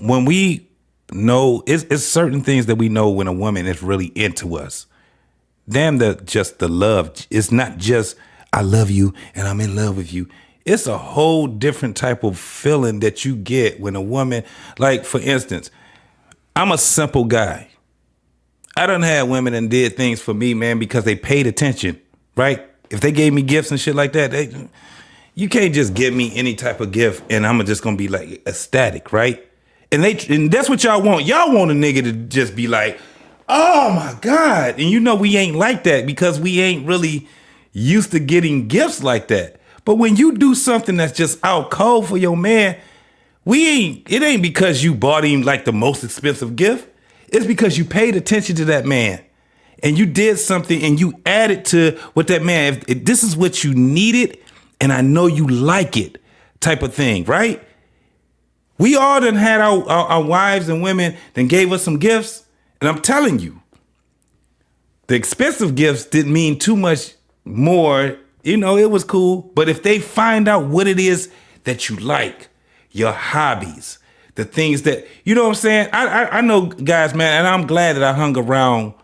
when we know, it's certain things that we know when a woman is really into us. Damn, just the love. It's not just, I love you and I'm in love with you. It's a whole different type of feeling that you get when a woman, like, for instance, I'm a simple guy. I done had women and did things for me, man, because they paid attention, right? If they gave me gifts and shit like that, you can't just give me any type of gift and I'm just gonna be like ecstatic, right? And that's what y'all want. Y'all want a nigga to just be like, Oh my God. And you know we ain't like that because we ain't really used to getting gifts like that. But when you do something that's just out cold for your man, it ain't because you bought him like the most expensive gift. It's because you paid attention to that man and you did something and you added to what that man, if this is what you needed and I know you like it type of thing, right? We all done had our wives and women that gave us some gifts. And I'm telling you, the expensive gifts didn't mean too much more. You know, it was cool. But if they find out what it is that you like, your hobbies, the things that, you know what I'm saying? I know guys, man, and I'm glad that I hung around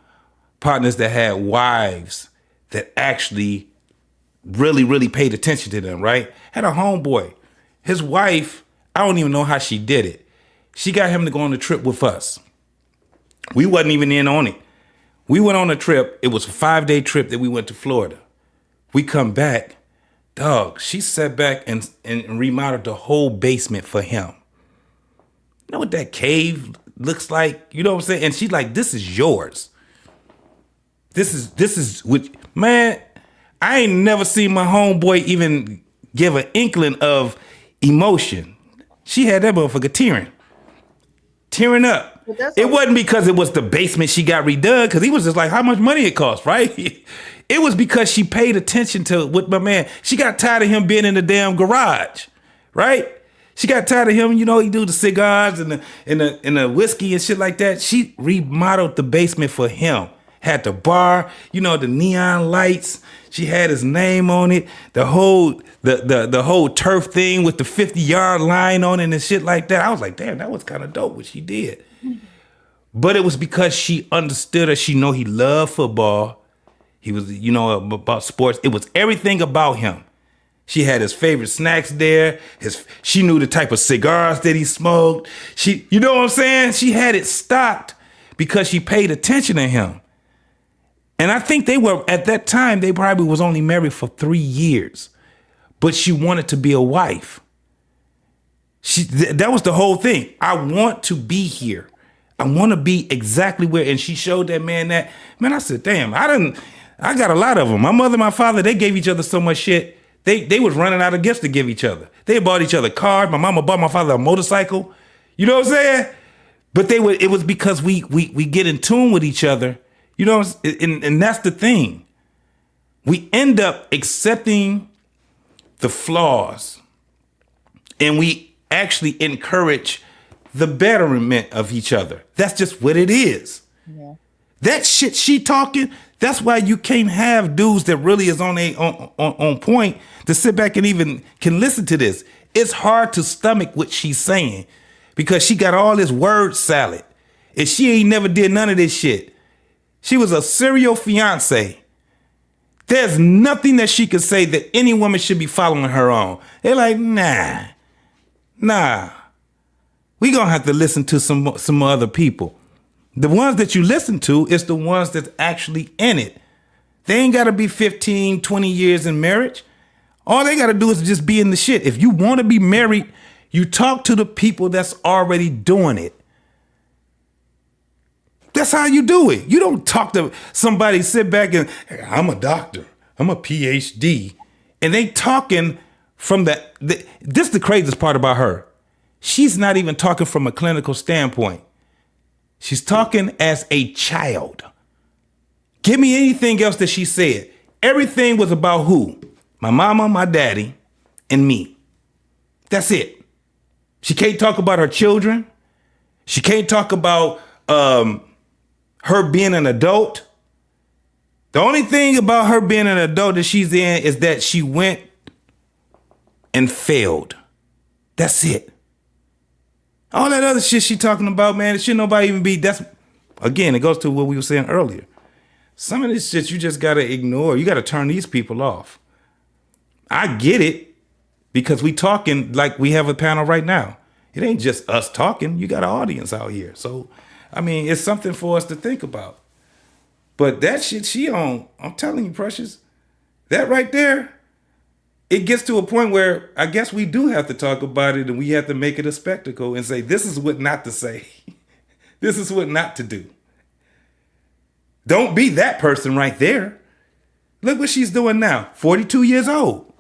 partners that had wives that actually really, really paid attention to them, right? Had a homeboy. His wife, I don't even know how she did it. She got him to go on a trip with us. We wasn't even in on it. We went on a trip. It was a 5-day trip that we went to Florida. We come back. Dog, she sat back and remodeled the whole basement for him. You know what that cave looks like? You know what I'm saying? And she's like, this is yours. This is what, man, I ain't never seen my homeboy even give an inkling of emotion. She had that motherfucker tearing up. It wasn't because it was the basement she got redone, because he was just like, how much money it cost, right? It was because she paid attention to what my man, she got tired of him being in the damn garage, right? She got tired of him, you know, he do the cigars and the whiskey and shit like that. She remodeled the basement for him. Had the bar, you know, the neon lights. She had his name on it. The whole turf thing with the 50-yard line on it and shit like that. I was like, damn, that was kind of dope what she did. But it was because she understood her. She know he loved football. He was, you know, about sports. It was everything about him. She had his favorite snacks there. She knew the type of cigars that he smoked. You know what I'm saying? She had it stocked because she paid attention to him. And I think at that time, they probably was only married for 3 years. But she wanted to be a wife. That was the whole thing. I want to be here. I want to be exactly where. And she showed that man that. Man, I said, damn, I got a lot of them. My mother and my father, they gave each other so much shit. They was running out of gifts to give each other. They bought each other cars. My mama bought my father a motorcycle. You know what I'm saying? But it was because we get in tune with each other. You know, and that's the thing. We end up accepting the flaws, and we actually encourage the betterment of each other. That's just what it is. Yeah. That shit she talking, that's why you can't have dudes that really is on point to sit back and even can listen to this. It's hard to stomach what she's saying because she got all this word salad, and she ain't never did none of this shit. She was a serial fiance. There's nothing that she could say that any woman should be following her on. They're like, nah. We gonna have to listen to some other people. The ones that you listen to is the ones that's actually in it. They ain't gotta be 15, 20 years in marriage. All they gotta do is just be in the shit. If you wanna be married, you talk to the people that's already doing it. That's how you do it. You don't talk to somebody, sit back and, hey, I'm a doctor, I'm a PhD. And they talking from this is the craziest part about her. She's not even talking from a clinical standpoint. She's talking as a child. Give me anything else that she said. Everything was about who? My mama, my daddy, and me. That's it. She can't talk about her children. She can't talk about her being an adult. The only thing about her being an adult that she's in is that she went and failed. That's it. All that other shit she talking about, man, it should nobody even be. That's, again, it goes to what we were saying earlier. Some of this shit you just got to ignore. You got to turn these people off. I get it because we talking like we have a panel right now. It ain't just us talking. You got an audience out here. So, I mean, it's something for us to think about. But that shit she on, I'm telling you, Precious, that right there, it gets to a point where I guess we do have to talk about it and we have to make it a spectacle and say, this is what not to say. This is what not to do. Don't be that person right there. Look what she's doing now. 42 years old.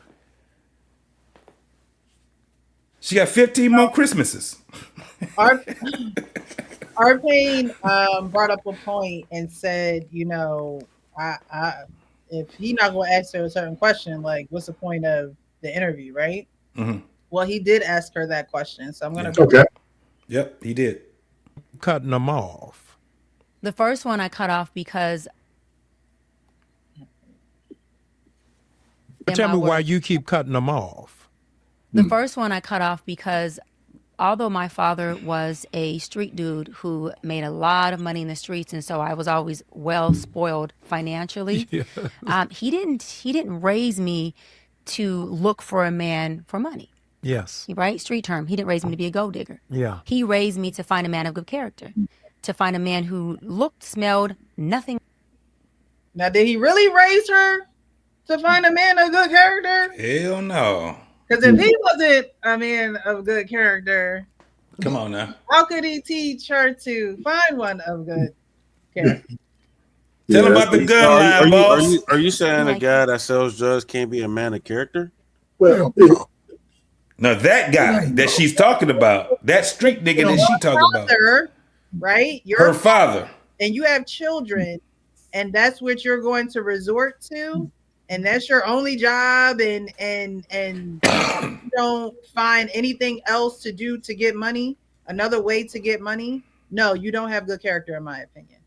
She got 15 more Christmases. Arpane brought up a point and said, you know, if he not going to ask her a certain question, like, what's the point of the interview, right? Mm-hmm. Well, he did ask her that question, so I'm going to. Okay. Yep, he did. Cutting them off. The first one I cut off because. But tell me why you keep cutting them off. The first one I cut off because although my father was a street dude who made a lot of money in the streets, and so I was always well spoiled financially, he didn't raise me to look for a man for money. Yes. Right? Street term. He didn't raise me to be a gold digger. Yeah. He raised me to find a man of good character, to find a man who looked, smelled nothing. Now, did he really raise her to find a man of good character? Hell no. Because if he wasn't a man of good character, come on now, how could he teach her to find one of good character? Tell him about the gun line, boss. Are you saying a guy that sells drugs can't be a man of character? Well, now that guy that she's talking about, that street nigga that she talking about, right? Her father, and you have children, and that's what you're going to resort to. And that's your only job, and you don't find anything else to do to get money, another way to get money. No, you don't have good character, in my opinion.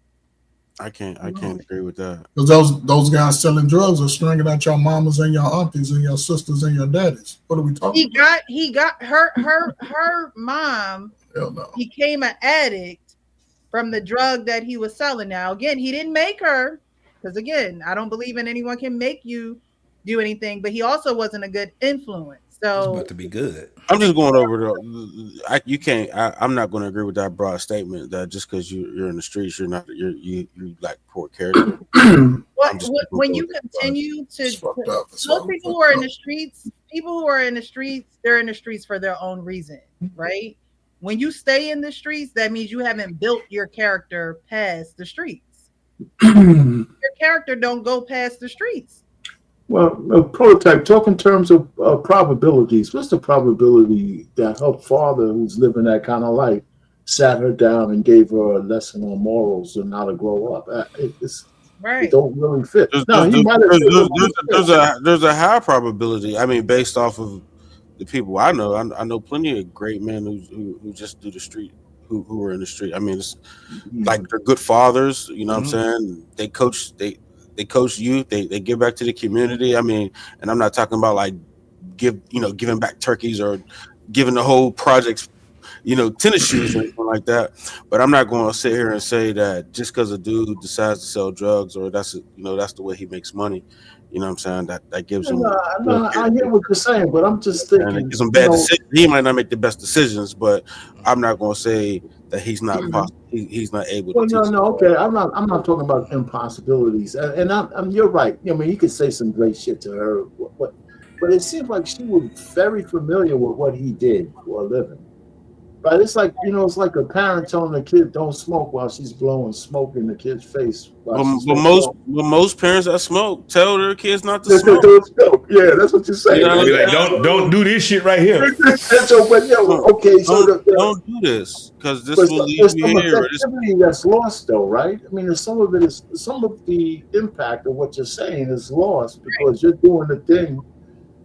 I can't agree with that. Because those guys selling drugs are stringing out your mamas and your aunties and your sisters and your daddies. What are we talking about? He got her mom became an addict from the drug that he was selling. Now, again, he didn't make her. Because again, I don't believe in anyone can make you do anything, but he also wasn't a good influence. So it's about to be good. I'm just going over you can't. I'm not going to agree with that broad statement that just because you're in the streets, you like poor character. When you continue to most people who are in the streets, they're in the streets for their own reason, right? When you stay in the streets, that means you haven't built your character past the streets. Your character don't go past the streets. Well, Prototype, talk in terms of probabilities. What's the probability that her father, who's living that kind of life, sat her down and gave her a lesson on morals and how to grow up? It don't really fit. There's a high probability. I mean, based off of the people I know. I know plenty of great men who just do the street. Who are in the street. I mean, it's like they're good fathers, you know what I'm saying? They coach youth, they give back to the community. I mean, and I'm not talking about like giving back turkeys or giving the whole projects, tennis shoes or anything like that. But I'm not going to sit here and say that just because a dude decides to sell drugs or that's the way he makes money. You know what I'm saying? That gives him. I hear what you're saying, but I'm just thinking. And some bad decisions. He might not make the best decisions, but I'm not going to say that he's not he's not able to. No. Okay, I'm not talking about impossibilities, and you're right. I mean, he could say some great shit to her, but it seems like she was very familiar with what he did for a living. Right, it's like it's like a parent telling a kid don't smoke while she's blowing smoke in the kid's face. But most parents that smoke tell their kids not to smoke. Don't smoke. Yeah, that's what you're saying. Like, don't do this shit right here. Don't do this because this will lead you here. That's lost though, right? I mean, some of the impact of what you're saying is lost because you're doing the thing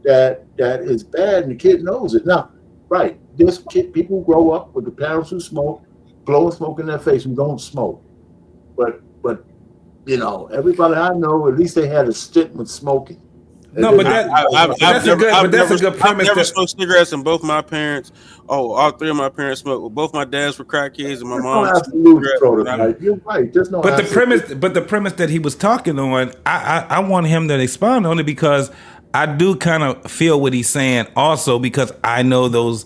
that is bad and the kid knows it. Now, right. This kid, people grow up with the parents who smoke, blowing smoke in their face who don't smoke. But everybody I know, at least they had a stint with smoking. No, but that's a good premise. I've never smoked cigarettes, and both my parents, all three of my parents smoked. Both my dads were crack kids, and my mom. You're right. There's no. But the premise that he was talking on, I want him to expound on it because I do kind of feel what he's saying also because I know those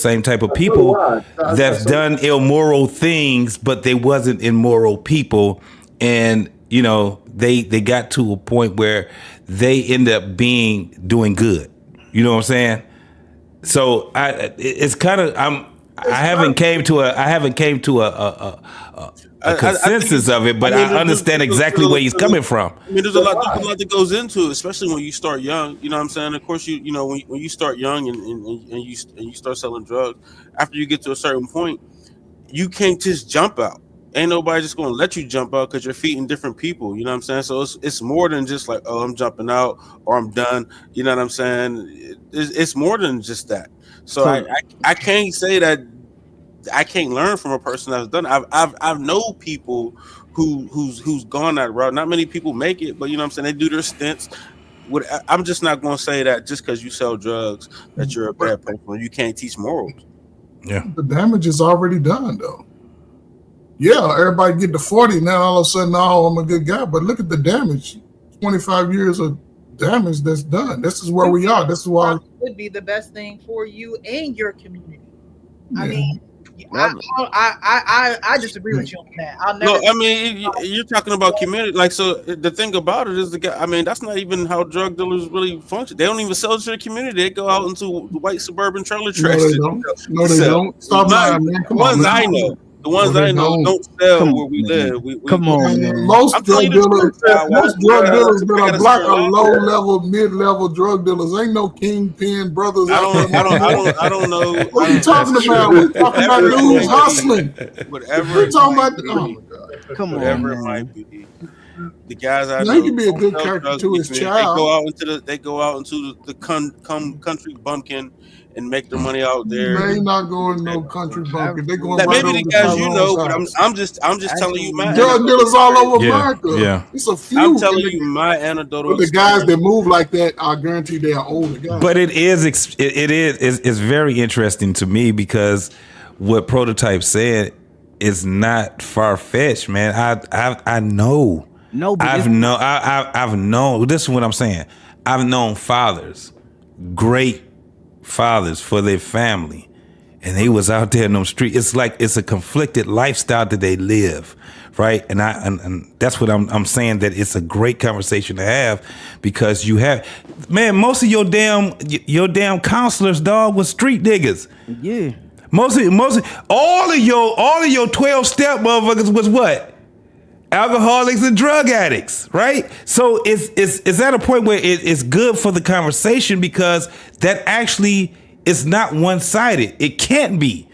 same type of people that's done immoral things, but they wasn't immoral people. And, they got to a point where they end up doing good. You know what I'm saying? So it's kind of, I haven't came to a consensus of it, but I understand exactly where he's coming from. I mean, there's a lot that goes into it, especially when you start young. You know what I'm saying? Of course, you know when you start young and you start selling drugs, after you get to a certain point, you can't just jump out. Ain't nobody just gonna let you jump out because you're feeding different people. You know what I'm saying? So it's more than just like, oh, I'm jumping out or I'm done. You know what I'm saying? It's more than just that. So I can't say that I can't learn from a person that's done it. I've know people who's gone that route. Not many people make it, but you know what I'm saying, they do their stints. I'm just not going to say that just because you sell drugs that you're a bad person. You can't teach morals. Yeah, the damage is already done though. Yeah, everybody get to 40 now. All of a sudden, oh, I'm a good guy. But look at the damage. 25 years of damage that's done. This is where we are. This is why it would be the best thing for you and your community. Yeah. I mean, I disagree with you on that. I'll never. No, I mean, you're talking about community. Like, so the thing about it is the guy. I mean, that's not even how drug dealers really function. They don't even sell to the community. They go out into the white suburban trailer trash. No, they don't. No, they don't. Stop lying, man. Come on, I know. The ones I know don't sell where we live. Come on, man. Most drug dealers that are black are low-level, mid-level drug dealers. Ain't no kingpin brothers. I don't know. What are you talking about? We're talking about dudes hustling. Whatever. We're talking about. Oh my God. Come on, whatever man. it might be. The guys I know, he can be a good character to his child. They go out into the country bumpkin and make their money out there. They ain't not going no country bumpkin. They going right maybe over the guys you know, but house. I'm just telling you my drug dealers all over America. Yeah. It's a few. I'm telling you my anecdotal. But the guys that move like that, I guarantee they are older guys. But it's very interesting to me because what Prototype said is not far fetched, man. I know. No, but I've known. This is what I'm saying. I've known fathers, great fathers for their family, and they was out there in them streets. It's like it's a conflicted lifestyle that they live, right? And that's what I'm saying, that it's a great conversation to have because you have, man, most of your damn counselors, dog, was street niggas. Yeah. Most all of your 12-step motherfuckers was what? Alcoholics and drug addicts, right? So it's at a point where it's good for the conversation because that actually is not one-sided. It can't be.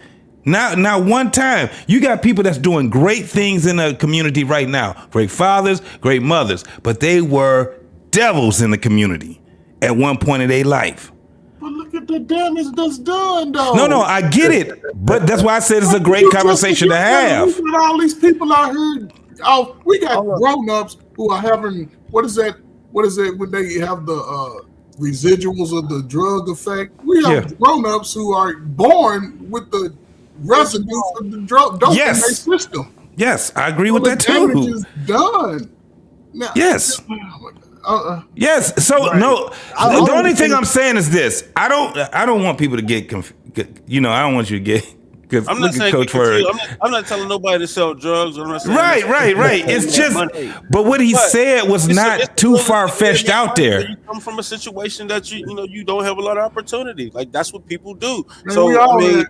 Not one time. You got people that's doing great things in the community right now. Great fathers, great mothers, but they were devils in the community at one point in their life. But look at the damage that's done, though. No, I get it, but that's why I said it's a great conversation to have. Look at all these people out here. Oh, we got grown-ups who are having, what is it when they have the residuals of the drug effect? We have grown-ups who are born with the residues of the drug dope in their system. Yes, I agree with that too. The damage too. is done. Now, yes. Yes. So the only thing I'm saying is this: I don't want people to get confused. I don't want you to get. I'm not saying Coach Word. I'm not telling nobody to sell drugs. I'm not saying right. It's just, but what he said was not too far fetched out there. You come from a situation that you don't have a lot of opportunity. Like that's what people do. Man, so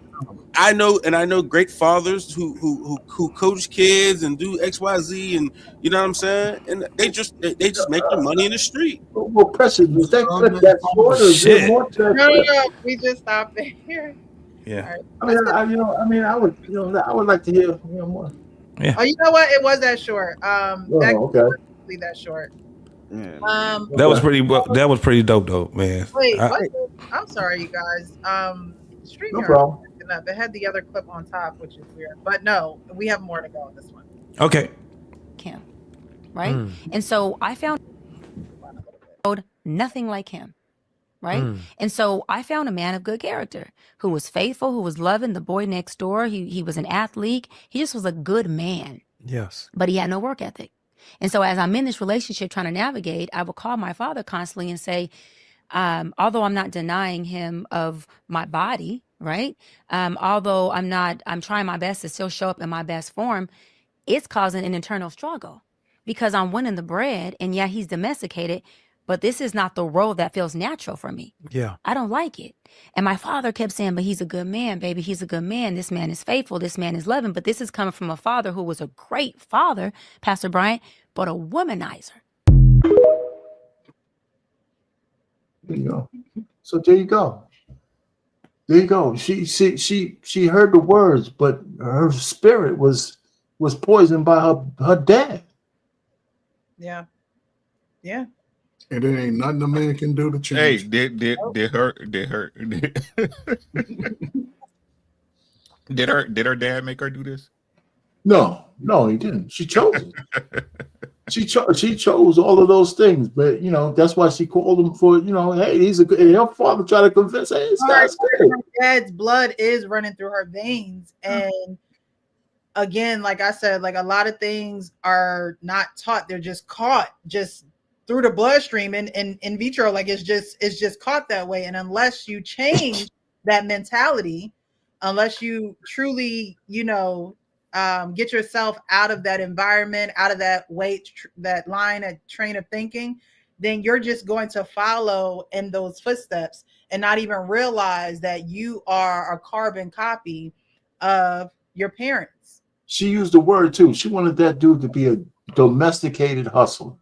I know great fathers who coach kids and do XYZ, and you know what I'm saying. And they just make their money in the street. Well, Precious, was that short or is there more to that? No, we just stopped there. Yeah. I would like to hear more. Yeah. Oh, you know what? It was that short. Okay. That short. Yeah. That was pretty dope, though, man. Wait, I'm sorry, you guys. No problem. It had the other clip on top, which is weird. But no, we have more to go on this one. Okay. Him, right? And so I found nothing like him. Right. And so I found a man of good character who was faithful, who was loving the boy next door. He was an athlete. He just was a good man. Yes. But he had no work ethic. And so as I'm in this relationship trying to navigate, I would call my father constantly and say, although I'm not denying him of my body, right? Although I'm trying my best to still show up in my best form, it's causing an internal struggle because I'm winning the bread and he's domesticated. but this is not the role that feels natural for me. Yeah. I don't like it. And my father kept saying, but he's a good man, baby. He's a good man. This man is faithful. This man is loving. But this is coming from a father who was a great father, Pastor Bryant, but a womanizer. There you go. So there you go. There you go. She heard the words, but her spirit was poisoned by her dad. Yeah. Yeah. And there ain't nothing a man can do to change. Hey, did her dad make her do this? No, he didn't. She chose it. She chose all of those things, but that's why she called him for hey, he's a good. And her father tried to convince her, hey, this guy's good. Her dad's blood is running through her veins, and again, like I said, like a lot of things are not taught; they're just caught, just through the bloodstream and in vitro. Like it's just caught that way, and unless you change that mentality, unless you truly, get yourself out of that environment, out of that that train of thinking, then you're just going to follow in those footsteps and not even realize that you are a carbon copy of your parents. She used the word too. She wanted that dude to be a domesticated hustler.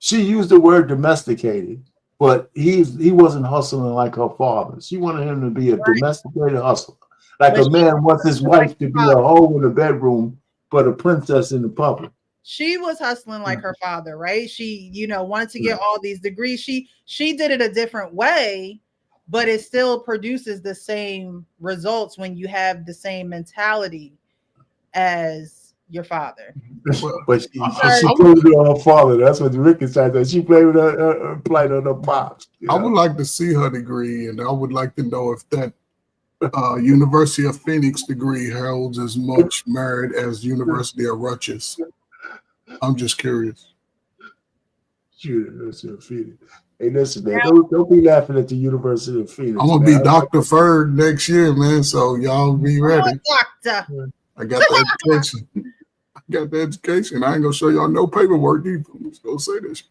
She used the word domesticated, but he wasn't hustling like her father. She wanted him to be a domesticated hustler. Like a man wants his wife to be a hoe in the bedroom, but a princess in the public. She was hustling like her father, right? She, wanted to get all these degrees. She did it a different way, but it still produces the same results when you have the same mentality as your father. But she played it on her father. That's what Rick is trying to say. She played with her plight on her pops. I would like to see her degree, and I would like to know if that University of Phoenix degree holds as much merit as University of Rutgers. I'm just curious. University of Phoenix. Hey, listen, man, don't be laughing at the University of Phoenix. I'm gonna be Dr. Ferg next year, man. So y'all be ready. Doctor. I got the education. I ain't gonna show y'all no paperwork either. I'm just gonna say this.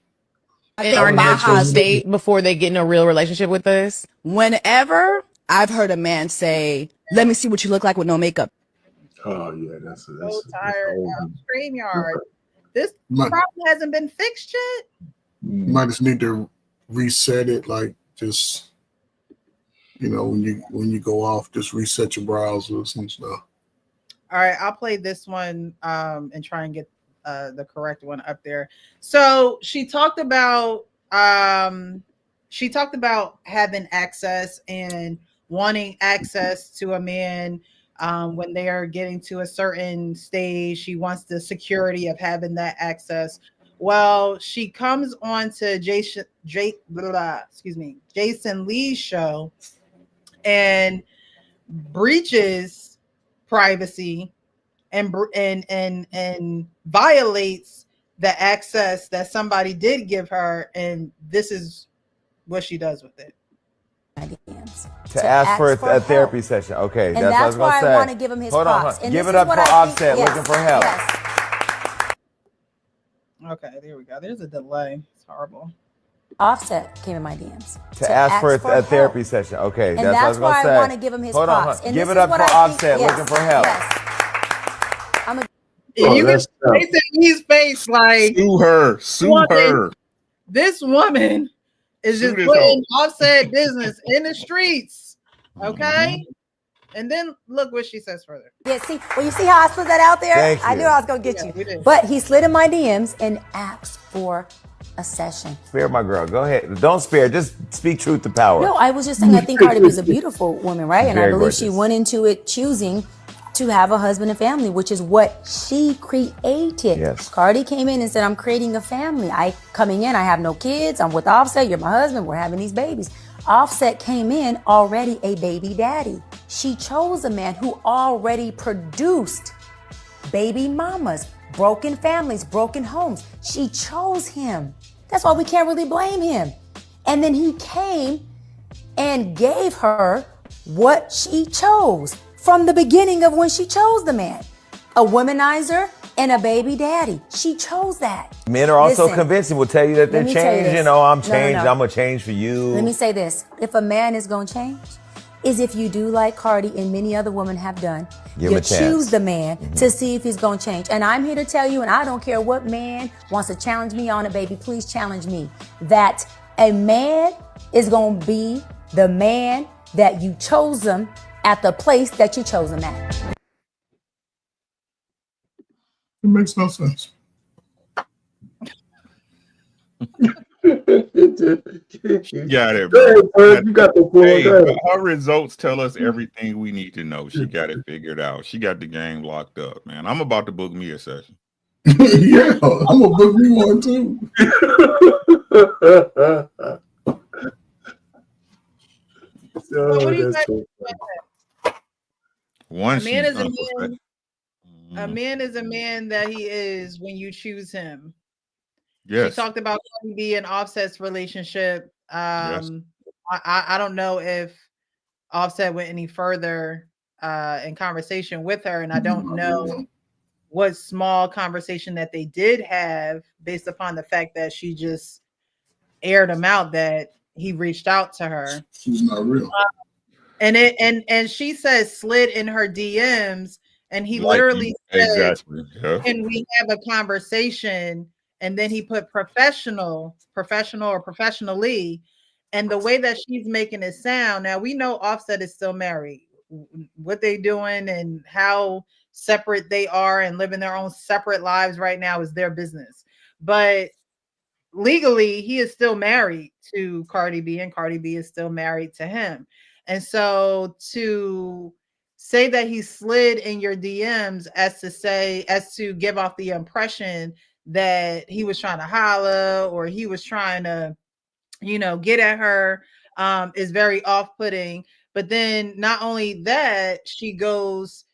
In our natural state before they get in a real relationship with us. Whenever I've heard a man say, "Let me see what you look like with no makeup." Oh yeah, that's so tired of StreamYard. This problem hasn't been fixed yet. You might just need to reset it, like just when you go off, just reset your browsers and stuff. All right, I'll play this one and try and get the correct one up there. So she talked about having access and wanting access to a man when they are getting to a certain stage. She wants the security of having that access. Well, she comes on to Jason Lee's show and breaches privacy and violates the access that somebody did give her, and this is what she does with it. To ask for a therapy session. Okay, and that's why I want to give him his props. Hold on. Give it up for Offset looking for help. Yes. Okay, there we go. There's a delay. It's horrible. Offset came in my DMs. To ask for a therapy session. Okay, and that's why I want to give him his props. And give it up for Offset looking for help. Yes. You can face in his face like sue her. This woman is just putting Offset business in the streets. Okay. And then look what she says further. Yeah, see, well, you see how I split that out there? I knew I was gonna get you. But he slid in my DMs and asked for a session. Spare my girl. Go ahead. Don't spare. Just speak truth to power. No, I was just saying I think Cardi B is a beautiful woman, right? And I believe gorgeous. she went into it choosing to have a husband and family, which is what she created. Yes. Cardi came in and said, I'm creating a family. I have no kids. I'm with Offset. You're my husband. We're having these babies. Offset came in already a baby daddy. She chose a man who already produced baby mamas, broken families, broken homes. She chose him. That's why we can't really blame him. And then he came and gave her what she chose from the beginning of when she chose the man. A womanizer and a baby daddy. She chose that. Men are also Listen, convincing. Will tell you that they're let me tell you changing. this. Oh, I'm No, no, changed. no. I'm gonna change for you. Let me say this. If a man is going to change, is if you do like Cardi and many other women have done, Give him you a chance. choose the man to see if he's going to change. And I'm here to tell you, and I don't care what man wants to challenge me on it, baby, please challenge me, that a man is going to be the man that you chose him at the place that you chose him at. It makes no sense. She got it, Go bro. ahead, Fred. You got the floor. Hey, Go ahead. her results tell us everything we need to know. She got it figured out. She got the game locked up, man. I'm about to book me a session. Yeah, I'm gonna book me one too. So what do you that's guys so think about that? One, A man she's is a man. unprofessional. A man is a man that he is when you choose him. She Yes. talked about Cardi B and Offset's relationship. Yes. I don't know if Offset went any further in conversation with her, and I don't know what small conversation that they did have based upon the fact that she just aired him out that he reached out to her. She's not real. And she says slid in her DMs, and he Like literally said, exactly. Yeah. "Can we have a conversation?" And then he put professional or professionally. And the way that she's making it sound, now we know Offset is still married. What they doing and how separate they are and living their own separate lives right now is their business. But legally, he is still married to Cardi B, and Cardi B is still married to him. And so to say that he slid in your DMs as to give off the impression that he was trying to holler or he was trying to, get at her is very off-putting. But then not only that, she goes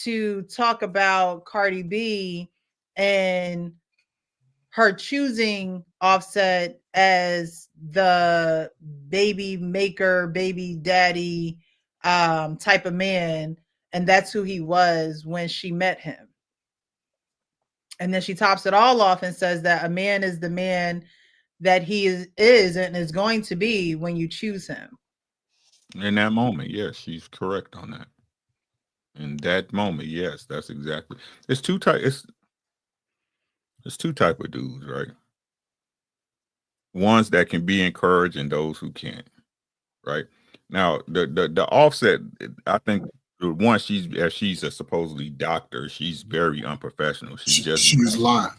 to talk about Cardi B and her choosing Offset as the baby maker, baby daddy type of man. And that's who he was when she met him. And then she tops it all off and says that a man is the man that he is and is going to be when you choose him. In that moment, yes, she's correct on that. In that moment, yes, that's exactly. It's two types of dudes, right? Ones that can be encouraged and those who can't. Right now, the Offset, I think the one she's a supposedly doctor. She's very unprofessional. She's lying.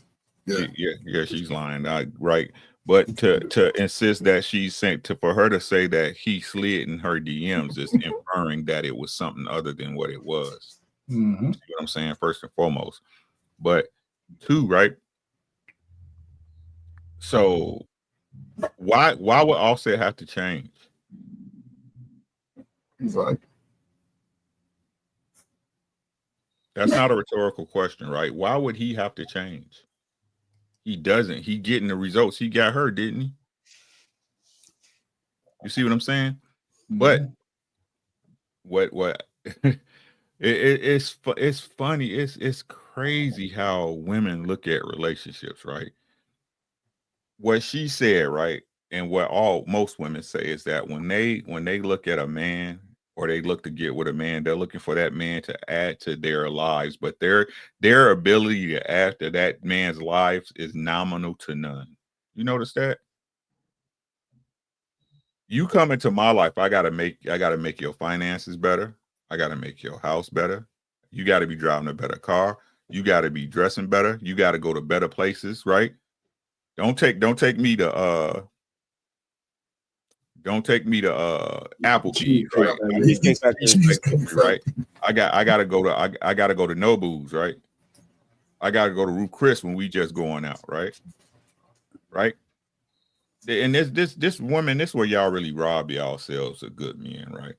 Yeah, she's lying. Right. But to insist that she's saying for her to say that he slid in her DMs is inferring that it was something other than what it was. Mm-hmm. See what I'm saying? First and foremost. But two, right? So why would Offset have to change? Right. That's not a rhetorical question, right? Why would he have to change? He doesn't. He getting the results. He got her, didn't he? You see what I'm saying? Mm-hmm. But what it's funny. It's crazy how women look at relationships, right? What she said, right, and what most women say is that when they look at a man or they look to get with a man, they're looking for that man to add to their lives, but their ability to add to that man's lives is nominal to none. You notice that? You come into my life, I gotta make your finances better. I gotta make your house better. You gotta be driving a better car. You gotta be dressing better. You gotta go to better places, right? Don't take me to Applebee's, right? I gotta go to Nobu's, right? I gotta go to Ruth Chris when we just going out, right? Right? And this woman, this is where y'all really rob yourselves of good men, right?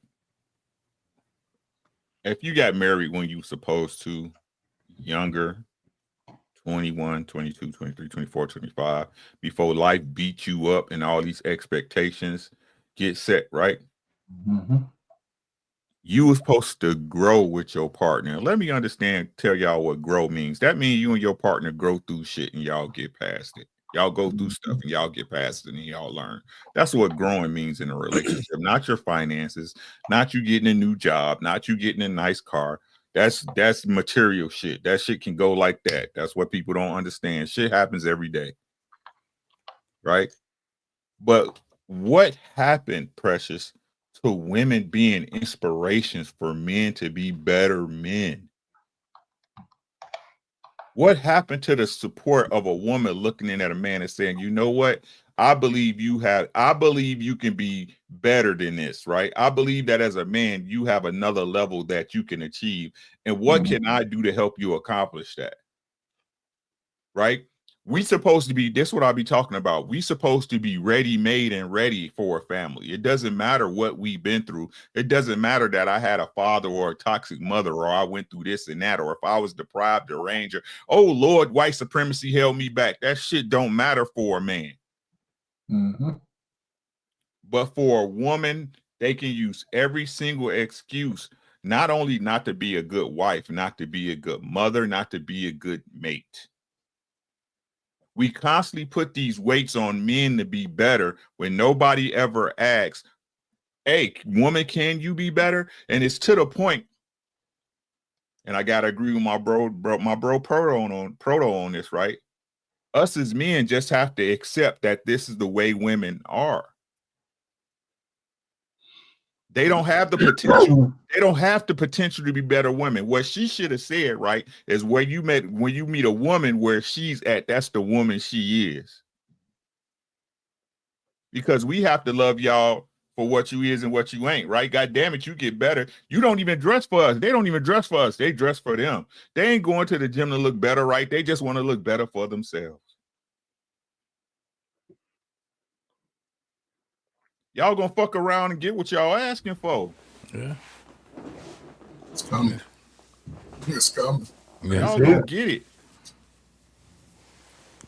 If you got married when you supposed to, younger, 21, 22, 23, 24, 25, before life beat you up and all these expectations get set, right? Mm-hmm. you were supposed to grow with your partner. Let me tell y'all what grow means. That means you and your partner grow through shit and y'all get past it. Y'all go through stuff and y'all get past it and y'all learn. That's what growing means in a relationship. Not your finances, not you getting a new job, not you getting a nice car. That's material shit. That shit can go like that. That's what people don't understand. Shit happens every day. Right? But what happened, Precious, to women being inspirations for men to be better men? What happened to the support of a woman looking in at a man and saying, you know what? I believe you can be better than this, right? I believe that as a man, you have another level that you can achieve. And what can I do to help you accomplish that? Right? We supposed to be, this is what I'll be talking about. We supposed to be ready-made and ready for a family. It doesn't matter what we've been through. It doesn't matter that I had a father or a toxic mother, or I went through this and that, or if I was deprived or ranger. Oh Lord, white supremacy held me back. That shit don't matter for a man. But for a woman, they can use every single excuse, not only not to be a good wife, not to be a good mother, not to be a good mate. We constantly put these weights on men to be better when nobody ever asks, hey, woman, can you be better? And it's to the point, and I gotta agree with my bro Proto on this, right? Us as men just have to accept that this is the way women are. They don't have the potential. They don't have the potential to be better women. What she should have said, right, is when you meet a woman where she's at, that's the woman she is. Because we have to love y'all for what you is and what you ain't, right? God damn it, you get better. You don't even dress for us. They don't even dress for us. They dress for them. They ain't going to the gym to look better, right? They just want to look better for themselves. Y'all gonna fuck around and get what y'all asking for. Yeah. It's coming. It's coming. Y'all gonna get it.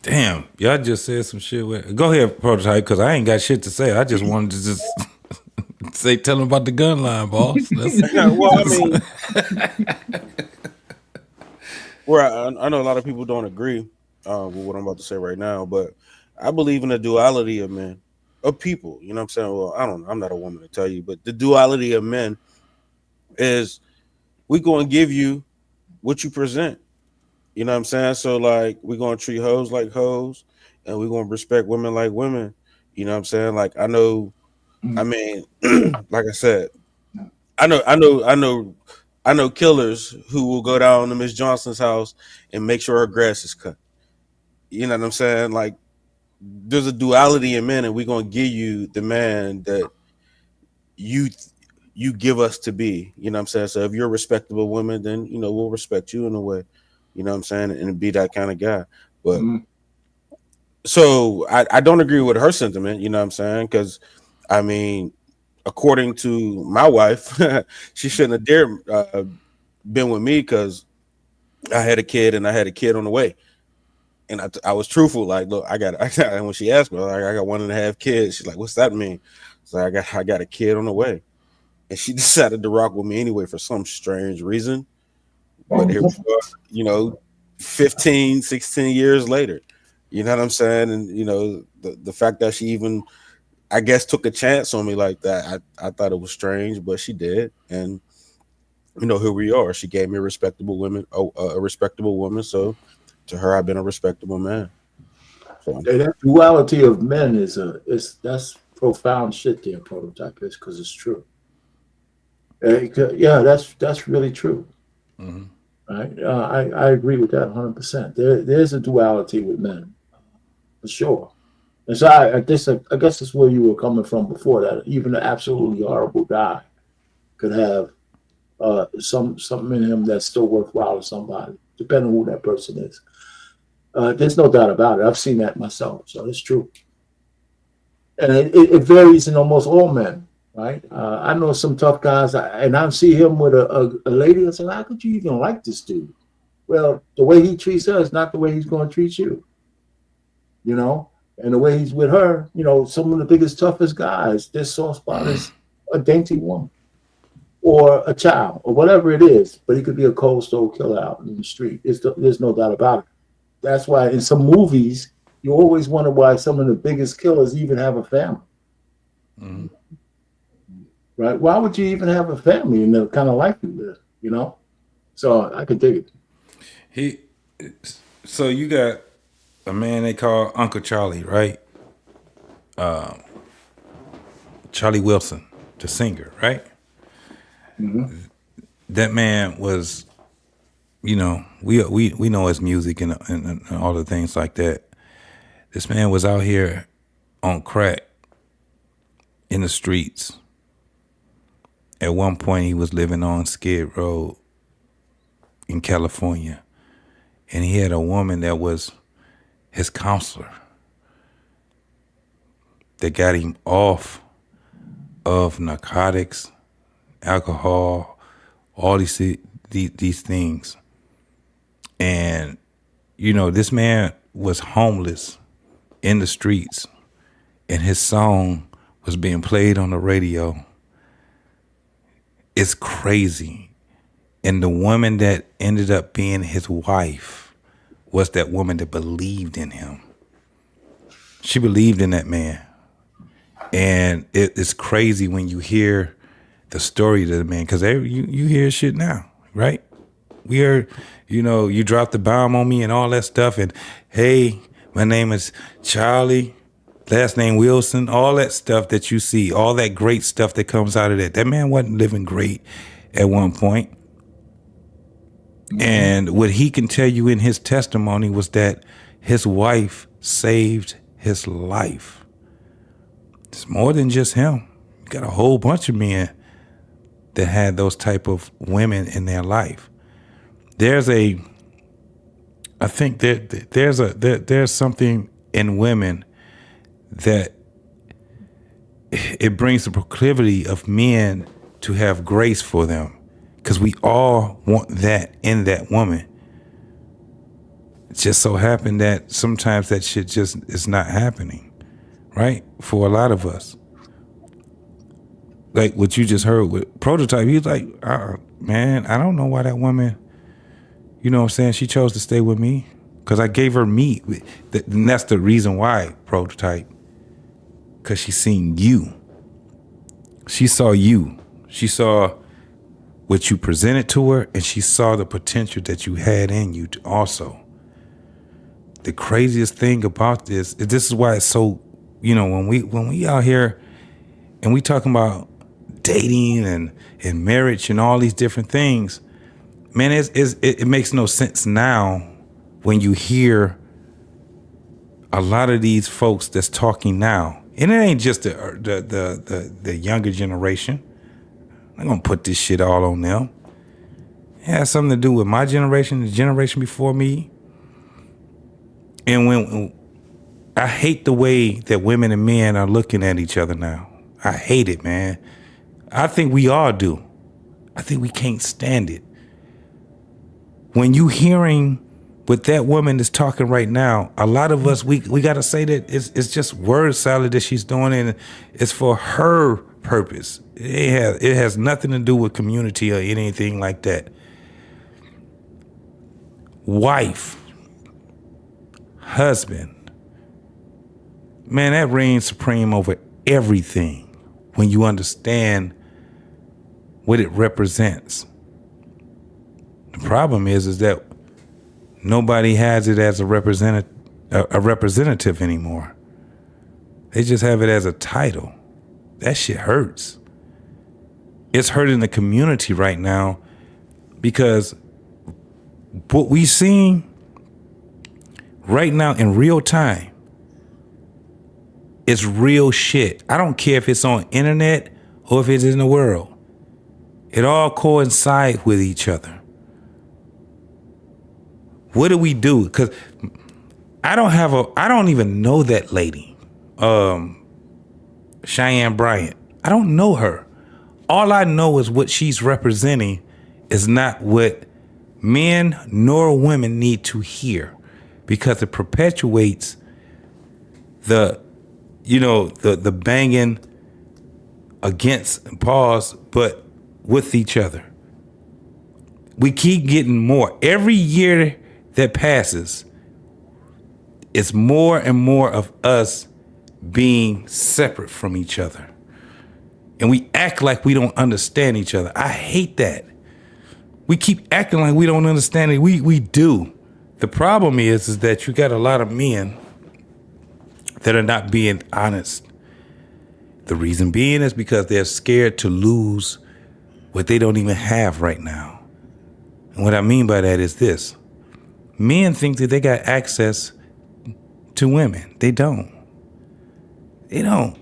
Damn, y'all just said some shit. Go ahead, Prototype, because I ain't got shit to say. I just wanted to just tell them about the gun line, boss. Well, I mean, I know a lot of people don't agree with what I'm about to say right now, but I believe in the duality of men, of people. You know what I'm saying? Well, I'm not a woman to tell you, but the duality of men is we going to give you what you present. You know what I'm saying? So like we're going to treat hoes like hoes, and we're going to respect women like women. You know what I'm saying? Like I know, I mean, like I said, I know killers who will go down to Miss Johnson's house and make sure her grass is cut. You know what I'm saying? Like there's a duality in men, and we're going to give you the man that you give us to be. You know what I'm saying? So if you're a respectable woman, then we'll respect you in a way. You know what I'm saying? And be that kind of guy. But so I don't agree with her sentiment, you know what I'm saying? Because I mean, according to my wife, she shouldn't have dared been with me because I had a kid and I had a kid on the way. And I was truthful, like, look, I got and when she asked me, like, I got 1.5 kids. She's like, what's that mean? So I got a kid on the way. And she decided to rock with me anyway for some strange reason. But here we are, 15, 16 years later. You know what I'm saying? And the fact that she even, I guess, took a chance on me like that, I thought it was strange, but she did. And here we are. She gave me a respectable woman. So to her, I've been a respectable man. So that duality of men that's profound shit there, Prototype, because it's true. Yeah, that's really true. Mm-hmm. Right? I agree with that 100%. There's a duality with men, for sure. And so I guess that's where you were coming from before, that even an absolutely horrible guy could have something in him that's still worthwhile to somebody, depending on who that person is. There's no doubt about it. I've seen that myself, so it's true. And it varies in almost all men, right? I know some tough guys, and I see him with a lady that's like, how could you even like this dude? Well, the way he treats her is not the way he's going to treat you, and the way he's with her, some of the biggest, toughest guys, their soft spot is a dainty woman. or a child or whatever it is, but he could be a cold stone killer out in the street. There's no doubt about it. That's why in some movies, you always wonder why some of the biggest killers even have a family. Mm-hmm. Right? Why would you even have a family in the kind of life you live, you know? So I could dig it. So you got a man they call Uncle Charlie, right? Charlie Wilson, the singer, right? Mm-hmm. That man was, we know his music and all the things like that. This man was out here on crack in the streets. At one point, he was living on Skid Row in California, and he had a woman that was his counselor that got him off of narcotics, alcohol, all these things. And, this man was homeless in the streets, and his song was being played on the radio. It's crazy. And the woman that ended up being his wife was that woman that believed in him. She believed in that man. And it's crazy when you hear the story of the man, because you hear shit now, right? We heard, you dropped the bomb on me and all that stuff. And, hey, my name is Charlie, last name Wilson, all that stuff that you see, all that great stuff that comes out of that. That man wasn't living great at one point. Mm-hmm. And what he can tell you in his testimony was that his wife saved his life. It's more than just him. You got a whole bunch of men that had those type of women in their life. There's something in women that it brings the proclivity of men to have grace for them, because we all want that in that woman. It just so happened that sometimes that shit just is not happening, right? For a lot of us. Like what you just heard with Prototype, he's like, man, I don't know why that woman, you know what I'm saying, she chose to stay with me, because I gave her me. And that's the reason why, Prototype, because she seen you. She saw you. She saw what you presented to her, and she saw the potential that you had in you also. The craziest thing about this is why it's so, when we out here and we talking about dating and marriage and all these different things, man, it makes no sense now when you hear a lot of these folks that's talking now. And it ain't just the younger generation. I'm gonna put this shit all on them. It has something to do with my generation, the generation before me. And when I hate the way that women and men are looking at each other now. I hate it, man. I think we all do. I think we can't stand it. When you hearing what that woman is talking right now, a lot of us, we got to say that it's just word salad that she's doing, and it's for her purpose. It has nothing to do with community or anything like that. Wife, husband, man, that reigns supreme over everything when you understand what it represents. The problem is that nobody has it as a representative anymore. They just have it as a title. That shit hurts. It's hurting the community right now, because what we seeing right now in real time is real shit. I don't care if it's on internet or if it's in the world. It all coincides with each other. What do we do? Because I don't even know that lady, Cheyenne Bryant. I don't know her. All I know is what she's representing is not what men nor women need to hear, because it perpetuates the banging against pause, but with each other. We keep getting more. Every year that passes, it's more and more of us being separate from each other. And we act like we don't understand each other. I hate that. We keep acting like we don't understand it. We do. The problem is that you got a lot of men that are not being honest. The reason being is because they're scared to lose what they don't even have right now. And what I mean by that is this. Men think that they got access to women. They don't. They don't.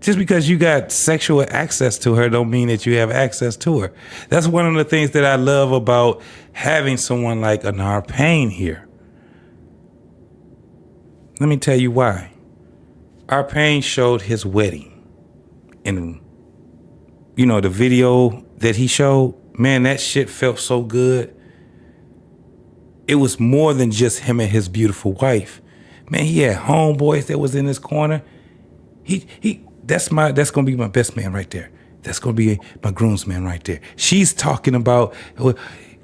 Just because you got sexual access to her don't mean that you have access to her. That's one of the things that I love about having someone like Anar Payne here. Let me tell you why. Our Payne showed his wedding. And, you know, the video that he showed, man, that shit felt so good. It was more than just him and his beautiful wife. Man, he had homeboys that was in his corner. That's gonna be my best man right there. That's gonna be my groomsman right there. She's talking about,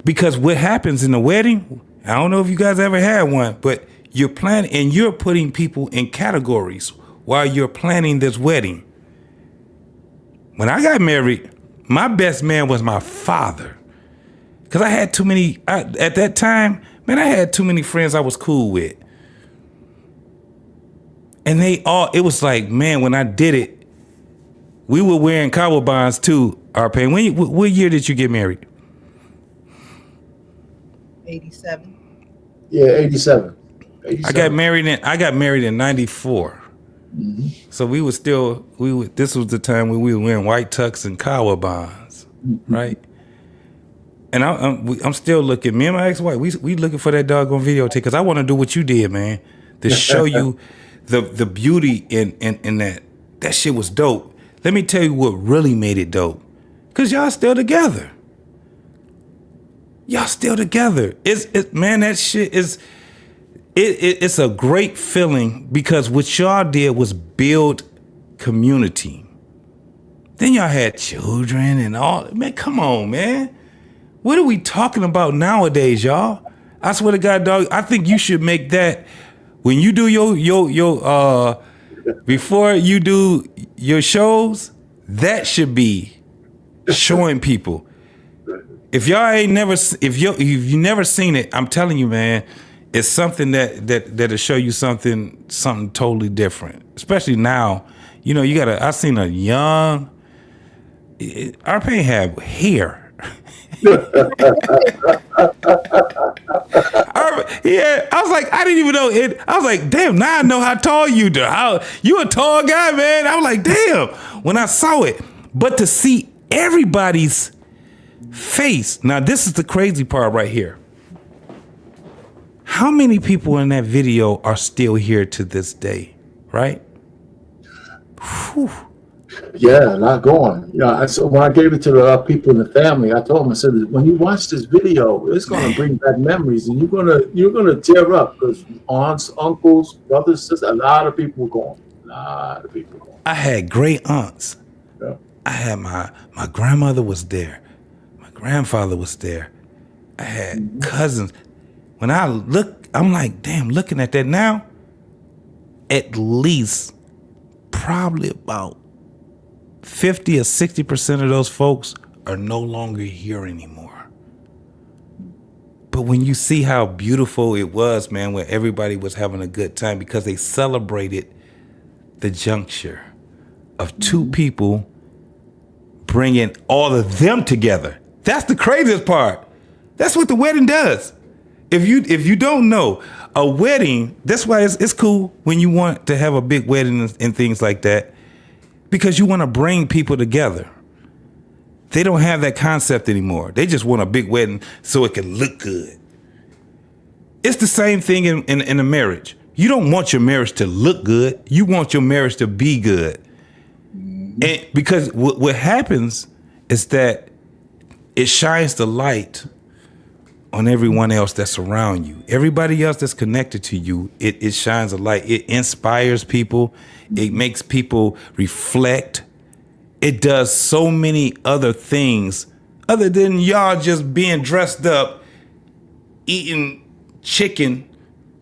because what happens in the wedding, I don't know if you guys ever had one, but you're planning and you're putting people in categories while you're planning this wedding. When I got married, my best man was my father. Because I had too many, at that time, man, I had too many friends I was cool with. And it was like, man, when I did it, we were wearing cowboy bonds too, RP. What year did you get married? 87. Yeah, 87. I got married in 94. Mm-hmm. So this was the time when we were wearing white tux and cowboy bonds, right? And I'm still looking, me and my ex-wife, we looking for that doggone videotape because I want to do what you did, man, to show you the beauty in that. That shit was dope. Let me tell you what really made it dope. Because y'all still together. Y'all still together. Man, that shit is, it's a great feeling because what y'all did was build community. Then y'all had children and all. Man, come on, man. What are we talking about nowadays, y'all? I swear to God, dog, I think you should make that when you do your before you do your shows, that should be showing people. If y'all ain't never, if you never seen it, I'm telling you, man, it's something that'll show you something totally different. Especially now, you know, I seen a young, RP have hair. Yeah, I was like, I didn't even know it. I was like, damn, now I know how tall you are. You a tall guy, man. I was like, damn, when I saw it. But to see everybody's face. Now, this is the crazy part right here. How many people in that video are still here to this day, right? Whew. Yeah, not going. Yeah, so when I gave it to the people in the family, I told them, I said, when you watch this video, it's going to bring back memories, and you're gonna tear up because aunts, uncles, brothers, sisters, a lot of people going. I had great aunts. Yeah. I had my grandmother was there. My grandfather was there. I had cousins. When I look, I'm like, damn, looking at that now, at least probably about 50 or 60% of those folks are no longer here anymore. But when you see how beautiful it was, man, where everybody was having a good time because they celebrated the juncture of two people bringing all of them together. That's the craziest part. That's what the wedding does. If you don't know, a wedding, that's why it's cool when you want to have a big wedding and things like that. Because you want to bring people together. They don't have that concept anymore. They just want a big wedding so it can look good. It's the same thing in a marriage. You don't want your marriage to look good. You want your marriage to be good. And because what happens is that it shines the light on everyone else that's around you. Everybody else that's connected to you, it shines a light. It inspires people. It makes people reflect. it does so many other things other than y'all just being dressed up, eating chicken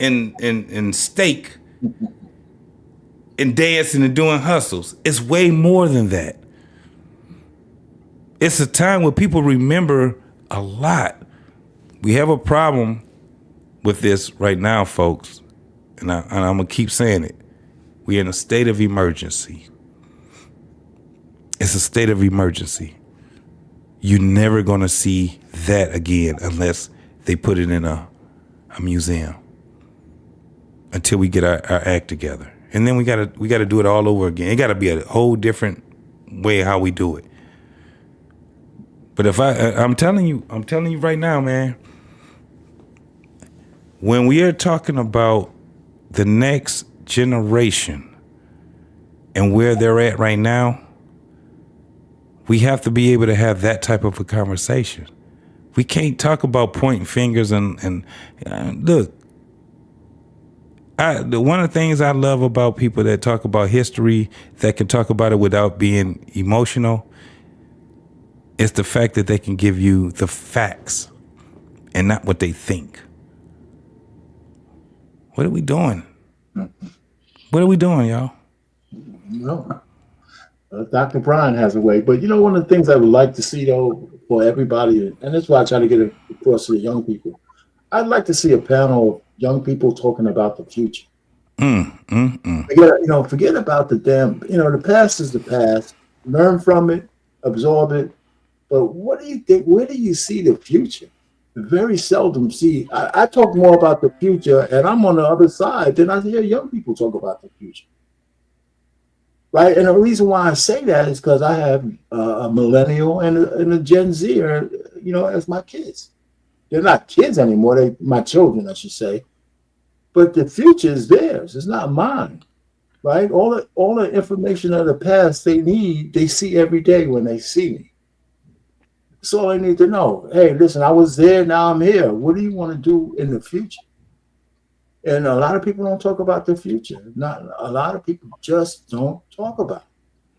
and steak and dancing and doing hustles. It's way more than that. It's a time where people remember a lot. We have a problem with this right now, folks, and I'm gonna keep saying it. We're in a state of emergency. It's a state of emergency. You're never gonna see that again unless they put it in a museum. Until we get our act together, and then we gotta do it all over again. It gotta be a whole different way how we do it. But if I'm telling you right now, man, when we are talking about the next generation and where they're at right now, we have to be able to have that type of a conversation. We can't talk about pointing fingers and look. One of the things I love about people that talk about history, that can talk about it without being emotional, is the fact that they can give you the facts and not what they think. What are we doing? What are we doing, y'all? No. Dr. Bryant has a way. But you know, one of the things I would like to see, though, for everybody, and that's why I try to get it across to the young people, I'd like to see a panel of young people talking about the future. Forget about the damn, the past is the past. Learn from it, absorb it. But what do you think? Where do you see the future? Very seldom see. I talk more about the future, and I'm on the other side than I hear young people talk about the future. Right? And the reason why I say that is because I have a millennial and a Gen Z, as my kids. They're not kids anymore. They're my children, I should say. But the future is theirs. It's not mine. Right? All the information of the past they see every day when they see me. That's all I need to know. Hey, listen, I was there, now I'm here. What do you want to do in the future? And a lot of people don't talk about the future. Not a lot of people just don't talk about it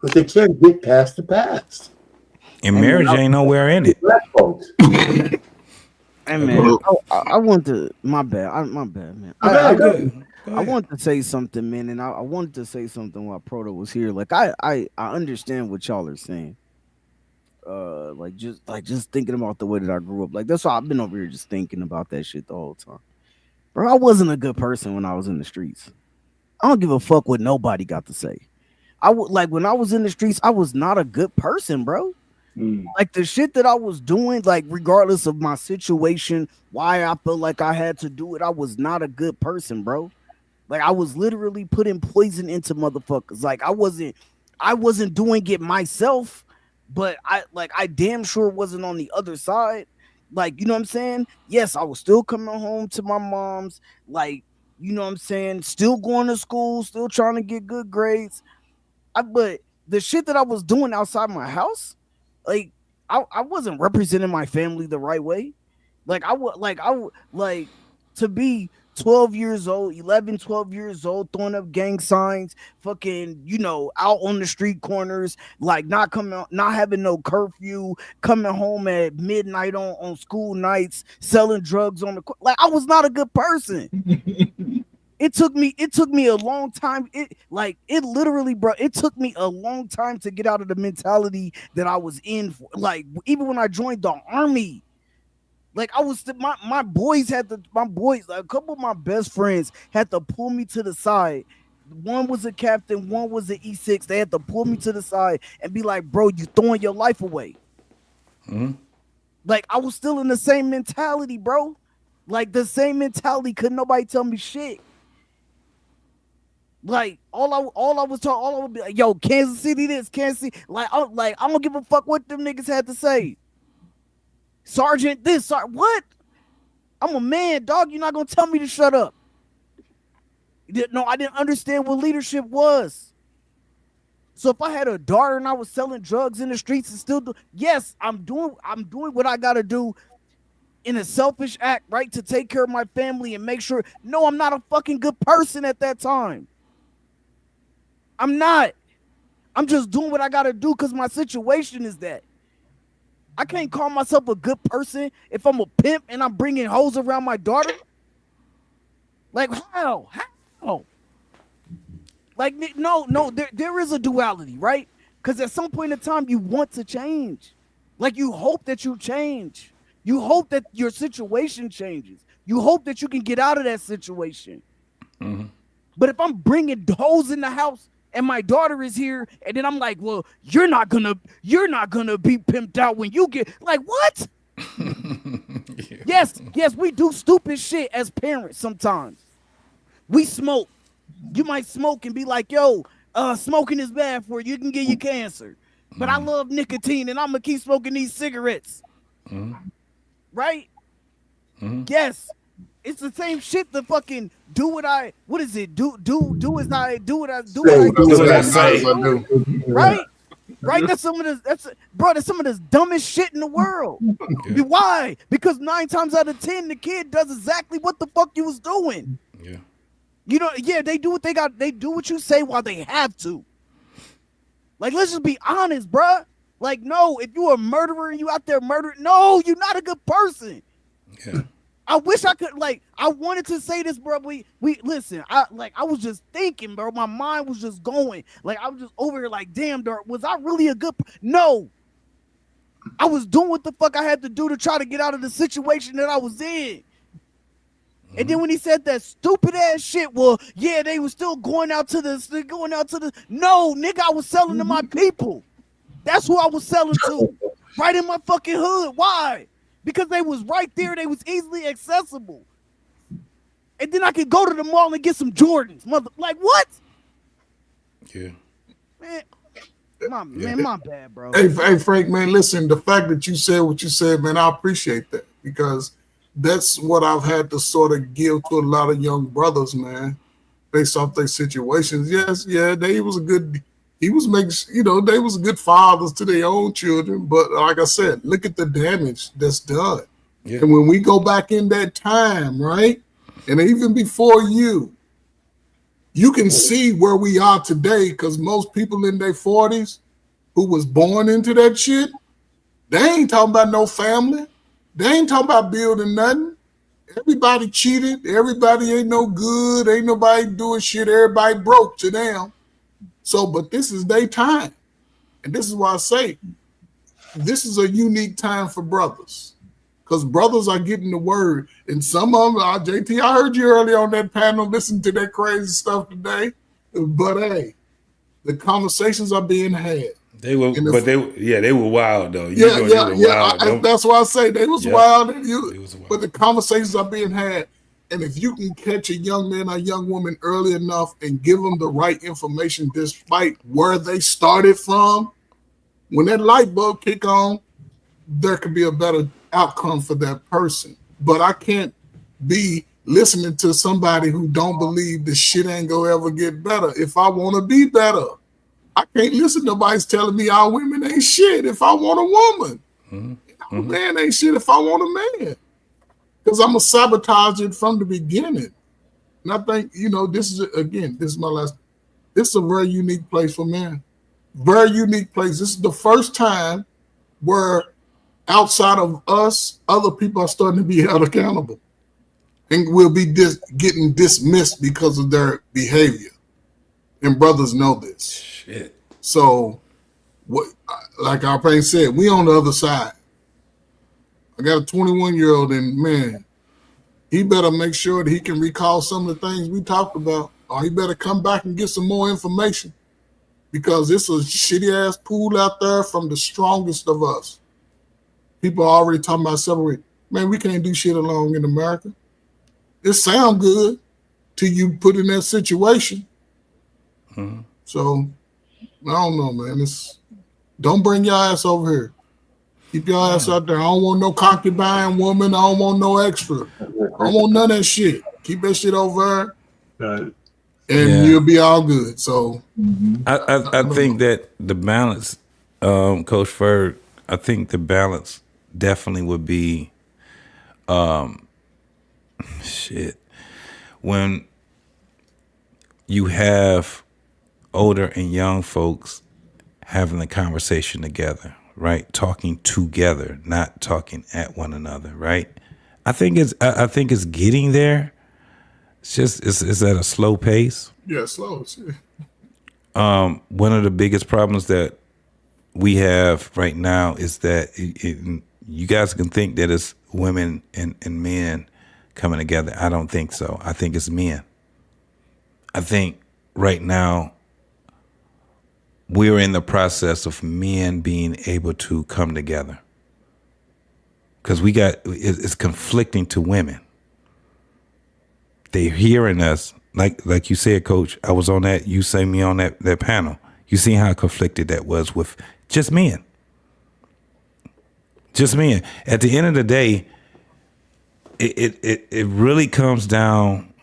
because they can't get past the past. And marriage ain't nowhere in it. Black folks. Hey man, I want to. My bad, man. I want to say something, man, and I wanted to say something while Proto was here. Like I understand what y'all are saying. Just thinking about the way that I grew up. Like that's why I've been over here just thinking about that shit the whole time. Bro, I wasn't a good person when I was in the streets. I don't give a fuck what nobody got to say. When I was in the streets, I was not a good person, bro. Like the shit that I was doing, like regardless of my situation, why I felt like I had to do it, I was not a good person, bro. Like I was literally putting poison into motherfuckers. Like I wasn't doing it myself, but I damn sure wasn't on the other side. Like, you know what I'm saying? Yes, I was still coming home to my mom's, like, you know what I'm saying? Still going to school, still trying to get good grades. But the shit that I was doing outside my house, like, I wasn't representing my family the right way. Like, I would to be 12 years old, 11, 12 years old, throwing up gang signs, fucking, out on the street corners, like not having no curfew, coming home at midnight on school nights, selling drugs on the like I was not a good person. It took me a long time. It literally, bro, it took me a long time to get out of the mentality that I was in. Like, even when I joined the army, like I was, my boys, a couple of my best friends had to pull me to the side. One was a captain, one was an E6. They had to pull me to the side and be like, bro, you throwing your life away. Mm-hmm. Like I was still in the same mentality, bro. Like the same mentality. Couldn't nobody tell me shit. Like all I would be like, yo, Kansas City this, Kansas City. I don't give a fuck what them niggas had to say. Sergeant this, what? I'm a man, dog. You're not gonna tell me to shut up. No, I didn't understand what leadership was. So if I had a daughter and I was selling drugs in the streets and still yes, I'm doing what I gotta do in a selfish act, right? To take care of my family and make sure. No, I'm not a fucking good person at that time. I'm not. I'm just doing what I gotta do because my situation is that. I can't call myself a good person if I'm a pimp and I'm bringing hoes around my daughter. Like how? Like no, there is a duality, right? Because at some point in time you want to change. Like you hope that you change. You hope that your situation changes. You hope that you can get out of that situation. Mm-hmm. But if I'm bringing hoes in the house and my daughter is here, and then I'm like, well, you're not gonna be pimped out when you get like what? Yes, we do stupid shit as parents sometimes. We smoke. You might smoke and be like, yo, smoking is bad for you. You can get you cancer. But I love nicotine and I'm gonna keep smoking these cigarettes. Right? Yes. It's the same shit to fucking do what I as I do. Right? Right? That's some of the dumbest shit in the world. Yeah. Why? Because 9 times out of 10, the kid does exactly what the fuck you was doing. Yeah. You know, yeah, they do what you say while they have to. Like, let's just be honest, bruh. Like, no, if you a murderer and you out there murdering, no, you're not a good person. Yeah. I wish I could, like, I wanted to say this, bro. We listen, I was just thinking, bro. My mind was just going. Like, I was just over here like, damn, Dirt, was I really a good No. I was doing what the fuck I had to do to try to get out of the situation that I was in. And then when he said that stupid ass shit, well, yeah, they were still going out to the no, nigga, I was selling to my people. That's who I was selling to. Right in my fucking hood. Why? Because they was right there. They was easily accessible. And then I could go to the mall and get some Jordans. Like what? Yeah. Man, my bad, bro. Hey, Frank, man, listen, the fact that you said what you said, man, I appreciate that because that's what I've had to sort of give to a lot of young brothers, man, based off their situations. Yes, yeah, they was good fathers to their own children. But like I said, look at the damage that's done. Yeah. And when we go back in that time, right? And even before you can see where we are today because most people in their 40s who was born into that shit, they ain't talking about no family. They ain't talking about building nothing. Everybody cheated. Everybody ain't no good. Ain't nobody doing shit. Everybody broke to them. So, but this is their time. And this is why I say this is a unique time for brothers. Because brothers are getting the word. And some of them, JT, I heard you earlier on that panel, listen to that crazy stuff today. But hey, the conversations are being had. They were, they were wild though. That's why I say they was wild. But the conversations are being had. And if you can catch a young man or young woman early enough and give them the right information, despite where they started from, when that light bulb kick on, there could be a better outcome for that person. But I can't be listening to somebody who don't believe the shit ain't gonna ever get better. If I want to be better, I can't listen to nobody's telling me all women ain't shit if I want a woman. Mm-hmm. Man ain't shit if I want a man. Because I'm going to sabotage it from the beginning. And I think, this is my last. This is a very unique place for men. Very unique place. This is the first time where outside of us, other people are starting to be held accountable. And will be getting dismissed because of their behavior. And brothers know this. Shit. So, like our parents said, we on the other side. I got a 21-year-old, and man, he better make sure that he can recall some of the things we talked about, or he better come back and get some more information, because it's a shitty ass pool out there from the strongest of us. People are already talking about separate. Man, we can't do shit alone in America. It sounds good till you put in that situation. Mm-hmm. So, I don't know, man. Don't bring your ass over here. Keep your ass out there. I don't want no concubine woman. I don't want no extra. I don't want none of that shit. Keep that shit over there, and you'll be all good. So, I think that the balance, Coach Ferg, I think the balance definitely would be, when you have older and young folks having the conversation together, right? Talking together, not talking at one another, right? I think it's getting there. It's just it's at a slow pace. Yeah, slow. Yeah. One of the biggest problems that we have right now is that you guys can think that it's women and men coming together. I don't think so. I think it's men. I think right now we're in the process of men being able to come together because it's conflicting to women. They're hearing us, like you said, Coach. I was on that. You say me on that panel. You see how conflicted that was with just men. Just men. At the end of the day, it really comes down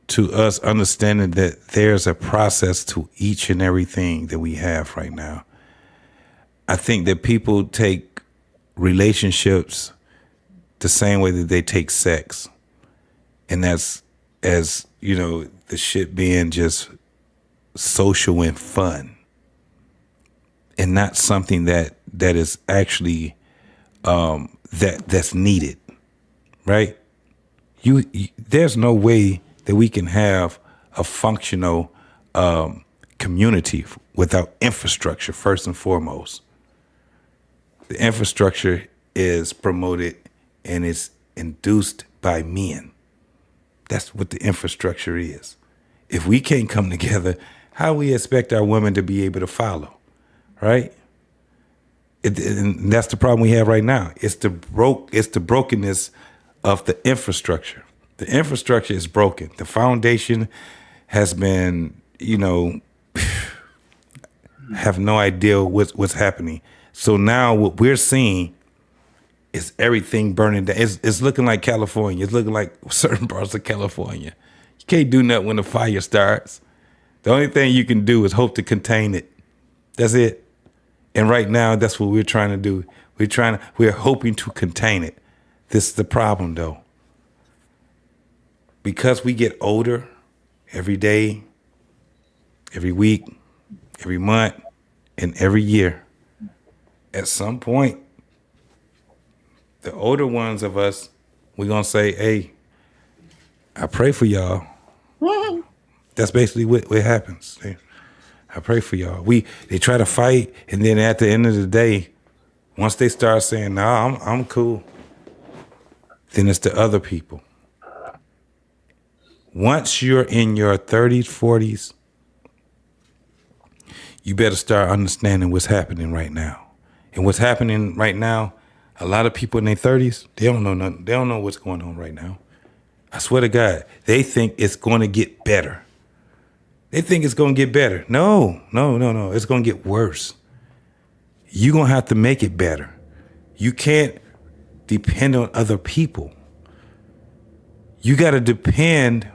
to us understanding that there's a process to each and everything that we have right now. I think that people take relationships the same way that they take sex. And that's, as you know, the shit being just social and fun and not something that is actually that's needed, right? There's no way that we can have a functional community without infrastructure, first and foremost. The infrastructure is promoted and is induced by men. That's what the infrastructure is. If we can't come together, how we expect our women to be able to follow, right? And that's the problem we have right now. It's the brokenness of the infrastructure. The infrastructure is broken. The foundation has been, have no idea what's happening. So now what we're seeing is everything burning down. It's looking like California. It's looking like certain parts of California. You can't do nothing when the fire starts. The only thing you can do is hope to contain it. That's it. And right now, that's what we're trying to do. We're hoping to contain it. This is the problem, though. Because we get older every day, every week, every month, and every year, at some point, the older ones of us, we're going to say, hey, I pray for y'all. That's basically what happens. I pray for y'all. They try to fight, and then at the end of the day, once they start saying, nah, I'm cool, then it's the other people. Once you're in your 30s, 40s, you better start understanding what's happening right now. And what's happening right now, a lot of people in their 30s, they don't know nothing. They don't know what's going on right now. I swear to God, they think it's going to get better. They think it's going to get better. No. It's going to get worse. You're going to have to make it better. You can't depend on other people. You got to depend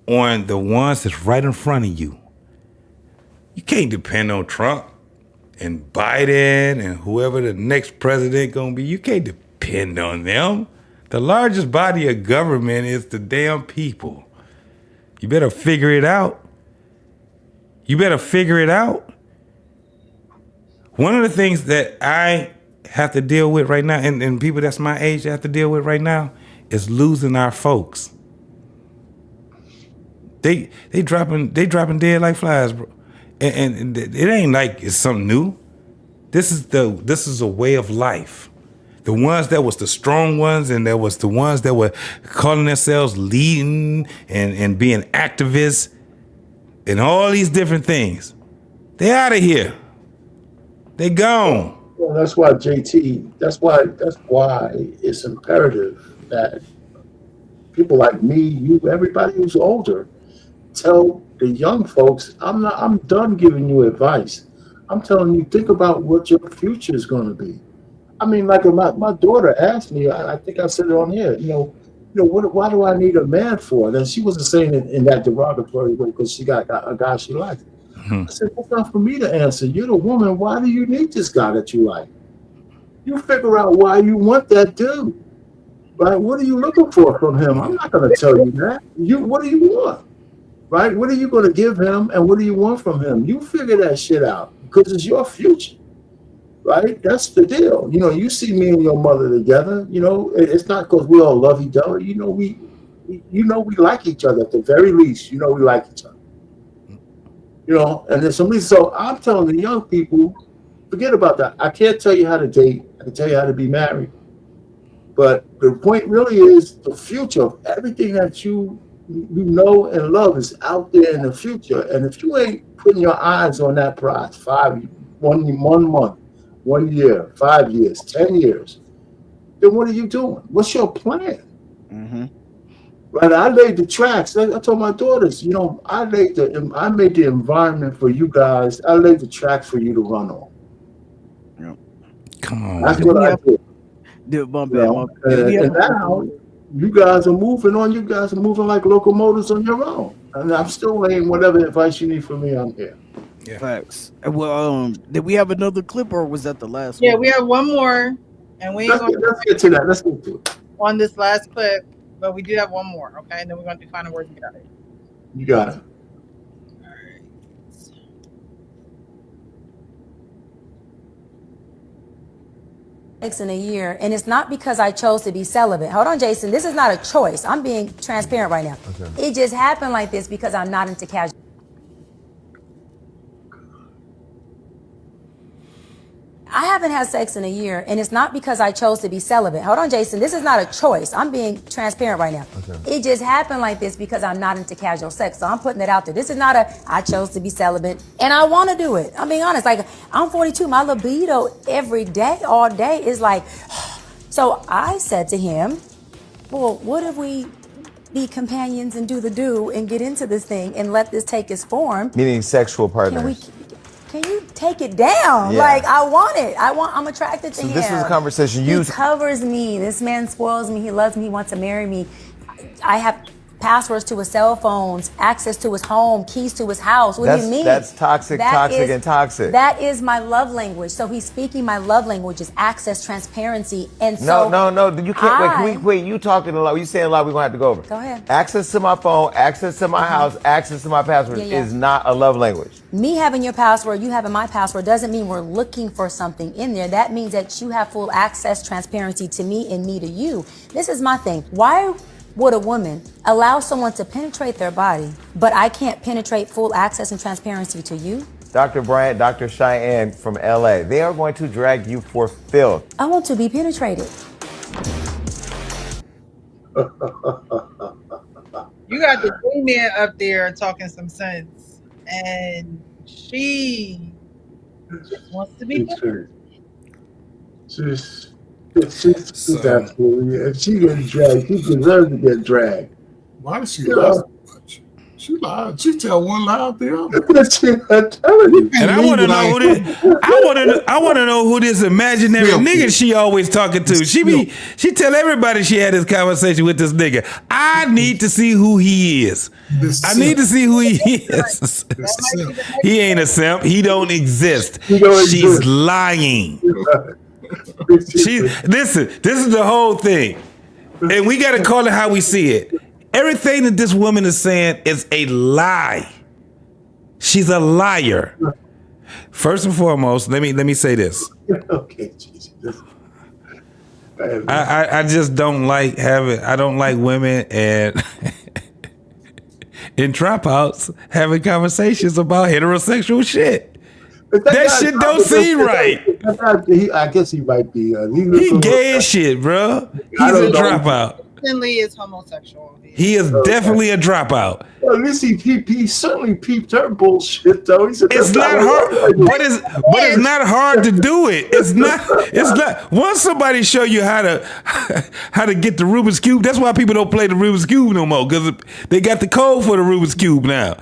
on the ones that's right in front of you. You can't depend on Trump and Biden and whoever the next president going to be. You can't depend on them. The largest body of government is the damn people. You better figure it out. One of the things that I have to deal with right now, and people that's my age have to deal with right now, is losing our folks. They dropping dead like flies, bro. And it ain't like it's something new. This is a way of life. The ones that was the strong ones, and there was the ones that were calling themselves leading and being activists and all these different things. They out of here. They gone. Well, that's why, JT, that's why it's imperative that people like me, you, everybody who's older, tell the young folks, I'm done giving you advice. I'm telling you, think about what your future is going to be. I mean, like my daughter asked me, I think I said it on here, why do I need a man for? And she wasn't saying it in that derogatory way because she got a guy she liked. Mm-hmm. I said, that's not for me to answer. You're the woman. Why do you need this guy that you like? You figure out why you want that dude. Right? What are you looking for from him? I'm not going to tell you that. What do you want? Right? What are you going to give him and what do you want from him? You figure that shit out. because it's your future, right? That's the deal. You know, you see me and your mother together. You know, it's not because we all love each other. You know, we like each other at the very least. You know, we like each other. You know, and there's some reason. So I'm telling the young people, forget about that. I can't tell you how to date. I can tell you how to be married. But the point really is the future of everything that you know and love is out there in the future. And if you ain't putting your eyes on that prize, 1 month, 1 year, 5 years, 10 years, then what are you doing? What's your plan? Mm-hmm. Right, I laid the tracks. I told my daughters, you know, I made the environment for you guys. I laid the tracks for you to run on. Yep. Come on. That's what I did. And now you guys are moving on. You guys are moving like locomotives on your own. And I'm still laying whatever advice you need from me. I'm here. Yeah. Facts. Well, did we have another clip or was that the last Yeah, one? we have one more, and Let's get to that. Let's get to it. On this last clip, but we do have one more, okay? And then we're going to do final words and get out of here. You got it. In a year, and it's not because I chose to be celibate. Hold on, Jason. This is not a choice. I'm being transparent right now. Okay. It just happened like this because I'm not into casual. I haven't had sex in a year, and it's not because I chose to be celibate. Hold on, Jason. This is not a choice. I'm being transparent right now. Okay. It just happened like this because I'm not into casual sex. So I'm putting it out there. This is not I chose to be celibate, and I want to do it. I'm being honest. Like, I'm 42. My libido every day, all day is like, so I said to him, well, what if we be companions and do the do and get into this thing and let this take its form? Meaning sexual partners. Can you take it down? Yeah. Like, I want it. I'm attracted to him. So this was a conversation He covers me. This man spoils me. He loves me. He wants to marry me. I have passwords to his cell phones, access to his home, keys to his house. What do you mean? That's toxic, and toxic. That is my love language. So he's speaking my love language is access, transparency, and so no. You can't wait. You talking a lot. You saying a lot. We're gonna have to go over. Go ahead. Access to my phone, access to my house, access to my password is not a love language. Me having your password, you having my password doesn't mean we're looking for something in there. That means that you have full access, transparency to me and me to you. This is my thing. Why would a woman allow someone to penetrate their body, but I can't penetrate full access and transparency to you? Dr. Bryant, Dr. Cheyenne from LA, they are going to drag you for filth. I want to be penetrated. You got the female up there talking some sense, and she just wants to be penetrated. She's absolutely, and she getting dragged. She deserves to get dragged. Why does she lie so much? She lied. She tell one lie out there. I'm telling you. And I want to know who this. I want to know who this imaginary nigga she always talking to. She tell everybody she had this conversation with this nigga. I need to see who he is. I need to see who he is. He ain't a simp. He don't exist. She's lying. Listen, this is the whole thing. And we got to call it how we see it. Everything that this woman is saying is a lie. She's a liar. First and foremost, let me say this. Okay, Jesus. I just don't like I don't like women and in dropouts having conversations about heterosexual shit. That shit don't seem right. I guess he might be. He gay as shit, bro. He's a dropout. Definitely is homosexual. He is definitely a dropout. Well, at least he certainly peeped her bullshit though. He said, it's not hard, but it's not hard to do it. It's not. Once somebody show you how to get the Rubik's Cube, that's why people don't play the Rubik's Cube no more, because they got the code for the Rubik's Cube now.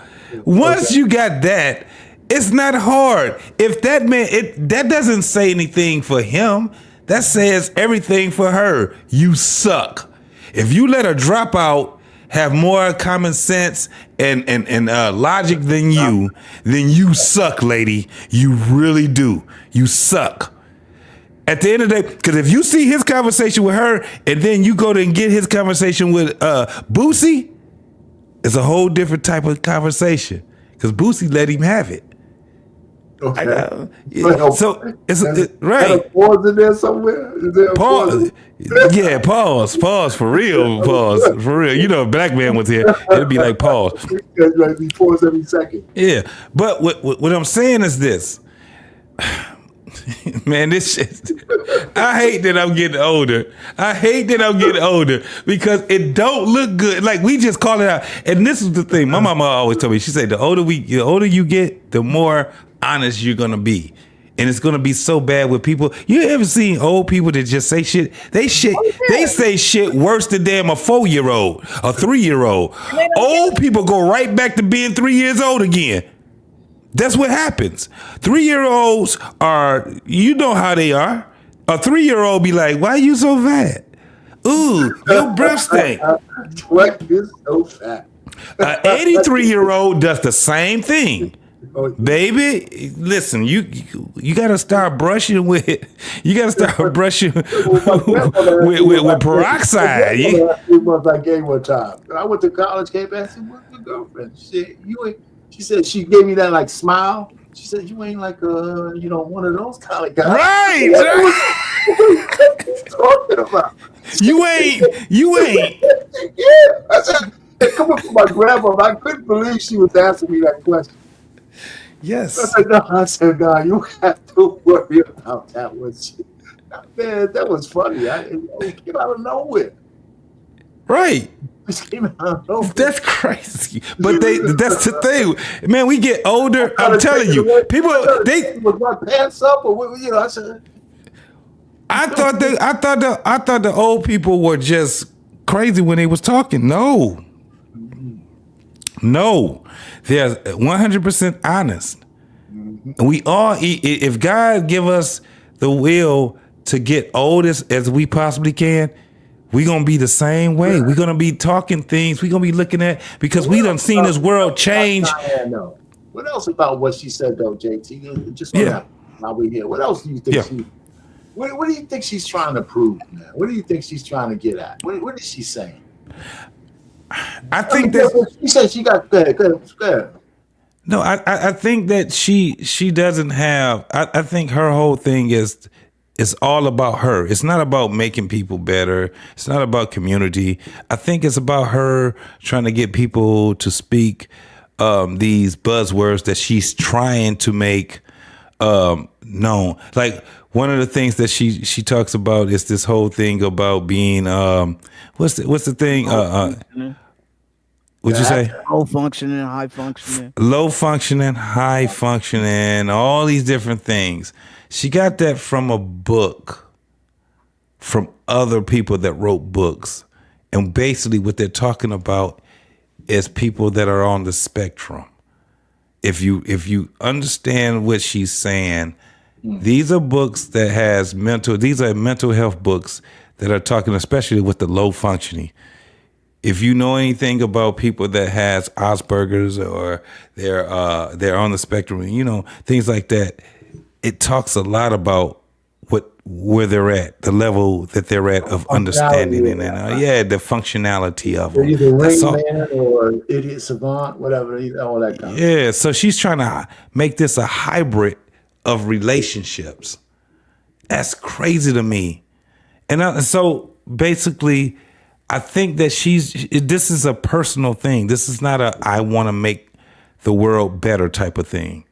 Once you got that, it's not hard. If that man, that doesn't say anything for him. That says everything for her. You suck. If you let a dropout have more common sense and logic than you, then you suck, lady. You really do. You suck. At the end of the day, because if you see his conversation with her and then you go to and get his conversation with Boosie, it's a whole different type of conversation. Because Boosie let him have it. Okay. So it's right. A pause in there somewhere? Is there a pause? Yeah, pause for real, pause for real. You know, if black man was here, it'd be like pause. Like we pause every second. Yeah, but what I'm saying is this. Man, this shit. I hate that I'm getting older. Because it don't look good. Like we just call it out. And this is the thing. My mama always told me. She said, the older you get, the more honest you're gonna be. And it's gonna be so bad with people. You ever seen old people that just say shit? They say shit worse than damn a 4-year-old, a 3-year-old. Old people go right back to being 3 years old again. That's what happens. 3-year-olds are, you know how they are. A 3-year-old be like, why are you so fat? Ooh, your breath stink. What is so fat? An 83-year-old does the same thing. Baby, listen, you gotta start brushing with with peroxide. I gave one time. I went to college, came back, and said, "What's your girlfriend?" She said, "You ain't." She said she gave me that like smile. She said, "You ain't like one of those kind of guys." Right. What are you talking about? You ain't. Yeah, I said, coming from my grandma, I couldn't believe she was asking me that question. Yes. I said, no, you have to worry about that one. Man, that was funny. It came out of nowhere. Right. That's crazy. But that's the thing. Man, we get older. I'm telling you. People was my pants up or I said I thought the old people were just crazy when they was talking. No. They're 100% honest. And we all, if God give us the will to get old as we possibly can, we're going to be the same way. We're going to be talking things. We're going to be looking at, because we done seen this world change. What else about what she said though, JT? Just on that, while we're here. What else do you think what do you think she's trying to prove, man? What do you think she's trying to get at? What is she saying? I think that she said she got go ahead. No, I think that she doesn't have. I think her whole thing is all about her. It's not about making people better. It's not about community. I think it's about her trying to get people to speak these buzzwords that she's trying to make known. Like one of the things that she talks about is this whole thing about being what's the thing? What'd you say? Low functioning, high functioning. Low functioning, high functioning, all these different things. She got that from a book, from other people that wrote books. And basically what they're talking about is people that are on the spectrum. If you understand what she's saying, these are books that these are mental health books that are talking, especially with the low functioning. If you know anything about people that has Asperger's or they're on the spectrum, things like that, it talks a lot about where they're at, the level that they're at of understanding and the functionality of them. Either Rain Man or Idiot Savant, whatever, all that kind of stuff. Yeah, so she's trying to make this a hybrid of relationships. That's crazy to me. And so basically, I think that this is a personal thing. This is not I want to make the world better type of thing.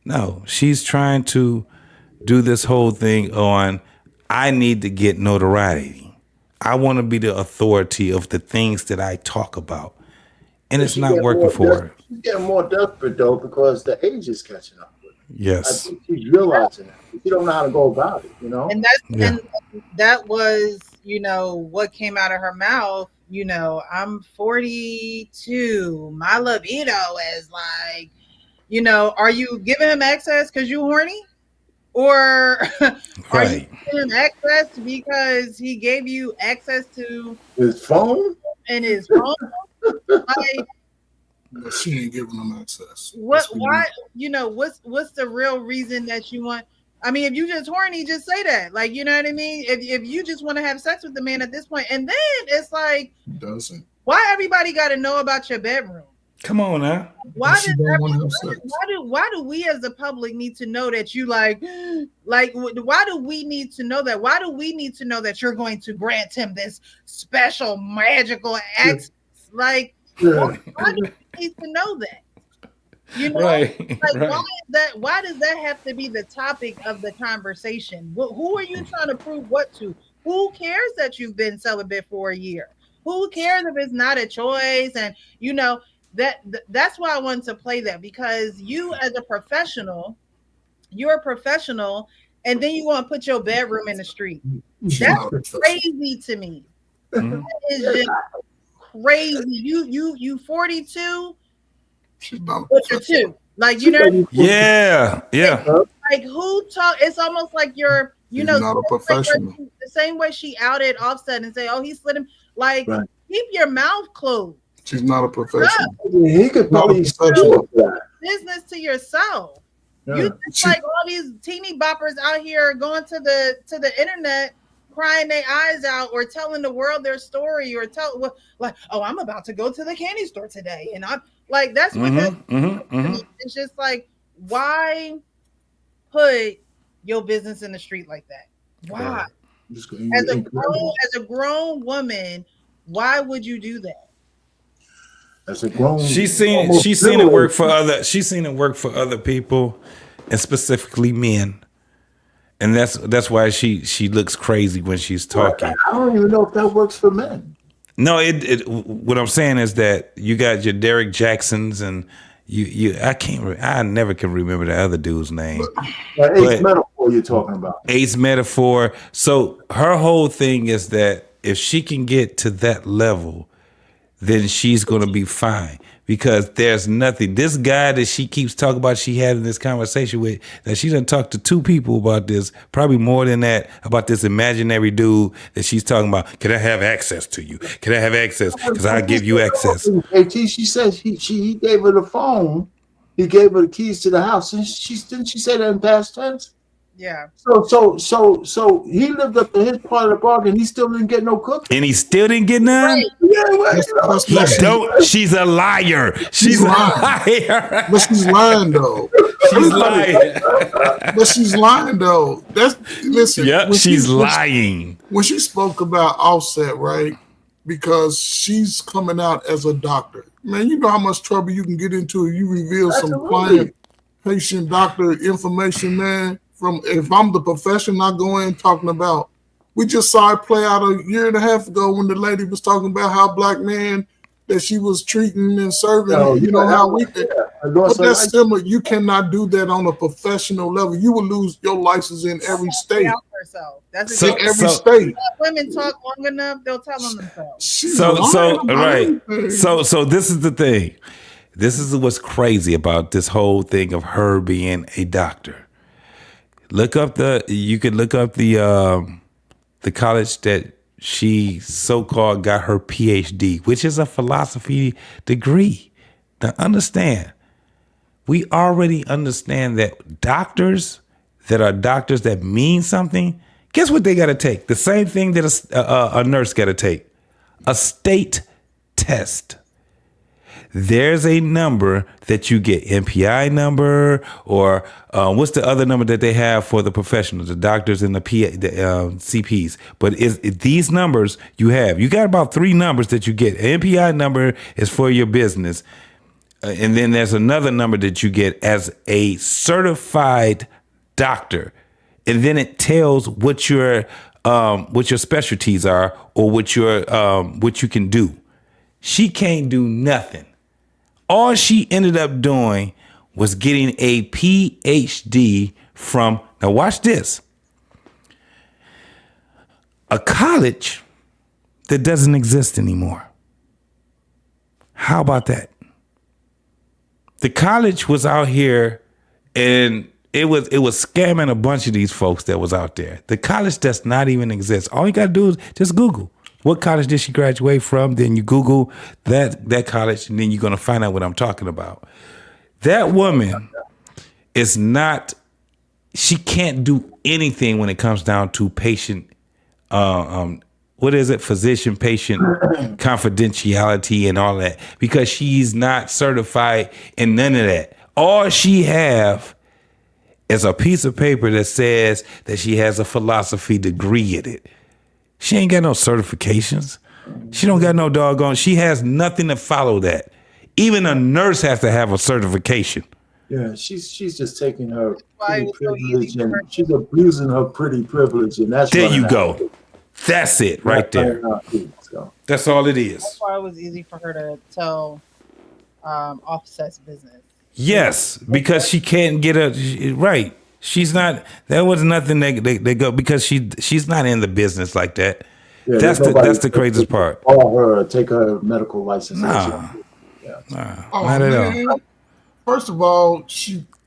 No, she's trying to do this whole thing on, I need to get notoriety. I want to be the authority of the things that I talk about. And it's not working for her. She's getting more desperate though because the age is catching up with her. Yes. I think she's realizing that. She don't know how to go about it, And that was, what came out of her mouth. I'm 42. My libido is like, are you giving him access because you horny? Or are you giving him access because he gave you access to his phone? And his phone? Like, she ain't giving him access. Why? What's the real reason that you want? I mean, if you just horny, just say that. Like, you know what I mean? If you just want to have sex with the man at this point, and then it's like, doesn't. Why everybody got to know about your bedroom? Come on now. Why she don't want to have sex. why do we as the public need to know that you like why do we need to know that? Why do we need to know that you're going to grant him this special magical access? Like why do we need to know that? You know, Right, like right. why does that have to be the topic of the conversation? Who are you trying to prove what to? Who cares that you've been celibate for a year? Who cares if it's not a choice? And you know, that's why I wanted to play that, because you as a professional, you're a professional, and then you want to put your bedroom in the street. That's crazy to me. Mm-hmm. That is just crazy. You 42, but you're 2. Like, you know, Yeah. like who talk? It's almost like you're, you know, not a professional. The same way she outed Offset and say, "Oh, he slid him." Like, keep your mouth closed. She's not a professional. He could probably business to yourself. Yeah. You just like all these teeny boppers out here going to the internet, crying their eyes out, or telling the world their story, or like, "Oh, I'm about to go to the candy store today," and I'm like, that's what it's just like, why put your business in the street like that? Why? As a grown woman, why would you do that? As a grown, She's seen it work for other people, and specifically men. And that's why she looks crazy when she's talking. I don't even know if that works for men. No, what I'm saying is that you got your Derek Jacksons, and I never can remember the other dude's name. Ace Metaphor you're talking about. Ace Metaphor. So her whole thing is that if she can get to that level, then she's going to be fine, because there's nothing. This guy that she keeps talking about, she had in this conversation with, that she done talked to 2 people about this, probably more than that, about this imaginary dude that she's talking about. Can I have access to you? Can I have access? Because I'll give you access. She said he gave her the phone. He gave her the keys to the house. And didn't she say that in past tense? Yeah. So he lived up to his part of the bargain. He still didn't get no cooking. And he still didn't get none? Right. Yeah, she's a liar. She's a liar. But she's lying though. She's lying. But she's lying though. Listen. Yeah, she's lying. When she spoke about Offset, right? Because she's coming out as a doctor. Man, you know how much trouble you can get into if you reveal some client, patient, doctor information, man. If I'm the profession, I go in talking about, we just saw it play out a year and a half ago when the lady was talking about how black men that she was treating and serving, how we did. But that's similar. You cannot do that on a professional level. You will lose your license in every state. That's in every state. Women talk long enough, they'll tell on themselves. So this is the thing. This is what's crazy about this whole thing of her being a doctor. You could look up the college that she so-called got her PhD, which is a philosophy degree. Now understand, we already understand that doctors that mean something, guess what they got to take? The same thing that a nurse got to take, a state test. There's a number that you get, MPI number, or what's the other number that they have for the professionals, the doctors and the CPs. But these numbers you got about 3 numbers that you get. MPI number is for your business. And then there's another number that you get as a certified doctor. And then it tells what your specialties are, or what you can do. She can't do nothing. All she ended up doing was getting a PhD from, now watch this, a college that doesn't exist anymore. How about that? The college was out here, and it was scamming a bunch of these folks that was out there. The college does not even exist. All you got to do is just Google. What college did she graduate from? Then you Google that college, and then you're going to find out what I'm talking about. That woman is not, she can't do anything when it comes down to patient, what is it, physician patient confidentiality and all that, because she's not certified in none of that. All she have is a piece of paper that says that she has a philosophy degree in it. She ain't got no certifications. She don't got no doggone. She has nothing to follow that. Even a nurse has to have a certification. Yeah, she's just taking her pretty privilege and she's abusing her pretty privilege, and that's there you go. That's it right there. That's all it is. That's why it was easy for her to tell Offset's business. Yes, because she can't get right. She's not. There was nothing they go because she's not in the business like that. Yeah, that's the craziest part. Call her or take her medical license. Nah, not at all. First of all,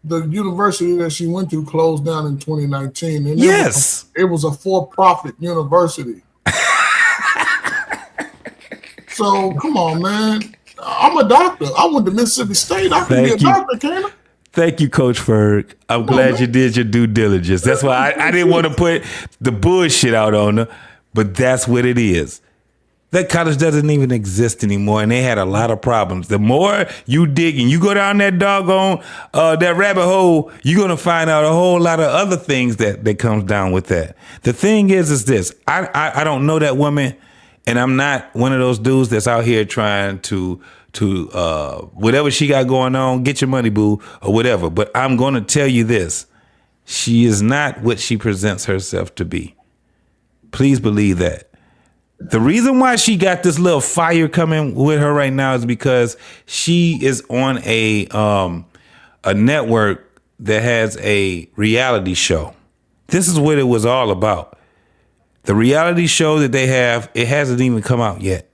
the university that she went to closed down in 2019. And it was a for-profit university. So come on, man. I'm a doctor. I went to Mississippi State. I can be a doctor, can't I? Thank you, Coach Ferg. I'm glad you did your due diligence. That's why I didn't want to put the bullshit out on her, but that's what it is. That college doesn't even exist anymore, and they had a lot of problems. The more you dig and you go down that doggone, that rabbit hole, you're going to find out a whole lot of other things that comes down with that. The thing is this. I don't know that woman, and I'm not one of those dudes that's out here trying to whatever she got going on, get your money, boo, or whatever. But I'm going to tell you this. She is not what she presents herself to be. Please believe that. The reason why she got this little fire coming with her right now is because she is on a network that has a reality show. This is what it was all about. The reality show that they have, it hasn't even come out yet.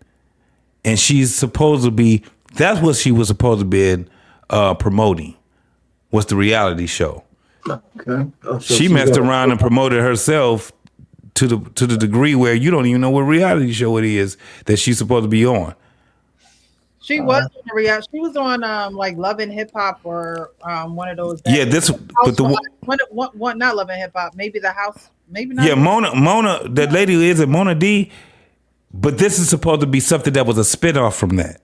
And she's supposed to be, that's what she was supposed to be promoting, was the reality show. Okay. She messed around and promoted herself to the degree where you don't even know what reality show it is that she's supposed to be on. She was on a reality. She was on like Love and Hip Hop or one of those. Yeah, this but the one not Love and Hip Hop, maybe The House, maybe not. Yeah, Mona, that lady is it Mona D? But this is supposed to be something that was a spinoff from that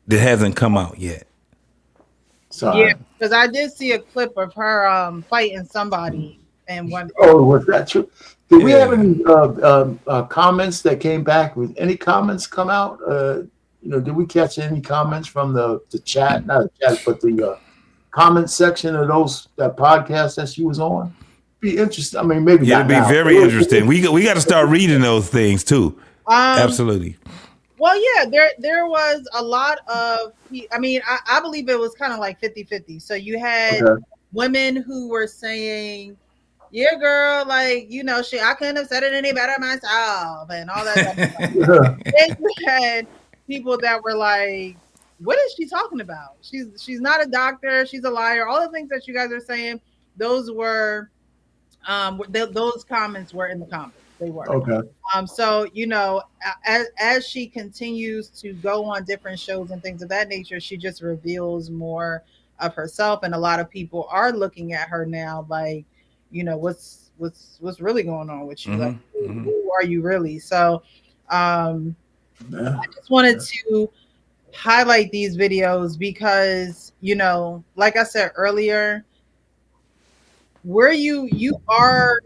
hasn't come out yet. Sorry. Yeah, because I did see a clip of her fighting somebody and one. Oh, was that true? Did we have any comments that came back? With any comments come out? Did we catch any comments from the chat? Not the chat, but the comment section of that podcast that she was on. Be interesting. I mean, maybe. Yeah, it'd be very interesting. We got to start reading those things too. Absolutely. Well, yeah, there was a lot of. I mean, I believe it was kind of like 50-50. So you had women who were saying, yeah, girl, like, I couldn't have said it any better myself and all that stuff. Then you had people that were like, what is she talking about? She's not a doctor. She's a liar. All the things that you guys are saying, those were, those comments were in the comments. They were. Okay. So, as she continues to go on different shows and things of that nature, she just reveals more of herself. And a lot of people are looking at her now like, what's really going on with you? Like, who are you really? So I just wanted to highlight these videos because, like I said earlier, where you are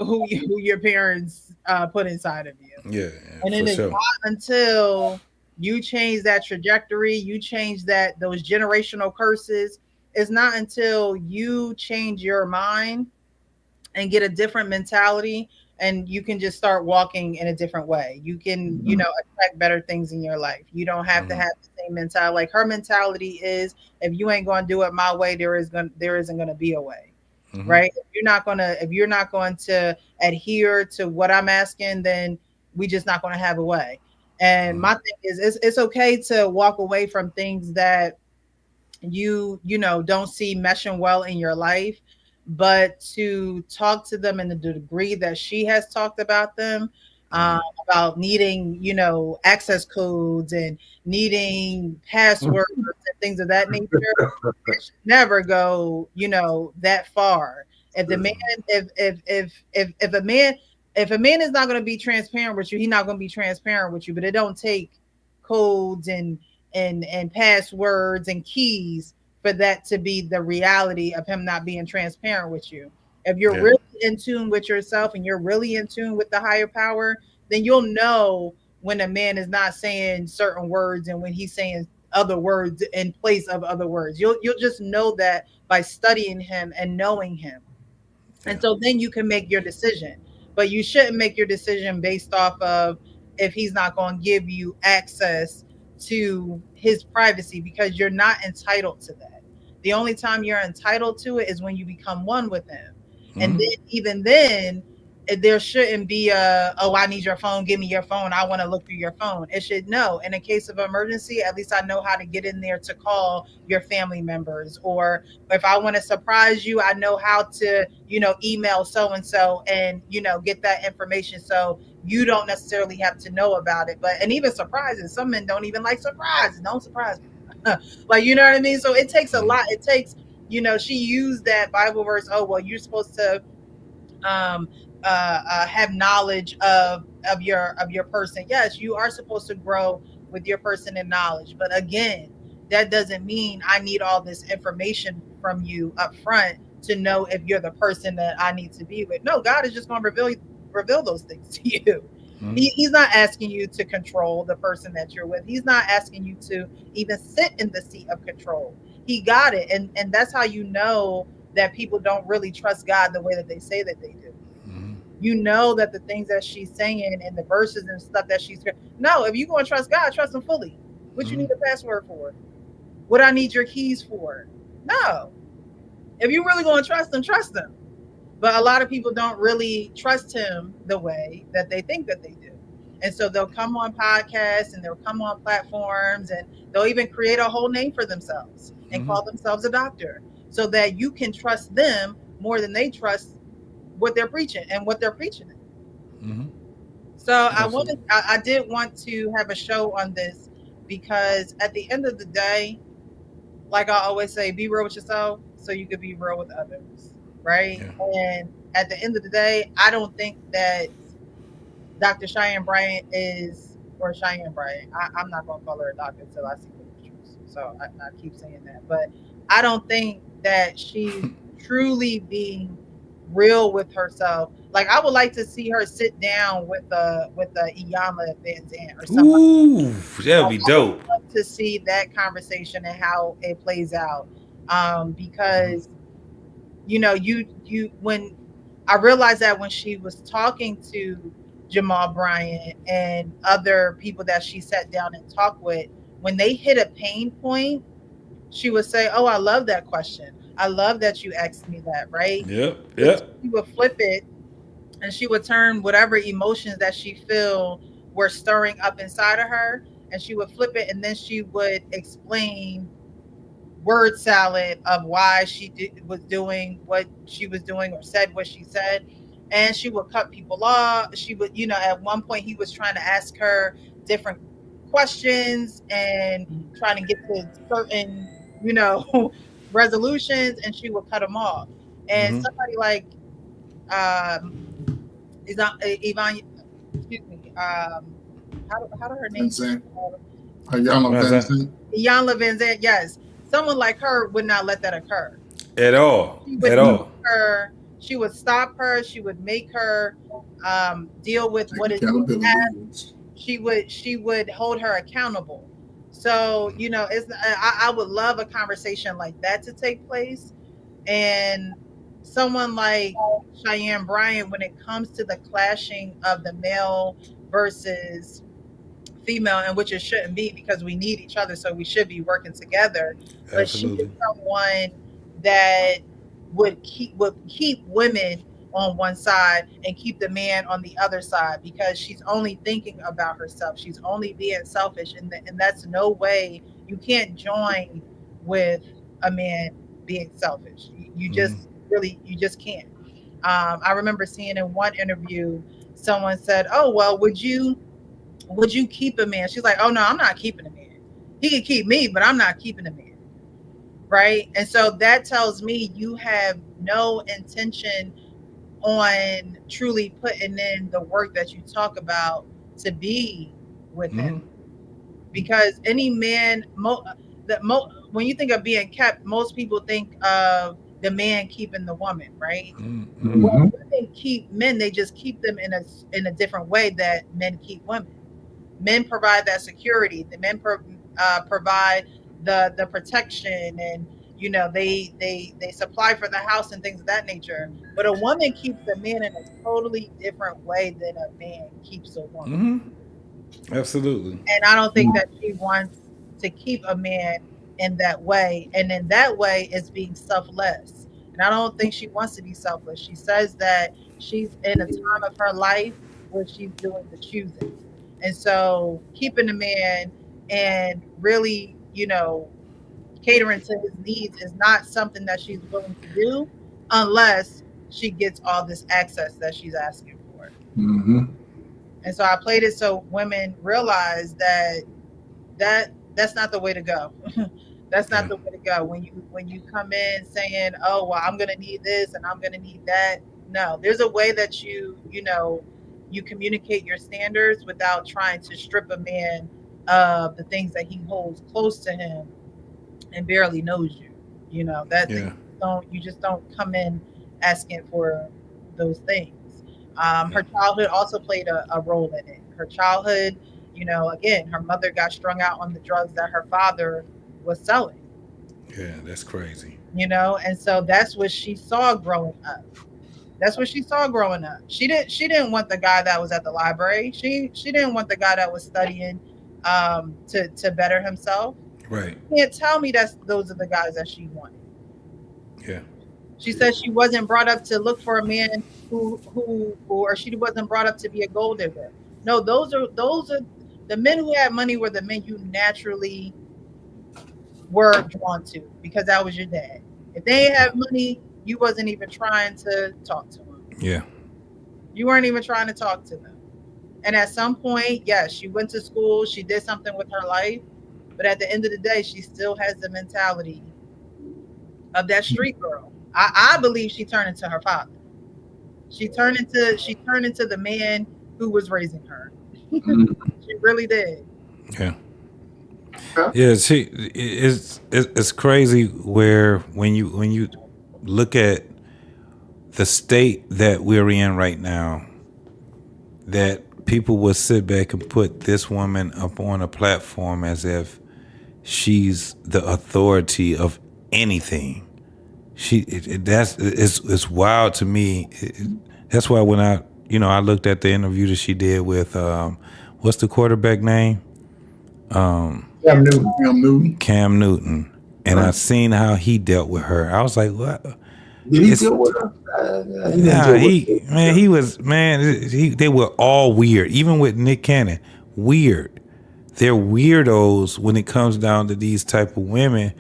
who your parents put inside of you. Yeah. And it is not until you change that trajectory, you change those generational curses. It's not until you change your mind and get a different mentality and you can just start walking in a different way. You can, attract better things in your life. You don't have to have the same mentality. Like her mentality is, if you ain't going to do it my way, there isn't going to be a way. Right? If you're not going to adhere to what I'm asking, then we just not going to have a way. And my thing is, it's okay to walk away from things that you don't see meshing well in your life, but to talk to them in the degree that she has talked about them, about needing, access codes and needing passwords and things of that nature, it should never go, that far. If the man, if if a man is not going to be transparent with you, he's not going to be transparent with you. But it don't take codes and passwords and keys for that to be the reality of him not being transparent with you. If you're really in tune with yourself and you're really in tune with the higher power, then you'll know when a man is not saying certain words and when he's saying other words in place of other words. You'll just know that by studying him and knowing him. And so then you can make your decision. But you shouldn't make your decision based off of if he's not going to give you access to his privacy, because you're not entitled to that. The only time you're entitled to it is when you become one with him. And then even then, there shouldn't be oh, I need your phone, give me your phone, I want to look through your phone. It should know, in a case of emergency, at least I know how to get in there to call your family members. Or if I want to surprise you, I know how to, email so-and-so and, get that information. So you don't necessarily have to know about it. And even surprises, some men don't even like surprises. Don't surprise me. Like, you know what I mean? So it takes a lot. It takes, she used that Bible verse, oh, well, you're supposed to have knowledge of your person. Yes, you are supposed to grow with your person in knowledge, but again, that doesn't mean I need all this information from you up front to know if you're the person that I need to be with. No, God is just going to reveal those things to you. He's not asking you to control the person that you're with. He's not asking you to even sit in the seat of control. He got it. And that's how you know that people don't really trust God the way that they say that they do. You know that the things that she's saying and the verses and stuff that she's, no, if you're going to trust God, trust him fully. What you need a password for? What I need your keys for? No. If you're really going to trust him. But a lot of people don't really trust him the way that they think that they do. And so they'll come on podcasts and they'll come on platforms and they'll even create a whole name for themselves and call themselves a doctor, so that you can trust them more than they trust what they're preaching and what they're preaching. So I did want to have a show on this, because at the end of the day, like I always say, be real with yourself so you could be real with others, right? And at the end of the day, I don't think that Dr. Cheyenne Bryant I'm not going to call her a doctor until I see the pictures. So I keep saying that, but I don't think that she's truly being real with herself. Like, I would like to see her sit down with a Iyanla Vanzant or something. Ooh, that would be dope. I would love to see that conversation and how it plays out. Because you when I realized that when she was talking to Jamal Bryant and other people that she sat down and talked with, when they hit a pain point, she would say, oh, I love that question. I love that you asked me that, right? Yep. She would flip it and she would turn whatever emotions that she feel were stirring up inside of her, and she would flip it, and then she would explain word salad of why she was doing what she was doing or said what she said. And she would cut people off. She would, at one point he was trying to ask her different questions and trying to get to certain, resolutions, and she would cut them off. And somebody like Yvonne, excuse me, how do her name? Iyanla Vanzant, yes. Someone like her would not let that occur. At all. She would stop her. She would make her deal with what it is. She would hold her accountable. So, I would love a conversation like that to take place. And someone like Cheyenne Bryant, when it comes to the clashing of the male versus female, and which it shouldn't be, because we need each other, so we should be working together. But Absolutely. she is someone that would keep women on one side and keep the man on the other side, because she's only thinking about herself. She's only being selfish, and that's no way. You can't join with a man being selfish. You just you just can't. I remember seeing in one interview, someone said, oh, well, would you keep a man? She's like, oh no, I'm not keeping a man. He can keep me, but I'm not keeping a man. Right? And so that tells me you have no intention on truly putting in the work that you talk about to be with him. Because any man, when you think of being kept, most people think of the man keeping the woman, right? Well, women keep men; they just keep them in a different way that men keep women. Men provide that security. The men provide the protection, and they supply for the house and things of that nature. But a woman keeps a man in a totally different way than a man keeps a woman. Absolutely. And I don't think that she wants to keep a man in that way. And in that way, it's being selfless. And I don't think she wants to be selfless. She says that she's in a time of her life where she's doing the choosing. And so keeping a man and really, catering to his needs is not something that she's willing to do unless she gets all this access that she's asking for. And so I played it so women realize that's not the way to go. That's not the way to go. When you come in saying, "Oh, well, I'm going to need this and I'm going to need that." No, there's a way that you communicate your standards without trying to strip a man of the things that he holds close to him and barely knows you. You just don't come in asking for those things. Her childhood also played a role in it. Her childhood, again, her mother got strung out on the drugs that her father was selling. Yeah, that's crazy. And so that's what she saw growing up. She didn't want the guy that was at the library. She didn't want the guy that was studying to better himself. Right. You can't tell me those are the guys that she wanted. Yeah. She said she wasn't brought up to look for a man or she wasn't brought up to be a gold digger. No, those are the men who had money were the men you naturally were drawn to because that was your dad. If they didn't have money, you wasn't even trying to talk to them. Yeah. You weren't even trying to talk to them. And at some point, yes, she went to school, she did something with her life, but at the end of the day, she still has the mentality of that street girl. I believe she turned into her father. She turned into the man who was raising her. She really did. Yeah. Yeah, it's crazy where when you look at the state that we're in right now, that people will sit back and put this woman up on a platform as if she's the authority of anything. It's wild to me. That's why when I looked at the interview that she did with what's the quarterback name? Cam Newton. And I seen how he dealt with her. I was like, what? Did he deal with her? They were all weird. Even with Nick Cannon, weird. They're weirdos when it comes down to these type of women.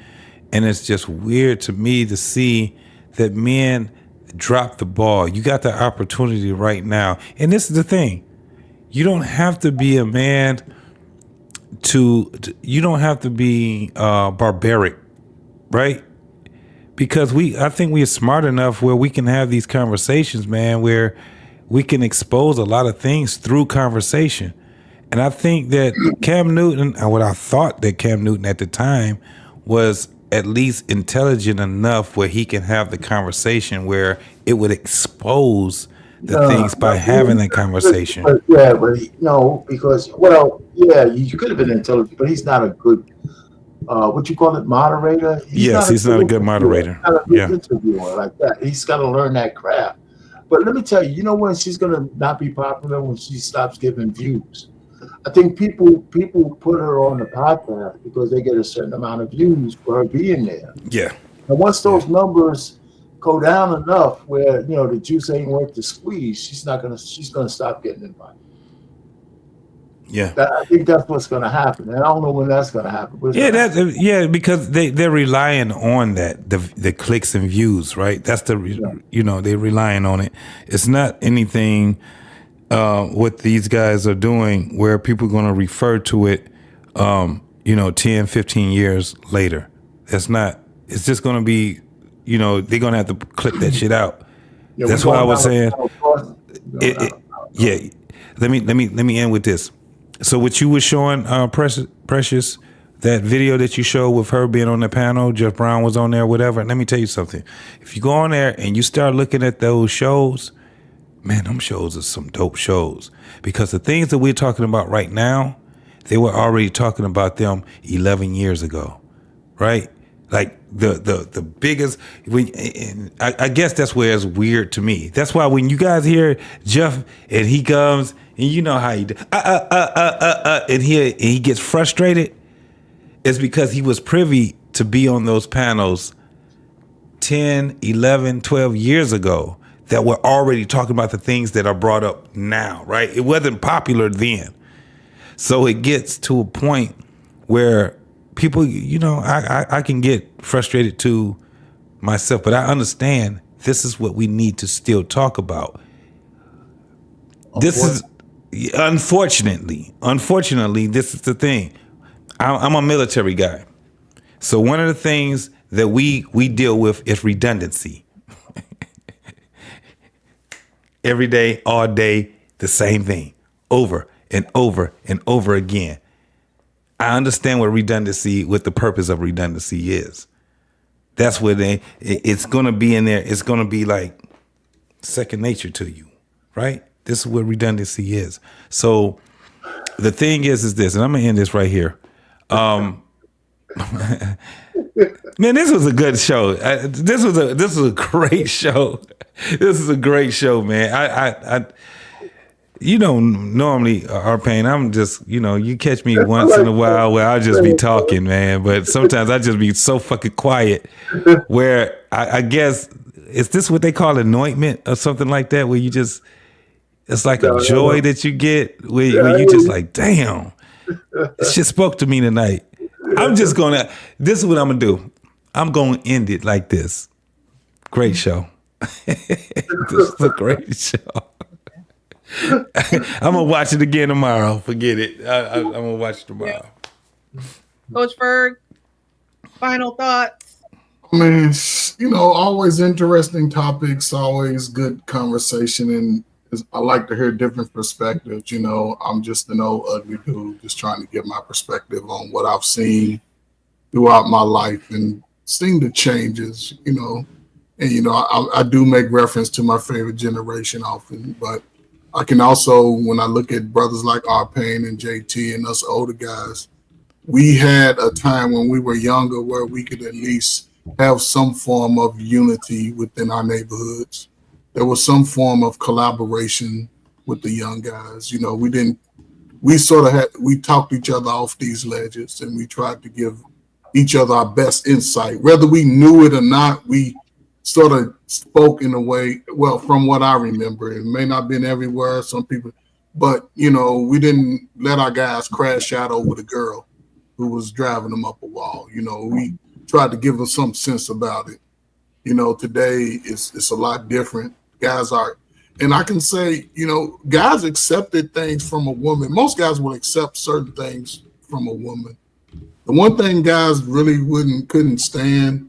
And it's just weird to me to see that men drop the ball. You got the opportunity right now. And this is the thing. You don't have to be a man you don't have to be barbaric, right? Because I think we are smart enough where we can have these conversations, man, where we can expose a lot of things through conversation. And I think that Cam Newton, what I thought that Cam Newton at the time was at least intelligent enough where he can have the conversation where it would expose the things by having a conversation. Because you could have been intelligent, but he's not a good what you call it, moderator. He's not a good moderator. Not a good interviewer like that. He's got to learn that craft. But let me tell you, when she's gonna not be popular when she stops giving views. I think people put her on the podcast because they get a certain amount of views for her being there. Yeah. And once those numbers go down enough where the juice ain't worth the squeeze, she's gonna stop getting invited. Yeah, I think that's what's gonna happen, and I don't know when that's gonna happen. Because they're relying on that the clicks and views, right? That's they're relying on it. It's not anything what these guys are doing where people are gonna refer to it 10, 15 years later. It's not. It's just gonna be they're gonna have to click that shit out. That's why I was saying. Yeah. Let me end with this. So what you were showing, Precious, that video that you showed with her being on the panel, Jeff Brown was on there, whatever. Let me tell you something. If you go on there and you start looking at those shows, man, them shows are some dope shows. Because the things that we're talking about right now, they were already talking about them 11 years ago, right? Like the biggest, I guess that's where it's weird to me. That's why when you guys hear Jeff and he comes and you know how he and he gets frustrated, it's because he was privy to be on those panels 10, 11, 12 years ago that were already talking about the things that are brought up now, right? It wasn't popular then. So it gets to a point where people, you know, I can get frustrated too myself, but I understand this is what we need to still talk about. This is, unfortunately, this is the thing. I'm a military guy. So one of the things that we deal with is redundancy. Every day, all day, the same thing, over and over and over again. I understand what the purpose of redundancy is. That's where it's going to be in there. It's going to be like second nature to you, right? This is what redundancy is. So the thing is this, and I'm going to end this right here. Man, this was a good show. This was a great show. This is a great show, man. I you know, normally, Arpain, I'm just, you know, you catch me once in a while where I'll just be talking, man. But sometimes I just be so fucking quiet where I guess, is this what they call anointment or something like that? Where you just, it's like a joy that you get where you just like, damn, this shit spoke to me tonight. I'm just this is what I'm going to do. I'm going to end it like this. Great show. This is a great show. I'm gonna watch it again tomorrow. Forget it. I'm gonna watch it tomorrow. Coach Ferg, final thoughts. I mean, you know, always interesting topics, always good conversation, and I like to hear different perspectives. You know, I'm just an old ugly dude, just trying to give my perspective on what I've seen throughout my life and seen the changes. You know, and you know, I do make reference to my favorite generation often, but I can also, when I look at brothers like Arpain and JT and us older guys, we had a time when we were younger where we could at least have some form of unity within our neighborhoods. There was some form of collaboration with the young guys. You know, we talked each other off these ledges and we tried to give each other our best insight. Whether we knew it or not, we sort of spoke in a way, well, from what I remember, it may not have been everywhere, some people, but, you know, we didn't let our guys crash out over the girl who was driving them up a wall. You know, we tried to give them some sense about it. You know, today it's a lot different. Guys are, and I can say, you know, guys accepted things from a woman. Most guys will accept certain things from a woman. The one thing guys really couldn't stand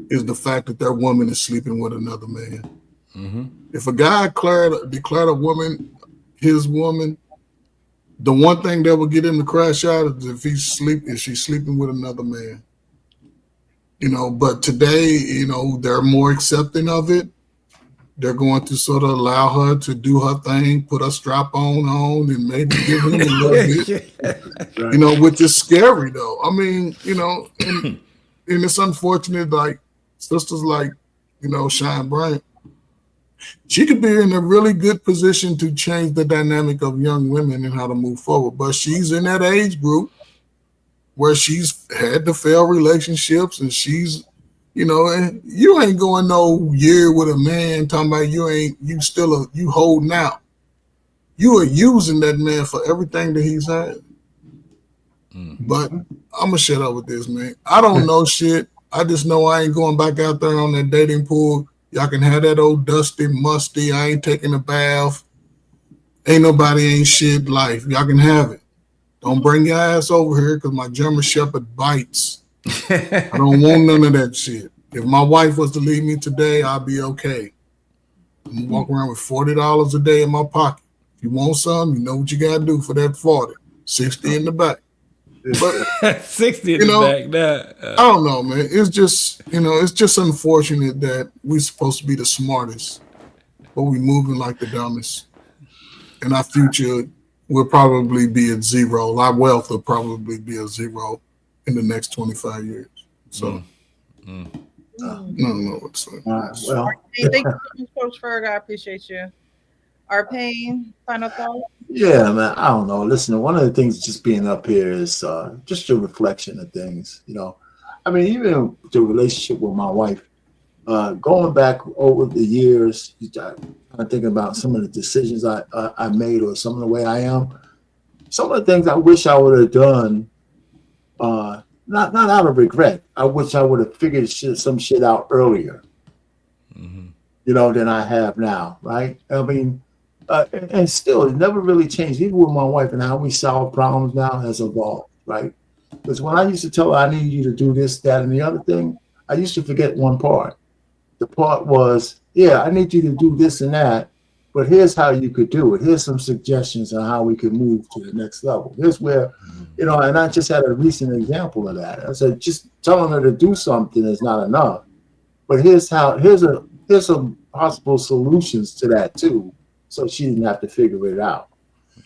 is the fact that their woman is sleeping with another man. Mm-hmm. If a guy declared a woman his woman, the one thing that will get him to crash out is if she's sleeping with another man. You know, but today, you know, they're more accepting of it. They're going to sort of allow her to do her thing, put a strap on, and maybe give him a little bit. You know, which is scary though. I mean, you know, and it's unfortunate, like sisters like, you know, Cheyenne Bryant, she could be in a really good position to change the dynamic of young women and how to move forward. But she's in that age group where she's had to fail relationships and she's, you know, and you ain't going no year with a man talking about you holding out. You are using that man for everything that he's had. But I'm gonna shut up with this, man. I don't know shit. I just know I ain't going back out there on that dating pool. Y'all can have that old dusty, musty, I ain't taking a bath. Ain't nobody ain't shit life. Y'all can have it. Don't bring your ass over here because my German Shepherd bites. I don't want none of that shit. If my wife was to leave me today, I'll be okay. I'm gonna walk around with $40 a day in my pocket. If you want some, you know what you gotta do for that 40. 60 in the back. But 60 in the back. I don't know, man. It's just, it's just unfortunate that we're supposed to be the smartest, but we're moving like the dumbest. And our future will probably be at zero. Our wealth will probably be at zero in the next 25 years. So I don't know what to say. Well, thank you so much, Coach Ferg. I appreciate you. Arpain, final thought? Yeah, man. I don't know. Listen, one of the things just being up here is just a reflection of things. I mean, even the relationship with my wife, going back over the years, I'm thinking about some of the decisions I made or some of the way I am. Some of the things I wish I would have done, not out of regret. I wish I would have figured some shit out earlier, than I have now, right? I mean, and still, it never really changed. Even with my wife and how we solve problems now has evolved, right? Because when I used to tell her I need you to do this, that, and the other thing, I used to forget one part. The part was, I need you to do this and that, but here's how you could do it. Here's some suggestions on how we could move to the next level. Here's where, and I just had a recent example of that. I said, just telling her to do something is not enough, but here's some possible solutions to that too, so she didn't have to figure it out.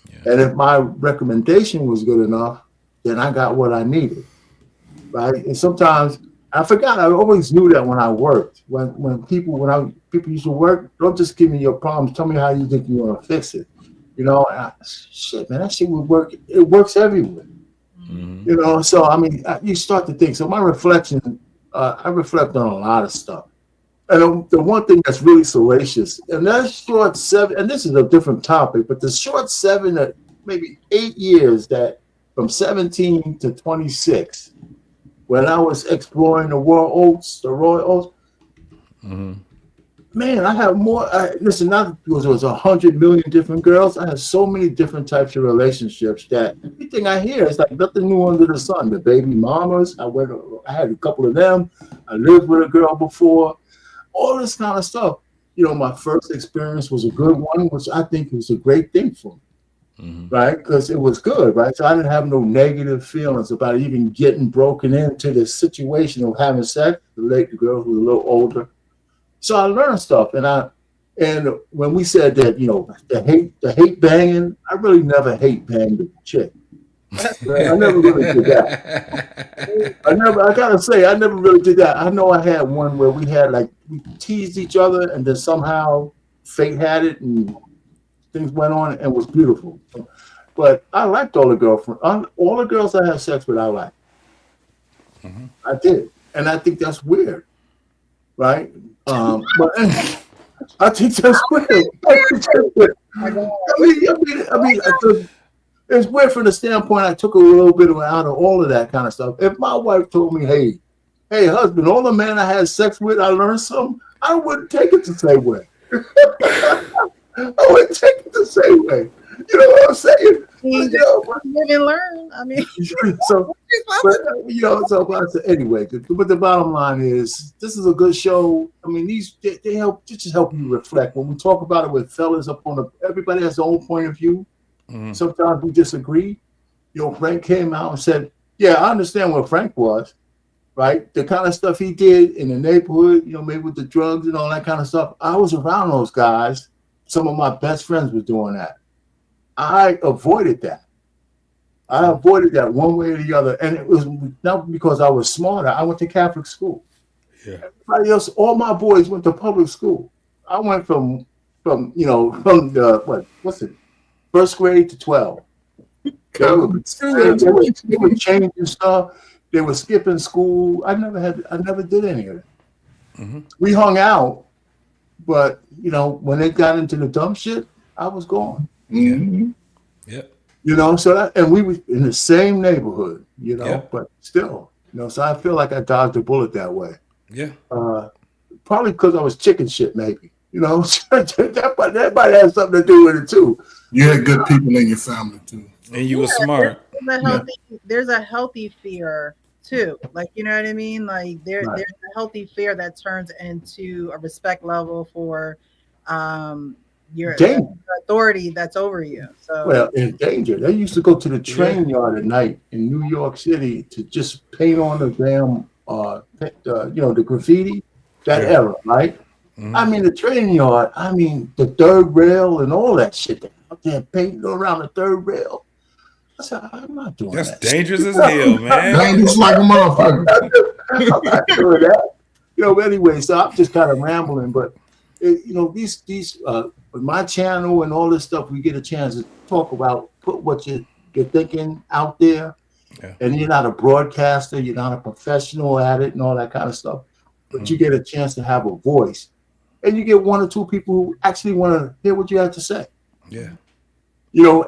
Yeah. And if my recommendation was good enough, then I got what I needed, right? And sometimes I forgot. I always knew that when I worked. When people used to work, don't just give me your problems. Tell me how you think you're gonna fix it. Shit, man, that shit would work. It works everywhere. So I mean, you start to think. So my reflection, I reflect on a lot of stuff. And the one thing that's really salacious, and that's short 7, and this is a different topic, but the short 7 maybe 8 years that from 17 to 26, when I was exploring the Royal Oats, man, I have more. Listen, not because there was 100 million different girls. I had so many different types of relationships that everything I hear is like nothing new under the sun. The baby mamas, I had a couple of them. I lived with a girl before. All this kind of stuff. My first experience was a good one, which I think was a great thing for me, right? Because it was good, right? So I didn't have no negative feelings about even getting broken into the situation of having sex. The girl who was a little older. So I learned stuff, and when we said that, the hate banging, I really never hate banged a chick. I never really did that. I gotta say, I never really did that. I know I had one where we teased each other, and then somehow fate had it, and things went on, and it was beautiful. But I liked all the girlfriends, all the girls I had sex with. I liked. I did, and I think that's weird, right? But I think that's weird. I mean, it's weird from the standpoint I took a little bit out of all of that kind of stuff. If my wife told me, hey, husband, all the men I had sex with, I learned something, I wouldn't take it the same way. I wouldn't take it the same way. You know what I'm saying? Live and learn. I mean, anyway, but the bottom line is, this is a good show. I mean, they help just help you reflect. When we talk about it with fellas everybody has their own point of view. Sometimes we disagree. Frank came out and said, "Yeah, I understand what Frank was, right? The kind of stuff he did in the neighborhood, maybe with the drugs and all that kind of stuff. I was around those guys. Some of my best friends were doing that. I avoided that. I avoided that one way or the other, and it was not because I was smarter. I went to Catholic school. Yeah. Everybody else, all my boys went to public school. I went from the first grade to 12. They were changing stuff. They were skipping school. I never did any of it. We hung out, but when they got into the dumb shit, I was gone. Yep. And we were in the same neighborhood, but still, so I feel like I dodged a bullet that way. Yeah. Probably because I was chicken shit, maybe. That might have something to do with it too. You had good people in your family too. And you were smart. There's a healthy fear too. Like, you know what I mean? Like there's a healthy fear that turns into a respect level for your Danger. authority that's over you. So Well, in danger. They used to go to the train yard at night in New York City to just paint on the damn, the graffiti, that era, right? I mean, the train yard, I mean, the third rail and all that shit. They out there painting around the third rail. I said, I'm not doing That's that. dangerous as hell, man. Dangerous like a motherfucker. I'm not doing that. Anyway, so I'm just kind of rambling, but these with my channel and all this stuff, we get a chance to talk about, put what you're thinking out there. Yeah. And you're not a broadcaster, you're not a professional at it and all that kind of stuff, but you get a chance to have a voice, and you get one or two people who actually want to hear what you have to say. Yeah.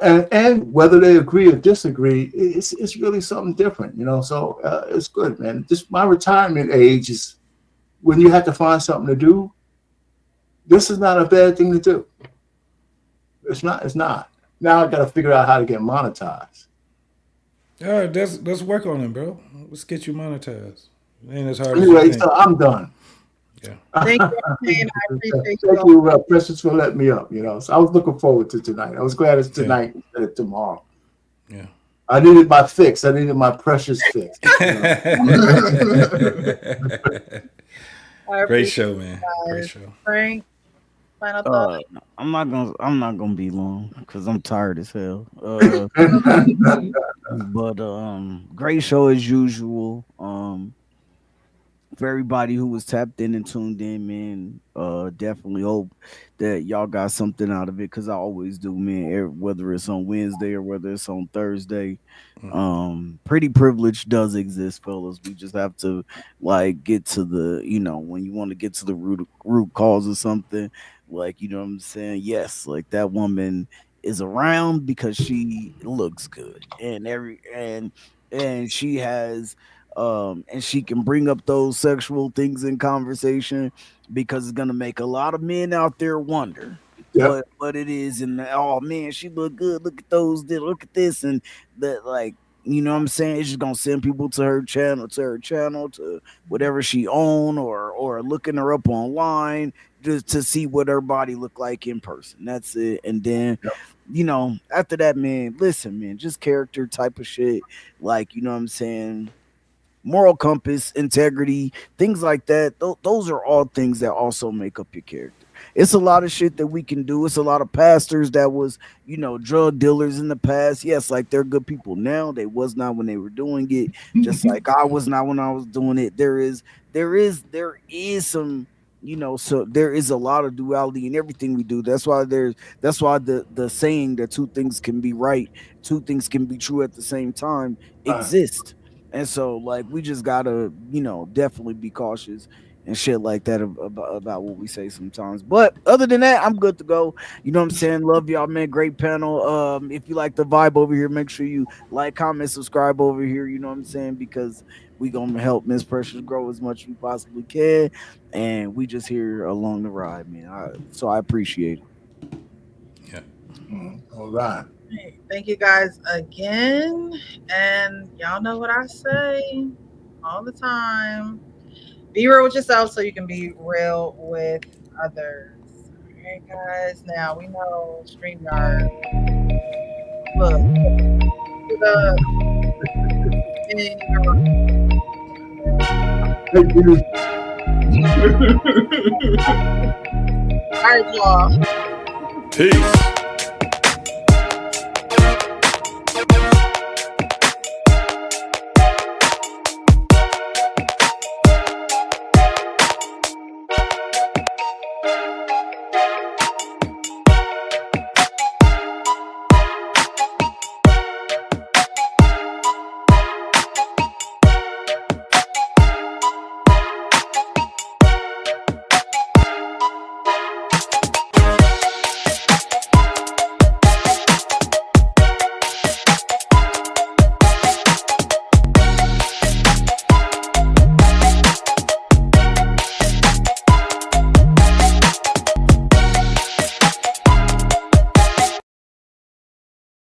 And whether they agree or disagree, it's really something different, so it's good, man. Just my retirement age is when you have to find something to do. This is not a bad thing to do. It's not. Now I got to figure out how to get monetized. All right, let's work on it, bro. Let's get you monetized. Ain't as hard Anyway, as you think. so I'm done. Yeah. Thank you, man. I appreciate Thank you, Precious, for letting me up. So I was looking forward to tonight. I was glad it's tonight instead of tomorrow. Yeah. I needed my fix. I needed my Precious fix. Great show, man. Great show. Frank, final thoughts? I'm not gonna be long because I'm tired as hell. But great show as usual. For everybody who was tapped in and tuned in, man, definitely hope that y'all got something out of it, because I always do, man. Whether it's on Wednesday or whether it's on Thursday, pretty privilege does exist, fellas. We just have to get to the, when you want to get to the root cause of something, what I'm saying? Yes, that woman is around because she looks good, and she has. And she can bring up those sexual things in conversation because it's gonna make a lot of men out there wonder what it is. And oh man, she look good. Look at those. Look at this, and that, what I'm saying. It's just gonna send people to her channel, to whatever she own, or looking her up online just to see what her body look like in person. That's it. And then. After that, man, listen, man, just character type of shit. What I'm saying. Moral compass, integrity, things like that. Those are all things that also make up your character. It's a lot of shit that we can do. It's a lot of pastors that was, drug dealers in the past. Yes, they're good people now. They was not when they were doing it. Just like I was not when I was doing it. There is some, so there is a lot of duality in everything we do. That's why the saying that two things can be right, two things can be true at the same time exists. And so, we just gotta, definitely be cautious and shit like that about what we say sometimes. But other than that, I'm good to go. You know what I'm saying? Love y'all, man. Great panel. If you like the vibe over here, make sure you like, comment, subscribe over here. You know what I'm saying? Because we gonna help Miss Precious grow as much as we possibly can, and we just here along the ride, man. So I appreciate it. Yeah. All right. Thank you guys again. And y'all know what I say all the time. Be real with yourself so you can be real with others. All right, guys. Now we know StreamYard. Look. All right, y'all. Peace.